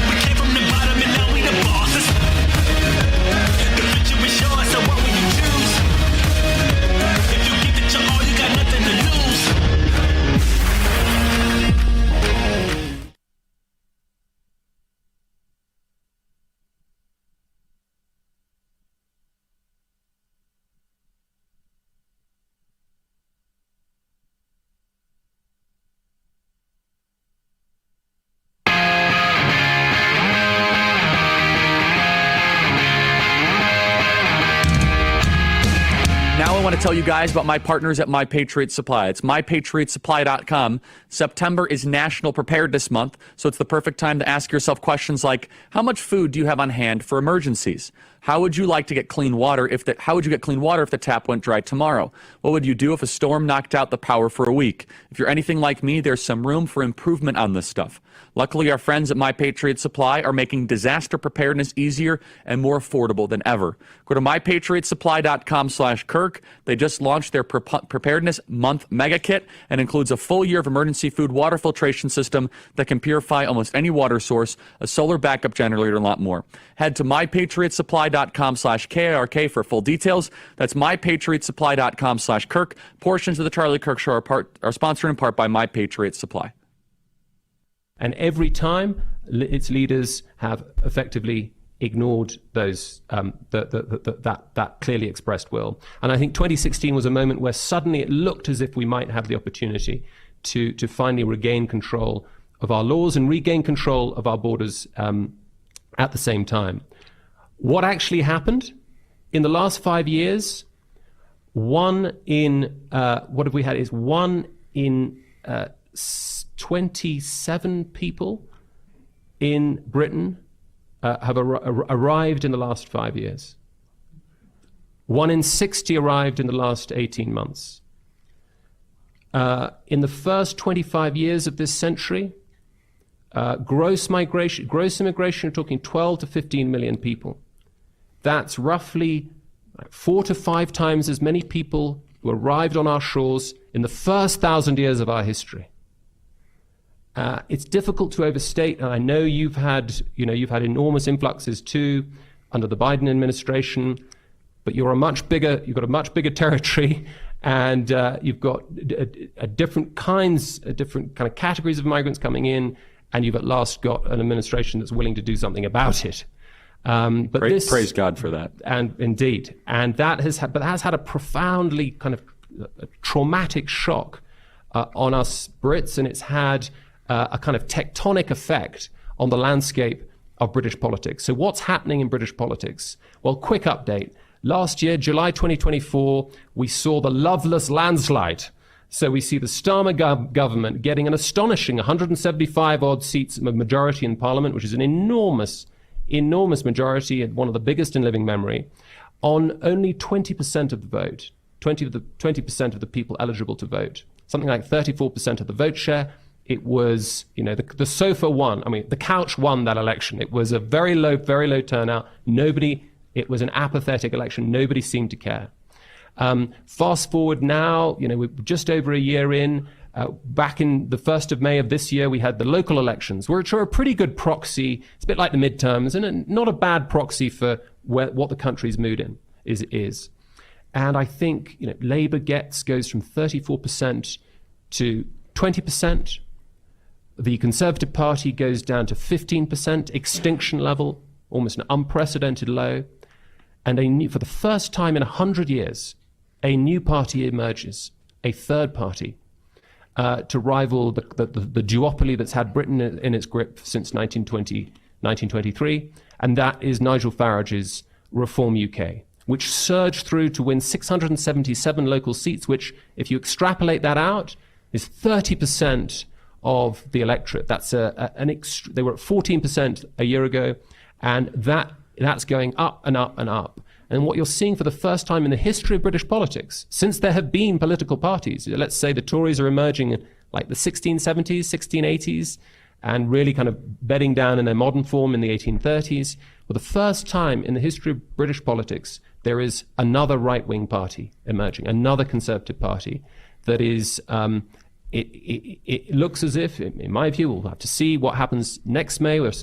We came from the bottom and now we the bosses. The future is yours, so what will you choose? If you give it your all, you got nothing to lose. Now I want to tell you guys about my partners at My Patriot Supply. It's mypatriotsupply.com. September is National Preparedness Month, so it's the perfect time to ask yourself questions like, how much food do you have on hand for emergencies? How would you like to get clean water how would you get clean water if the tap went dry tomorrow? What would you do if a storm knocked out the power for a week? If you're anything like me, there's some room for improvement on this stuff. Luckily, our friends at My Patriot Supply are making disaster preparedness easier and more affordable than ever. Go to mypatriotsupply.com/Kirk. They just launched their Preparedness Month Mega Kit and includes a full year of emergency food water filtration system that can purify almost any water source, a solar backup generator, and a lot more. Head to mypatriotsupply.com/KRK for full details. That's mypatriotsupply.com/Kirk. Portions of the Charlie Kirk Show are sponsored in part by My Patriot Supply. And every time its leaders have effectively ignored those that clearly expressed will. And I think 2016 was a moment where suddenly it looked as if we might have the opportunity to finally regain control of our laws and regain control of our borders at the same time. What actually happened? In the last 5 years, 1 in 27 people in Britain have arrived in the last 5 years. 1 in 60 arrived in the last 18 months. In the first 25 years of this century, gross immigration, you're talking 12 to 15 million people. That's roughly 4 to 5 times as many people who arrived on our shores in the first 1,000 years of our history. It's difficult to overstate, and I know you've had enormous influxes too under the Biden administration, but you've got a much bigger territory, and you've got different kind of categories of migrants coming in, and you've at last got an administration that's willing to do something about it. But praise God for that. And indeed, and that has had a profoundly kind of traumatic shock on us Brits, and it's had a kind of tectonic effect on the landscape of British politics. So what's happening in British politics? Well, quick update. Last year, July 2024, we saw the Loveless landslide. So we see the Starmer government getting an astonishing 175 odd seats of majority in Parliament, which is an enormous majority and one of the biggest in living memory, on only 20% of the vote, 20% of the people eligible to vote, something like 34% of the vote share. It was, the sofa won. I mean, the couch won that election. It was a very low turnout. It was an apathetic election. Nobody seemed to care. Fast forward now, we're just over a year in. Back in the 1st of May of this year, we had the local elections, which are a pretty good proxy. It's a bit like the midterms, and not a bad proxy for what the country's mood is. And I think Labour goes from 34% to 20%. The Conservative Party goes down to 15%, extinction level, almost an unprecedented low. And for the first time in 100 years, a new party emerges, a third party, to rival the duopoly that's had Britain in its grip since 1923, and that is Nigel Farage's Reform UK, which surged through to win 677 local seats, which, if you extrapolate that out, is 30% of the electorate. That's they were at 14% a year ago, and that's going up and up and up. And what you're seeing for the first time in the history of British politics, since there have been political parties, let's say the Tories are emerging in like the 1670s, 1680s, and really kind of bedding down in their modern form in the 1830s. For the first time in the history of British politics, there is another right-wing party emerging, another Conservative party that is, it looks as if, in my view, we'll have to see what happens next May with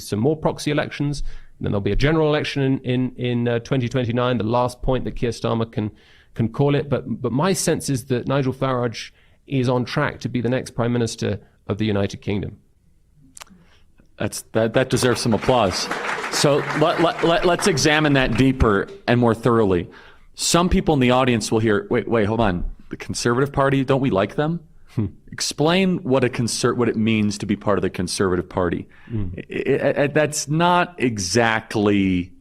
some more proxy elections. And then there'll be a general election in 2029, the last point that Keir Starmer can call it. But my sense is that Nigel Farage is on track to be the next Prime Minister of the United Kingdom. That deserves some applause. So let's examine that deeper and more thoroughly. Some people in the audience will hear, wait, hold on. The Conservative Party, don't we like them? Explain what it means to be part of the Conservative Party. That's not exactly,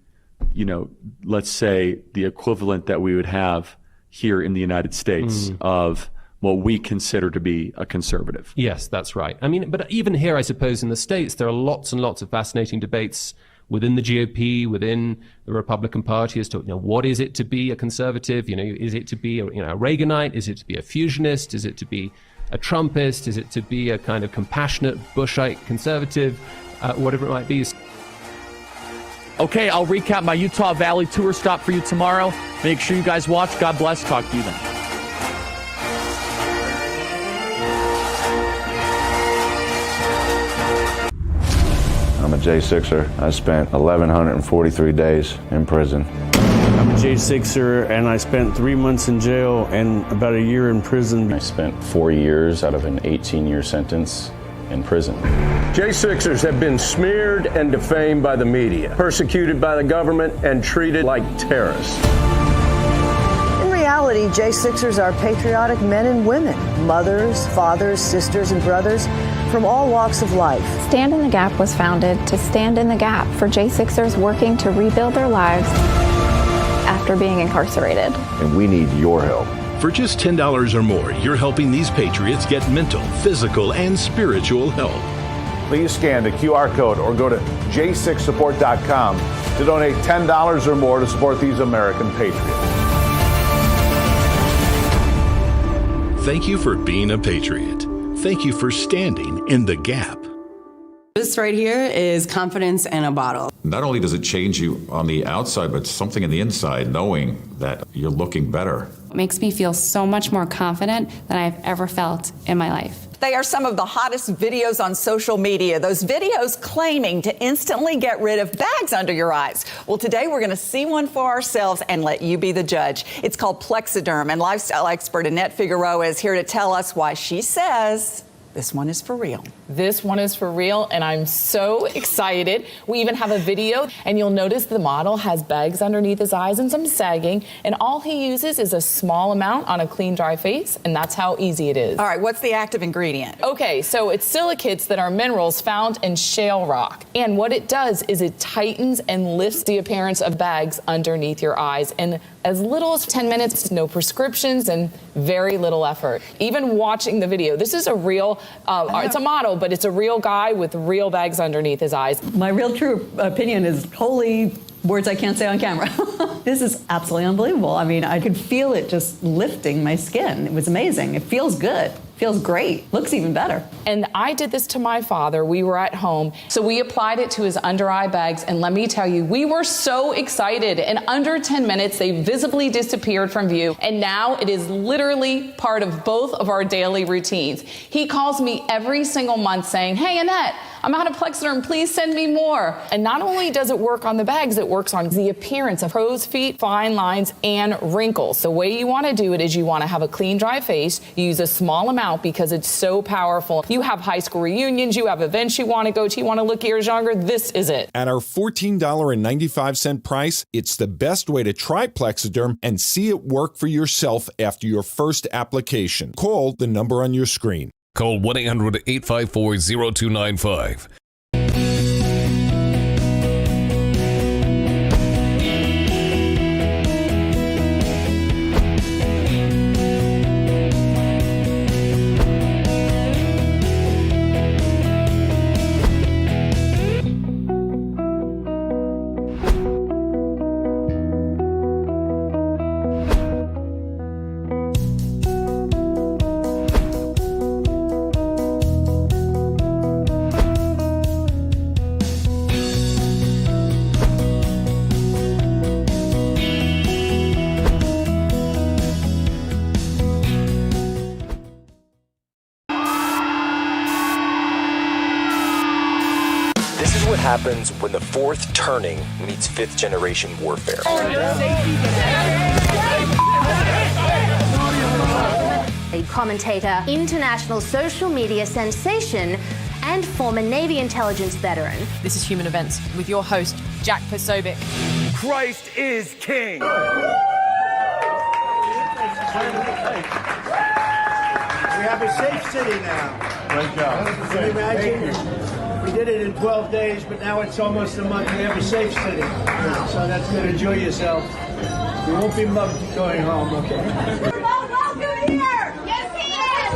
let's say the equivalent that we would have here in the United States of what we consider to be a conservative. Yes, that's right. I mean, but even here, I suppose in the States, there are lots and lots of fascinating debates within the GOP, within the Republican Party, as to what is it to be a conservative? Is it to be a Reaganite? Is it to be a fusionist? Is it to be a Trumpist? Is it to be a kind of compassionate Bushite conservative? Whatever it might be. Okay, I'll recap my Utah Valley tour stop for you tomorrow. Make sure you guys watch. God bless. Talk to you then. I'm a J6er. I spent 1,143 days in prison. I'm a J6er, and I spent 3 months in jail and about a year in prison. I spent 4 years out of an 18-year sentence in prison. J6ers have been smeared and defamed by the media, persecuted by the government, and treated like terrorists. In reality, J6ers are patriotic men and women, mothers, fathers, sisters, and brothers from all walks of life. Stand in the Gap was founded to stand in the gap for J6ers working to rebuild their lives after being incarcerated. And we need your help. For just $10 or more, you're helping these patriots get mental, physical, and spiritual help. Please scan the QR code or go to j6support.com to donate $10 or more to support these American patriots. Thank you for being a patriot. Thank you for standing in the gap. This right here is confidence in a bottle. Not only does it change you on the outside, but something in the inside, knowing that you're looking better. It makes me feel so much more confident than I've ever felt in my life. They are some of the hottest videos on social media. Those videos claiming to instantly get rid of bags under your eyes. Well, today we're going to see one for ourselves and let you be the judge. It's called Plexiderm, and lifestyle expert Annette Figueroa is here to tell us why she says this one is for real. This one is for real, and I'm so excited. We even have a video, and you'll notice the model has bags underneath his eyes and some sagging, and all he uses is a small amount on a clean, dry face, and that's how easy it is. All right, what's the active ingredient? Okay, so it's silicates that are minerals found in shale rock, and what it does is it tightens and lifts the appearance of bags underneath your eyes, and as little as 10 minutes, no prescriptions, and very little effort. Even watching the video, this is a real, it's a model, but it's a real guy with real bags underneath his eyes. My real true opinion is holy words I can't say on camera. This is absolutely unbelievable. I mean, I could feel it just lifting my skin. It was amazing. It feels good. Feels great. Looks even better. And I did this to my father. We were at home. So we applied it to his under eye bags. And let me tell you, we were so excited. In under 10 minutes, they visibly disappeared from view. And now it is literally part of both of our daily routines. He calls me every single month saying, "Hey, Annette, I'm out of Plexiderm. Please send me more." And not only does it work on the bags, it works on the appearance of crow's feet, fine lines, and wrinkles. The way you want to do it is you want to have a clean, dry face. You use a small amount because it's so powerful. You have high school reunions, you have events you want to go to, you want to look years younger, this is it. At our $14.95 price, it's the best way to try Plexiderm and see it work for yourself after your first application. Call the number on your screen. Call 1-800-854-0295. Happens when the fourth turning meets fifth generation warfare. A commentator, international social media sensation, and former Navy intelligence veteran. This is Human Events with your host, Jack Posobiec. Christ is King. We have a safe city now. Great job. Can you imagine? We did it in 12 days, but now it's almost a month. We have a safe city. So that's good. Enjoy yourself. You won't be mugged going home, okay? We're all welcome here! Yes, he is!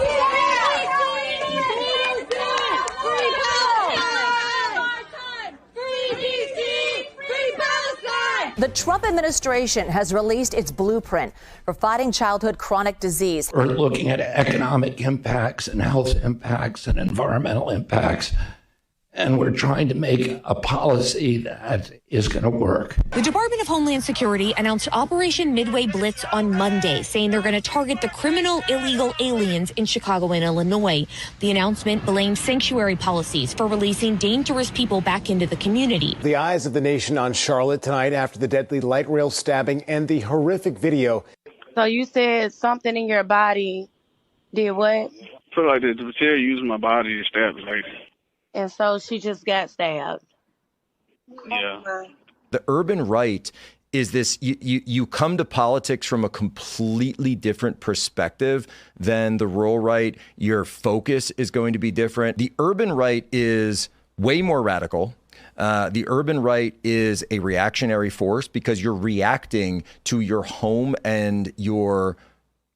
Free DC! Free Palestine! The Trump administration has released its blueprint for fighting childhood chronic disease. We're looking at economic impacts and health impacts and environmental impacts. And we're trying to make a policy that is going to work. The Department of Homeland Security announced Operation Midway Blitz on Monday, saying they're going to target the criminal illegal aliens in Chicago and Illinois. The announcement blamed sanctuary policies for releasing dangerous people back into the community. The eyes of the nation on Charlotte tonight after the deadly light rail stabbing and the horrific video. So you said something in your body did what? I feel like the material using my body to stab the lady. And so she just got stabbed. Yeah. The urban right is this, you come to politics from a completely different perspective than the rural right. Your focus is going to be different. The urban right is way more radical. The urban right is a reactionary force because you're reacting to your home and your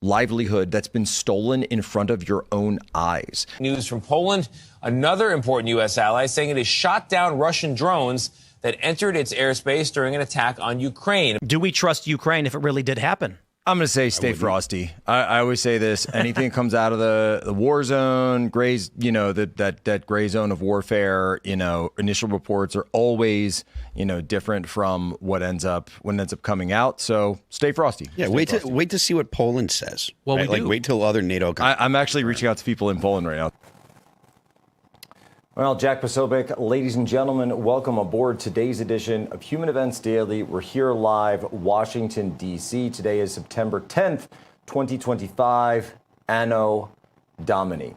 livelihood that's been stolen in front of your own eyes. News from Poland, another important U.S. ally, saying it has shot down Russian drones that entered its airspace during an attack on Ukraine. Do we trust Ukraine if it really did happen? I'm going to say stay frosty. I always say this. Anything that comes out of the war zone, grays, that gray zone of warfare, initial reports are always, different from what ends up coming out. So stay frosty. Yeah, wait to see what Poland says. Well, right? Wait till other NATO countries. I'm actually reaching out to people in Poland right now. Well, Jack Posobiec, ladies and gentlemen, welcome aboard today's edition of Human Events Daily. We're here live, Washington, D.C. Today is September 10th, 2025, Anno Domini.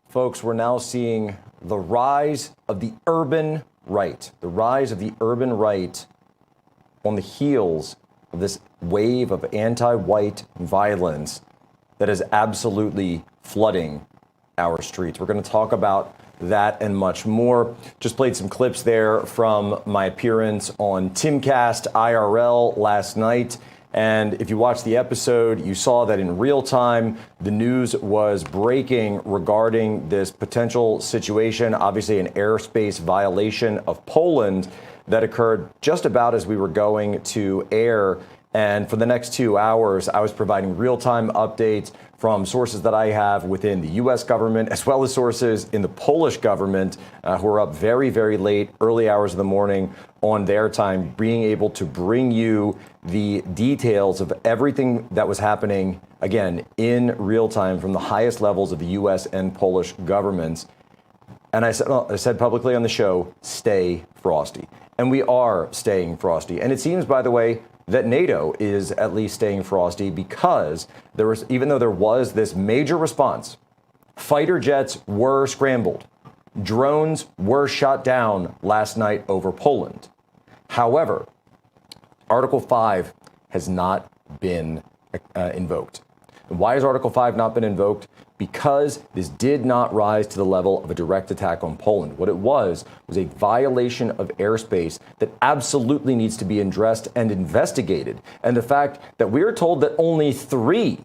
Folks, we're now seeing the rise of the urban right, on the heels of this wave of anti-white violence that is absolutely flooding our streets. We're going to talk about that and much more. Just played some clips there from my appearance on Timcast IRL last night. And if you watched the episode, you saw that in real time, the news was breaking regarding this potential situation, obviously an airspace violation of Poland that occurred just about as we were going to air. And for the next 2 hours, I was providing real-time updates from sources that I have within the U.S. government, as well as sources in the Polish government who are up very, very late, early hours of the morning on their time, being able to bring you the details of everything that was happening, again, in real time from the highest levels of the U.S. and Polish governments. And I said publicly on the show, stay frosty. And we are staying frosty. And it seems, by the way, that NATO is at least staying frosty because even though there was this major response, fighter jets were scrambled, drones were shot down last night over Poland. However, Article 5 has not been invoked. And why has Article 5 not been invoked? Because this did not rise to the level of a direct attack on Poland. What it was a violation of airspace that absolutely needs to be addressed and investigated. And the fact that we are told that only 3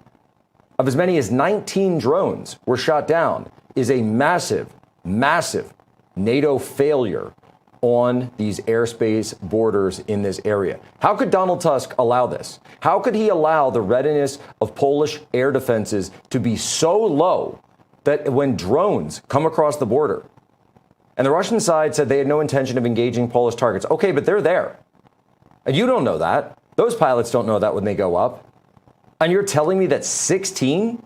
of as many as 19 drones were shot down is a massive, massive NATO failure on these airspace borders in this area. How could Donald Tusk allow this? How could he allow the readiness of Polish air defenses to be so low that when drones come across the border, and the Russian side said they had no intention of engaging Polish targets. Okay, but they're there. And you don't know that. Those pilots don't know that when they go up. And you're telling me that 16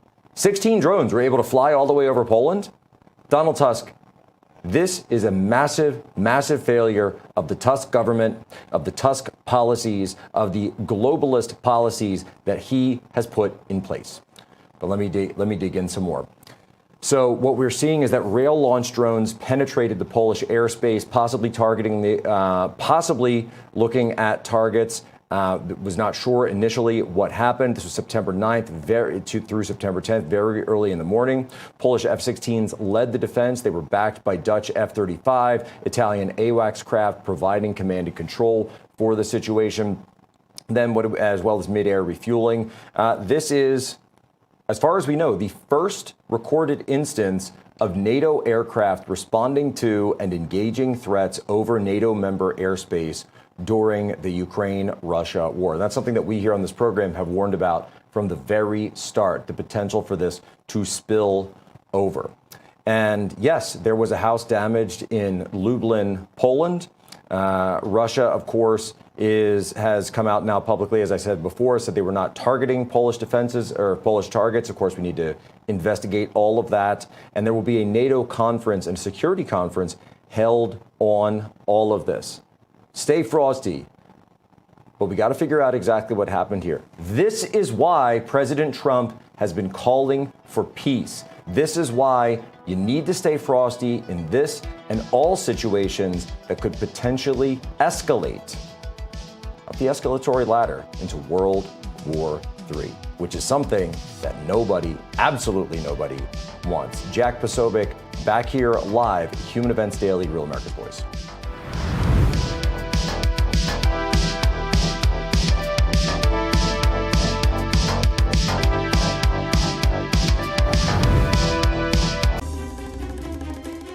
drones were able to fly all the way over Poland? Donald Tusk, this is a massive, massive failure of the Tusk government, of the Tusk policies, of the globalist policies that he has put in place. But let me dig in some more. So what we're seeing is that rail-launched drones penetrated the Polish airspace, possibly looking at targets. Was not sure initially what happened. This was September 9th through September 10th, very early in the morning. Polish F-16s led the defense. They were backed by Dutch F-35, Italian AWACS craft providing command and control for the situation. Then, as well as mid-air refueling. This is, as far as we know, the first recorded instance of NATO aircraft responding to and engaging threats over NATO member airspace during the Ukraine-Russia war. That's something that we here on this program have warned about from the very start, the potential for this to spill over. And yes, there was a house damaged in Lublin, Poland. Russia, of course, has come out now publicly, as I said before, said they were not targeting Polish defenses or Polish targets. Of course, we need to investigate all of that. And there will be a NATO conference and security conference held on all of this. Stay frosty. But we got to figure out exactly what happened here. This is why President Trump has been calling for peace. This is why you need to stay frosty in this and all situations that could potentially escalate up the escalatory ladder into World War III, which is something that nobody, absolutely nobody, wants. Jack Posobiec back here live, Human Events Daily, Real America's Voice.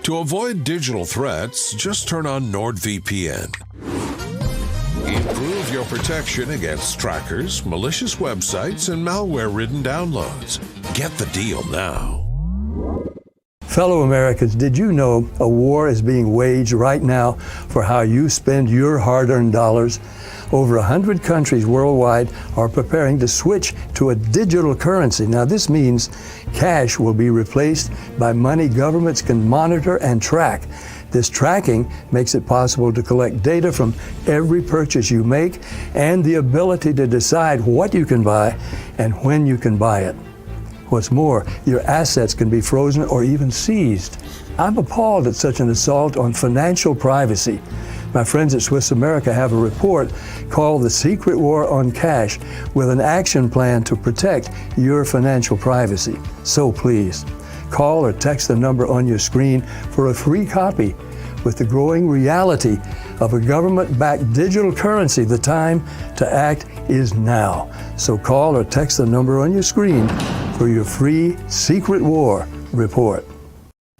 To avoid digital threats, just turn on NordVPN. Improve your protection against trackers, malicious websites, and malware-ridden downloads. Get the deal now. Fellow Americans, did you know a war is being waged right now for how you spend your hard-earned dollars? Over 100 countries worldwide are preparing to switch to a digital currency. Now, this means cash will be replaced by money governments can monitor and track. This tracking makes it possible to collect data from every purchase you make and the ability to decide what you can buy and when you can buy it. What's more, your assets can be frozen or even seized. I'm appalled at such an assault on financial privacy. My friends at Swiss America have a report called The Secret War on Cash with an action plan to protect your financial privacy. So please, call or text the number on your screen for a free copy. With the growing reality of a government-backed digital currency, the time to act is now. So call or text the number on your screen for your free Secret War report.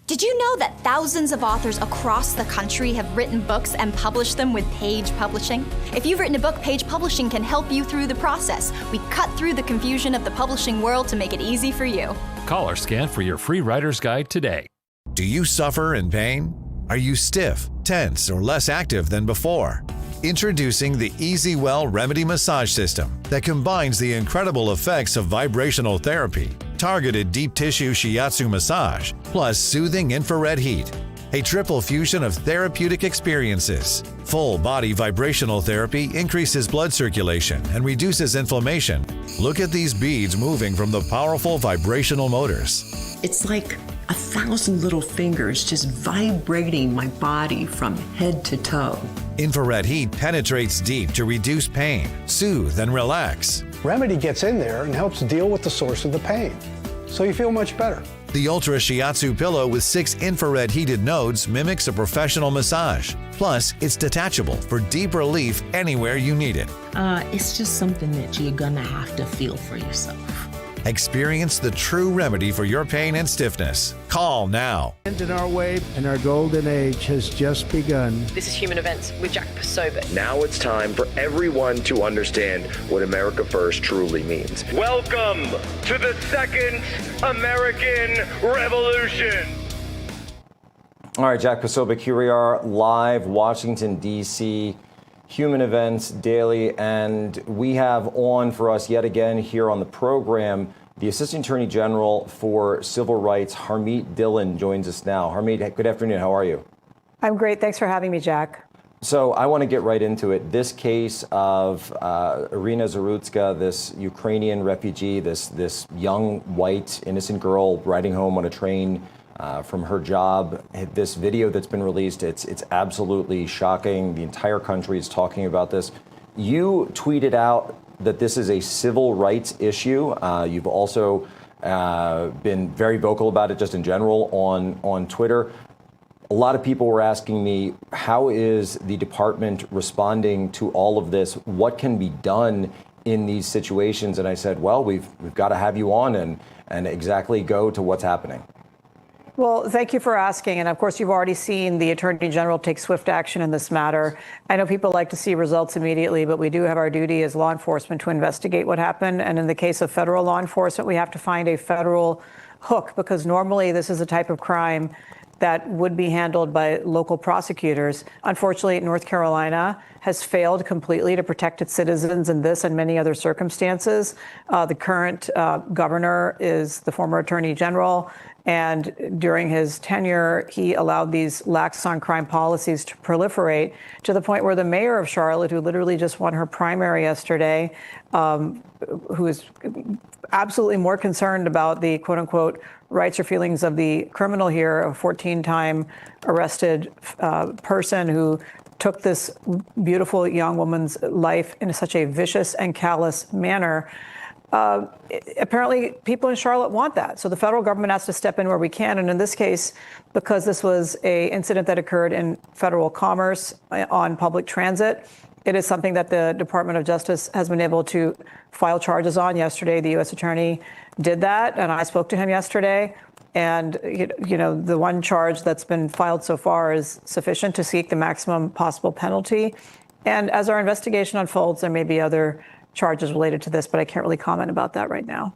Did you know that thousands of authors across the country have written books and published them with Page Publishing? If you've written a book, Page Publishing can help you through the process. We cut through the confusion of the publishing world to make it easy for you. Call or scan for your free writer's guide today. Do you suffer in pain? Are you stiff, tense, or less active than before? Introducing the EasyWell Remedy Massage System that combines the incredible effects of vibrational therapy, targeted deep tissue shiatsu massage, plus soothing infrared heat. A triple fusion of therapeutic experiences. Full body vibrational therapy increases blood circulation and reduces inflammation. Look at these beads moving from the powerful vibrational motors. It's like 1,000 little fingers just vibrating my body from head to toe. Infrared heat penetrates deep to reduce pain, soothe, and relax. Remedy gets in there and helps deal with the source of the pain, so you feel much better. The Ultra Shiatsu pillow with 6 infrared heated nodes mimics a professional massage. Plus, it's detachable for deep relief anywhere you need it. It's just something that you're gonna have to feel for yourself. Experience the true remedy for your pain and stiffness. Call now. In our wave and our golden age has just begun. This is Human Events with Jack Posobiec. Now it's time for everyone to understand what America First truly means. Welcome to the Second American Revolution. All right, Jack Posobiec, here we are live, Washington, D.C., Human Events Daily, and we have on for us yet again here on the program the Assistant Attorney General for Civil Rights, Harmeet Dillon, joins us now. Harmeet, good afternoon. How are you? I'm great. Thanks for having me, Jack. So I want to get right into it. This case of Irina Zarutska, this Ukrainian refugee, this young, white, innocent girl riding home on a train from her job. This video that's been released, it's absolutely shocking. The entire country is talking about this. You tweeted out that this is a civil rights issue. You've also been very vocal about it just in general on Twitter. A lot of people were asking me, how is the department responding to all of this? What can be done in these situations? And I said, well, we've got to have you on and exactly go to what's happening. Well, thank you for asking. And of course, you've already seen the Attorney General take swift action in this matter. I know people like to see results immediately, but we do have our duty as law enforcement to investigate what happened. And in the case of federal law enforcement, we have to find a federal hook, because normally this is a type of crime that would be handled by local prosecutors. Unfortunately, North Carolina has failed completely to protect its citizens in this and many other circumstances. The current governor is the former Attorney General. And during his tenure, he allowed these lax on crime policies to proliferate to the point where the mayor of Charlotte, who literally just won her primary yesterday, who is absolutely more concerned about the quote unquote rights or feelings of the criminal here, a 14-time arrested person who took this beautiful young woman's life in such a vicious and callous manner. Apparently, people in Charlotte want that. So the federal government has to step in where we can. And in this case, because this was an incident that occurred in federal commerce on public transit, it is something that the Department of Justice has been able to file charges on. Yesterday, the U.S. Attorney did that, and I spoke to him yesterday. And, you know, the one charge that's been filed so far is sufficient to seek the maximum possible penalty. And as our investigation unfolds, there may be other charges related to this, but I can't really comment about that right now.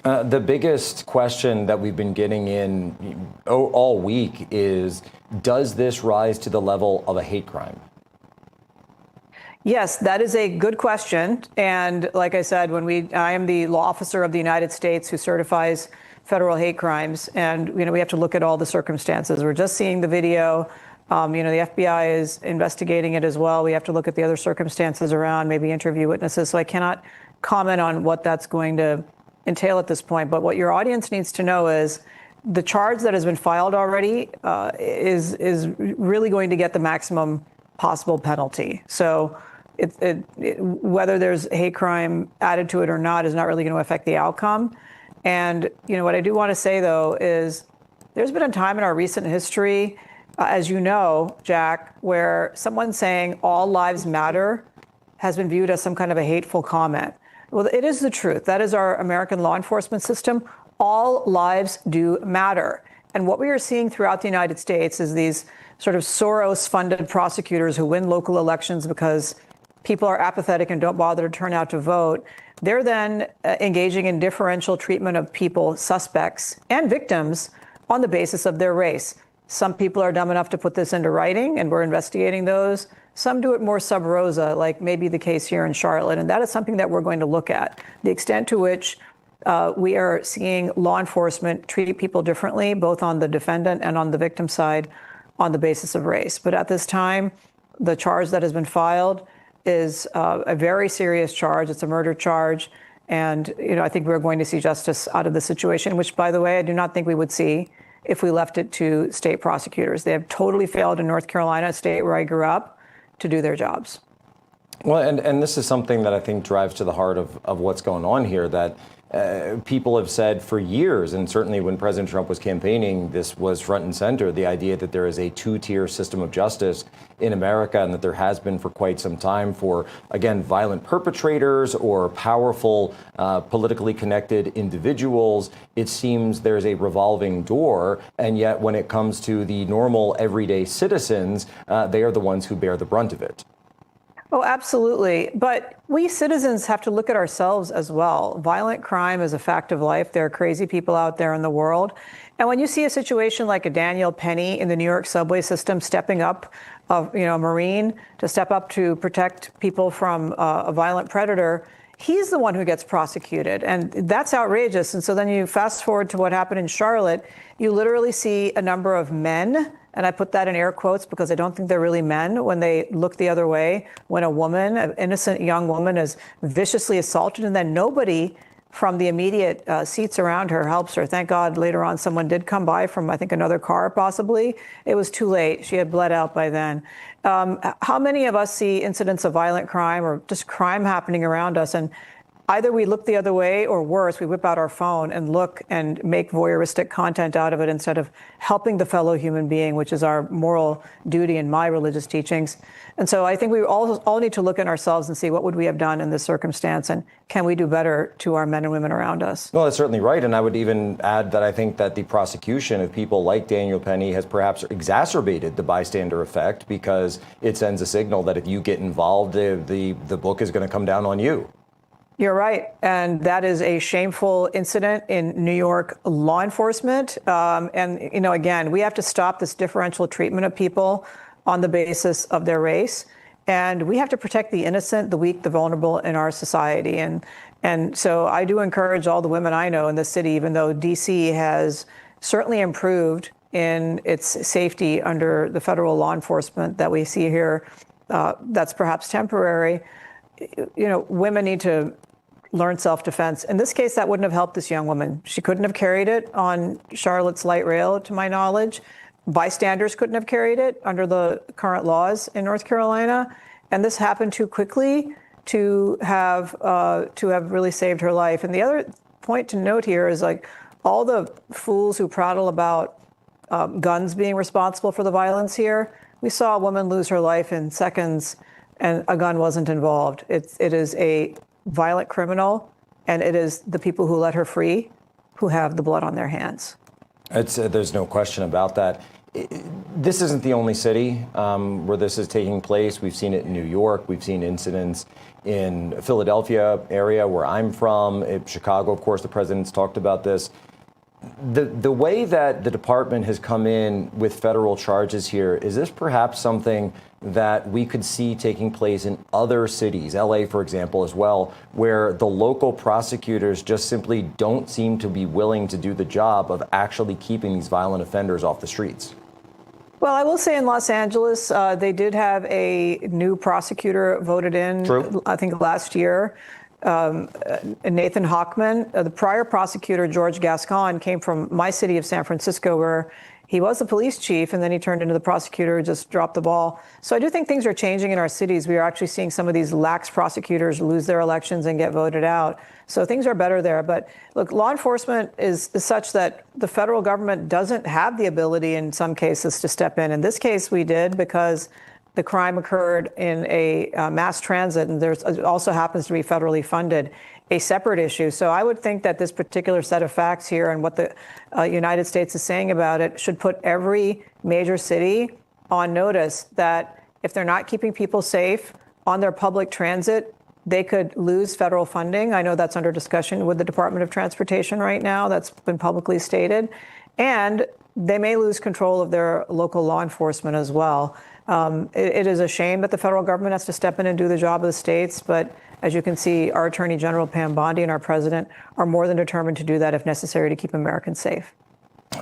The biggest question that we've been getting in all week is, does this rise to the level of a hate crime? Yes, that is a good question. And like I said, I am the law officer of the United States who certifies federal hate crimes. And, we have to look at all the circumstances. We're just seeing the video. The FBI is investigating it as well. We have to look at the other circumstances around, maybe interview witnesses. So I cannot comment on what that's going to entail at this point. But what your audience needs to know is the charge that has been filed already is really going to get the maximum possible penalty. So whether there's hate crime added to it or not is not really going to affect the outcome. And, what I do want to say, though, is there's been a time in our recent history, as you know, Jack, where someone saying all lives matter has been viewed as some kind of a hateful comment. Well, it is the truth. That is our American law enforcement system. All lives do matter. And what we are seeing throughout the United States is these sort of Soros-funded prosecutors who win local elections because people are apathetic and don't bother to turn out to vote. They're then engaging in differential treatment of people, suspects, and victims on the basis of their race. Some people are dumb enough to put this into writing, and we're investigating those. Some do it more sub rosa, like maybe the case here in Charlotte. And that is something that we're going to look at. The extent to which we are seeing law enforcement treat people differently, both on the defendant and on the victim side, on the basis of race. But at this time, the charge that has been filed is a very serious charge. It's a murder charge. And, I think we're going to see justice out of the situation, which, by the way, I do not think we would see if we left it to state prosecutors. They have totally failed in North Carolina, a state where I grew up, to do their jobs. Well, and this is something that I think drives to the heart of what's going on here, that people have said for years, and certainly when President Trump was campaigning, this was front and center, the idea that there is a two-tier system of justice in America, and that there has been for quite some time for, again, violent perpetrators or powerful, politically connected individuals. It seems there's a revolving door, and yet when it comes to the normal, everyday citizens, they are the ones who bear the brunt of it. Oh, absolutely. But we citizens have to look at ourselves as well. Violent crime is a fact of life. There are crazy people out there in the world. And when you see a situation like a Daniel Penny in the New York subway system stepping up, a Marine, to step up to protect people from a violent predator, he's the one who gets prosecuted. And that's outrageous. And so then you fast forward to what happened in Charlotte. You literally see a number of men, and I put that in air quotes because I don't think they're really men, when they look the other way, when a woman, an innocent young woman, is viciously assaulted, and then nobody from the immediate seats around her helps her. Thank God later on someone did come by from, I think, another car possibly. It was too late. She had bled out by then. How many of us see incidents of violent crime or just crime happening around us, and either we look the other way, or worse, we whip out our phone and look and make voyeuristic content out of it instead of helping the fellow human being, which is our moral duty in my religious teachings. And so I think we all need to look at ourselves and see what would we have done in this circumstance, and can we do better to our men and women around us? Well, that's certainly right. And I would even add that I think that the prosecution of people like Daniel Penny has perhaps exacerbated the bystander effect, because it sends a signal that if you get involved, the book is going to come down on you. You're right. And that is a shameful incident in New York law enforcement. Again, we have to stop this differential treatment of people on the basis of their race. And we have to protect the innocent, the weak, the vulnerable in our society. And so I do encourage all the women I know in the city, even though D.C. has certainly improved in its safety under the federal law enforcement that we see here, that's perhaps temporary. Women need to learn self-defense. In this case, that wouldn't have helped this young woman. She couldn't have carried it on Charlotte's light rail, to my knowledge. Bystanders couldn't have carried it under the current laws in North Carolina. And this happened too quickly to have really saved her life. And the other point to note here is, like, all the fools who prattle about guns being responsible for the violence here. We saw a woman lose her life in seconds, and a gun wasn't involved. It is a violent criminal, and it is the people who let her free who have the blood on their hands. There's no question about that. this isn't the only city where this is taking place. We've seen it in New York. We've seen incidents in Philadelphia area where I'm from. In Chicago, of course, the president's talked about this. The way that the department has come in with federal charges here, is this perhaps something that we could see taking place in other cities, LA, for example, as well, where the local prosecutors just simply don't seem to be willing to do the job of actually keeping these violent offenders off the streets? Well, I will say in Los Angeles, they did have a new prosecutor voted in, True. I think last year. Nathan Hochman, the prior prosecutor, George Gascon, came from my city of San Francisco, where he was the police chief, and then he turned into the prosecutor, just dropped the ball. So I do think things are changing in our cities. We are actually seeing some of these lax prosecutors lose their elections and get voted out. So things are better there. But look, law enforcement is such that the federal government doesn't have the ability in some cases to step in. In this case, we did, because the crime occurred in a mass transit, and it also happens to be federally funded, a separate issue. So I would think that this particular set of facts here and what the United States is saying about it should put every major city on notice that if they're not keeping people safe on their public transit, they could lose federal funding. I know that's under discussion with the Department of Transportation right now. That's been publicly stated. And they may lose control of their local law enforcement as well. It is a shame that the federal government has to step in and do the job of the states, but as you can see, our Attorney General Pam Bondi and our president are more than determined to do that if necessary to keep Americans safe.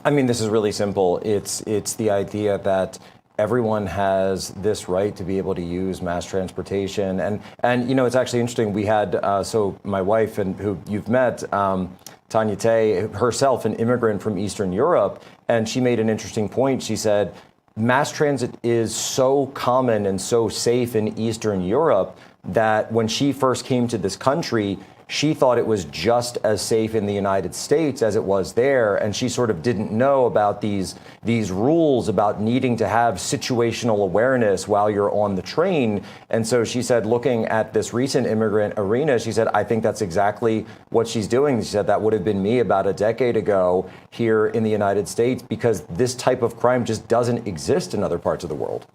I mean, this is really simple. It's the idea that everyone has this right to be able to use mass transportation. And you know, it's actually interesting. We had, so my wife, and who you've met, Tanya Tay, herself an immigrant from Eastern Europe, and she made an interesting point. She said, mass transit is so common and so safe in Eastern Europe that when she first came to this country, she thought it was just as safe in the United States as it was there. And she sort of didn't know about these rules about needing to have situational awareness while you're on the train. And so she said, looking at this recent immigrant arena, she said, I think that's exactly what she's doing. She said that would have been me about a decade ago here in the United States, because this type of crime just doesn't exist in other parts of the world.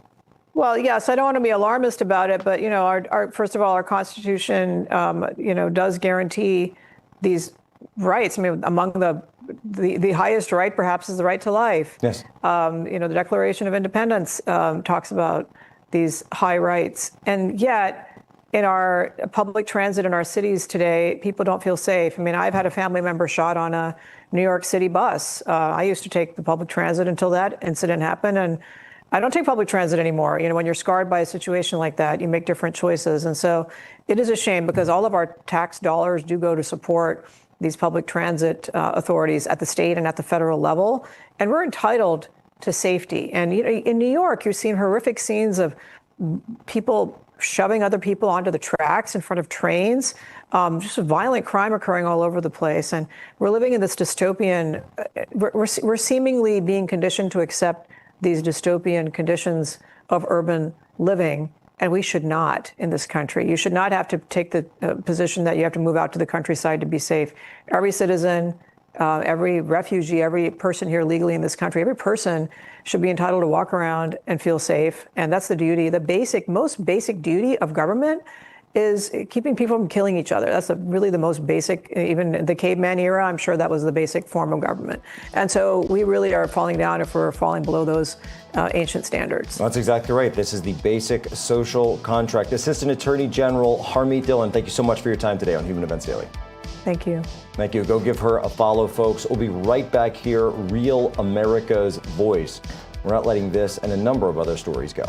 Well, yes, I don't want to be alarmist about it, but, you know, our first of all, our Constitution, you know, does guarantee these rights. I mean, among the highest right, perhaps, is the right to life. Yes. You know, the Declaration of Independence talks about these high rights. And yet, in our public transit in our cities today, people don't feel safe. I mean, I've had a family member shot on a New York City bus. I used to take the public transit until that incident happened, and I don't take public transit anymore. You know, when you're scarred by a situation like that, you make different choices. And so it is a shame, because all of our tax dollars do go to support these public transit authorities at the state and at the federal level. And we're entitled to safety. And you know, in New York, you're seeing horrific scenes of people shoving other people onto the tracks in front of trains, just a violent crime occurring all over the place. And we're living in this dystopian, we're seemingly being conditioned to accept these dystopian conditions of urban living, and we should not in this country. You should not have to take the position that you have to move out to the countryside to be safe. Every citizen, every refugee, every person here legally in this country, every person should be entitled to walk around and feel safe. And that's the duty, the most basic duty of government is keeping people from killing each other. That's really the most basic, even in the caveman era, I'm sure that was the basic form of government. And so we really are falling down if we're falling below those ancient standards. That's exactly right. This is the basic social contract. Assistant Attorney General Harmeet Dillon, thank you so much for your time today on Human Events Daily. Thank you. Thank you. Go give her a follow, folks. We'll be right back here. Real America's Voice. We're not letting this and a number of other stories go.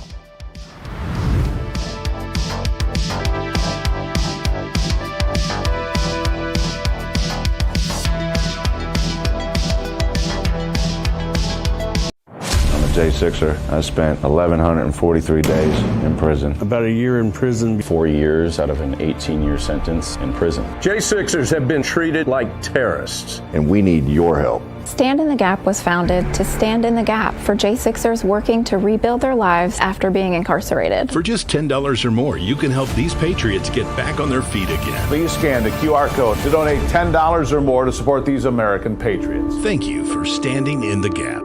J6er. I spent 1,143 days in prison. About a year in prison. 4 years out of an 18-year sentence in prison. J6ers have been treated like terrorists. And we need your help. Stand in the Gap was founded to stand in the gap for J6ers working to rebuild their lives after being incarcerated. For just $10 or more, you can help these patriots get back on their feet again. Please scan the QR code to donate $10 or more to support these American patriots. Thank you for standing in the gap.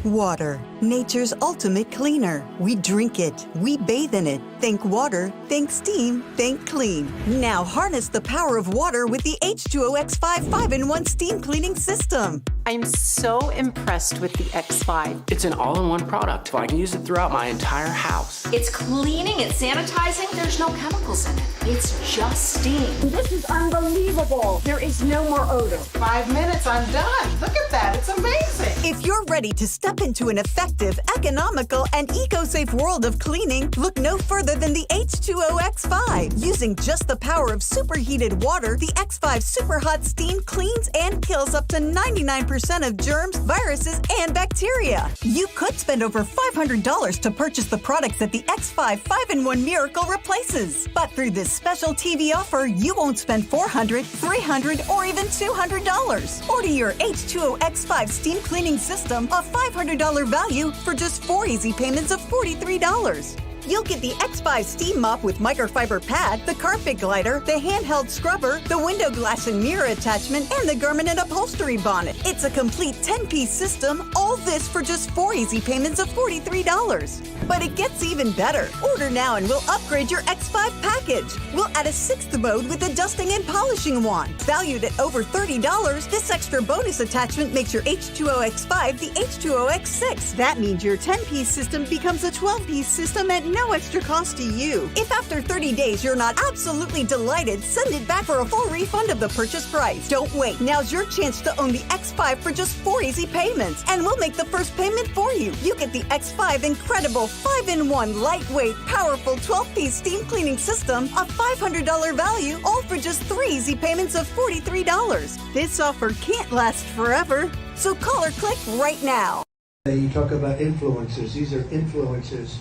Water, nature's ultimate cleaner. We drink it, we bathe in it. Think water, think steam, think clean. Now harness the power of water with the H2O X5 5-in-1 steam cleaning system. I'm so impressed with the X5. It's an all-in-one product. I can use it throughout my entire house. It's cleaning, it's sanitizing, there's no chemicals in it. It's just steam. This is unbelievable. There is no more odor. 5 minutes, I'm done. Look at that, it's amazing. If you're ready to step into an effective, economical, and eco-safe world of cleaning, look no further than the H2O X5. Using just the power of superheated water, the X5 Super Hot Steam cleans and kills up to 99% of germs, viruses, and bacteria. You could spend over $500 to purchase the products that the X5 5-in-1 Miracle replaces. But through this special TV offer, you won't spend $400, $300, or even $200. Order your H2O X5 steam cleaning system, a $500 value, for just 4 easy payments of $43. You'll get the X5 steam mop with microfiber pad, the carpet glider, the handheld scrubber, the window glass and mirror attachment, and the garment and upholstery bonnet. It's a complete 10-piece system, all this for just 4 easy payments of $43. But it gets even better. Order now and we'll upgrade your X5 package. We'll add a 6th mode with a dusting and polishing wand. Valued at over $30, this extra bonus attachment makes your H2O X5 the H2O X6. That means your 10-piece system becomes a 12-piece system at no extra cost to you. If after 30 days you're not absolutely delighted, send it back for a full refund of the purchase price. Don't wait. Now's your chance to own the X5 for just 4 easy payments, and we'll make the first payment for you. You get the X5 incredible 5-in-1 lightweight, powerful 12-piece steam cleaning system, a $500 value, all for just 3 easy payments of $43. This offer can't last forever, so call or click right now. You talk about influencers. These are influencers.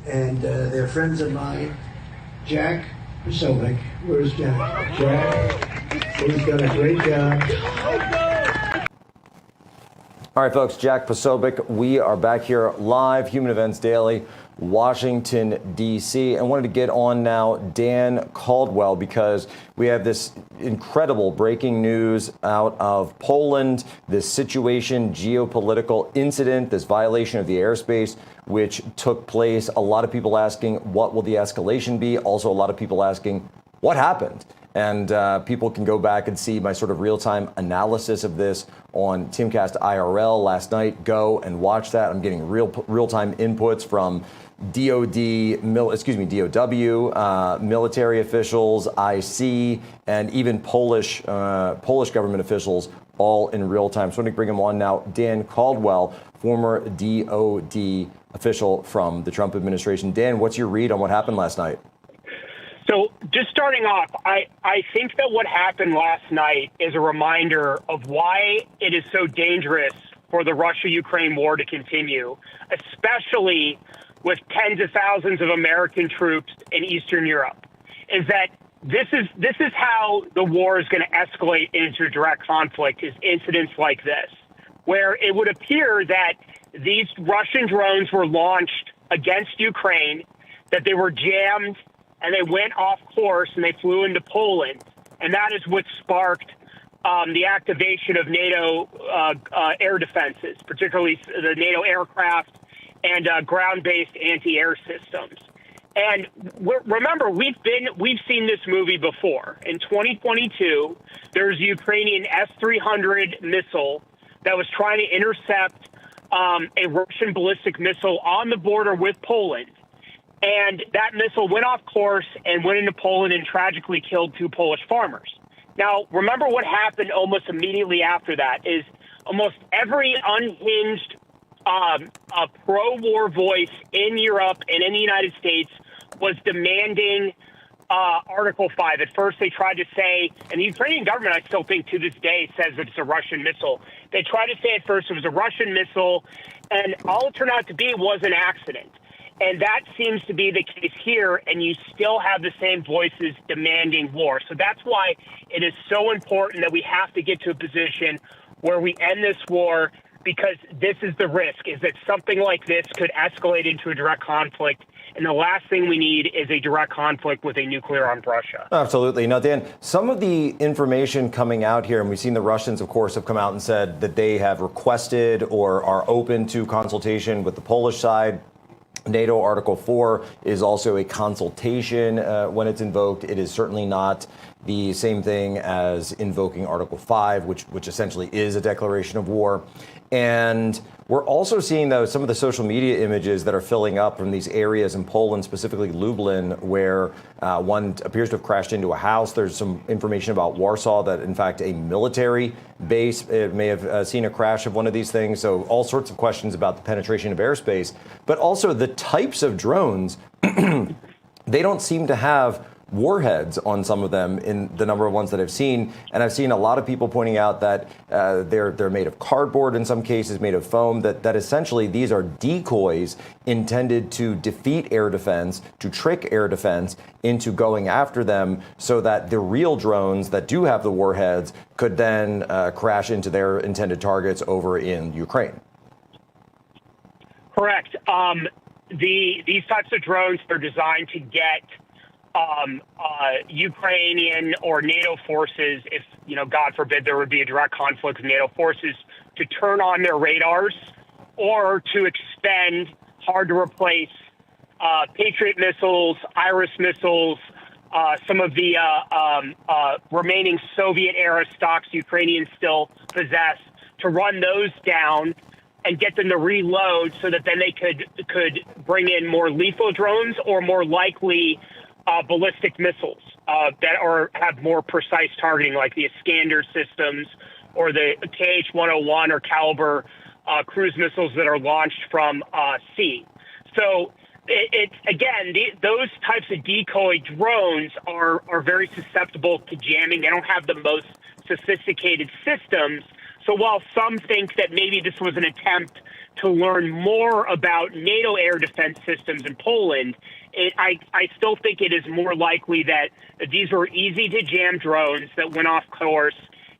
And they're friends of mine. Jack Posobiec. Where's Jack? Jack, he's done a great job. All right, folks, Jack Posobiec. We are back here live, Human Events Daily, Washington, D.C. I wanted to get on now Dan Caldwell because we have this incredible breaking news out of Poland, this situation, geopolitical incident, this violation of the airspace, which took place. A lot of people asking, what will the escalation be? Also, a lot of people asking, what happened? And people can go back and see my sort of real-time analysis of this on Timcast IRL last night. Go and watch that. I'm getting real-time inputs from DOW, military officials, IC, and even Polish government officials, all in real time. So I'm going to bring him on now. Dan Caldwell, former DOD official from the Trump administration. Dan, what's your read on what happened last night? So just starting off, I think that what happened last night is a reminder of why it is so dangerous for the Russia-Ukraine war to continue, especially with tens of thousands of American troops in Eastern Europe, is that this is how the war is going to escalate into direct conflict, is incidents like this, where it would appear that these Russian drones were launched against Ukraine, that they were jammed, and they went off course and they flew into Poland. And that is what sparked the activation of NATO air defenses, particularly the NATO aircraft and ground-based anti-air systems. And remember, we've seen this movie before. In 2022, there's a Ukrainian S-300 missile that was trying to intercept a Russian ballistic missile on the border with Poland. And that missile went off course and went into Poland and tragically killed 2 Polish farmers. Now, remember what happened almost immediately after that is almost every unhinged pro-war voice in Europe and in the United States was demanding Article 5. At first, they tried to say, and the Ukrainian government, I still think to this day, says that it's a Russian missile. They tried to say at first it was a Russian missile, and all it turned out to be was an accident. And that seems to be the case here, and you still have the same voices demanding war. So that's why it is so important that we have to get to a position where we end this war because this is the risk, is that something like this could escalate into a direct conflict. And the last thing we need is a direct conflict with a nuclear-armed Russia. Absolutely. Now, Dan, some of the information coming out here, and we've seen the Russians, of course, have come out and said that they have requested or are open to consultation with the Polish side. NATO Article 4 is also a consultation when it's invoked. It is certainly not the same thing as invoking Article 5, which essentially is a declaration of war. And we're also seeing, though, some of the social media images that are filling up from these areas in Poland, specifically Lublin, where one appears to have crashed into a house. There's some information about Warsaw that, in fact, a military base may have seen a crash of one of these things. So all sorts of questions about the penetration of airspace, but also the types of drones. They don't seem to have warheads on some of them in the number of ones that I've seen. And I've seen a lot of people pointing out that they're made of cardboard, in some cases made of foam, that essentially these are decoys intended to defeat air defense, to trick air defense into going after them, so that the real drones that do have the warheads could then crash into their intended targets over in Ukraine. Correct. These types of drones are designed to get Ukrainian or NATO forces, if, God forbid, there would be a direct conflict with NATO forces, to turn on their radars or to expend hard-to-replace Patriot missiles, Iris missiles, some of the remaining Soviet-era stocks Ukrainians still possess, to run those down and get them to reload so that then they could bring in more lethal drones or more likely ballistic missiles that have more precise targeting, like the Iskander systems or the KH-101 or Caliber cruise missiles that are launched from sea. So it's again, those types of decoy drones are very susceptible to jamming. They don't have the most sophisticated systems. So while some think that maybe this was an attempt to learn more about NATO air defense systems in Poland, I still think it is more likely that these were easy to jam drones that went off course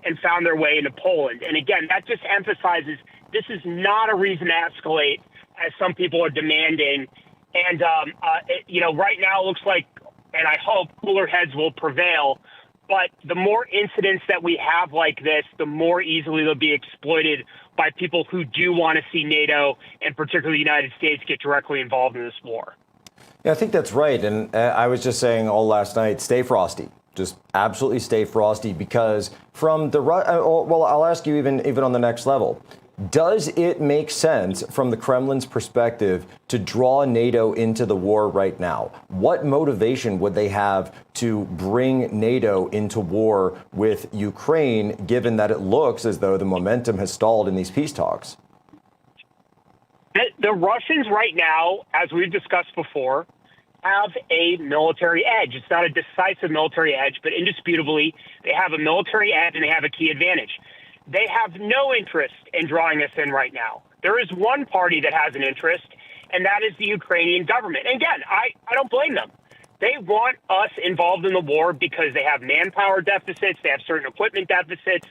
and found their way into Poland. And again, that just emphasizes this is not a reason to escalate, as some people are demanding. And, right now it looks like, and I hope, cooler heads will prevail. But the more incidents that we have like this, the more easily they'll be exploited by people who do want to see NATO, and particularly the United States, get directly involved in this war. Yeah, I think that's right. And I was just saying all last night, stay frosty. Just absolutely stay frosty, because from the well, I'll ask you even on the next level. Does it make sense from the Kremlin's perspective to draw NATO into the war right now? What motivation would they have to bring NATO into war with Ukraine, given that it looks as though the momentum has stalled in these peace talks? The Russians right now, as we've discussed before, have a military edge. It's not a decisive military edge, but indisputably, they have a military edge and they have a key advantage. They have no interest in drawing us in right now. There is one party that has an interest, and that is the Ukrainian government. And again, I don't blame them. They want us involved in the war because they have manpower deficits, they have certain equipment deficits.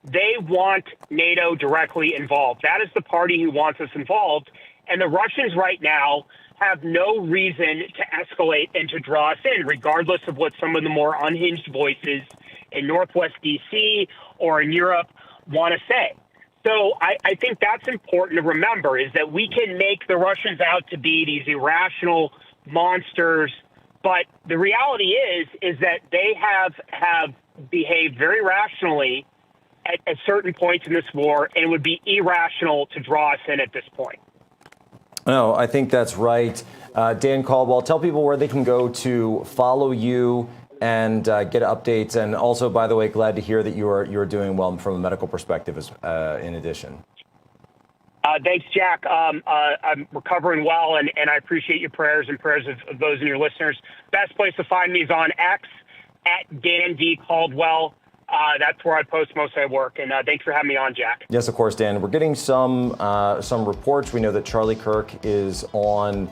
They want NATO directly involved. That is the party who wants us involved. And the Russians right now have no reason to escalate and to draw us in, regardless of what some of the more unhinged voices in Northwest D.C. or in Europe want to say. So I think that's important to remember, is that we can make the Russians out to be these irrational monsters, but the reality is that they have behaved very rationally at certain points in this war, and it would be irrational to draw us in at this point. No, I think that's right. Dan Caldwell, tell people where they can go to follow you and get updates. And also, by the way, glad to hear that you're doing well from a medical perspective in addition. Thanks, Jack. I'm recovering well, and I appreciate your prayers and prayers of those in your listeners. Best place to find me is on X, at Dan D. Caldwell. That's where I post most of my work. And thanks for having me on, Jack. Yes, of course, Dan. We're getting some reports. We know that Charlie Kirk is on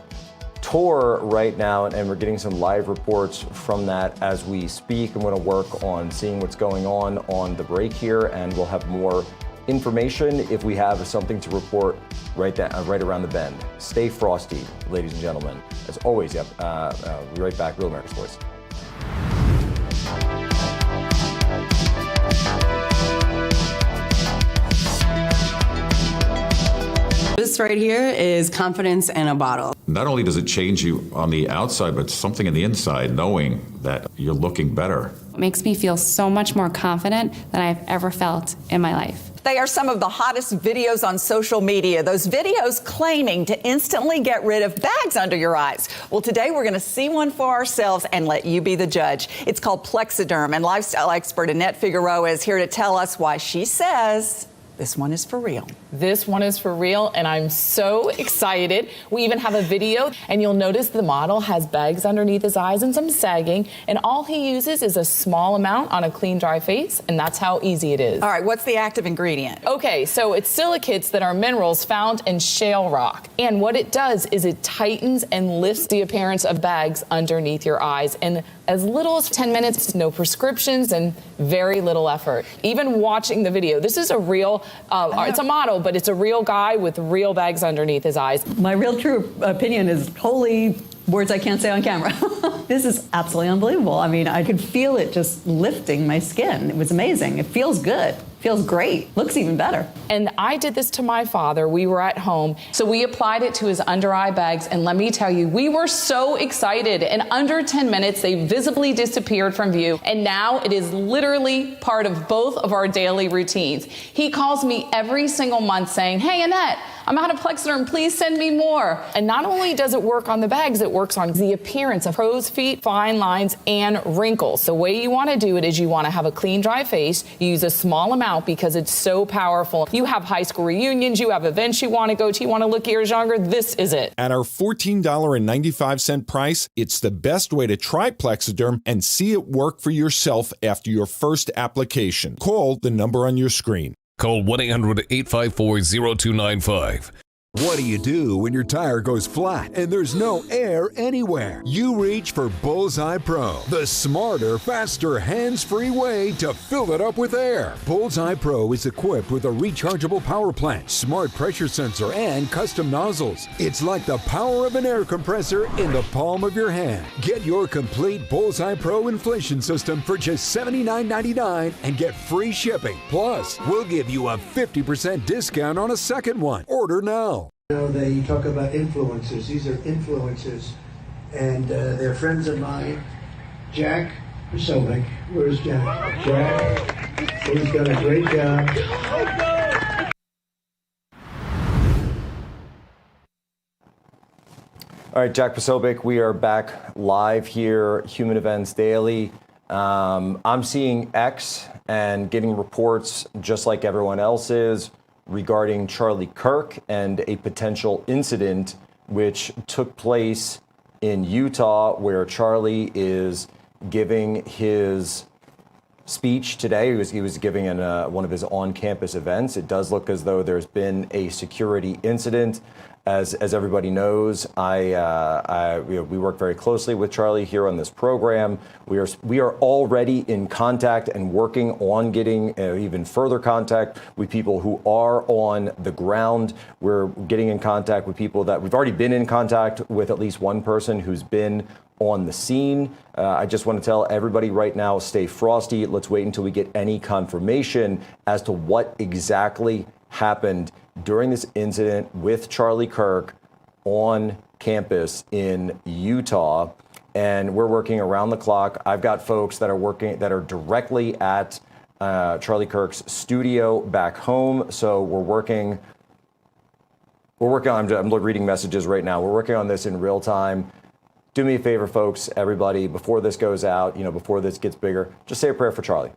tour right now, and we're getting some live reports from that as we speak. I'm going to work on seeing what's going on the break here, and we'll have more information if we have something to report right around the bend. Stay frosty, ladies and gentlemen. As always, we'll be right back. Real America's Voice. This right here is confidence in a bottle. Not only does it change you on the outside, but something in the inside, knowing that you're looking better. It makes me feel so much more confident than I've ever felt in my life. They are some of the hottest videos on social media. Those videos claiming to instantly get rid of bags under your eyes. Well, today we're going to see one for ourselves and let you be the judge. It's called Plexiderm, and lifestyle expert Annette Figueroa is here to tell us why she says this one is for real. This one is for real, and I'm so excited. We even have a video, and you'll notice the model has bags underneath his eyes and some sagging, and all he uses is a small amount on a clean, dry face, and that's how easy it is. All right, what's the active ingredient? Okay, so it's silicates that are minerals found in shale rock, and what it does is it tightens and lifts the appearance of bags underneath your eyes, and as little as 10 minutes, no prescriptions, and very little effort. Even watching the video, this is a real, it's a model, but it's a real guy with real bags underneath his eyes. My real true opinion is holy words I can't say on camera. This is absolutely unbelievable. I mean, I could feel it just lifting my skin. It was amazing. It feels good. Feels great. Looks even better. And I did this to my father. We were at home. So we applied it to his under eye bags. And let me tell you, we were so excited. In under 10 minutes, they visibly disappeared from view. And now it is literally part of both of our daily routines. He calls me every single month saying, "Hey, Annette, I'm out of Plexiderm. Please send me more." And not only does it work on the bags, it works on the appearance of crow's feet, fine lines, and wrinkles. The way you want to do it is you want to have a clean, dry face. You use a small amount because it's so powerful. You have high school reunions, you have events you want to go to, you want to look years younger, this is it. At our $14.95 price, it's the best way to try Plexiderm and see it work for yourself after your first application. Call the number on your screen. Call 1-800-854-0295. What do you do when your tire goes flat and there's no air anywhere? You reach for Bullseye Pro, the smarter, faster, hands-free way to fill it up with air. Bullseye Pro is equipped with a rechargeable power plant, smart pressure sensor, and custom nozzles. It's like the power of an air compressor in the palm of your hand. Get your complete Bullseye Pro inflation system for just $79.99 and get free shipping. Plus, we'll give you a 50% discount on a second one. Order now. You talk about influencers. These are influencers, and they're friends of mine. Jack Sovic. Where's Jack? Jack, who's done a great job. All right, Jack Posobiec, we are back live here, Human Events Daily. I'm seeing X and getting reports just like everyone else is regarding Charlie Kirk and a potential incident which took place in Utah, where Charlie is giving his speech today. He was giving in one of his on-campus events. It does look as though there's been a security incident. As everybody knows, we work very closely with Charlie here on this program. We are already in contact and working on getting even further contact with people who are on the ground. We're getting in contact with people that we've already been in contact with, at least one person who's been on the scene. I just want to tell everybody right now, stay frosty. Let's wait until we get any confirmation as to what exactly happened during this incident with Charlie Kirk on campus in Utah. And we're working around the clock. I've got folks that are directly at Charlie Kirk's studio back home. So we're working on, I'm reading messages right now. We're working on this in real time. Do me a favor, folks, everybody, before this goes out, before this gets bigger, just say a prayer for Charlie.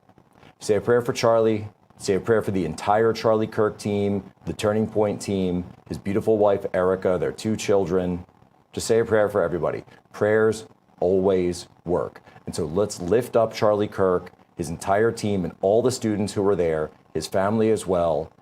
Say a prayer for Charlie. Say a prayer for the entire Charlie Kirk team, the Turning Point team, his beautiful wife, Erica, their 2 children. Just say a prayer for everybody. Prayers always work. And so let's lift up Charlie Kirk, his entire team, and all the students who were there, his family as well.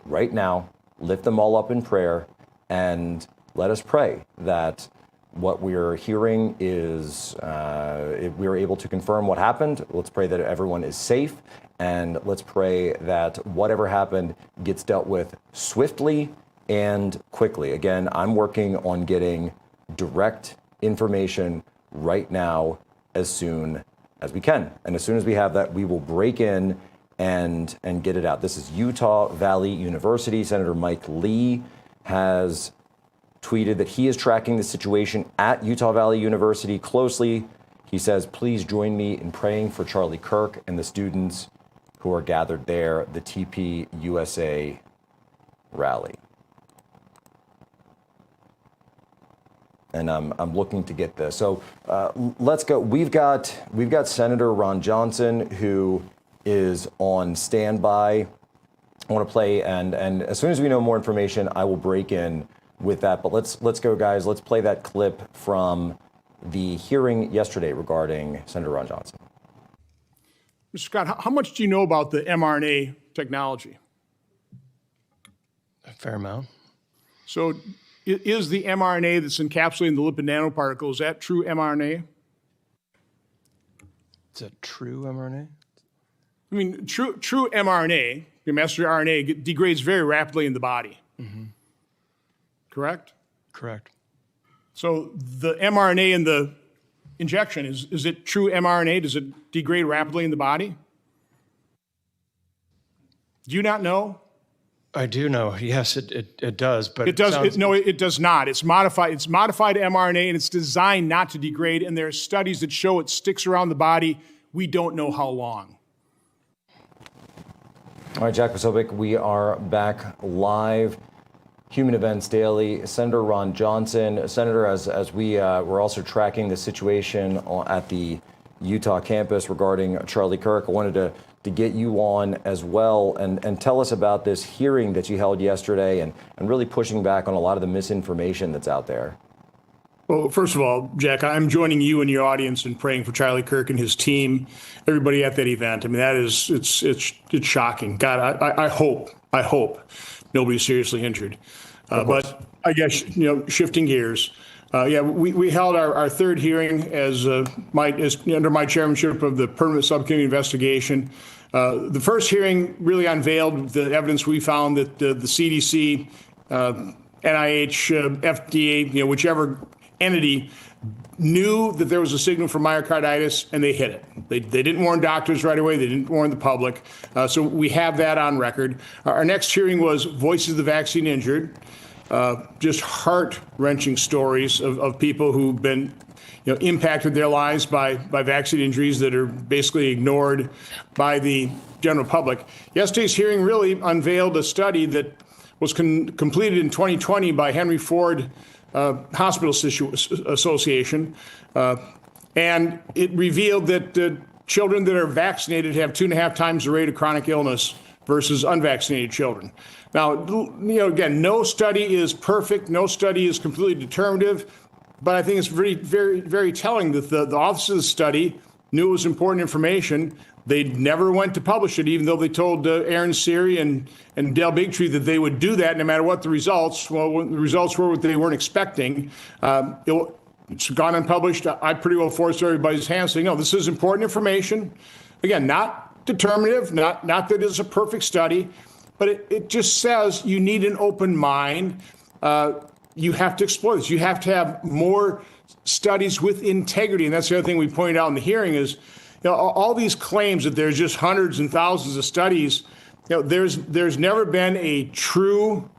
Right now, lift them all up in prayer, and let us pray that what we're hearing is if we're able to confirm what happened. Let's pray that everyone is safe And let's pray that whatever happened gets dealt with swiftly and quickly. Again, I'm working on getting direct information right now as soon as we can. And as soon as we have that, we will break in and get it out. This is Utah Valley University. Senator Mike Lee has tweeted that he is tracking the situation at Utah Valley University closely. He says, please join me in praying for Charlie Kirk and the students who are gathered there, the TP USA rally. And I'm looking to get this. So let's go. We've got Senator Ron Johnson, who is on standby. I want to play, and as soon as we know more information, I will break in with that. But let's go, guys. Let's play that clip from the hearing yesterday regarding Senator Ron Johnson. Mr. Scott, how much do you know about the mRNA technology? A fair amount. So is the mRNA that's encapsulating the lipid nanoparticle, is that true mRNA? Is that true mRNA? I mean, true mRNA, your messenger RNA, degrades very rapidly in the body. Mm-hmm. Correct? Correct. So the mRNA in the injection, is it true mRNA? Does it degrade rapidly in the body? Do you not know? I do know. Yes, it does. But it does. It does not. It's modified. It's modified mRNA, and it's designed not to degrade. And there are studies that show it sticks around the body. We don't know how long. All right, Jack Posobiec, we are back live. Human Events Daily. Senator Ron Johnson. Senator, as we're also tracking the situation at the Utah campus regarding Charlie Kirk, I wanted to get you on as well and tell us about this hearing that you held yesterday and really pushing back on a lot of the misinformation that's out there. Well, first of all, Jack, I'm joining you and your audience in praying for Charlie Kirk and his team, everybody at that event. I mean, it's shocking. God, I hope nobody's seriously injured. But I guess, shifting gears. We held our third hearing as under my chairmanship of the Permanent Subcommittee Investigation. The first hearing really unveiled the evidence we found that the CDC, NIH, FDA, whichever entity knew that there was a signal for myocarditis, and they hid it. They didn't warn doctors right away. They didn't warn the public. So we have that on record. Our next hearing was Voices of the Vaccine Injured. Just heart-wrenching stories of people who've been impacted their lives by vaccine injuries that are basically ignored by the general public. Yesterday's hearing really unveiled a study that was completed in 2020 by Henry Ford Hospital Association, and it revealed that children that are vaccinated have 2.5 times the rate of chronic illness versus unvaccinated children. Now, again, no study is perfect. No study is completely determinative. But I think it's very, very, very telling that the authors of the study knew it was important information. They never went to publish it, even though they told Aaron Siri and Dale Bigtree that they would do that no matter what the results. Well, when the results were what they weren't expecting, it's gone unpublished. I pretty well forced everybody's hand saying, no, this is important information. Again, not determinative, not that it's a perfect study, but it just says you need an open mind. You have to explore this. You have to have more studies with integrity. And that's the other thing we pointed out in the hearing is, all these claims that there's just hundreds and thousands of studies, there's never been a true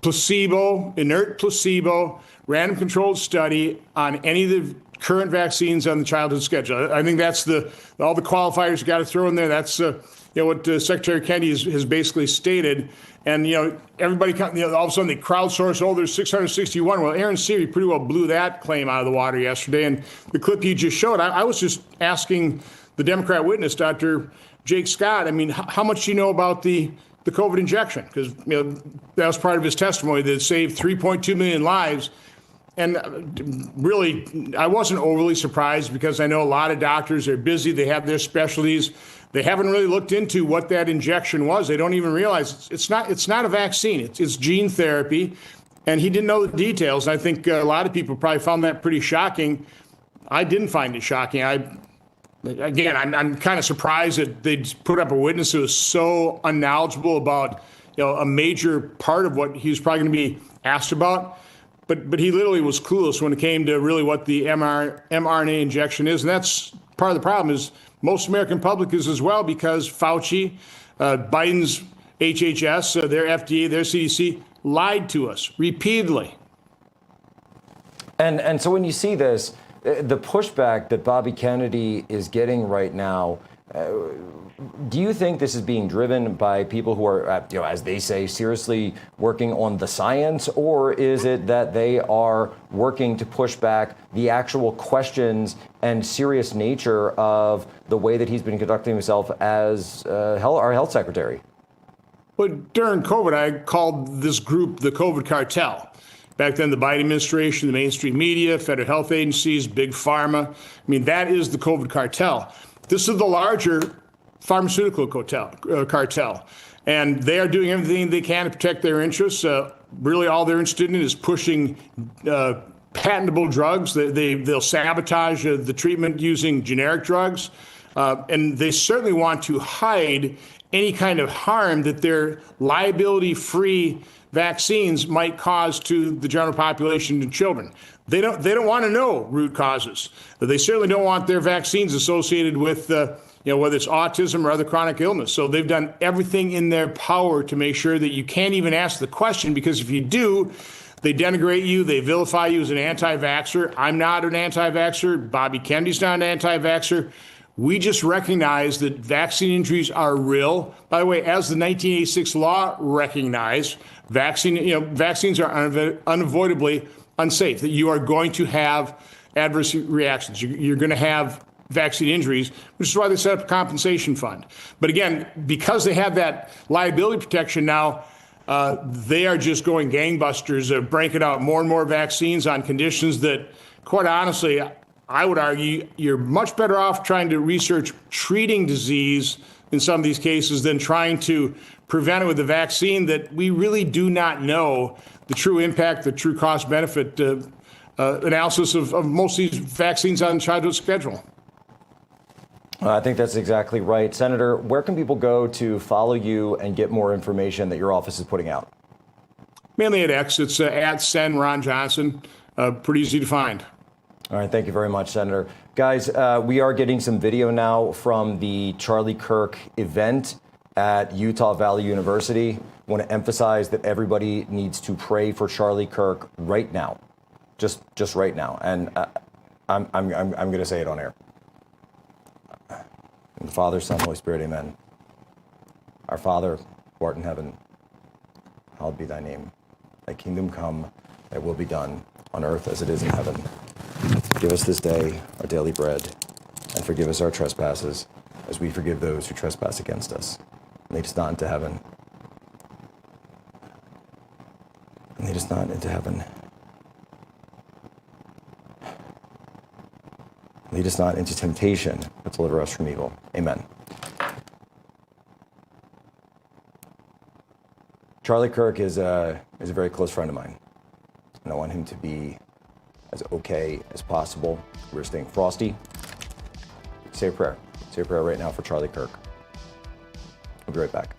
inert placebo, random controlled study on any of the current vaccines on the childhood schedule. I think that's all the qualifiers you got to throw in there. That's what Secretary Kennedy has basically stated. And, everybody, all of a sudden they crowdsource, there's 661. Well, Aaron Siri pretty well blew that claim out of the water yesterday. And the clip you just showed, I was just asking the Democrat witness, Dr. Jake Scott, I mean, how much do you know about the COVID injection? Because, that was part of his testimony that it saved 3.2 million lives. And really, I wasn't overly surprised because I know a lot of doctors are busy. They have their specialties. They haven't really looked into what that injection was. They don't even realize it's not a vaccine. It's gene therapy. And he didn't know the details. And I think a lot of people probably found that pretty shocking. I didn't find it shocking. I again, I'm kind of surprised that they put up a witness who was so unknowledgeable about, a major part of what he was probably going to be asked about. But he literally was clueless when it came to really what the mRNA injection is. And that's part of the problem is most American public is as well, because Fauci, Biden's HHS, their FDA, their CDC lied to us repeatedly. And so when you see this, the pushback that Bobby Kennedy is getting right now, do you think this is being driven by people who are, as they say, seriously working on the science, or is it that they are working to push back the actual questions and serious nature of the way that he's been conducting himself as our health secretary? But during COVID, I called this group the COVID cartel. Back then, the Biden administration, the mainstream media, federal health agencies, big pharma. I mean, that is the COVID cartel. This is the larger pharmaceutical cartel. And they are doing everything they can to protect their interests. Really, all they're interested in is pushing patentable drugs. They'll sabotage the treatment using generic drugs. And they certainly want to hide any kind of harm that their liability-free vaccines might cause to the general population and children. They don't want to know root causes. They certainly don't want their vaccines associated with whether it's autism or other chronic illness. So they've done everything in their power to make sure that you can't even ask the question, because if you do, they denigrate you, they vilify you as an anti-vaxxer. I'm not an anti-vaxxer. Bobby Kennedy's not an anti-vaxxer. We just recognize that vaccine injuries are real. By the way, as the 1986 law recognized, vaccines are unavoidably unsafe, that you are going to have adverse reactions. You're going to have vaccine injuries, which is why they set up a compensation fund. But again, because they have that liability protection now, they are just going gangbusters, breaking out more and more vaccines on conditions that, quite honestly, I would argue you're much better off trying to research treating disease in some of these cases than trying to prevent it with a vaccine that we really do not know the true impact, the true cost benefit analysis of most of these vaccines on childhood schedule. I think that's exactly right. Senator, where can people go to follow you and get more information that your office is putting out? Mainly at X. It's at Sen Ron Johnson. Pretty easy to find. All right. Thank you very much, Senator. Guys, we are getting some video now from the Charlie Kirk event at Utah Valley University. I want to emphasize that everybody needs to pray for Charlie Kirk right now. Just right now. And I'm going to say it on air. In the Father, Son, Holy Spirit, amen. Our Father, who art in heaven, hallowed be thy name. Thy kingdom come, thy will be done, on earth as it is in heaven. Give us this day our daily bread, and forgive us our trespasses, as we forgive those who trespass against us. Lead us not into heaven. And lead us not into heaven. Lead us not into temptation, but deliver us from evil. Amen. Charlie Kirk is a very close friend of mine, and I want him to be as okay as possible. We're staying frosty. Say a prayer. Say a prayer right now for Charlie Kirk. We'll be right back.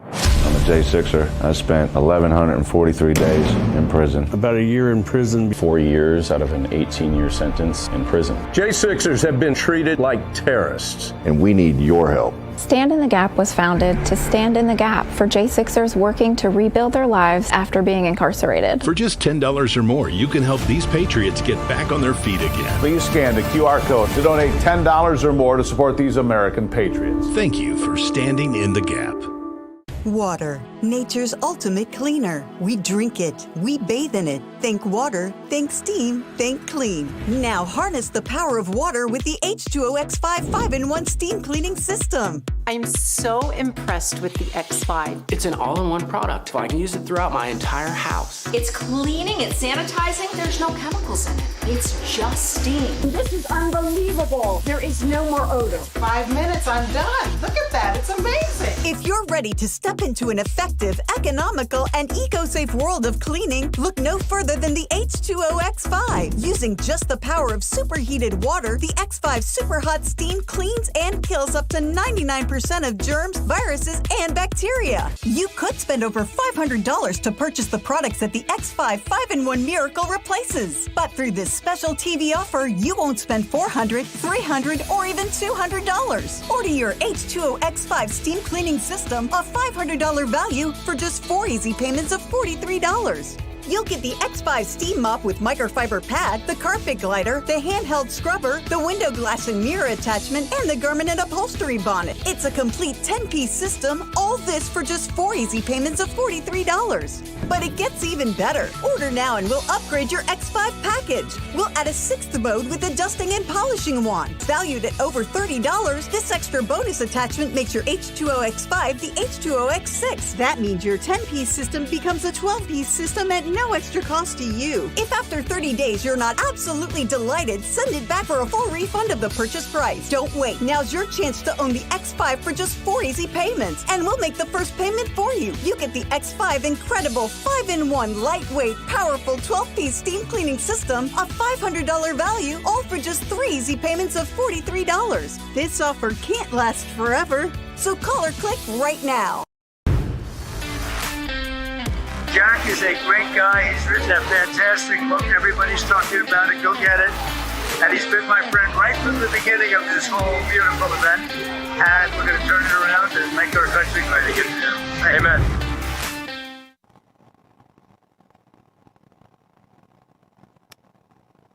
I'm a J6er. I spent 1,143 days in prison. About a year in prison. 4 years out of an 18-year sentence in prison. J6ers have been treated like terrorists. And we need your help. Stand in the Gap was founded to stand in the gap for J6ers working to rebuild their lives after being incarcerated. For just $10 or more, you can help these patriots get back on their feet again. Please scan the QR code to donate $10 or more to support these American patriots. Thank you for standing in the gap. Water, nature's ultimate cleaner. We drink it, we bathe in it. Think water, think steam, think clean. Now harness the power of water with the H2O X5 5-in-1 steam cleaning system. I'm so impressed with the X5. It's an all-in-one product. I can use it throughout my entire house. It's cleaning, it's sanitizing, there's no chemicals in it. It's just steam. This is unbelievable. There is no more odor. 5 minutes, I'm done. Look at that, it's amazing. If you're ready to step into an effective, economical, and eco-safe world of cleaning, look no further than the H2O X5. Using just the power of superheated water, the X5 Super Hot Steam cleans and kills up to 99% of germs, viruses, and bacteria. You could spend over $500 to purchase the products that the X5 5-in-1 Miracle replaces. But through this special TV offer, you won't spend $400, $300, or even $200. Order your H2O X5 Steam Cleaning System, a $500 value, for just 4 easy payments of $43. You'll get the X5 Steam Mop with microfiber pad, the carpet glider, the handheld scrubber, the window glass and mirror attachment, and the garment and upholstery bonnet. It's a complete 10-piece system, all this for just 4 easy payments of $43. But it gets even better. Order now and we'll upgrade your X5 package. We'll add a 6th mode with a dusting and polishing wand. Valued at over $30, this extra bonus attachment makes your H2O X5 the H2O X6. That means your 10-piece system becomes a 12-piece system at no extra cost to you. If after 30 days you're not absolutely delighted, send it back for a full refund of the purchase price. Don't wait. Now's your chance to own the X5 for just 4 easy payments, and we'll make the first payment for you. You get the X5 incredible 5-in-1 lightweight, powerful 12-piece steam cleaning system, a $500 value, all for just 3 easy payments of $43. This offer can't last forever, so call or click right now. Jack is a great guy. He's written a fantastic book. Everybody's talking about it. Go get it. And he's been my friend right from the beginning of this whole beautiful event. And we're going to turn it around and make our country great again. Amen.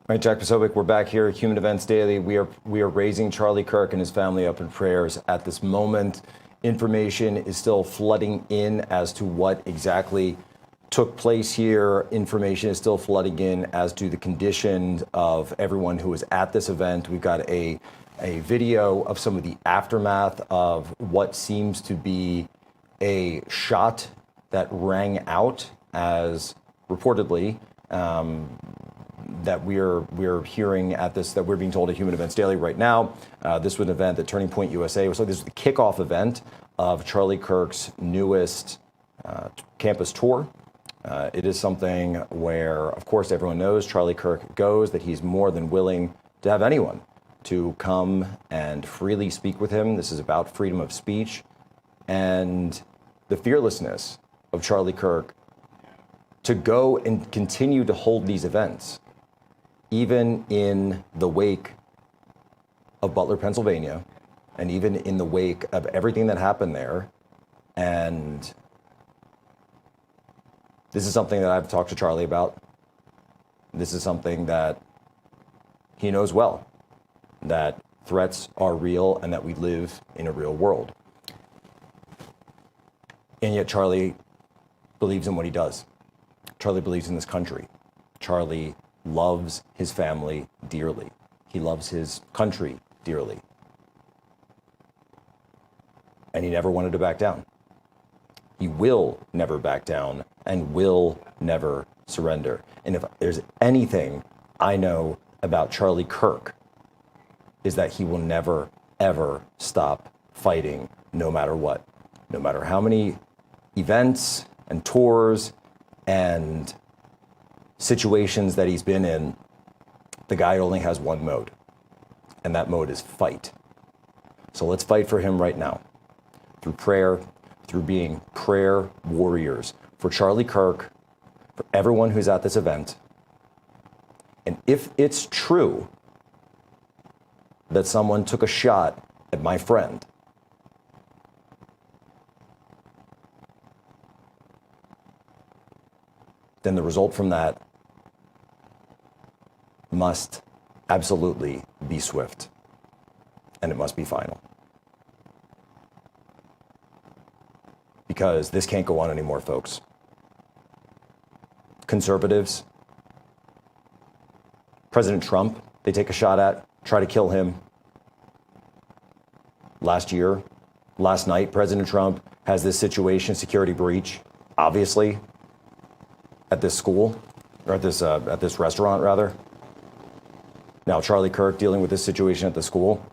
All right, Jack Posobiec, we're back here at Human Events Daily. We are raising Charlie Kirk and his family up in prayers at this moment. Information is still flooding in as to what exactly took place here. Information is still flooding in as to the conditions of everyone who was at this event. We've got a video of some of the aftermath of what seems to be a shot that rang out as reportedly that we're hearing at this, that we're being told at Human Events Daily right now. This was an event that Turning Point USA was. So this is the kickoff event of Charlie Kirk's newest campus tour. It is something where, of course, everyone knows Charlie Kirk goes, that he's more than willing to have anyone to come and freely speak with him. This is about freedom of speech and the fearlessness of Charlie Kirk to go and continue to hold these events, even in the wake of Butler, Pennsylvania, and even in the wake of everything that happened there. And this is something that I've talked to Charlie about. This is something that he knows well, that threats are real and that we live in a real world. And yet Charlie believes in what he does. Charlie believes in this country. Charlie loves his family dearly. He loves his country dearly. And he never wanted to back down. He will never back down and will never surrender. And if there's anything I know about Charlie Kirk, is that he will never, ever stop fighting, no matter what. No matter how many events and tours and situations that he's been in, the guy only has one mode, and that mode is fight. So let's fight for him right now, through prayer, through being prayer warriors for Charlie Kirk, for everyone who's at this event. And if it's true that someone took a shot at my friend, then the result from that must absolutely be swift, and it must be final. Because this can't go on anymore, folks. Conservatives, President Trump, they take a shot at, try to kill him. Last night, President Trump has this situation, security breach, obviously, at this school, or at this restaurant, rather. Now, Charlie Kirk dealing with this situation at the school.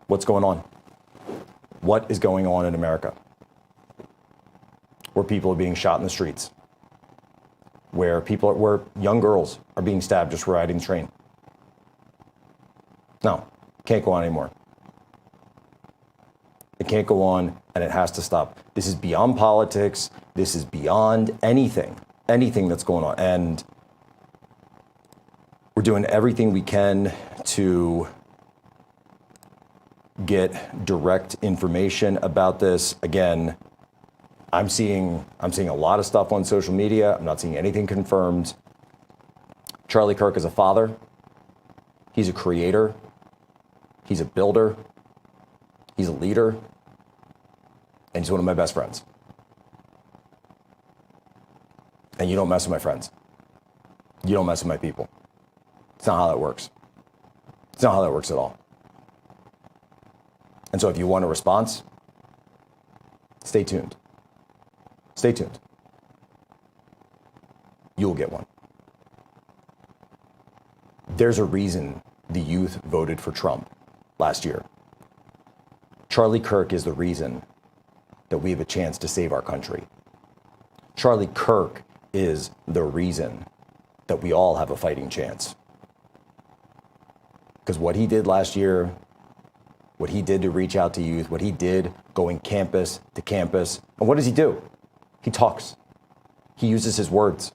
What's going on? What is going on in America? where people are being shot in the streets, where young girls are being stabbed just riding the train. No, can't go on anymore. It can't go on, and it has to stop. This is beyond politics. This is beyond anything that's going on. And we're doing everything we can to get direct information about this. Again, I'm seeing a lot of stuff on social media. I'm not seeing anything confirmed. Charlie Kirk is a father. He's a creator. He's a builder. He's a leader. And he's one of my best friends. And you don't mess with my friends. You don't mess with my people. It's not how that works. It's not how that works at all. And so if you want a response, stay tuned. Stay tuned. You'll get one. There's a reason the youth voted for Trump last year. Charlie Kirk is the reason that we have a chance to save our country. Charlie Kirk is the reason that we all have a fighting chance. Because what he did last year, what he did to reach out to youth, what he did going campus to campus, and what does he do? He talks. He uses his words.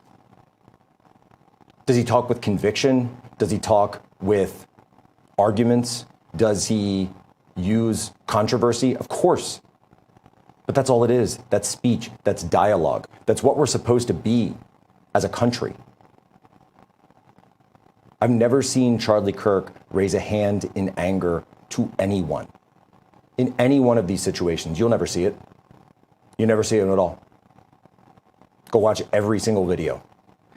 Does he talk with conviction? Does he talk with arguments? Does he use controversy? Of course. But that's all it is. That's speech. That's dialogue. That's what we're supposed to be as a country. I've never seen Charlie Kirk raise a hand in anger to anyone. In any one of these situations, you'll never see it. You never see it at all. Go watch every single video.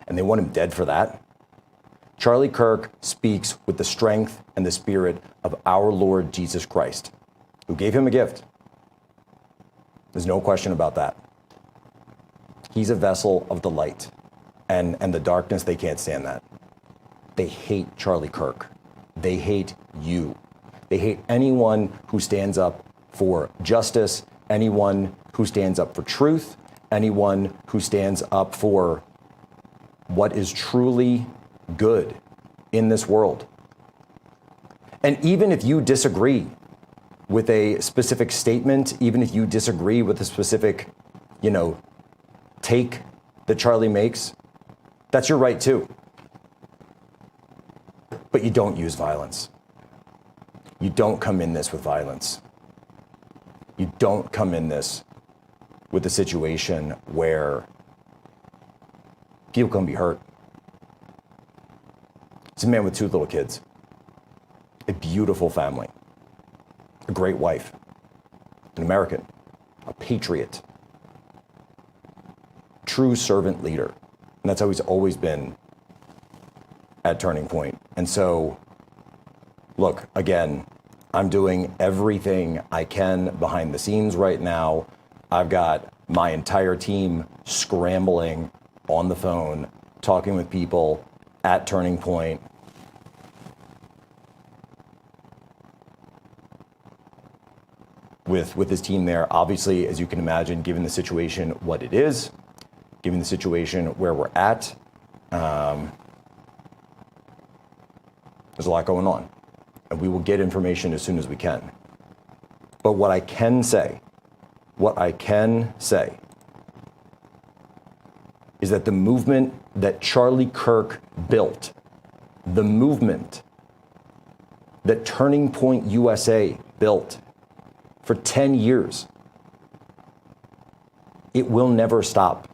And they want him dead for that. Charlie Kirk speaks with the strength and the spirit of our Lord Jesus Christ, who gave him a gift. There's no question about that. He's a vessel of the light. And the darkness, they can't stand that. They hate Charlie Kirk. They hate you. They hate anyone who stands up for justice, anyone who stands up for truth, anyone who stands up for what is truly good in this world. And even if you disagree with a specific statement, even if you disagree with a specific, take that Charlie makes, that's your right too. But you don't use violence. You don't come in this with violence. You don't come in this with a situation where people can be hurt. It's a man with 2 little kids, a beautiful family, a great wife, an American, a patriot, true servant leader. And that's how he's always been at Turning Point. And so, look, again, I'm doing everything I can behind the scenes right now. I've got my entire team scrambling on the phone, talking with people at Turning Point. With his team there, obviously, as you can imagine, given the situation what it is, given the situation where we're at, there's a lot going on. And we will get information as soon as we can. But what I can say is that the movement that Charlie Kirk built, the movement that Turning Point USA built for 10 years, it will never stop.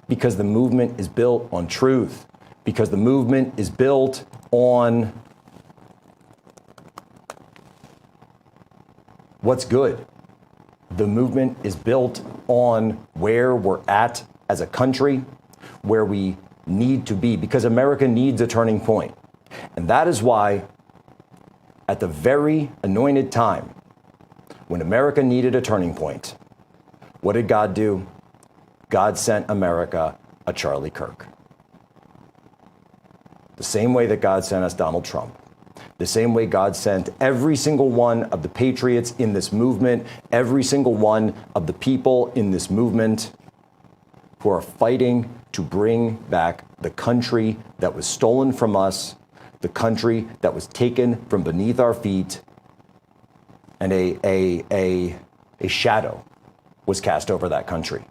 Because the movement is built on truth. Because the movement is built on what's good. The movement is built on where we're at as a country, where we need to be, because America needs a turning point. And that is why, at the very anointed time, when America needed a turning point, what did God do? God sent America a Charlie Kirk. The same way that God sent us Donald Trump. The same way God sent every single one of the patriots in this movement, every single one of the people in this movement who are fighting to bring back the country that was stolen from us, the country that was taken from beneath our feet, and a shadow was cast over that country.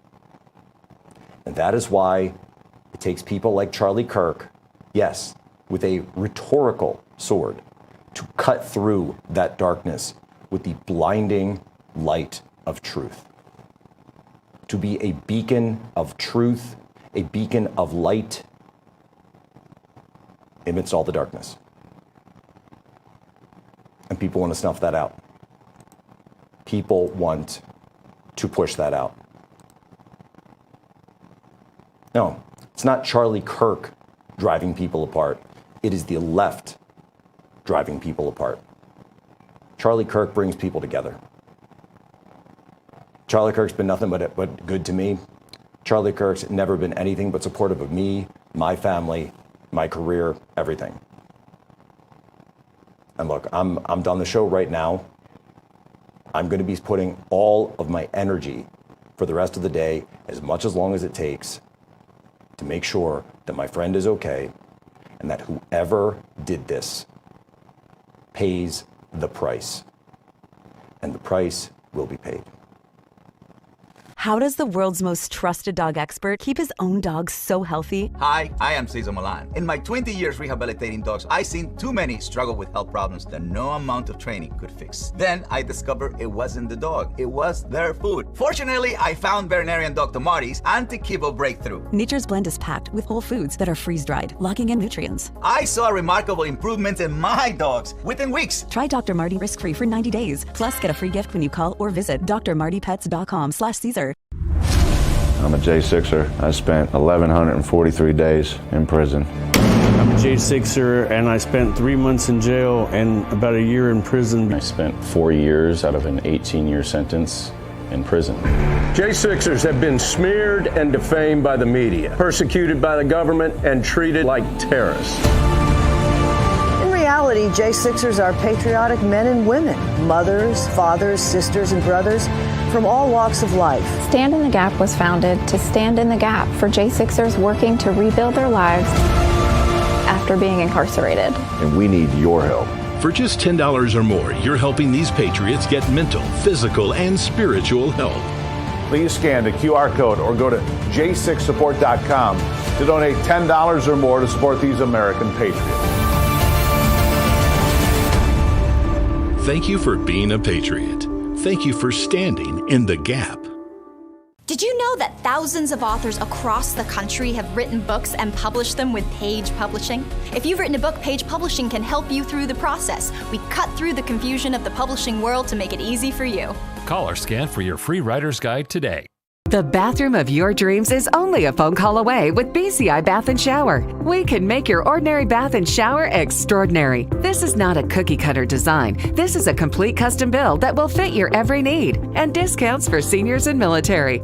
And that is why it takes people like Charlie Kirk, yes, with a rhetorical sword, to cut through that darkness with the blinding light of truth. To be a beacon of truth, a beacon of light amidst all the darkness. And people want to snuff that out. People want to push that out. No, it's not Charlie Kirk driving people apart. It is the left driving people apart. Charlie Kirk brings people together. Charlie Kirk's been nothing but good to me. Charlie Kirk's never been anything but supportive of me, my family, my career, everything. And look, I'm done the show right now. I'm going to be putting all of my energy for the rest of the day, as long as it takes, to make sure that my friend is okay and that whoever did this pays the price. And the price will be paid. How does the world's most trusted dog expert keep his own dog so healthy? Hi, I am Cesar Milan. In my 20 years rehabilitating dogs, I've seen too many struggle with health problems that no amount of training could fix. Then I discovered it wasn't the dog, it was their food. Fortunately, I found veterinarian Dr. Marty's anti-kibble breakthrough. Nature's Blend is packed with whole foods that are freeze-dried, locking in nutrients. I saw remarkable improvements in my dogs within weeks. Try Dr. Marty risk-free for 90 days. Plus, get a free gift when you call or visit drmartypets.com/Caesar. I'm a J6er. I spent 1,143 days in prison. I'm a J6er, and I spent 3 months in jail and about a year in prison. I spent 4 years out of an 18-year sentence in prison. J6ers have been smeared and defamed by the media, persecuted by the government, and treated like terrorists. In reality, J6ers are patriotic men and women, mothers, fathers, sisters, and brothers from all walks of life. Stand in the Gap was founded to stand in the gap for J6ers working to rebuild their lives after being incarcerated. And we need your help. For just $10 or more, you're helping these patriots get mental, physical, and spiritual help. Please scan the QR code or go to j6support.com to donate $10 or more to support these American patriots. Thank you for being a patriot. Thank you for standing in the gap. Did you know that thousands of authors across the country have written books and published them with Page Publishing? If you've written a book, Page Publishing can help you through the process. We cut through the confusion of the publishing world to make it easy for you. Call or scan for your free writer's guide today. The bathroom of your dreams is only a phone call away with BCI Bath and Shower. We can make your ordinary bath and shower extraordinary. This is not a cookie cutter design. This is a complete custom build that will fit your every need and discounts for seniors and military.